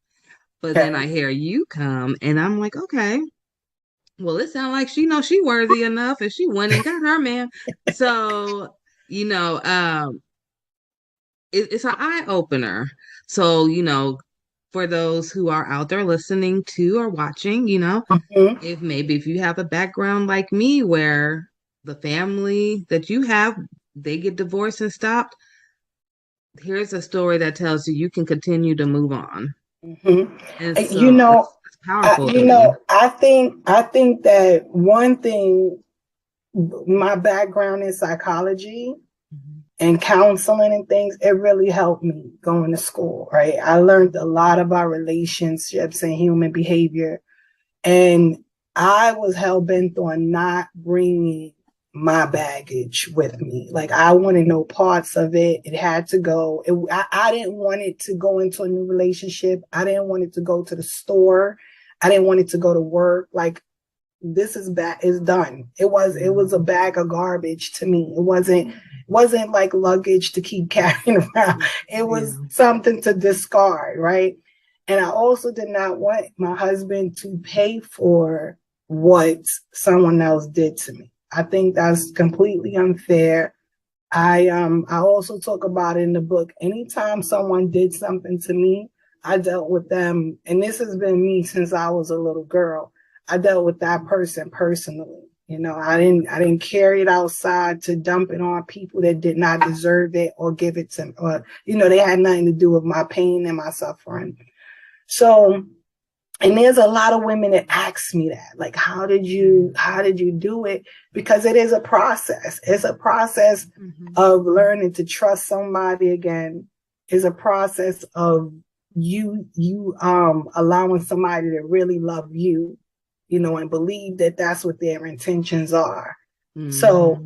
But then I hear you come, and I'm like, okay. Well, it sounds like she knows she worthy enough, and she went and got her man. So, it's an eye opener. So, for those who are out there listening to or watching, if you have a background like me where the family that you have, they get divorced and stopped, here's a story that tells you can continue to move on. And so it's powerful. I think that one thing, my background in psychology and counseling and things, it really helped me going to school, right? I learned a lot about relationships and human behavior. And I was hell-bent on not bringing my baggage with me. Like, I wanted no parts of it. It had to go. I didn't want it to go into a new relationship. I didn't want it to go to the store. I didn't want it to go to work. Like, this is bad. It's done. It was a bag of garbage to me. It wasn't like luggage to keep carrying around. It was something to discard, right? And I also did not want my husband to pay for what someone else did to me. I think that's completely unfair. I also talk about it in the book. Anytime someone did something to me, I dealt with them. And this has been me since I was a little girl. I dealt with that person personally. I didn't carry it outside to dump it on people that did not deserve it or give it to, or, they had nothing to do with my pain and my suffering. So, and there's a lot of women that ask me that, like, how did you do it? Because it is a process. It's a process of learning to trust somebody again. It's a process of you allowing somebody to really love you, and believe that that's what their intentions are. So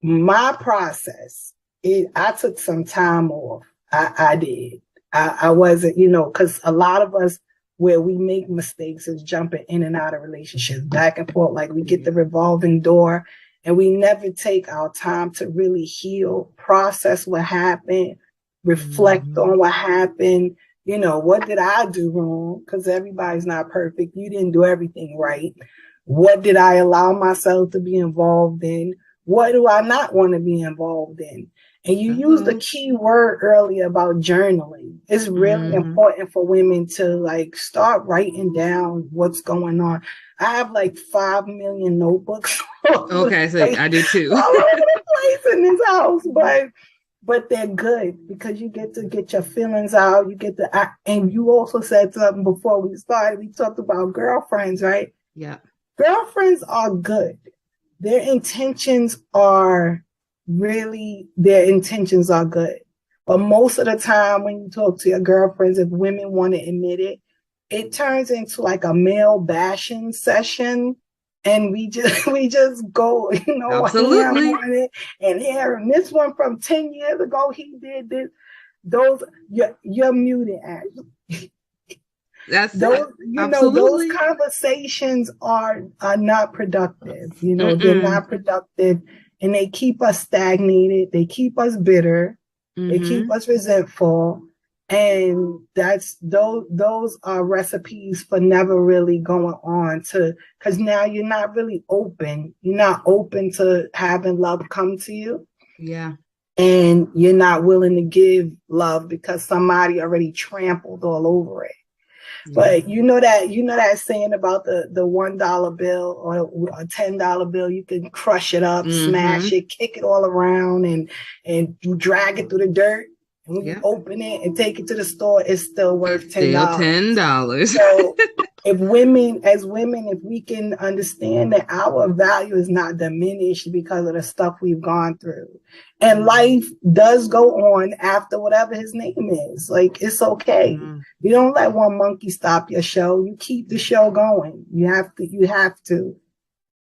my process, I took some time off. I did. I wasn't, because a lot of us, where we make mistakes is jumping in and out of relationships, back and forth. Like, we get the revolving door and we never take our time to really heal, process what happened, reflect on what happened. What did I do wrong? Because everybody's not perfect. You didn't do everything right. What did I allow myself to be involved in? What do I not want to be involved in? And you used the key word earlier about journaling. It's really important for women to start writing down what's going on. I have 5 million notebooks. Okay, so I do too. All over the place in this house, but they're good because you get to get your feelings out. You get to, and you also said something before we started. We talked about girlfriends, right? Yeah. Girlfriends are good. Their intentions are good. But most of the time when you talk to your girlfriends, if women want to admit it, it turns into a male bashing session. And we just go, Absolutely. on it and here, and this one from 10 years ago, he did this. Those, you're muted, Ashley. That's those, Absolutely. those conversations are not productive. They're not productive, and they keep us stagnated. They keep us bitter. They keep us resentful. And those are recipes for never really going on because now you're not really open. You're not open to having love come to you. Yeah. And you're not willing to give love because somebody already trampled all over it. Yeah. But you know that saying about the $1 bill or a $10 bill, you can crush it up, smash it, kick it all around, and you drag it through the dirt. When you open it and take it to the store, it's still worth $10. Still $10. So if we can understand that our value is not diminished because of the stuff we've gone through. And life does go on after whatever his name is. It's okay. You don't let one monkey stop your show. You keep the show going. You have to,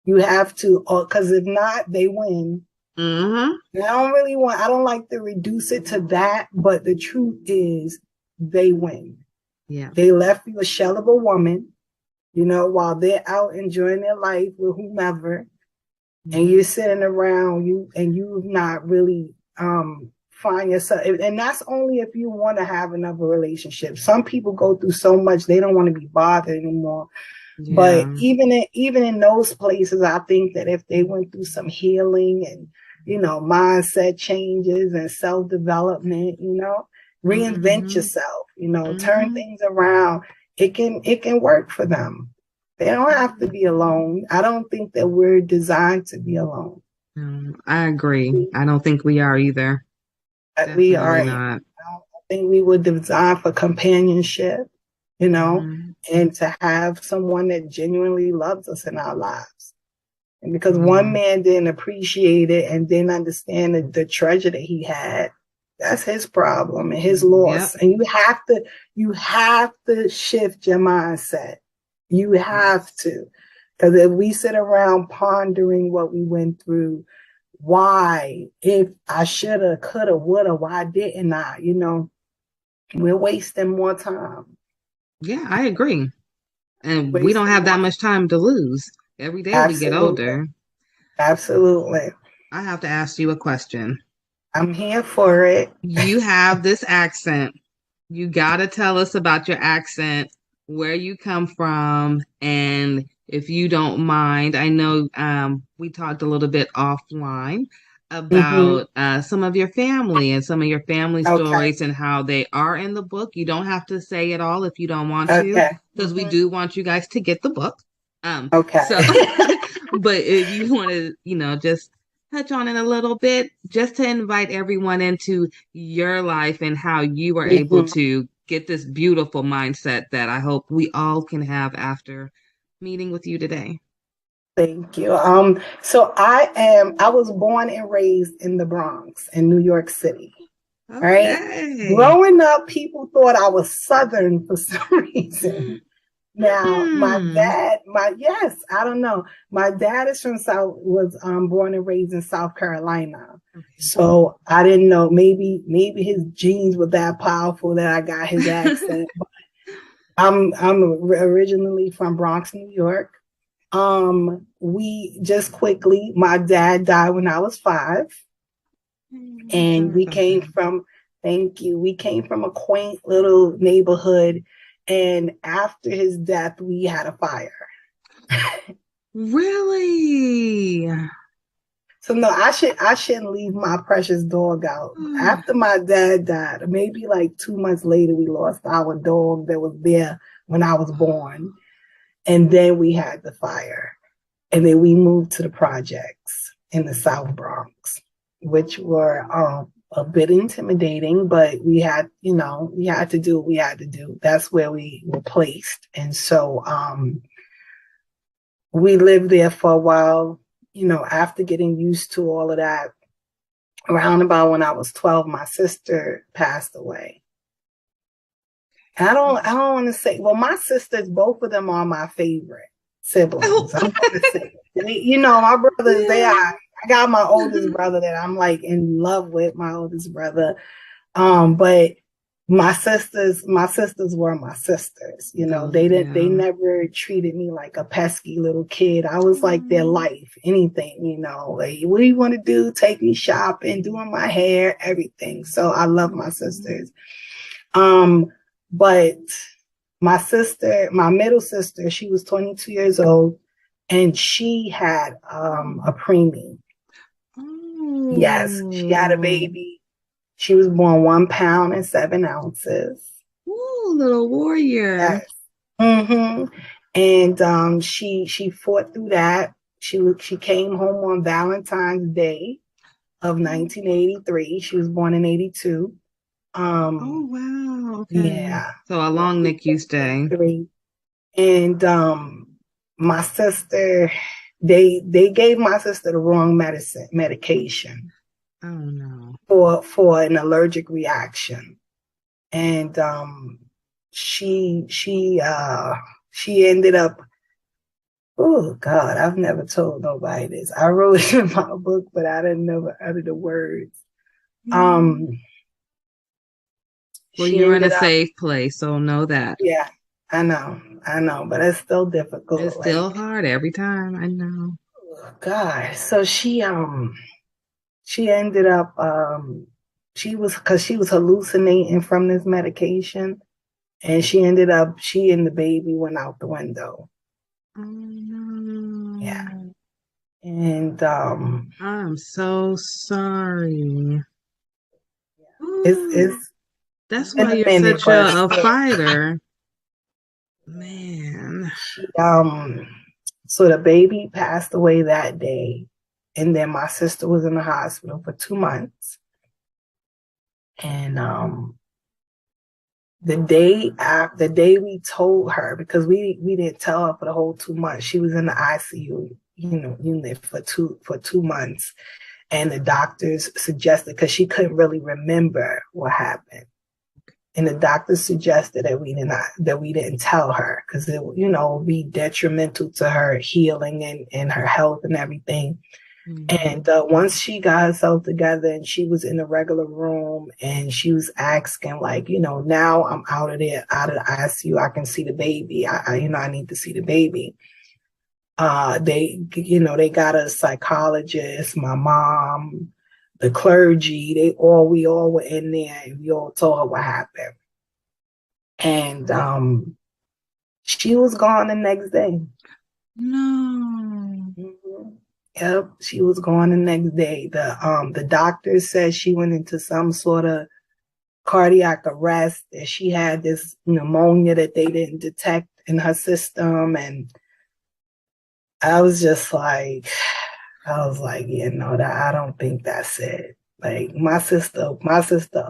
because if not, they win. I don't like to reduce it to that, but the truth is they win. Yeah. They left you a shell of a woman, while they're out enjoying their life with whomever, and you're sitting around and you've not really find yourself, and that's only if you want to have another relationship. Some people go through so much they don't want to be bothered anymore. Yeah. But even in those places, I think that if they went through some healing and mindset changes and self-development, reinvent yourself, turn things around. It can work for them. They don't have to be alone. I don't think that we're designed to be alone. I agree. I don't think we are either. We Definitely are not. I think we were designed for companionship, and to have someone that genuinely loves us in our lives. And because one man didn't appreciate it and didn't understand the treasure that he had, that's his problem and his loss. And you have to shift your mindset. You have to. Because if we sit around pondering what we went through, why, if I shoulda, coulda, woulda, why didn't I, we're wasting more time. Yeah, I agree. And we don't have that much time to lose. Every day we get older. Absolutely. I have to ask you a question. I'm here for it. You have this accent. You got to tell us about your accent, where you come from, and if you don't mind, I know we talked a little bit offline about some of your family and some of your family stories and how they are in the book. You don't have to say it all if you don't want to, because we do want you guys to get the book. So, but if you want to, just touch on it a little bit, just to invite everyone into your life and how you were able to get this beautiful mindset that I hope we all can have after meeting with you today. Thank you. So I was born and raised in the Bronx in New York City. Right? Growing up, people thought I was Southern for some reason. Now, my dad, I don't know. My dad is was born and raised in South Carolina. So I didn't know, maybe his genes were that powerful that I got his accent. But I'm originally from Bronx, New York. We just quickly, my dad died when I was 5. And we came from, we came from a quaint little neighborhood. And after his death, we had a fire. Really? So no, I shouldn't leave my precious dog out. After my dad died, maybe like 2 months later, we lost our dog that was there when I was born. And then we had the fire. And then we moved to the projects in the South Bronx, which were a bit intimidating, but we had to do what we had to do. That's where we were placed. And so we lived there for a while, after getting used to all of that. Around about when I was 12, my sister passed away. And I don't want to say, well, my sisters, both of them are my favorite siblings. I'm going to say, my brothers, I got my oldest brother that I'm like in love with, my oldest brother. But my sisters were my sisters. They never treated me like a pesky little kid. I was like their life, anything, like, what do you want to do? Take me shopping, doing my hair, everything. So I love my sisters. But my middle sister, she was 22 years old and she had a preemie. Yes, she had a baby. She was born 1 pound and 7 ounces. Ooh, little warrior. Yes. And she fought through that. She came home on Valentine's Day of 1983. She was born in 82. Oh wow. Okay. Yeah. So a long NICU stay. And my sister, they gave my sister the wrong medication. Oh no. For an allergic reaction. And she ended up, oh God, I've never told nobody this. I wrote it in my book, but I didn't never utter the words. Well, you're in a safe place, so know that. Yeah, I know, but it's still difficult. It's still hard every time, I know. Oh God, so she ended up, she was hallucinating from this medication, and she and the baby went out the window. Oh no. Yeah. And I'm so sorry. it's That's been why a you're minute, such but a fighter. Man. so the baby passed away that day, and then my sister was in the hospital for 2 months. And the day we told her, because we didn't tell her for the whole 2 months. She was in the ICU, unit for 2 months, and the doctors suggested, because she couldn't really remember what happened, and the doctors suggested that we didn't tell her, because it would be detrimental to her healing and her health and everything. And once she got herself together and she was in the regular room and she was asking, like, now I'm out of the ICU, I can see the baby. I need to see the baby. They got a psychologist, my mom, the clergy, we all were in there, and we all told her what happened. And she was gone the next day. No. Yep, she was gone the next day. The doctor said she went into some sort of cardiac arrest, and she had this pneumonia that they didn't detect in her system. And I was like, yeah, no, I don't think that's it. Like, my sister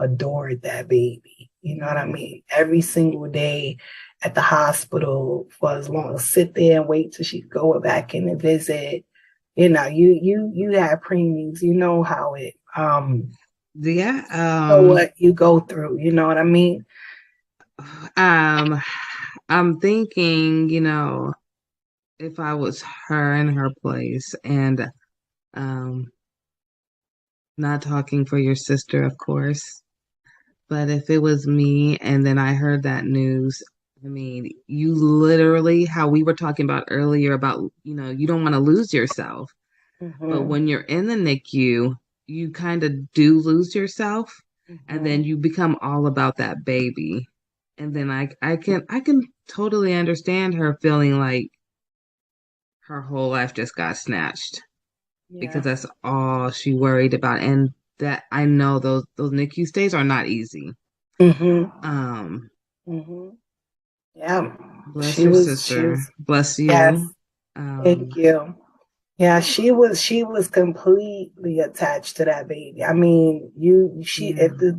adored that baby. You know what I mean? Every single day at the hospital, for as long as sit there and wait till she go back in and visit. You have preemies, you know how it what you go through, you know what I mean? I'm thinking, if I was her in her place, and not talking for your sister, of course, but if it was me and then I heard that news, I mean, you literally, how we were talking about earlier about, you don't want to lose yourself. But when you're in the NICU, you kind of do lose yourself, and then you become all about that baby. And then I can totally understand her feeling like her whole life just got snatched, because that's all she worried about. And that, I know those NICU stays are not easy. Yeah. Bless your sister. Bless you. Yes. Thank you. Yeah, she was completely attached to that baby. I mean, if the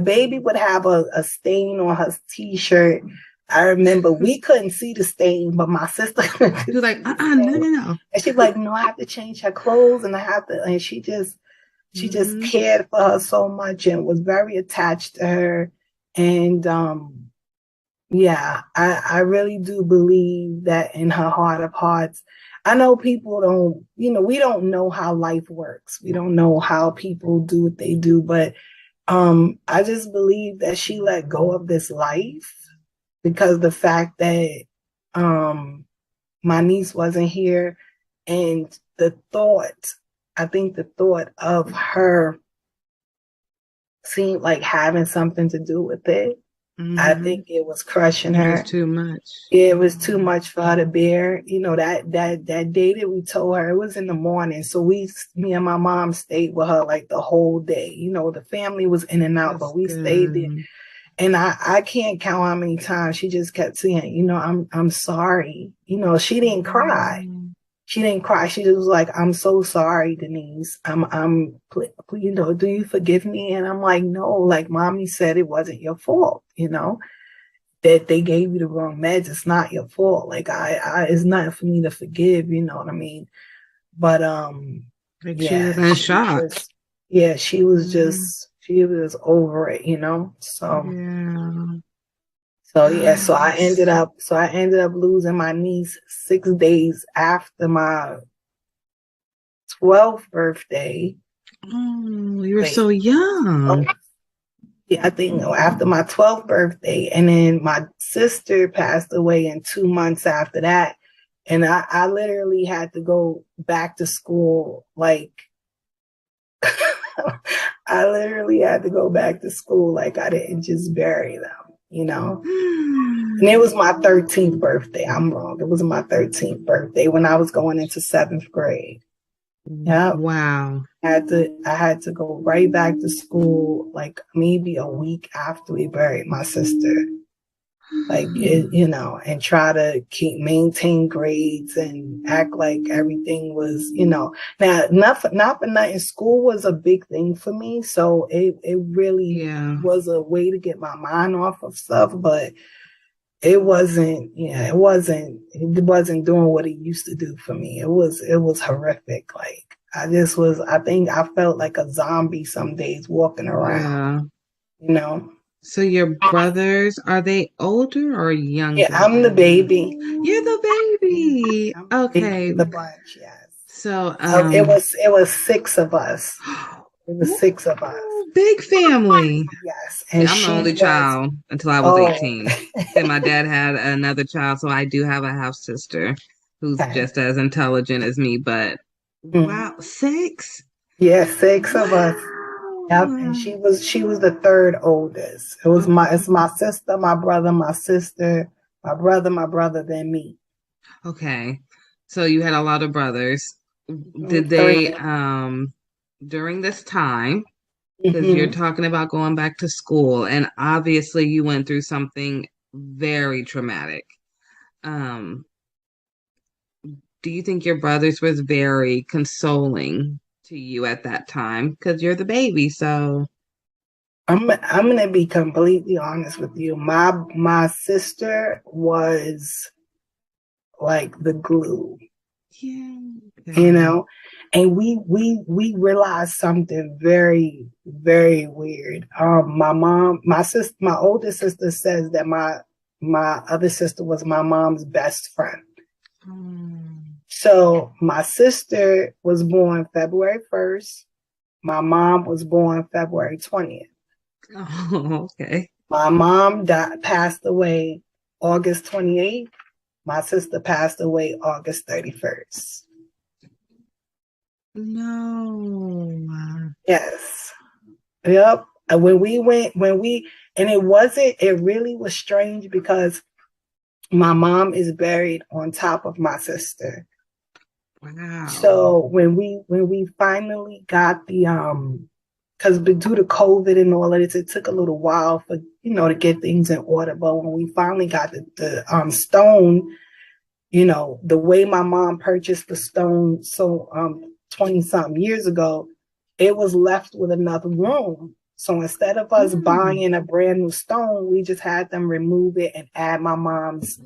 baby would have a stain on her t-shirt. I remember we couldn't see the stain, but my sister she was like, no. And she's like, no, I have to change her clothes, and and she just cared for her so much and was very attached to her. And yeah, I really do believe that in her heart of hearts. I know people don't, we don't know how life works. We don't know how people do what they do, but I just believe that she let go of this life because the fact that my niece wasn't here, and I think the thought of her seemed like having something to do with it. I think it was crushing her. It was too much. It was too much for her to bear. That day that we told her, it was in the morning. So me and my mom stayed with her like the whole day. The family was in and out, but we stayed there. And I can't count how many times she just kept saying, I'm sorry. She didn't cry. She didn't cry. She just was like, I'm so sorry, Denise. Do you forgive me? And I'm like, no, like mommy said, it wasn't your fault, that they gave you the wrong meds. It's not your fault. Like it's not for me to forgive, you know what I mean? But, she was in shock. She was she was over it, So I ended up losing my niece 6 days after my 12th birthday. Oh, you were so young. Yeah, I think after my 12th birthday, and then my sister passed away in 2 months after that. And I literally had to go back to school. Like, I literally had to go back to school. Like, I didn't just bury them. you know. And it was my 13th birthday. I'm wrong. It was my 13th birthday when I was going into 7th grade. Yeah. Wow. I had to go right back to school like maybe a week after we buried my sister. Like you know, and try to maintain grades and act like everything was, you know. Now, not for nothing, school was a big thing for me, so it really was a way to get my mind off of stuff, but it wasn't doing what it used to do for me. It was horrific. Like I think I felt like a zombie some days walking around, you know. So your brothers, are they older or younger? Yeah, I'm the baby. You're the baby. Okay. The bunch, yes. So it was 6 of us. It was 6 of us. Big family. Yes. And I'm the only child until I was 18. And my dad had another child, so I do have a half sister who's just as intelligent as me, but wow, 6? Yeah, 6 of us. Yep, and she was the 3rd oldest. It's my sister, my brother, my sister, my brother, then me. Okay. So you had a lot of brothers. Did they during this time, because you're talking about going back to school, and obviously you went through something very traumatic. Do you think your brothers was very consoling to you at that time? Because you're the baby, so I'm gonna be completely honest with you. My sister was like the glue. Yeah. You know, and we realized something very, very weird. My older sister says that my other sister was my mom's best friend. So my sister was born February 1st. My mom was born February 20th. Oh, okay. My mom passed away August 28th. My sister passed away August 31st. No. Yes. Yep. And it really was strange because my mom is buried on top of my sister. Wow. So when we finally got because due to COVID and all of this, it took a little while for, to get things in order. But when we finally got the stone, the way my mom purchased the stone, so 20-something years ago, it was left with enough room. So instead of us buying a brand new stone, we just had them remove it and add my mom's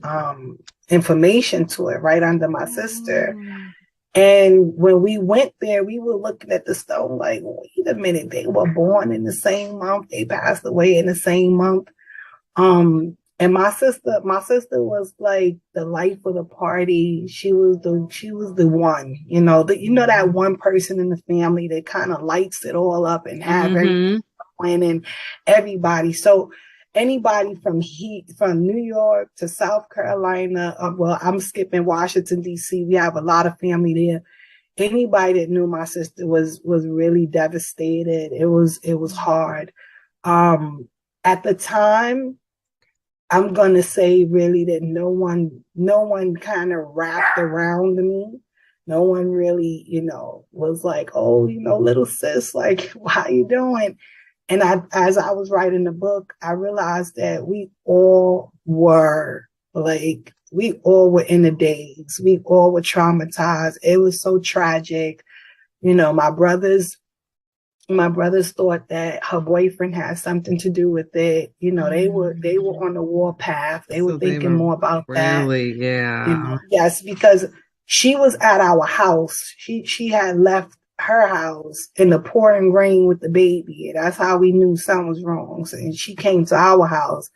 information to it right under my sister. And when we went there, we were looking at the stone like, wait a minute, they were born in the same month. They passed away in the same month. And my sister was like the life of the party. She was the one, that one person in the family that kind of lights it all up and have everything and everybody. So anybody from New York to South Carolina, I'm skipping Washington, D.C. We have a lot of family there. Anybody that knew my sister was really devastated. It was hard. At the time, I'm going to say really that no one kind of wrapped around me. No one really, was like, oh, little sis, like, how you doing? And as I was writing the book, I realized that we all were in the daze. We all were traumatized. It was so tragic. My brothers thought that her boyfriend had something to do with it. They were on the warpath. They were thinking more about that. Really, yeah. Yes, because she was at our house. She had left her house in the pouring rain with the baby. That's how we knew something was wrong. So, and she came to our house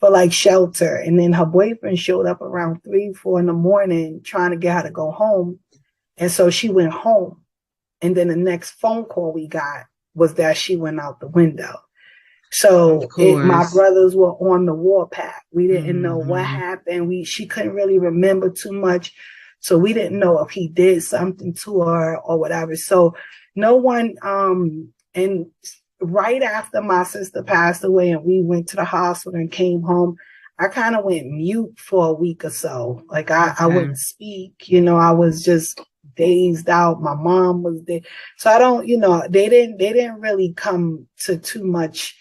for like shelter. And then her boyfriend showed up around 3-4 in the morning trying to get her to go home. And so she went home. And then the next phone call we got was that she went out the window. So my brothers were on the warpath. We didn't know what happened. She couldn't really remember too much. So we didn't know if he did something to her or whatever. So no one, and right after my sister passed away and we went to the hospital and came home, I kind of went mute for a week or so. Like I wouldn't speak, I was just dazed out. My mom was there. So I don't, they didn't really come to too much,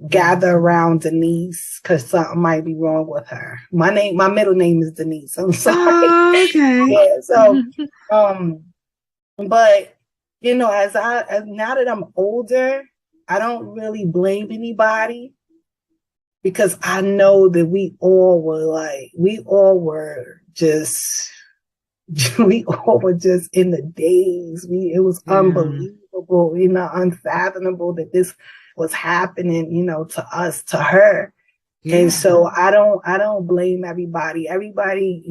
gather around Denise because something might be wrong with her. My middle name is Denise. I'm sorry. Oh, okay. Yeah. So, but as now that I'm older, I don't really blame anybody because I know that we all were just in the daze. It was unbelievable, unfathomable that this was happening, to us, to her. Yeah. And so I don't blame everybody. Everybody,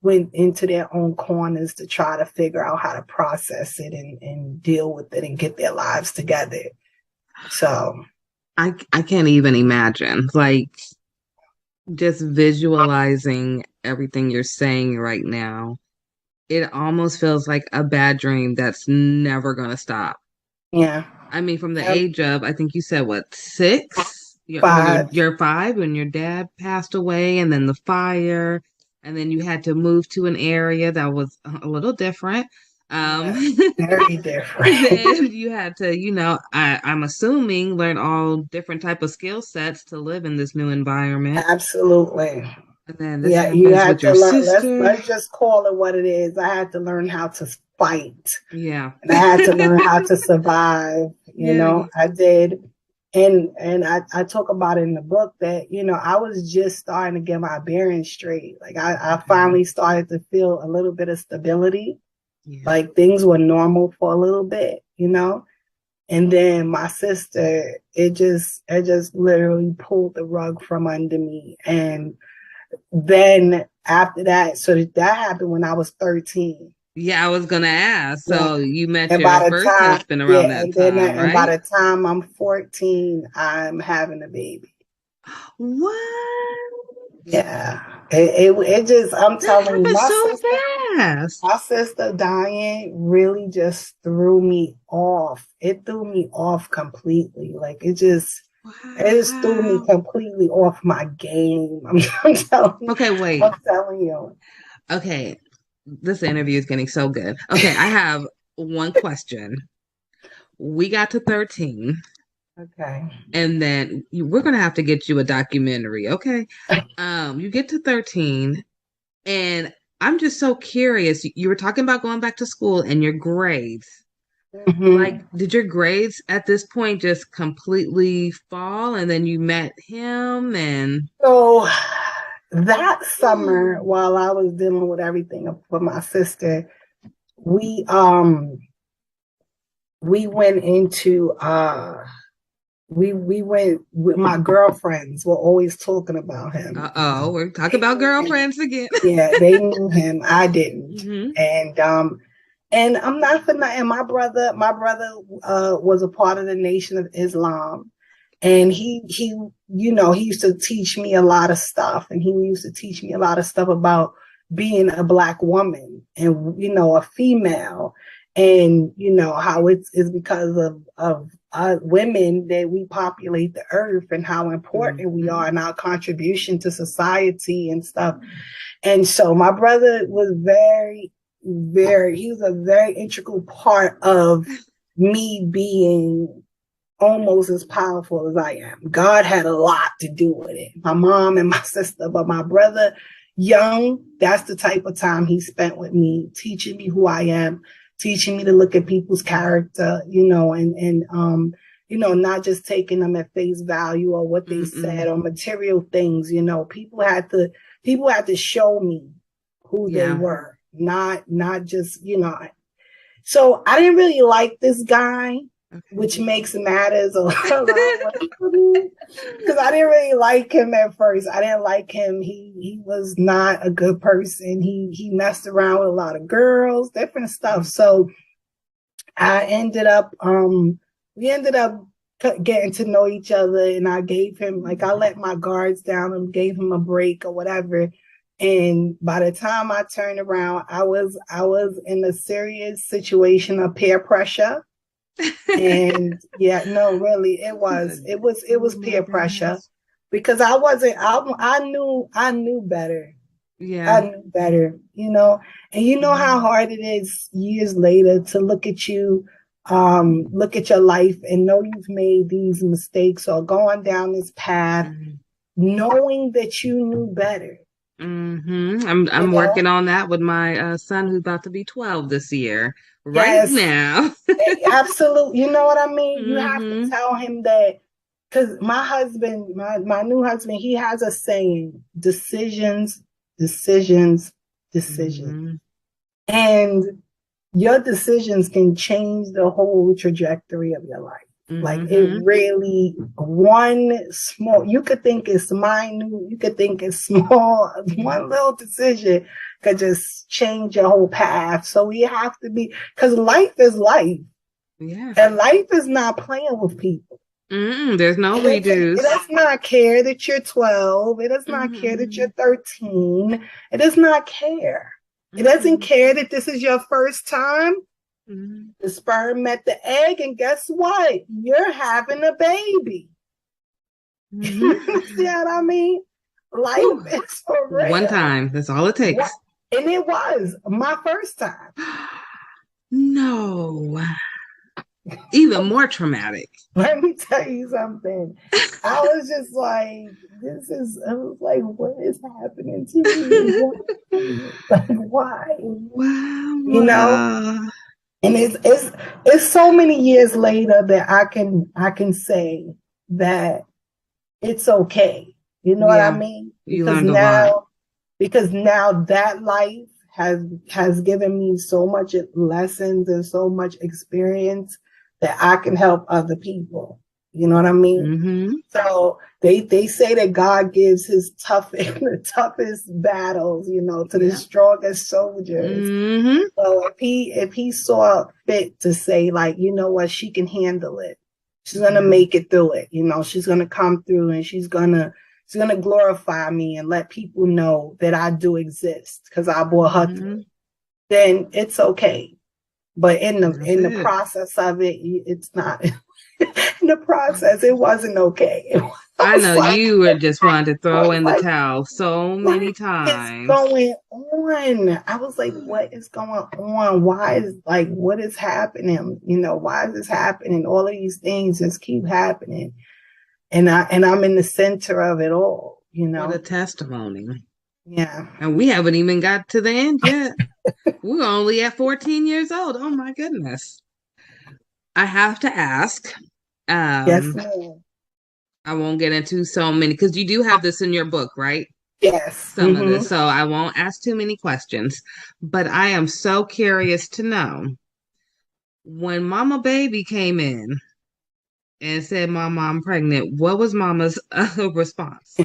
went into their own corners to try to figure out how to process it and deal with it and get their lives together. So I can't even imagine, like, just visualizing everything you're saying right now. It almost feels like a bad dream that's never going to stop. Yeah. I mean, from the age of, I think you said, what, 6? 5. You're 5 when your dad passed away, and then the fire, and then you had to move to an area that was a little different. Very different. Then you had to, I'm assuming, learn all different type of skill sets to live in this new environment. Absolutely. And then this you happens had with to your learn. sister. Let's just call it what it is. I had to learn how to fight. Yeah. And I had to learn how to survive. I did. And I talk about it in the book that, I was just starting to get my bearings straight. Like I finally started to feel a little bit of stability. Yeah. Like things were normal for a little bit, and then my sister, it just literally pulled the rug from under me. And then after that, so that happened when I was 13. Yeah, I was gonna ask. So you met and your first husband around that time, right? And by the time I'm 14, I'm having a baby. What? Yeah. It just, I'm telling you, fast. My sister dying really just threw me off. It threw me off completely. Like it just threw me completely off my game. I'm telling you. Okay, wait. I'm telling you. Okay. This interview is getting so good. Okay, I have one question. We got to 13. Okay. And then we're going to have to get you a documentary, okay? You get to 13, and I'm just so curious. You were talking about going back to school and your grades. Mm-hmm. Like, did your grades at this point just completely fall, and then you met him? And so that summer, while I was dealing with everything with my sister, we went into we went with my girlfriends. Were always talking about him. We're talking about girlfriends again. Yeah, they knew him. I didn't. Mm-hmm. And I'm not for nothing. My brother was a part of the Nation of Islam. And he used to teach me a lot of stuff. And he used to teach me a lot of stuff about being a Black woman and, a female. And, how it's because of women that we populate the earth and how important we are and our contribution to society and stuff. And so my brother was he was a very integral part of me being almost as powerful as I am. God had a lot to do with it. My mom and my sister, but my brother, young, that's the type of time he spent with me, teaching me who I am, teaching me to look at people's character, and not just taking them at face value or what they said or material things. People had to show me who they were, not just, So I didn't really like this guy, which makes matters a lot for me, because I didn't really like him at first. I didn't like him. He was not a good person. He messed around with a lot of girls, different stuff. So we ended up getting to know each other, and I gave him, I let my guards down and gave him a break or whatever. And by the time I turned around, I was in a serious situation of peer pressure. And yeah, no, really, it was peer pressure because I knew better. Yeah. I knew better, you know, and you know how hard it is years later to look at you, look at your life and know you've made these mistakes or gone down this path, knowing that you knew better. I'm working on that with my son who's about to be 12 this year. Yes. Now. Absolutely. You know what I mean? You have to tell him that, because my husband, my new husband, he has a saying, decisions, decisions, decisions. And your decisions can change the whole trajectory of your life. Like it really, one small, you could think it's minute, you could think it's small, one little decision could just change your whole path. So we have to be, because life is life. Yeah. And life is not playing with people. There's no redos. It does not care that you're 12. It does not care that you're 13. It does not care. It doesn't care that this is your first time. The sperm met the egg, and guess what? You're having a baby. See what I mean? Life is for real. One time. That's all it takes. And it was my first time. No. Even more traumatic. Let me tell you something. I was just like, I was like, what is happening to me? Like, why? Wow. You know? And it's so many years later that I can say that it's okay. You know what I mean? Because now that life has given me so much lessons and so much experience that I can help other people. You know what I mean? So they say that God gives his the toughest battles, you know, to the strongest soldiers. So if he saw fit to say, like, you know what, she can handle it. She's gonna make it through it. You know, she's gonna come through and she's gonna glorify me and let people know that I do exist because I brought her through. Then it's okay. But in the process of it, it's not. In the process, it wasn't okay. I know you were just wanting to throw in the towel so many times. What's going on? I was like, what is going on? What is happening? You know, why is this happening? All of these things just keep happening. And I'm in the center of it all, you know. What a testimony. Yeah. And we haven't even got to the end yet. We're only at 14 years old. Oh my goodness. I have to ask. Yes, ma'am. I won't get into so many because you do have this in your book, right? Yes. Some of this. So I won't ask too many questions. But I am so curious to know, when Mama Baby came in and said, Mama, I'm pregnant, what was Mama's response?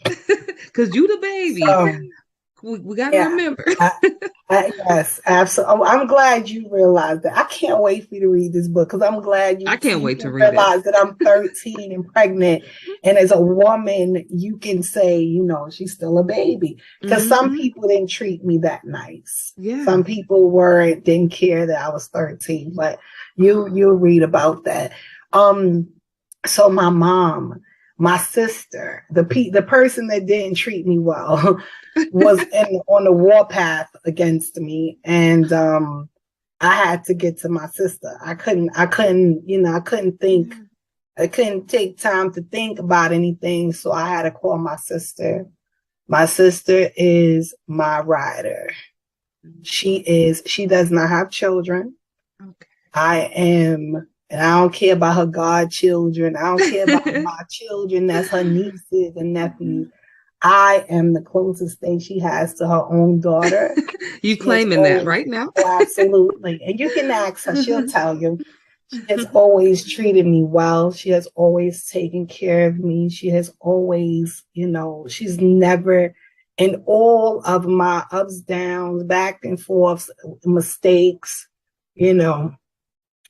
Because you the baby. We got to remember. Yes, absolutely. Oh, I'm glad you realized that. I can't wait for you to read this book because I'm glad I can't wait to read realize that I'm 13 and pregnant. And as a woman, you can say, you know, she's still a baby. Because some people didn't treat me that nice. Yeah. Some people didn't care that I was 13. But you'll read about that. So my mom, my sister, the person that didn't treat me well, was on the warpath against me, and I had to get to my sister. I couldn't think. I couldn't take time to think about anything, so I had to call my sister. My sister is my rider. She does not have children. Okay. I am. And I don't care about her godchildren. I don't care about my children. That's her nieces and nephews. I am the closest thing she has to her own daughter. You claiming that right now? Absolutely. And you can ask her. She'll tell you. She has always treated me well. She has always taken care of me. She has always, you know, she's never, in all of my ups, downs, back and forth, mistakes, you know,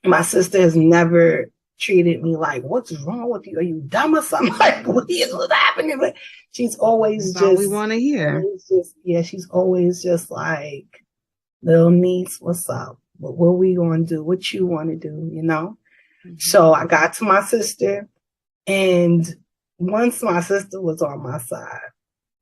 my sister has never treated me like, what's wrong with you? Are you dumb or something? Like, what's happening? But she's always That's all we want to hear. She's always just like, little niece, what's up? What we going to do? What you want to do? You know? So I got to my sister, and once my sister was on my side,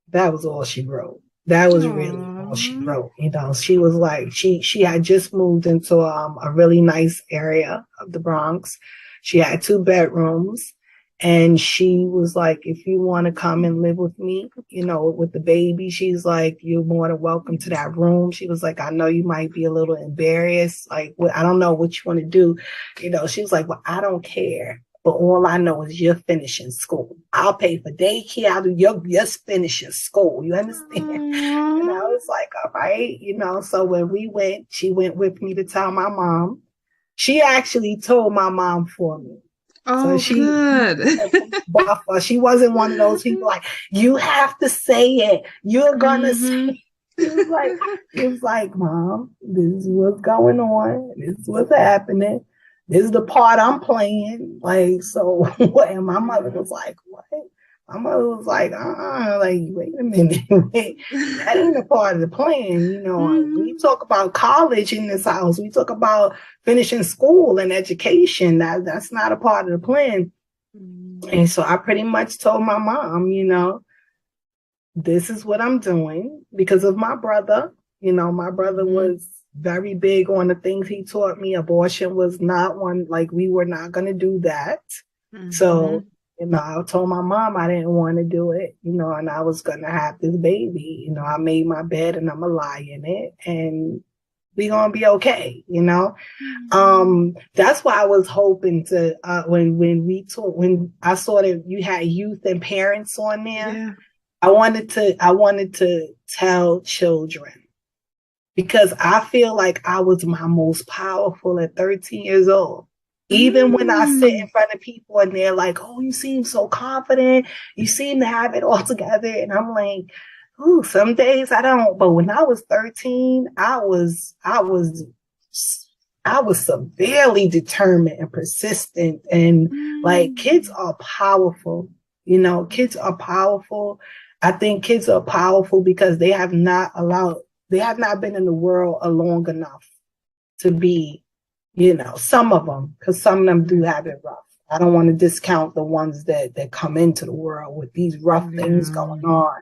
that was all she wrote. That was really all she wrote. You know, she was like, she had just moved into a really nice area of the Bronx. She had 2 bedrooms, and she was like, if you want to come and live with me, you know, with the baby, she's like, you're more than welcome to that room. She was like, I know you might be a little embarrassed. Like, I don't know what you want to do. You know, she was like, well, I don't care. But all I know is you're finishing school. I'll pay for daycare. I'll do you're finishing school. You understand? And I was like, all right, you know. So when we went, she went with me to tell my mom. She actually told my mom for me. Oh, so good. Buffer. She wasn't one of those people like, you have to say it. You're gonna say it. It was like, Mom, this is what's going on. This is what's happening. This is the part I'm playing. Like, so what? And my mother was like, what? My mother was like, like, wait a minute. Wait, that ain't a part of the plan. You know, we talk about college in this house. We talk about finishing school and education. That's not a part of the plan. And so I pretty much told my mom, you know, this is what I'm doing because of my brother. You know, my brother was very big on the things he taught me. Abortion was not one, like, we were not going to do that. So, you know, I told my mom I didn't want to do it, you know, and I was going to have this baby. You know, I made my bed and I'm going to lie in it and we going to be okay, you know? That's why I was hoping to, when I saw that you had youth and parents on there, I wanted to tell children. Because I feel like I was my most powerful at 13 years old. Even when I sit in front of people and they're like, oh, you seem so confident. You seem to have it all together. And I'm like, ooh, some days I don't. But when I was 13, I was severely determined and persistent. And like, kids are powerful. You know, kids are powerful. I think kids are powerful because they have not been in the world long enough to be, you know, some of them, because some of them do have it rough. I don't want to discount the ones that come into the world with these rough things going on.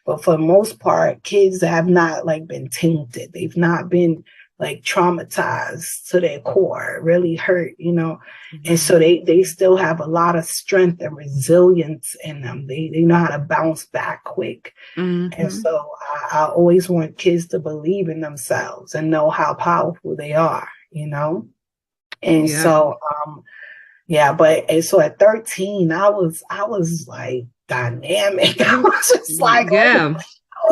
But for the most part, kids have not like been tainted. They've not been like traumatized to their core, really hurt, you know. And so they still have a lot of strength and resilience in them. They know how to bounce back quick. And so I always want kids to believe in themselves and know how powerful they are, you know. And so so at 13 I was like dynamic. I was just like, I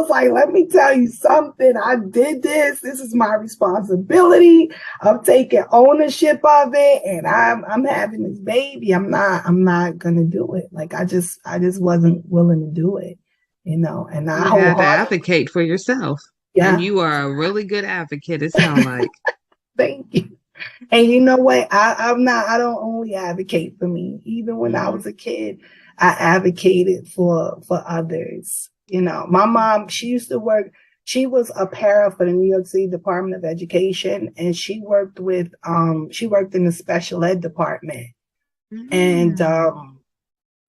was like, let me tell you something. I did this. This is my responsibility. I'm taking ownership of it, and I'm having this baby. I'm not gonna do it. Like I just wasn't willing to do it, you know. And you had to advocate for yourself. Yeah, and you are a really good advocate. It sounds like. Thank you. And you know what? I don't only advocate for me. Even when I was a kid, I advocated for others. You know, my mom, she used to work, she was a para for the New York City Department of Education, and she worked in the special ed department. And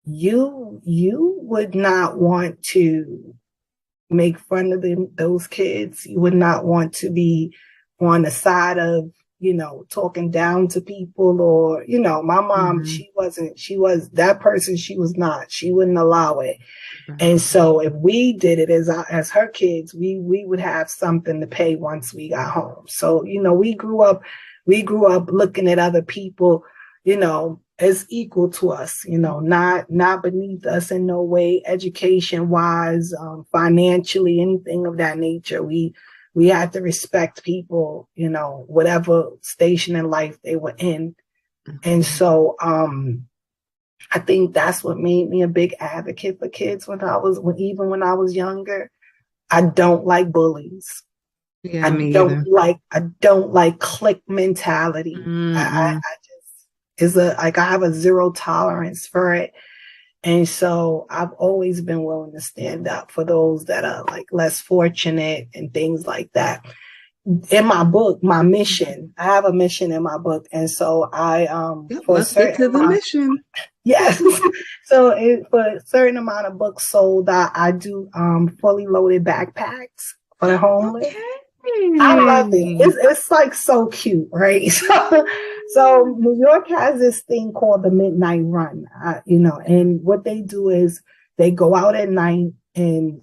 you would not want to make fun of those kids. You would not want to be on the side of, you know, talking down to people, or, you know, my mom, she was that person. She was not, she wouldn't allow it. And so if we did it as her kids, we would have something to pay once we got home. So, you know, we grew up looking at other people, you know, as equal to us, you know, not beneath us in no way, education wise, financially, anything of that nature. We had to respect people, you know, whatever station in life they were in. And so, I think that's what made me a big advocate for kids even when I was younger. I don't like bullies. Yeah, I don't like clique mentality. I have a zero tolerance for it. And so I've always been willing to stand up for those that are like less fortunate and things like that. in my book, my mission, I have a mission in my book. And so for a Let's get to certain the amount, mission. yes. So for a certain amount of books sold, I do fully loaded backpacks for the homeless. I love it. It's like so cute, right? So New York has this thing called the Midnight Run, and what they do is they go out at night, and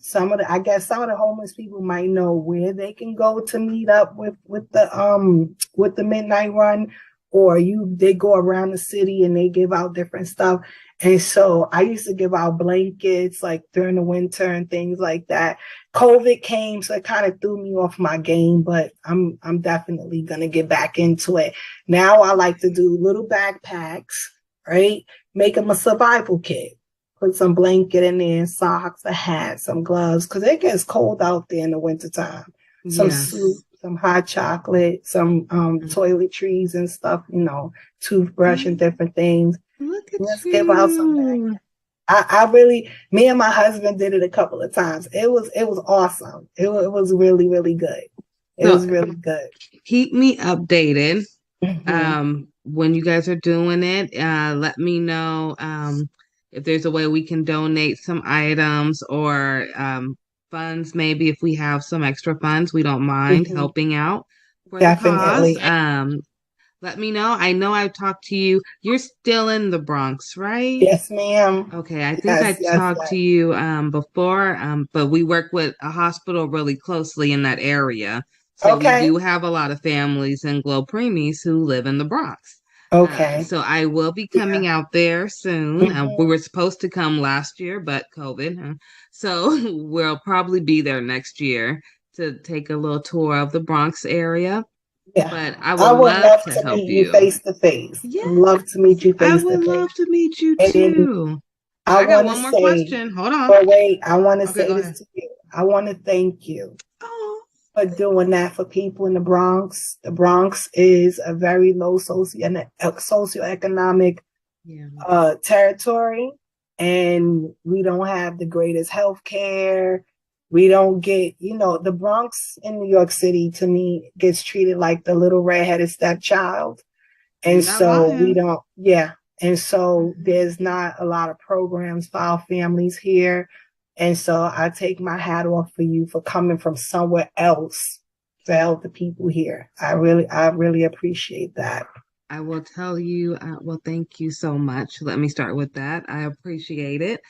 I guess some of the homeless people might know where they can go to meet up with the Midnight Run, or they go around the city and they give out different stuff. And so I used to give out blankets like during the winter and things like that. COVID came, so it kind of threw me off my game, but I'm definitely gonna get back into it. Now I like to do little backpacks, right? Make them a survival kit. Put some blanket in there, socks, a hat, some gloves, because it gets cold out there in the wintertime. Some soup, some hot chocolate, some toiletries and stuff, toothbrush and different things. Let's give out some back. Me and my husband did it a couple of times. It was awesome. It was really, really good. It was really good. Keep me updated. When you guys are doing it, let me know if there's a way we can donate some items or funds. Maybe if we have some extra funds, we don't mind helping out for Definitely. the cause. Let me know. I know I've talked to you. You're still in the Bronx, right? Yes, ma'am. Okay, I think I talked to you before, but we work with a hospital really closely in that area. So we do have a lot of families in Glo Preemies who live in the Bronx. Okay. So I will be coming out there soon. We were supposed to come last year, but COVID. So we'll probably be there next year to take a little tour of the Bronx area. Yeah. But I would love to help meet you face to face. Yeah. I'd love to meet you face to face. I would love to meet you too. I got want one more to say, question. Hold on. But wait, I want to Okay, say go this ahead. to you. I want to thank you for doing that for people in the Bronx. The Bronx is a very low socioeconomic territory, and we don't have the greatest health care. We don't get, the Bronx in New York City, to me, gets treated like the little redheaded stepchild. And so we don't, And so there's not a lot of programs for our families here. And so I take my hat off for you for coming from somewhere else to help the people here. I really appreciate that. I will tell you, thank you so much. Let me start with that. I appreciate it.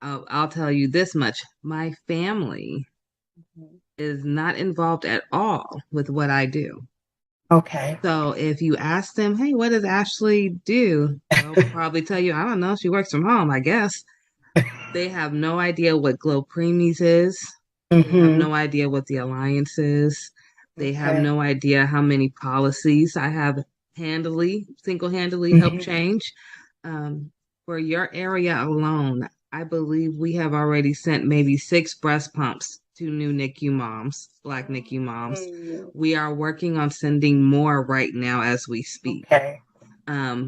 I'll tell you this much. My family is not involved at all with what I do. Okay. So if you ask them, hey, what does Ashley do? They'll probably tell you, I don't know. She works from home, I guess. They have no idea what Glo Preemies is. They have no idea what the Alliance is. They have no idea how many policies I have single-handedly helped change. For your area alone, I believe we have already sent maybe 6 breast pumps to new NICU moms, Black NICU moms. We are working on sending more right now as we speak.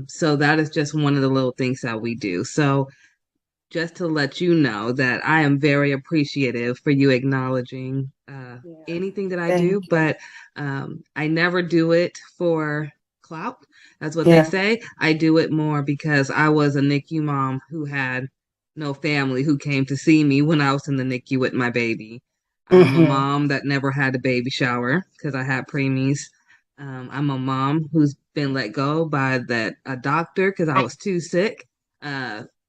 So that is just one of the little things that we do. So just to let you know that I am very appreciative for you acknowledging anything that I do, but I never do it for clout. That's what they say. I do it more because I was a NICU mom who had no family who came to see me when I was in the NICU with my baby. I'm a mom that never had a baby shower because I had preemies. I'm a mom who's been let go by a doctor because I was too sick.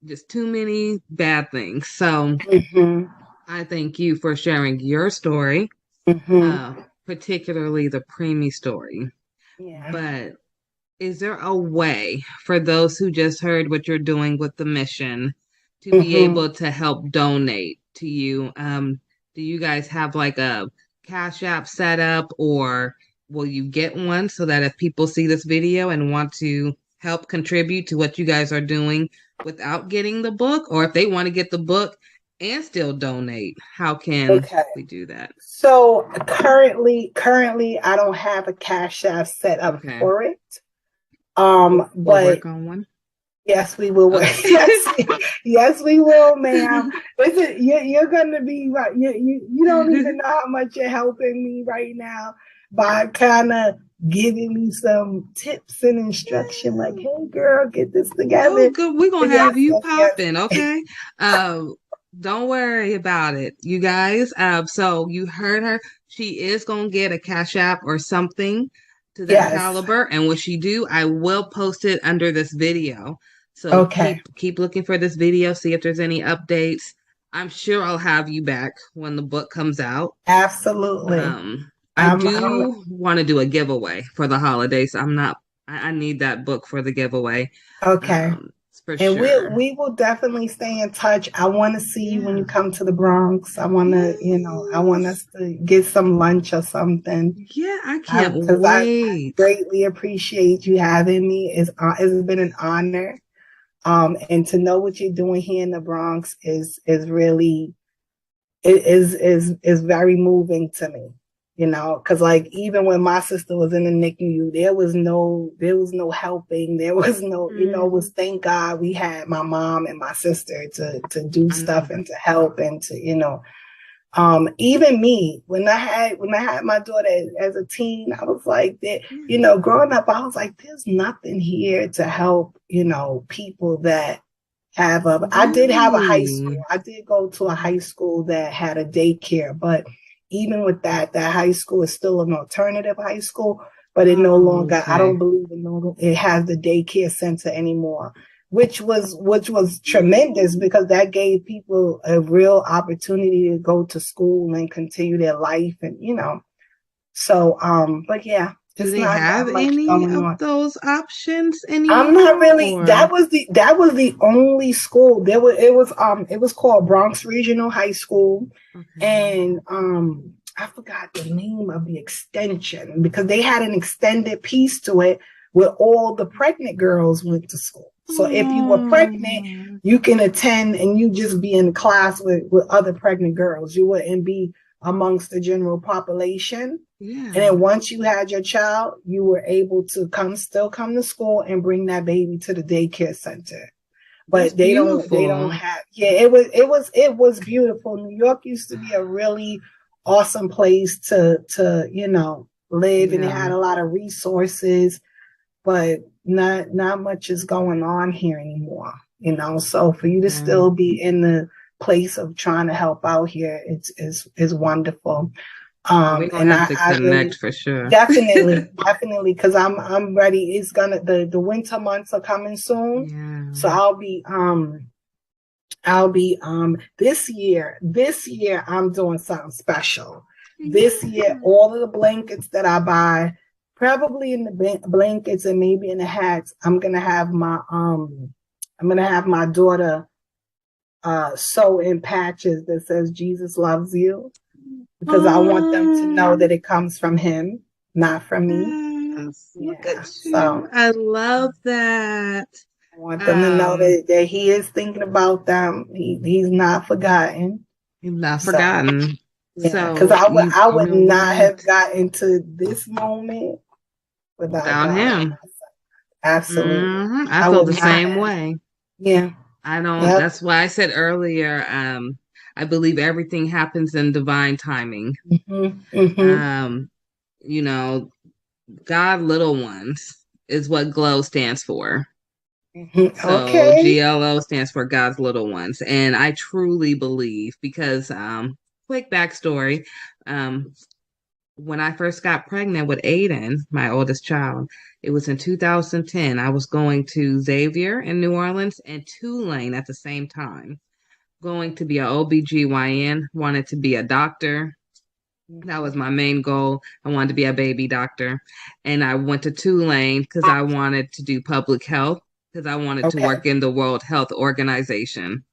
Just too many bad things. So I thank you for sharing your story, particularly the preemie story. But is there a way for those who just heard what you're doing with the mission to be able to help donate to you? Do you guys have like a Cash App set up, or will you get one so that if people see this video and want to help contribute to what you guys are doing without getting the book, or if they want to get the book and still donate, how can we do that? So currently I don't have a Cash App set up for it. We'll but work on one. Yes, we will. Yes, we will, ma'am. Listen, you're gonna be right. You don't even know how much you're helping me right now by kind of giving me some tips and instruction. Like, hey, girl, get this together. Oh, good. We're gonna have you Yes. popping, okay? Don't worry about it, you guys. So you heard her. She is gonna get a Cash App or something to that caliber, and when she do, I will post it under this video. So keep looking for this video, see if there's any updates. I'm sure I'll have you back when the book comes out. Absolutely. I do want to do a giveaway for the holidays. I need that book for the giveaway. Okay. For and sure. we will definitely stay in touch. I want to see you when you come to the Bronx. I want to, I want us to get some lunch or something. Yeah, I can't wait. I greatly appreciate you having me. It's been an honor. And to know what you're doing here in the Bronx is really, is very moving to me. Because like even when my sister was in the NICU, there was no helping. There was no, it was thank God we had my mom and my sister to do stuff and to help and to, even me when I had my daughter as a teen, I was like that, growing up, I was like, there's nothing here to help, people that have I did have a high school. I did go to a high school that had a daycare, but even with that high school is still an alternative high school, but it no longer, I don't believe it has the daycare center anymore, which was tremendous because that gave people a real opportunity to go to school and continue their life and, so, but yeah. Do they have any of those options anymore? I'm not really. That was the only school. It was called Bronx Regional High School, and I forgot the name of the extension because they had an extended piece to it where all the pregnant girls went to school. So if you were pregnant, you can attend and you just be in class with other pregnant girls. You wouldn't be amongst the general population. Yeah. And then once you had your child, you were able to still come to school and bring that baby to the daycare center. But they don't have, it was beautiful. New York used to be a really awesome place to live, and it had a lot of resources, but not much is going on here anymore, so for you to still be in the place of trying to help out here, it's wonderful. We're gonna have to connect for sure. Definitely, because I'm ready. It's gonna the winter months are coming soon, so I'll be this year I'm doing something special. This year, all of the blankets that I buy, probably in the blankets and maybe in the hats, I'm gonna have my daughter sew in patches that says Jesus loves you. Because I want them to know that it comes from him, not from me. Yes, look at you. So, I love that. I want them to know that he is thinking about them. He's not forgotten. He's not forgotten. Yeah, because I would not have gotten to this moment without him. Absolutely. I feel the same way. Yeah. I don't. Yep. That's why I said earlier. I believe everything happens in divine timing. God little ones is what GLO stands for. So GLO stands for God's little ones. And I truly believe because, quick backstory, when I first got pregnant with Aiden, my oldest child, it was in 2010. I was going to Xavier in New Orleans and Tulane at the same time. Going to be an OBGYN, wanted to be a doctor. That was my main goal. I wanted to be a baby doctor. And I went to Tulane because I wanted to do public health, because I wanted to work in the World Health Organization.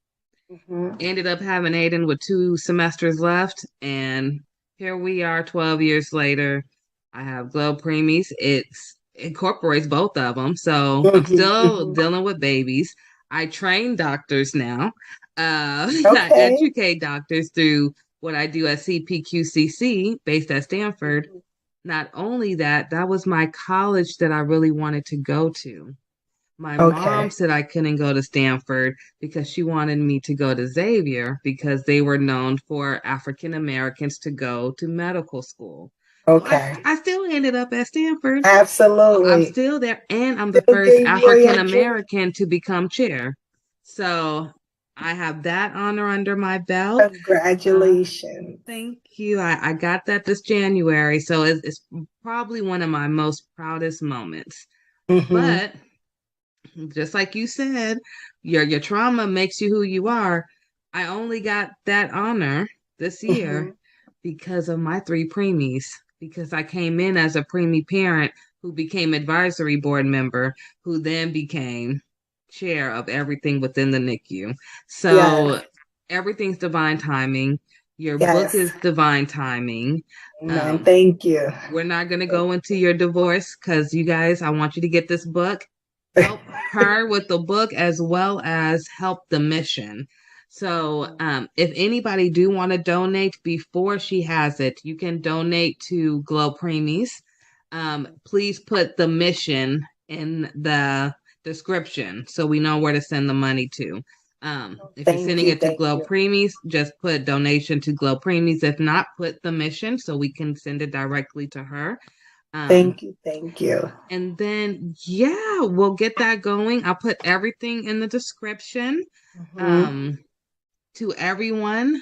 Ended up having Aiden with 2 semesters left. And here we are 12 years later. I have GLO Preemies. It incorporates both of them. So I'm still dealing with babies. I train doctors now. I educate doctors through what I do at CPQCC based at Stanford. Not only that, that was my college that I really wanted to go to. My Okay. mom said I couldn't go to Stanford because she wanted me to go to Xavier because they were known for African Americans to go to medical school. Okay. I still ended up at Stanford. I'm Absolutely. still there, and I'm the Still first gave you your African dream. American to become chair. So I have that honor under my belt. Congratulations. Thank you. I got that this January, so it's probably one of my most proudest moments. Mm-hmm. But just like you said, your trauma makes you who you are. I only got that honor this year because of my 3 preemies, because I came in as a preemie parent who became advisory board member, who then became chair of everything within the NICU. So Yes. everything's divine timing. Your book Yes. is divine timing. Amen. Thank you. We're not going to go into your divorce because you guys, I want you to get this book. Help her with the book as well as help the mission. So if anybody do want to donate before she has it, you can donate to Glo Preemies. Please put the mission in the description so we know where to send the money to. If you're sending it to Glo Preemies, just put donation to Glo Preemies. If not, put the mission so we can send it directly to her. Thank you. Thank you. And then, yeah, we'll get that going. I'll put everything in the description. To everyone,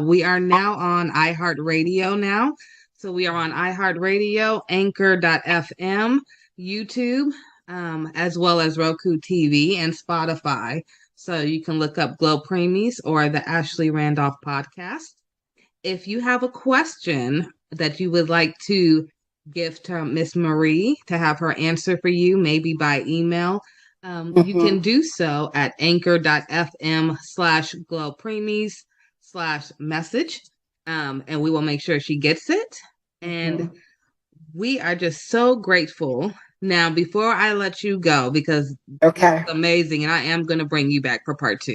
we are now on iHeartRadio now. So we are on iHeartRadio, Anchor.fm, YouTube, as well as Roku TV and Spotify. So you can look up Glo Preemies or the Ashley Randolph podcast. If you have a question that you would like to give to Miss Marie to have her answer for you, maybe by email, you can do so at anchor.fm/Glo Preemies/message. And we will make sure she gets it. And we are just so grateful. Now, before I let you go, because it's amazing, and I am going to bring you back for part 2.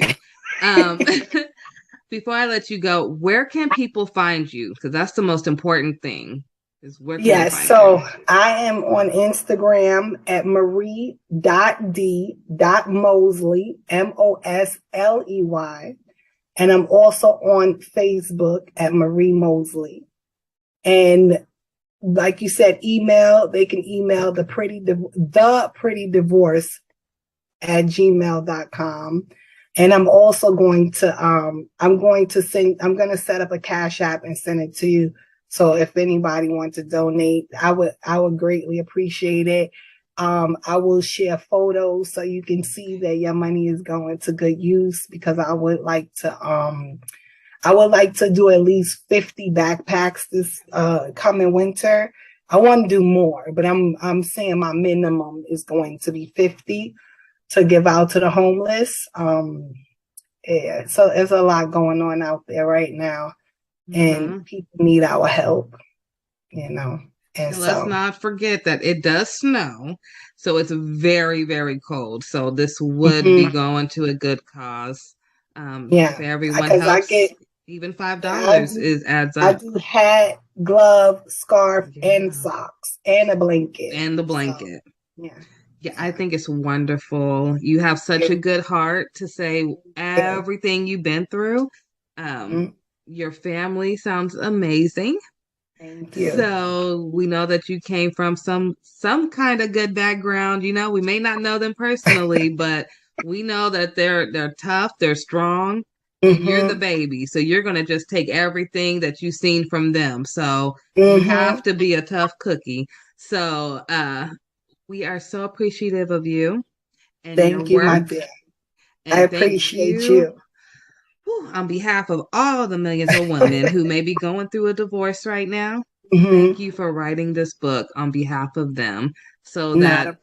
Before I let you go, where can people find you? Because that's the most important thing. Is where can they find you? I am on Instagram at marie.d.mosley, Mosley. And I'm also on Facebook at Marie Mosley. And like you said, they can email the pretty divorce at gmail.com. And I'm also going to I'm going to set up a Cash App and send it to you. So if anybody wants to donate, I would greatly appreciate it. I will share photos so you can see that your money is going to good use, because I would like to do at least 50 backpacks this coming winter. I want to do more, but I'm saying my minimum is going to be 50 to give out to the homeless. Yeah, so there's a lot going on out there right now. And people need our help, And let's not forget that it does snow, so it's very, very cold. So this would be going to a good cause. If everyone helps, even $5 adds up. I do hat, glove, scarf, and socks, and a blanket. And the blanket. So, yeah, I think it's wonderful. You have such a good heart to say everything you've been through. Your family sounds amazing. Thank you. So we know that you came from some kind of good background. We may not know them personally, but we know that they're tough, they're strong, and you're the baby. So you're gonna just take everything that you've seen from them. So you have to be a tough cookie. So we are so appreciative of you and thank your you, my work. dear. And I appreciate you. On behalf of all the millions of women who may be going through a divorce right now, thank you for writing this book on behalf of them, so that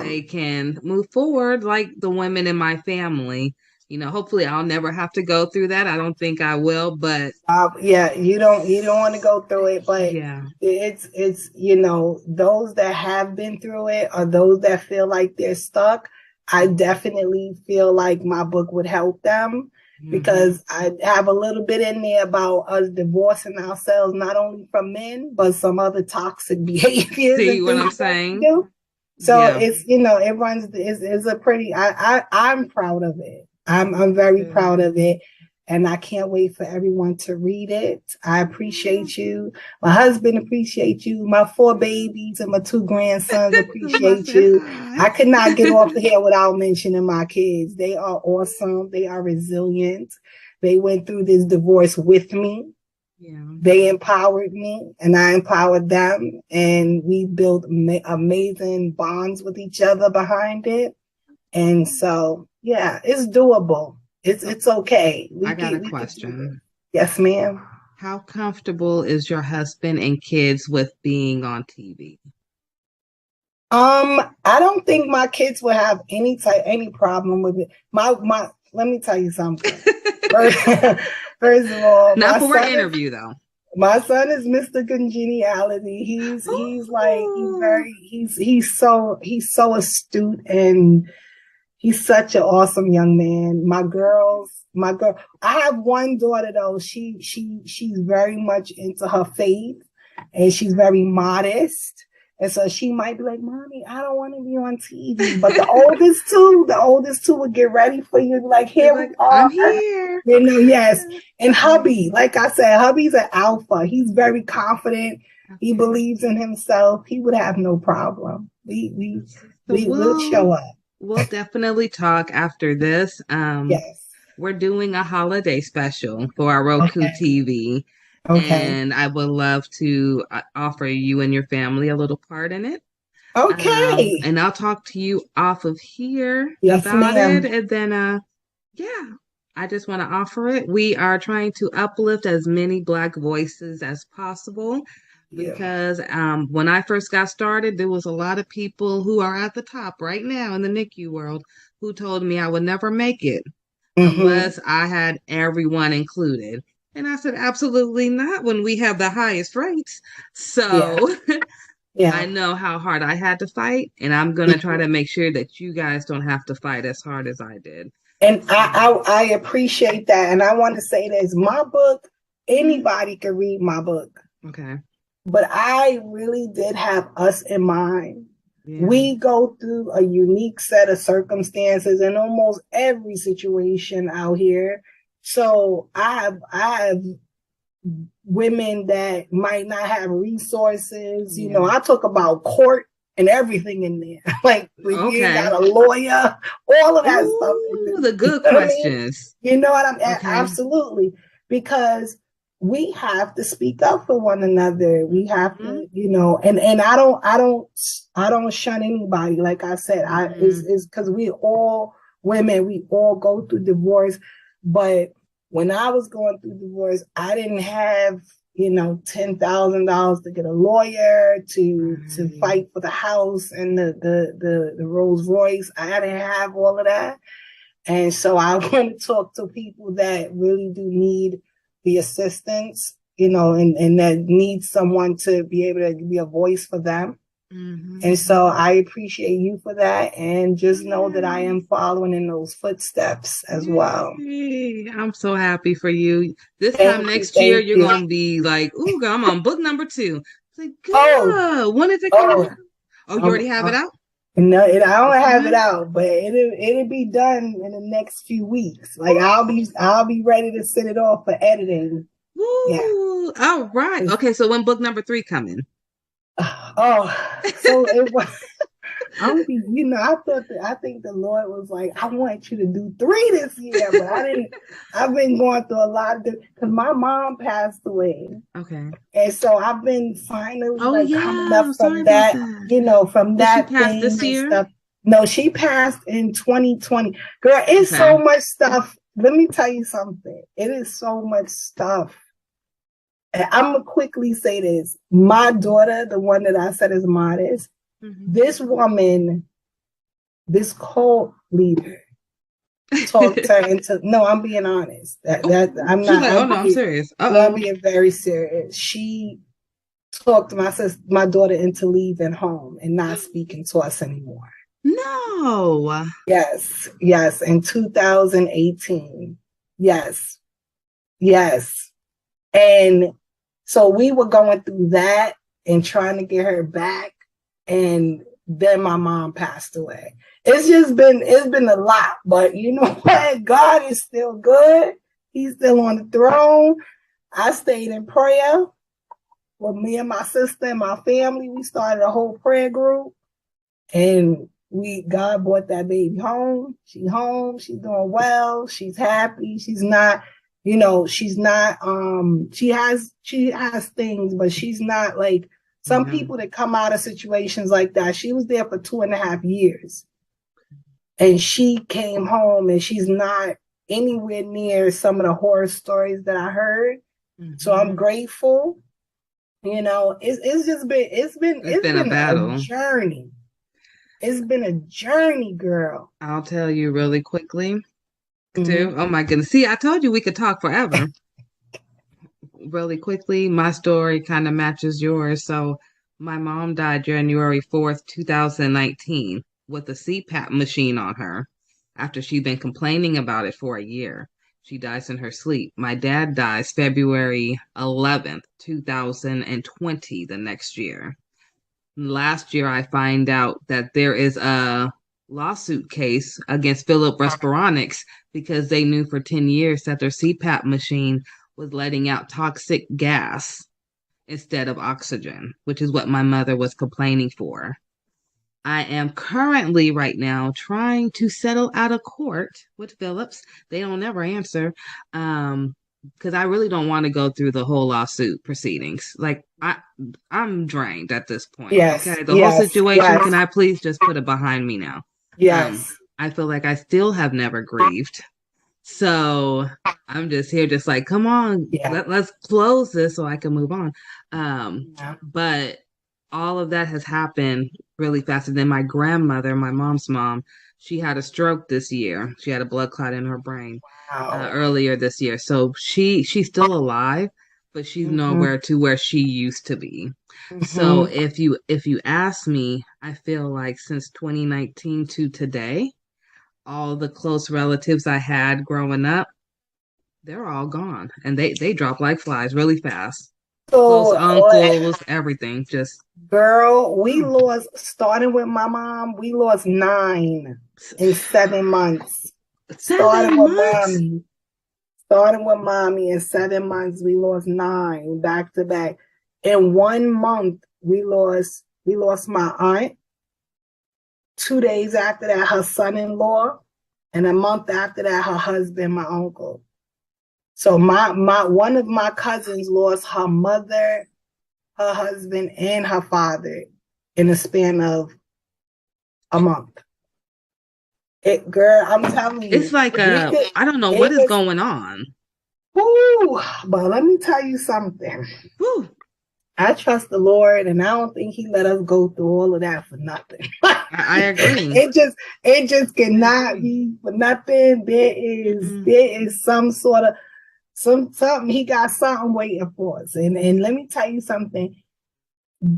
they can move forward like the women in my family. Hopefully I'll never have to go through that. I don't think I will, but you don't want to go through it, but it's those that have been through it, or those that feel like they're stuck, I definitely feel like my book would help them. Because I have a little bit in there about us divorcing ourselves, not only from men, but some other toxic behaviors. See what I'm saying? So Yeah. it's, it runs, it's a pretty, I'm proud of it. I'm very proud of it. And I can't wait for everyone to read it. I appreciate you. My husband appreciates you. My 4 babies and my 2 grandsons appreciate you. I could not get off the here without mentioning my kids. They are awesome. They are resilient. They went through this divorce with me. Yeah. They empowered me and I empowered them. And we built amazing bonds with each other behind it. And so, yeah, it's doable. It's okay. I got a question. Yes, ma'am. How comfortable is your husband and kids with being on TV? I don't think my kids would have any problem with it. Let me tell you something. First of all, not for an interview though. My son is Mr. Congeniality. He's so astute, and he's such an awesome young man. My girl, I have one daughter though. She's very much into her faith, and she's very modest. And so she might be like, "Mommy, I don't want to be on TV." But the oldest two would get ready for you. Like, here we are. I'm here. Yes. And hubby, like I said, hubby's an alpha. He's very confident. He believes in himself. He would have no problem. We'll show up. We'll definitely talk after this. Yes. We're doing a holiday special for our Roku TV. Okay. And I would love to offer you and your family a little part in it. Okay. And I'll talk to you off of here about it. And then, I just want to offer it. We are trying to uplift as many Black voices as possible. Because when I first got started, there was a lot of people who are at the top right now in the NICU world who told me I would never make it unless I had everyone included. And I said, absolutely not when we have the highest rates. So I know how hard I had to fight, and I'm going to try to make sure that you guys don't have to fight as hard as I did. And I appreciate that. And I want to say this, my book, anybody can read my book. Okay. But I really did have us in mind. Yeah. We go through a unique set of circumstances in almost every situation out here. So I have women that might not have resources. You know, I talk about court and everything in there. Like, when you got a lawyer, all of that stuff. The good questions. You know what I mean? Absolutely. Because we have to speak up for one another. We have to, and I don't shun anybody. Like I said, it's because we all women, we all go through divorce. But when I was going through divorce, I didn't have, $10,000 to get a lawyer to fight for the house and the Rolls Royce. I didn't have all of that. And so I want to talk to people that really do need the assistance, and that need someone to be able to be a voice for them. And so I appreciate you for that, and just know that I am following in those footsteps as well. I'm so happy for you. This time next year, you're going to be like, ooh, I'm on book number 2. It's like, good. When is it coming out? Oh, you already have it out? No, I don't have it out, but it'll be done in the next few weeks. Like, I'll be ready to send it off for editing. Ooh, all right. Okay, so when book number 3 coming? So it was. I think the Lord was like, I want you to do 3 this year, but I didn't. I've been going through a lot of because my mom passed away. Okay. And so I've been finally coming up from that, from that. She passed this year? Stuff. No, she passed in 2020. Girl, it's so much stuff. Let me tell you something. It is so much stuff. And I'm gonna quickly say this. My daughter, the one that I said is modest, this woman, this cult leader, talked her into. No, I'm being honest. I'm not. Like, I'm serious. I'm being very serious. She talked my daughter into leaving home and not speaking to us anymore. No. Yes. In 2018. Yes. And so we were going through that and trying to get her back. And Then my mom passed away. It's been a lot, but you know what? God is still good. He's still on the throne. I stayed in prayer with me and my sister and my family. We started a whole prayer group, and God brought that baby home. She's home. She's doing well. She's happy. She's not, she has things, but she's not like some people that come out of situations like that. She was there for 2.5 years, and she came home, and she's not anywhere near some of the horror stories that I heard. So I'm grateful. It's been a battle. A journey. It's been a journey, girl. I'll tell you really quickly. Too. Oh my goodness. See, I told you we could talk forever. Really quickly, my story kind of matches yours. So my mom died January 4th, 2019 with a CPAP machine on her after she'd been complaining about it for a year. She dies in her sleep. My dad dies February 11th, 2020, the next year. Last year, I find out that there is a lawsuit case against Philip Respironics because they knew for 10 years that their CPAP machine was letting out toxic gas instead of oxygen, which is what my mother was complaining for. I am currently right now trying to settle out of court with Phillips. They don't ever answer because I really don't want to go through the whole lawsuit proceedings. Like I'm drained at this point. Yes. Okay. The whole situation, can I please just put it behind me now? Yes. I feel like I still have never grieved. So I'm just here, just like, come on, let's close this so I can move on. But all of that has happened really fast. And then my grandmother, my mom's mom, she had a stroke this year. She had a blood clot in her brain earlier this year. So she's still alive, but she's nowhere to where she used to be. So if you ask me, I feel like since 2019 to today, all the close relatives I had growing up, they're all gone, and they drop like flies really fast. So, close uncles, everything. Just girl, we lost, starting with my mom, we lost 9 in 7 months. Starting with mommy in 7 months, we lost 9 back to back. In 1 month, we lost my aunt. 2 days after that, her son-in-law, and a month after that, her husband, my uncle. So one of my cousins lost her mother, her husband, and her father in the span of a month. Girl, I'm telling you, it's like I don't know what is going on. Woo, but let me tell you something. Woo. I trust the Lord, and I don't think He let us go through all of that for nothing. I agree. It just cannot be for nothing. There is some sort of something. He got something waiting for us. And let me tell you something.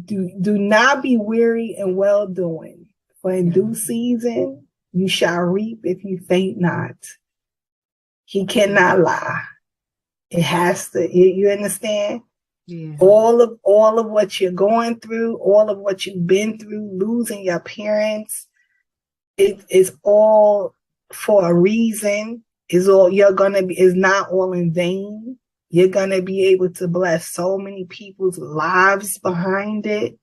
Do not be weary in well doing, for in due season you shall reap if you faint not. He cannot lie. It has to. You understand? Yeah. All of what you're going through, all of what you've been through, losing your parents, it is all for a reason. Is not all in vain. You're gonna be able to bless so many people's lives behind it.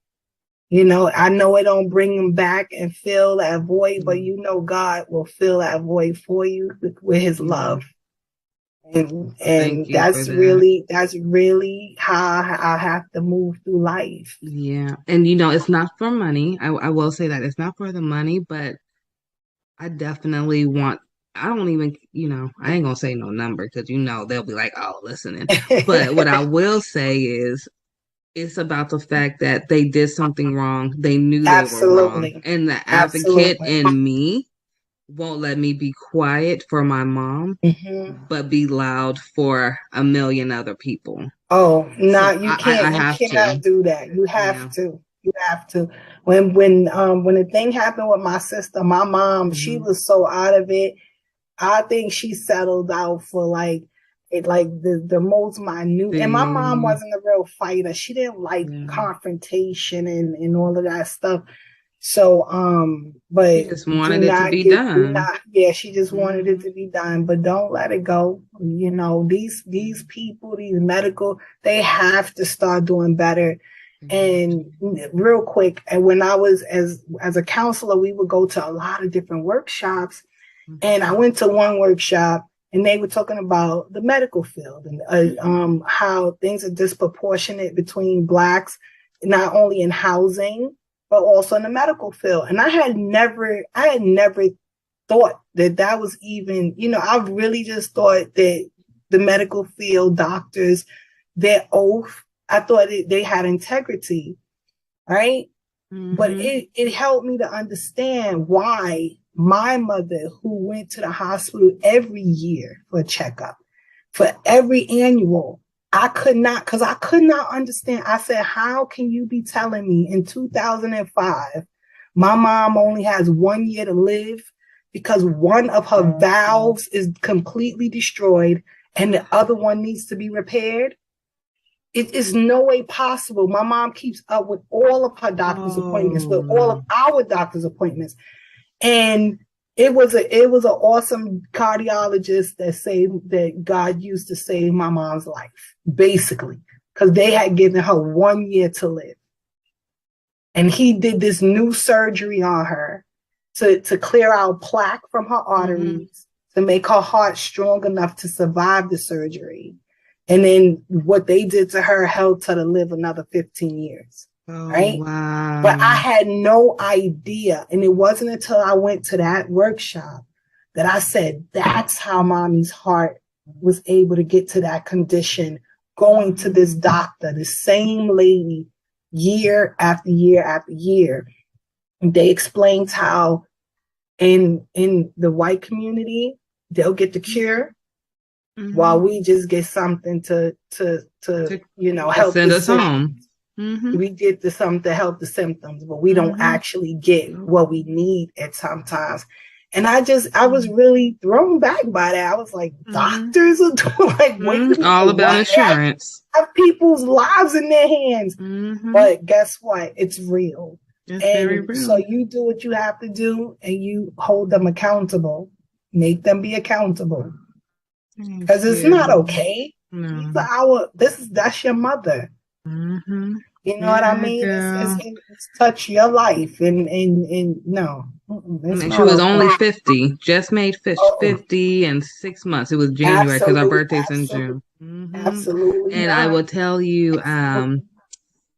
I know it don't bring them back and fill that void, but God will fill that void for you with His love. And that's really how I have to move through life. Yeah. And it's not for money. I will say that it's not for the money, but I definitely want, I don't even, I ain't gonna say no number because they'll be like, oh, listening. But what I will say is it's about the fact that they did something wrong. They knew they were wrong. And the advocate in me won't let me be quiet for my mom, but be loud for a million other people. Oh, no, you can't. You cannot do that. You have to. You have to. When the thing happened with my sister, my mom, she was so out of it. I think she settled out for the most minute. And my mom wasn't a real fighter. She didn't like confrontation and all of that stuff. So, but She just do wanted it to not be get, do done. not, yeah, she just wanted it to be done, but don't let it go. You know, these people, these medical, they have to start doing better. And real quick, and when I was as a counselor, we would go to a lot of different workshops. And I went to one workshop and they were talking about the medical field and how things are disproportionate between Blacks, not only in housing, but also in the medical field. And I had never thought that was even, you know, I really just thought that the medical field doctors, their oath, I thought they had integrity, right? But it helped me to understand why my mother, who went to the hospital every year for a checkup, for every annual, I could not understand. I said, how can you be telling me in 2005, my mom only has 1 year to live because one of her valves is completely destroyed and the other one needs to be repaired? It is no way possible. My mom keeps up with all of her doctor's appointments, with all of our doctor's appointments. And it was an awesome cardiologist that God used to save my mom's life, basically, because they had given her 1 year to live. And he did this new surgery on her to clear out plaque from her arteries, to make her heart strong enough to survive the surgery. And then what they did to her helped her to live another 15 years. Right? Wow. But I had no idea. And it wasn't until I went to that workshop that I said, that's how mommy's heart was able to get to that condition, going to this doctor, the same lady, year after year after year. And they explained how in the white community, they'll get the cure, while we just get something to you know, help send the us home. We get something to help the symptoms, but we don't actually get what we need at sometimes. And I was really thrown back by that. I was like, doctors are doing like, wait, all about insurance. Have people's lives in their hands. But guess what? It's real. It's very real. So you do what you have to do and you hold them accountable. Make them be accountable. Because it's not okay. No. That's your mother. You know what I mean? It's touch your life, and no. And she was only 50, just made 50 in 6 months. It was January because our birthday's in June. Absolutely. And I will tell you,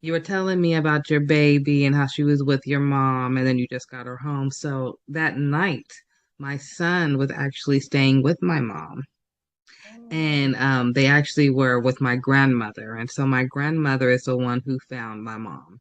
you were telling me about your baby and how she was with your mom, and then you just got her home. So that night, my son was actually staying with my mom. And they actually were with my grandmother. And so my grandmother is the one who found my mom.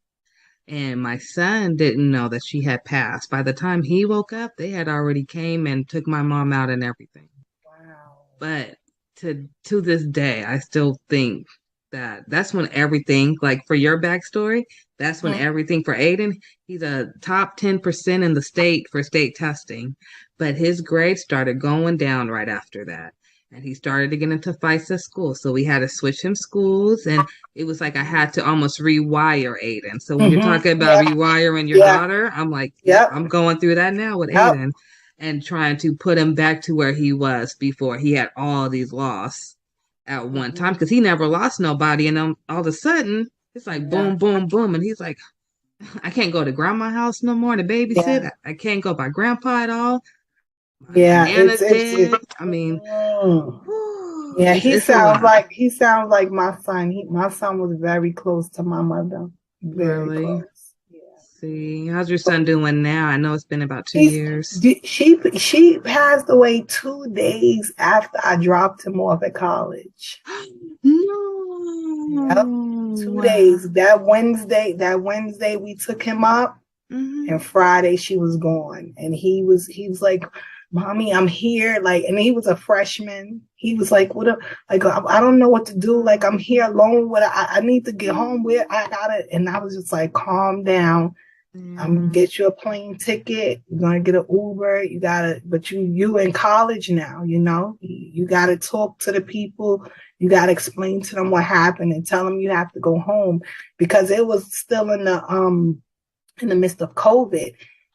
And my son didn't know that she had passed. By the time he woke up, they had already came and took my mom out and everything. Wow. But to this day, I still think that's when everything, like for your backstory, that's when everything for Aiden, he's a top 10% in the state for state testing. But his grades started going down right after that. And he started to get into fights at school. So we had to switch him schools. And it was like I had to almost rewire Aiden. So when you're talking about rewiring your daughter, I'm like, I'm going through that now with Aiden and trying to put him back to where he was before he had all these losses at one time. Because he never lost nobody. And then all of a sudden, it's like boom, boom, boom. And he's like, I can't go to grandma's house no more to babysit. I can't go by grandpa at all. I mean, he sounds like my son. My son was very close to my mother. Very close. See, how's your son doing now? I know it's been about 2 years. She passed away 2 days after I dropped him off at college. No. Yep. 2 days. That Wednesday we took him up, and Friday she was gone. And he was like, Mommy, I'm here. Like, and he was a freshman. He was like, I don't know what to do. Like, I'm here alone. I need to get home. Where I gotta, and I was just like, calm down. I'm gonna get you a plane ticket. You're gonna get an Uber. You gotta, but you in college now, you know, you gotta talk to the people. You gotta explain to them what happened and tell them you have to go home, because it was still in the in the midst of COVID,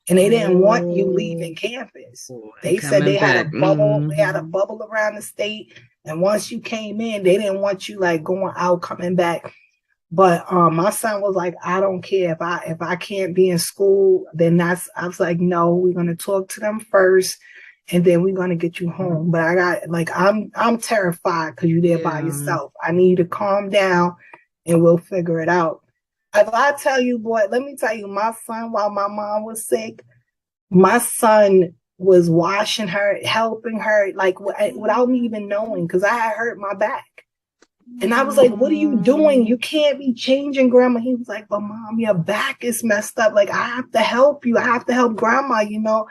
and they didn't want you leaving campus. They said they had a bubble. They had a bubble around the state, and once you came in, they didn't want you like going out, coming back. But my son was like, I don't care if I can't be in school, then I was like, no, we're gonna talk to them first, and then we're gonna get you home. But I got like I'm terrified because you're there by yourself. I need you to calm down, and we'll figure it out. If I tell you, boy, let me tell you, my son, while my mom was sick, my son was washing her, helping her, like without me even knowing, because I had hurt my back. And I was like, what are you doing? You can't be changing, Grandma. He was like, but Mom, your back is messed up. Like, I have to help you. I have to help Grandma, you know.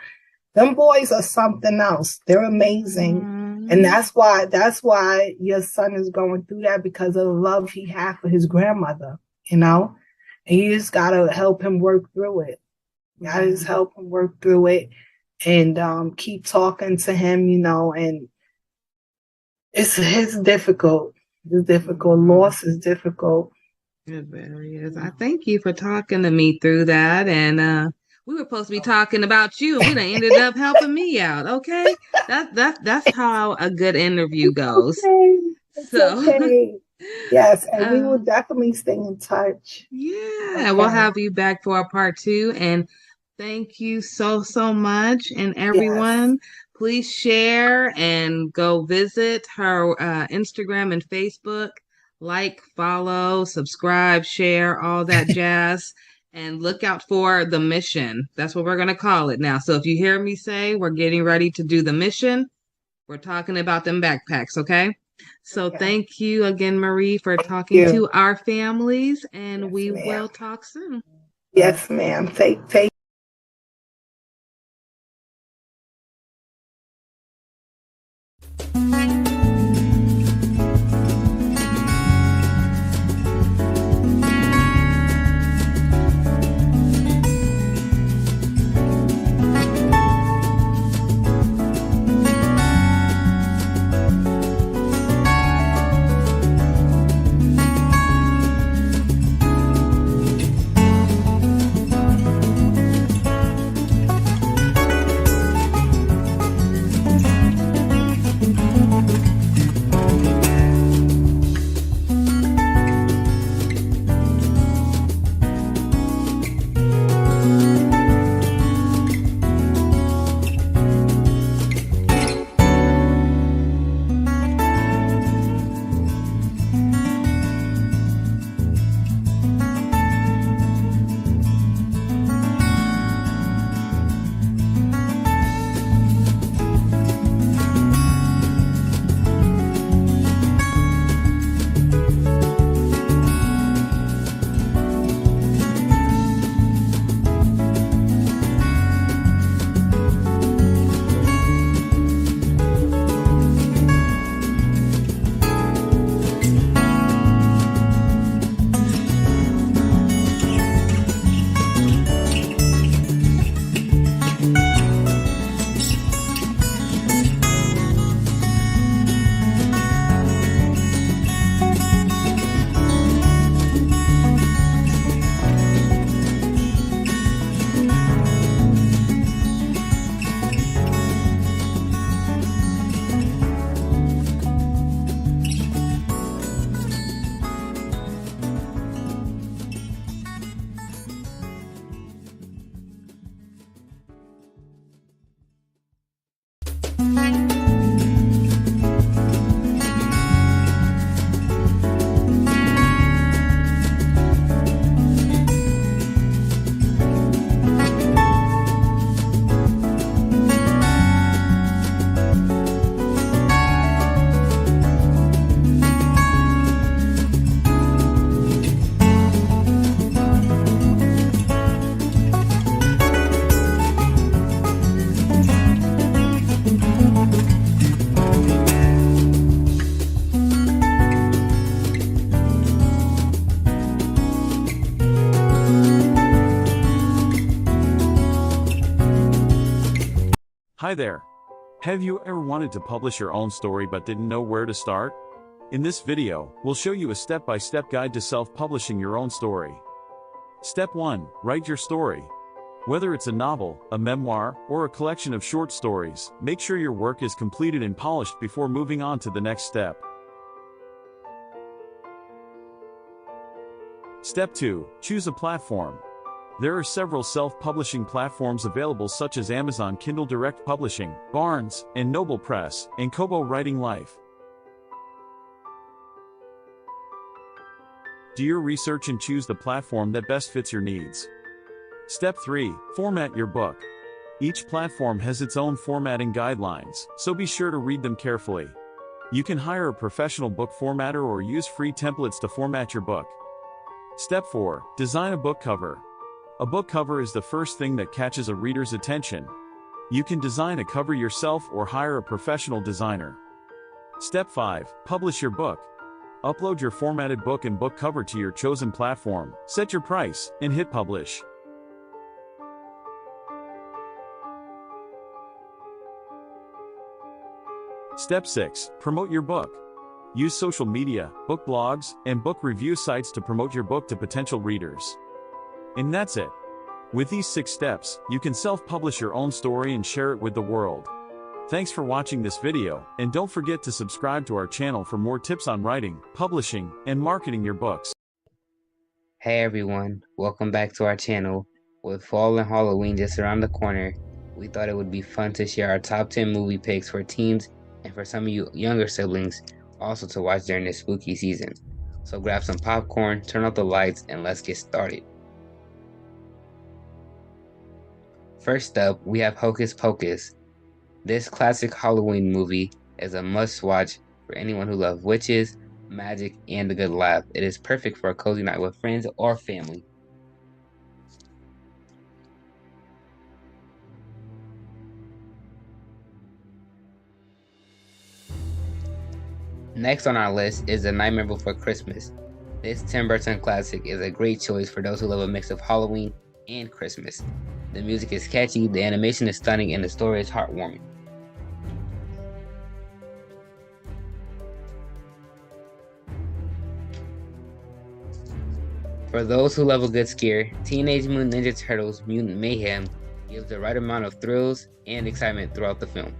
Them boys are something else. They're amazing. And that's why your son is going through that, because of the love he had for his grandmother, you know. And you just gotta help him work through it. You gotta just help him work through it and keep talking to him, you know. And it's difficult. It's difficult. Loss is difficult. It very is. I thank you for talking to me through that. And we were supposed to be talking about you, and we done ended up helping me out. Okay, that's how a good interview goes. It's okay. Yes, and we will definitely stay in touch. Yeah, Okay. we'll have you back for a part 2. And thank you so much. And everyone, please share and go visit her Instagram and Facebook. Like, follow, subscribe, share, all that jazz. And look out for the mission. That's what we're going to call it now. So if you hear me say we're getting ready to do the mission, we're talking about them backpacks, okay? So thank you again, Marie, for talking to our families, and we will talk soon. Yes, ma'am. Take Hi there. Have you ever wanted to publish your own story but didn't know where to start? In this video, we'll show you a step-by-step guide to self-publishing your own story. Step 1. Write your story. Whether it's a novel, a memoir, or a collection of short stories, make sure your work is completed and polished before moving on to the next step. Step 2. Choose a platform. There are several self-publishing platforms available such as Amazon Kindle Direct Publishing, Barnes & Noble Press, and Kobo Writing Life. Do your research and choose the platform that best fits your needs. Step 3. Format your book. Each platform has its own formatting guidelines, so be sure to read them carefully. You can hire a professional book formatter or use free templates to format your book. Step 4. Design a book cover. A book cover is the first thing that catches a reader's attention. You can design a cover yourself or hire a professional designer. Step 5. Publish your book. Upload your formatted book and book cover to your chosen platform, set your price, and hit publish. Step 6. Promote your book. Use social media, book blogs, and book review sites to promote your book to potential readers. And that's it. With these 6 steps, you can self-publish your own story and share it with the world. Thanks for watching this video, and don't forget to subscribe to our channel for more tips on writing, publishing, and marketing your books. Hey everyone, welcome back to our channel. With fall and Halloween just around the corner, we thought it would be fun to share our top 10 movie picks for teens and for some of you younger siblings also to watch during this spooky season. So grab some popcorn, turn off the lights, and let's get started. First up, we have Hocus Pocus. This classic Halloween movie is a must-watch for anyone who loves witches, magic, and a good laugh. It is perfect for a cozy night with friends or family. Next on our list is A Nightmare Before Christmas. This Tim Burton classic is a great choice for those who love a mix of Halloween and Christmas. The music is catchy, the animation is stunning, and the story is heartwarming. For those who love a good scare, Teenage Mutant Ninja Turtles Mutant Mayhem gives the right amount of thrills and excitement throughout the film.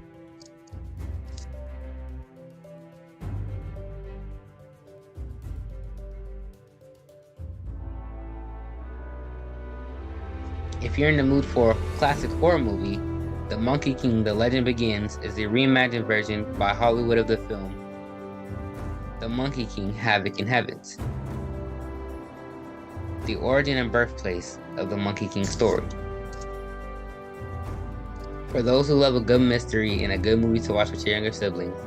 If you're in the mood for a classic horror movie, The Monkey King: The Legend Begins is the reimagined version by Hollywood of the film The Monkey King: Havoc in Heavens, the origin and birthplace of the Monkey King story. For those who love a good mystery and a good movie to watch with your younger siblings,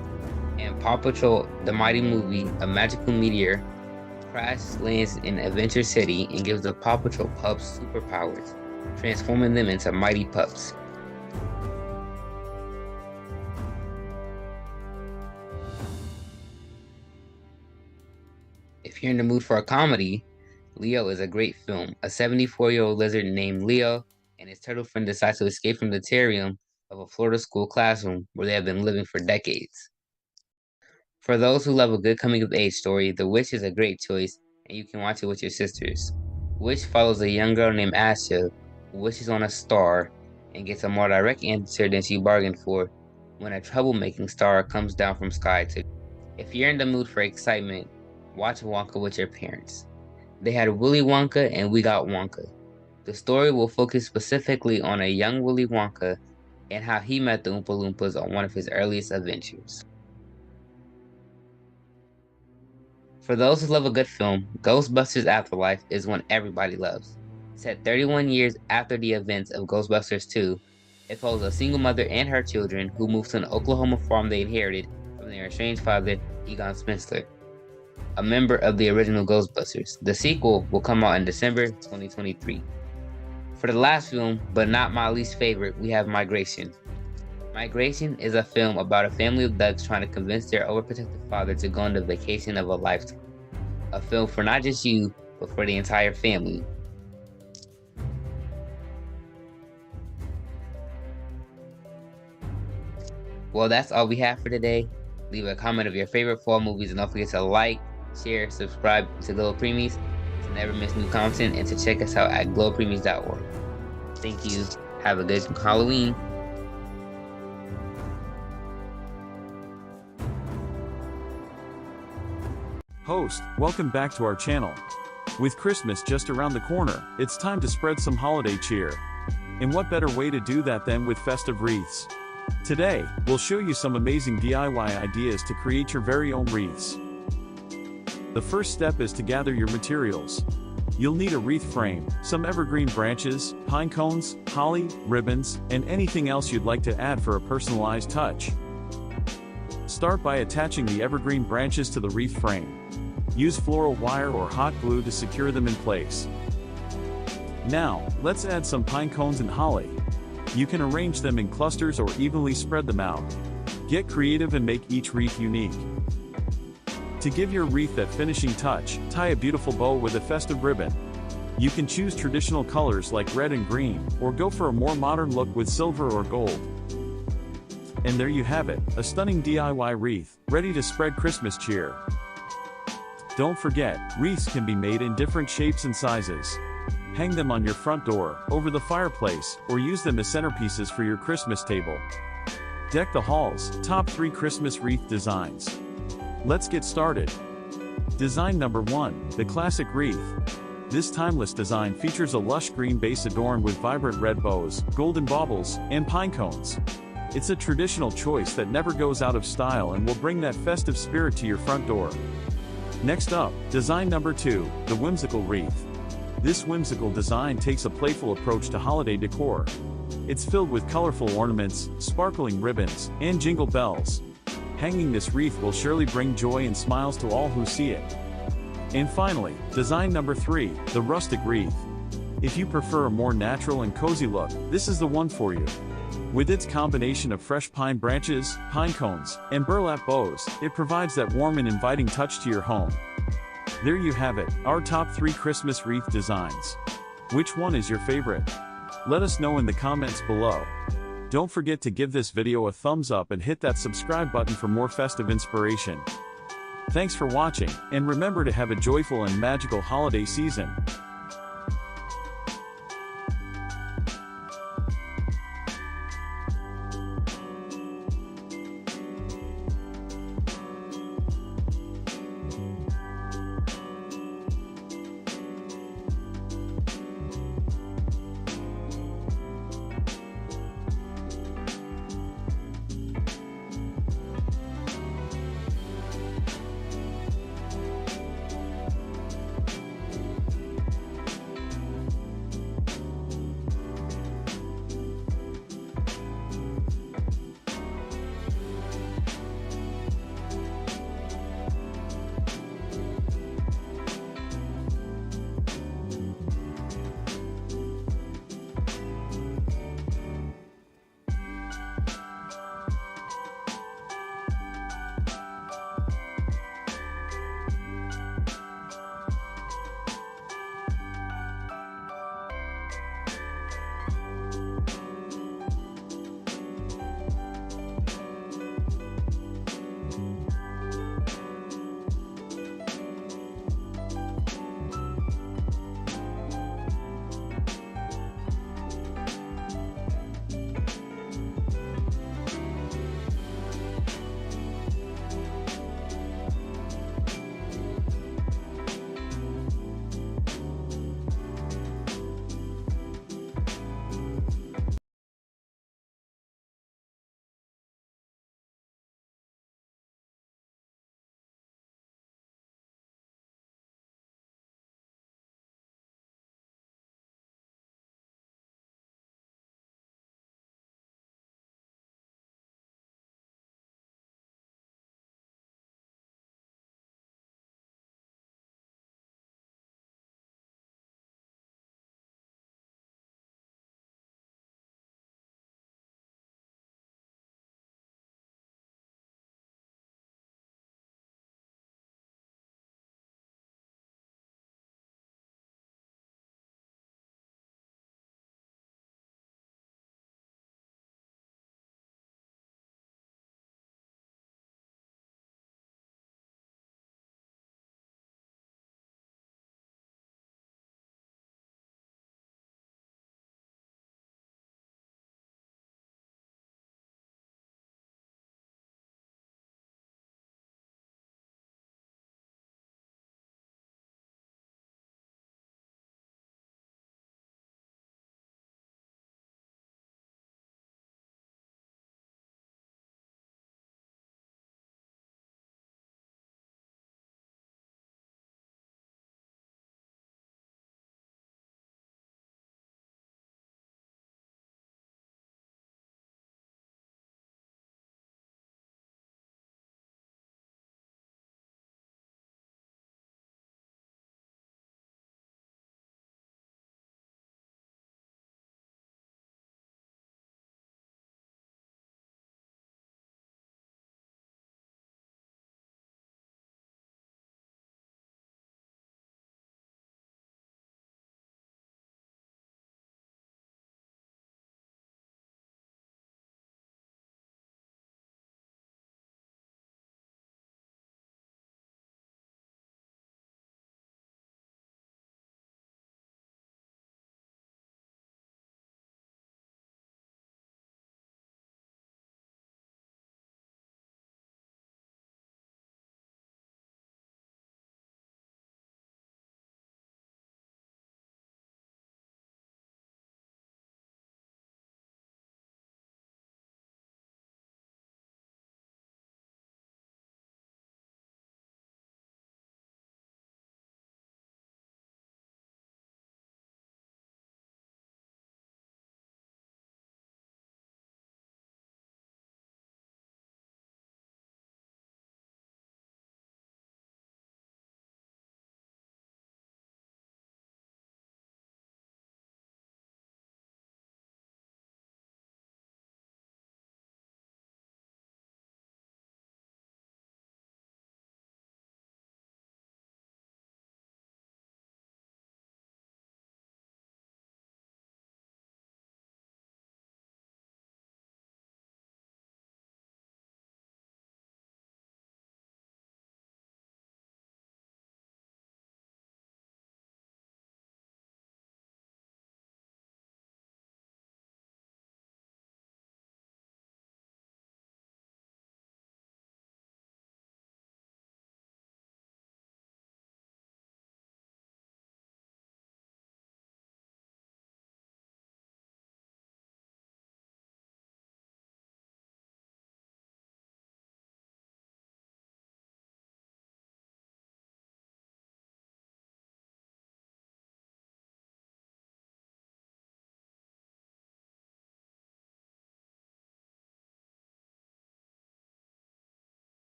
and Paw Patrol: The Mighty Movie, a magical meteor crash lands in Adventure City and gives the Paw Patrol pups superpowers, transforming them into mighty pups. If you're in the mood for a comedy, Leo is a great film. A 74-year-old lizard named Leo and his turtle friend decide to escape from the terrarium of a Florida school classroom where they have been living for decades. For those who love a good coming-of-age story, The Witch is a great choice, and you can watch it with your sisters. Witch follows a young girl named Asha who wishes on a star and gets a more direct answer than she bargained for when a troublemaking star comes down from sky to. If you're in the mood for excitement, watch Wonka with your parents. They had Willy Wonka and We Got Wonka. The story will focus specifically on a young Willy Wonka and how he met the Oompa Loompas on one of his earliest adventures. For those who love a good film, Ghostbusters Afterlife is one everybody loves. Set 31 years after the events of Ghostbusters 2, it follows a single mother and her children who move to an Oklahoma farm they inherited from their estranged father, Egon Spengler, a member of the original Ghostbusters. The sequel will come out in December 2023. For the last film, but not my least favorite, we have Migration. Migration is a film about a family of ducks trying to convince their overprotective father to go on the vacation of a lifetime. A film for not just you, but for the entire family. Well, that's all we have for today. Leave a comment of your favorite fall movies and don't forget to like, share, subscribe to Glo Preemies. never miss new content and to check us out at glopreemies.org. Thank you. Have a good Halloween. Host, welcome back to our channel. With Christmas just around the corner, it's time to spread some holiday cheer. And what better way to do that than with festive wreaths? Today, we'll show you some amazing DIY ideas to create your very own wreaths. The first step is to gather your materials. You'll need a wreath frame, some evergreen branches, pine cones, holly, ribbons, and anything else you'd like to add for a personalized touch. Start by attaching the evergreen branches to the wreath frame. Use floral wire or hot glue to secure them in place. Now, let's add some pine cones and holly. You can arrange them in clusters or evenly spread them out. Get creative and make each wreath unique. To give your wreath that finishing touch, tie a beautiful bow with a festive ribbon. You can choose traditional colors like red and green, or go for a more modern look with silver or gold. And there you have it, a stunning DIY wreath, ready to spread Christmas cheer. Don't forget, wreaths can be made in different shapes and sizes. Hang them on your front door, over the fireplace, or use them as centerpieces for your Christmas table. Deck the halls, top 3 Christmas wreath designs. Let's get started. Design number 1, the classic wreath. This timeless design features a lush green base adorned with vibrant red bows, golden baubles, and pine cones. It's a traditional choice that never goes out of style and will bring that festive spirit to your front door. Next up, design number 2, the whimsical wreath. This whimsical design takes a playful approach to holiday decor. It's filled with colorful ornaments, sparkling ribbons, and jingle bells. Hanging this wreath will surely bring joy and smiles to all who see it. And finally, design number 3, the rustic wreath. If you prefer a more natural and cozy look, this is the one for you. With its combination of fresh pine branches, pine cones, and burlap bows, it provides that warm and inviting touch to your home. There you have it, our top 3 Christmas wreath designs. Which one is your favorite? Let us know in the comments below. Don't forget to give this video a thumbs up and hit that subscribe button for more festive inspiration. Thanks for watching, and remember to have a joyful and magical holiday season.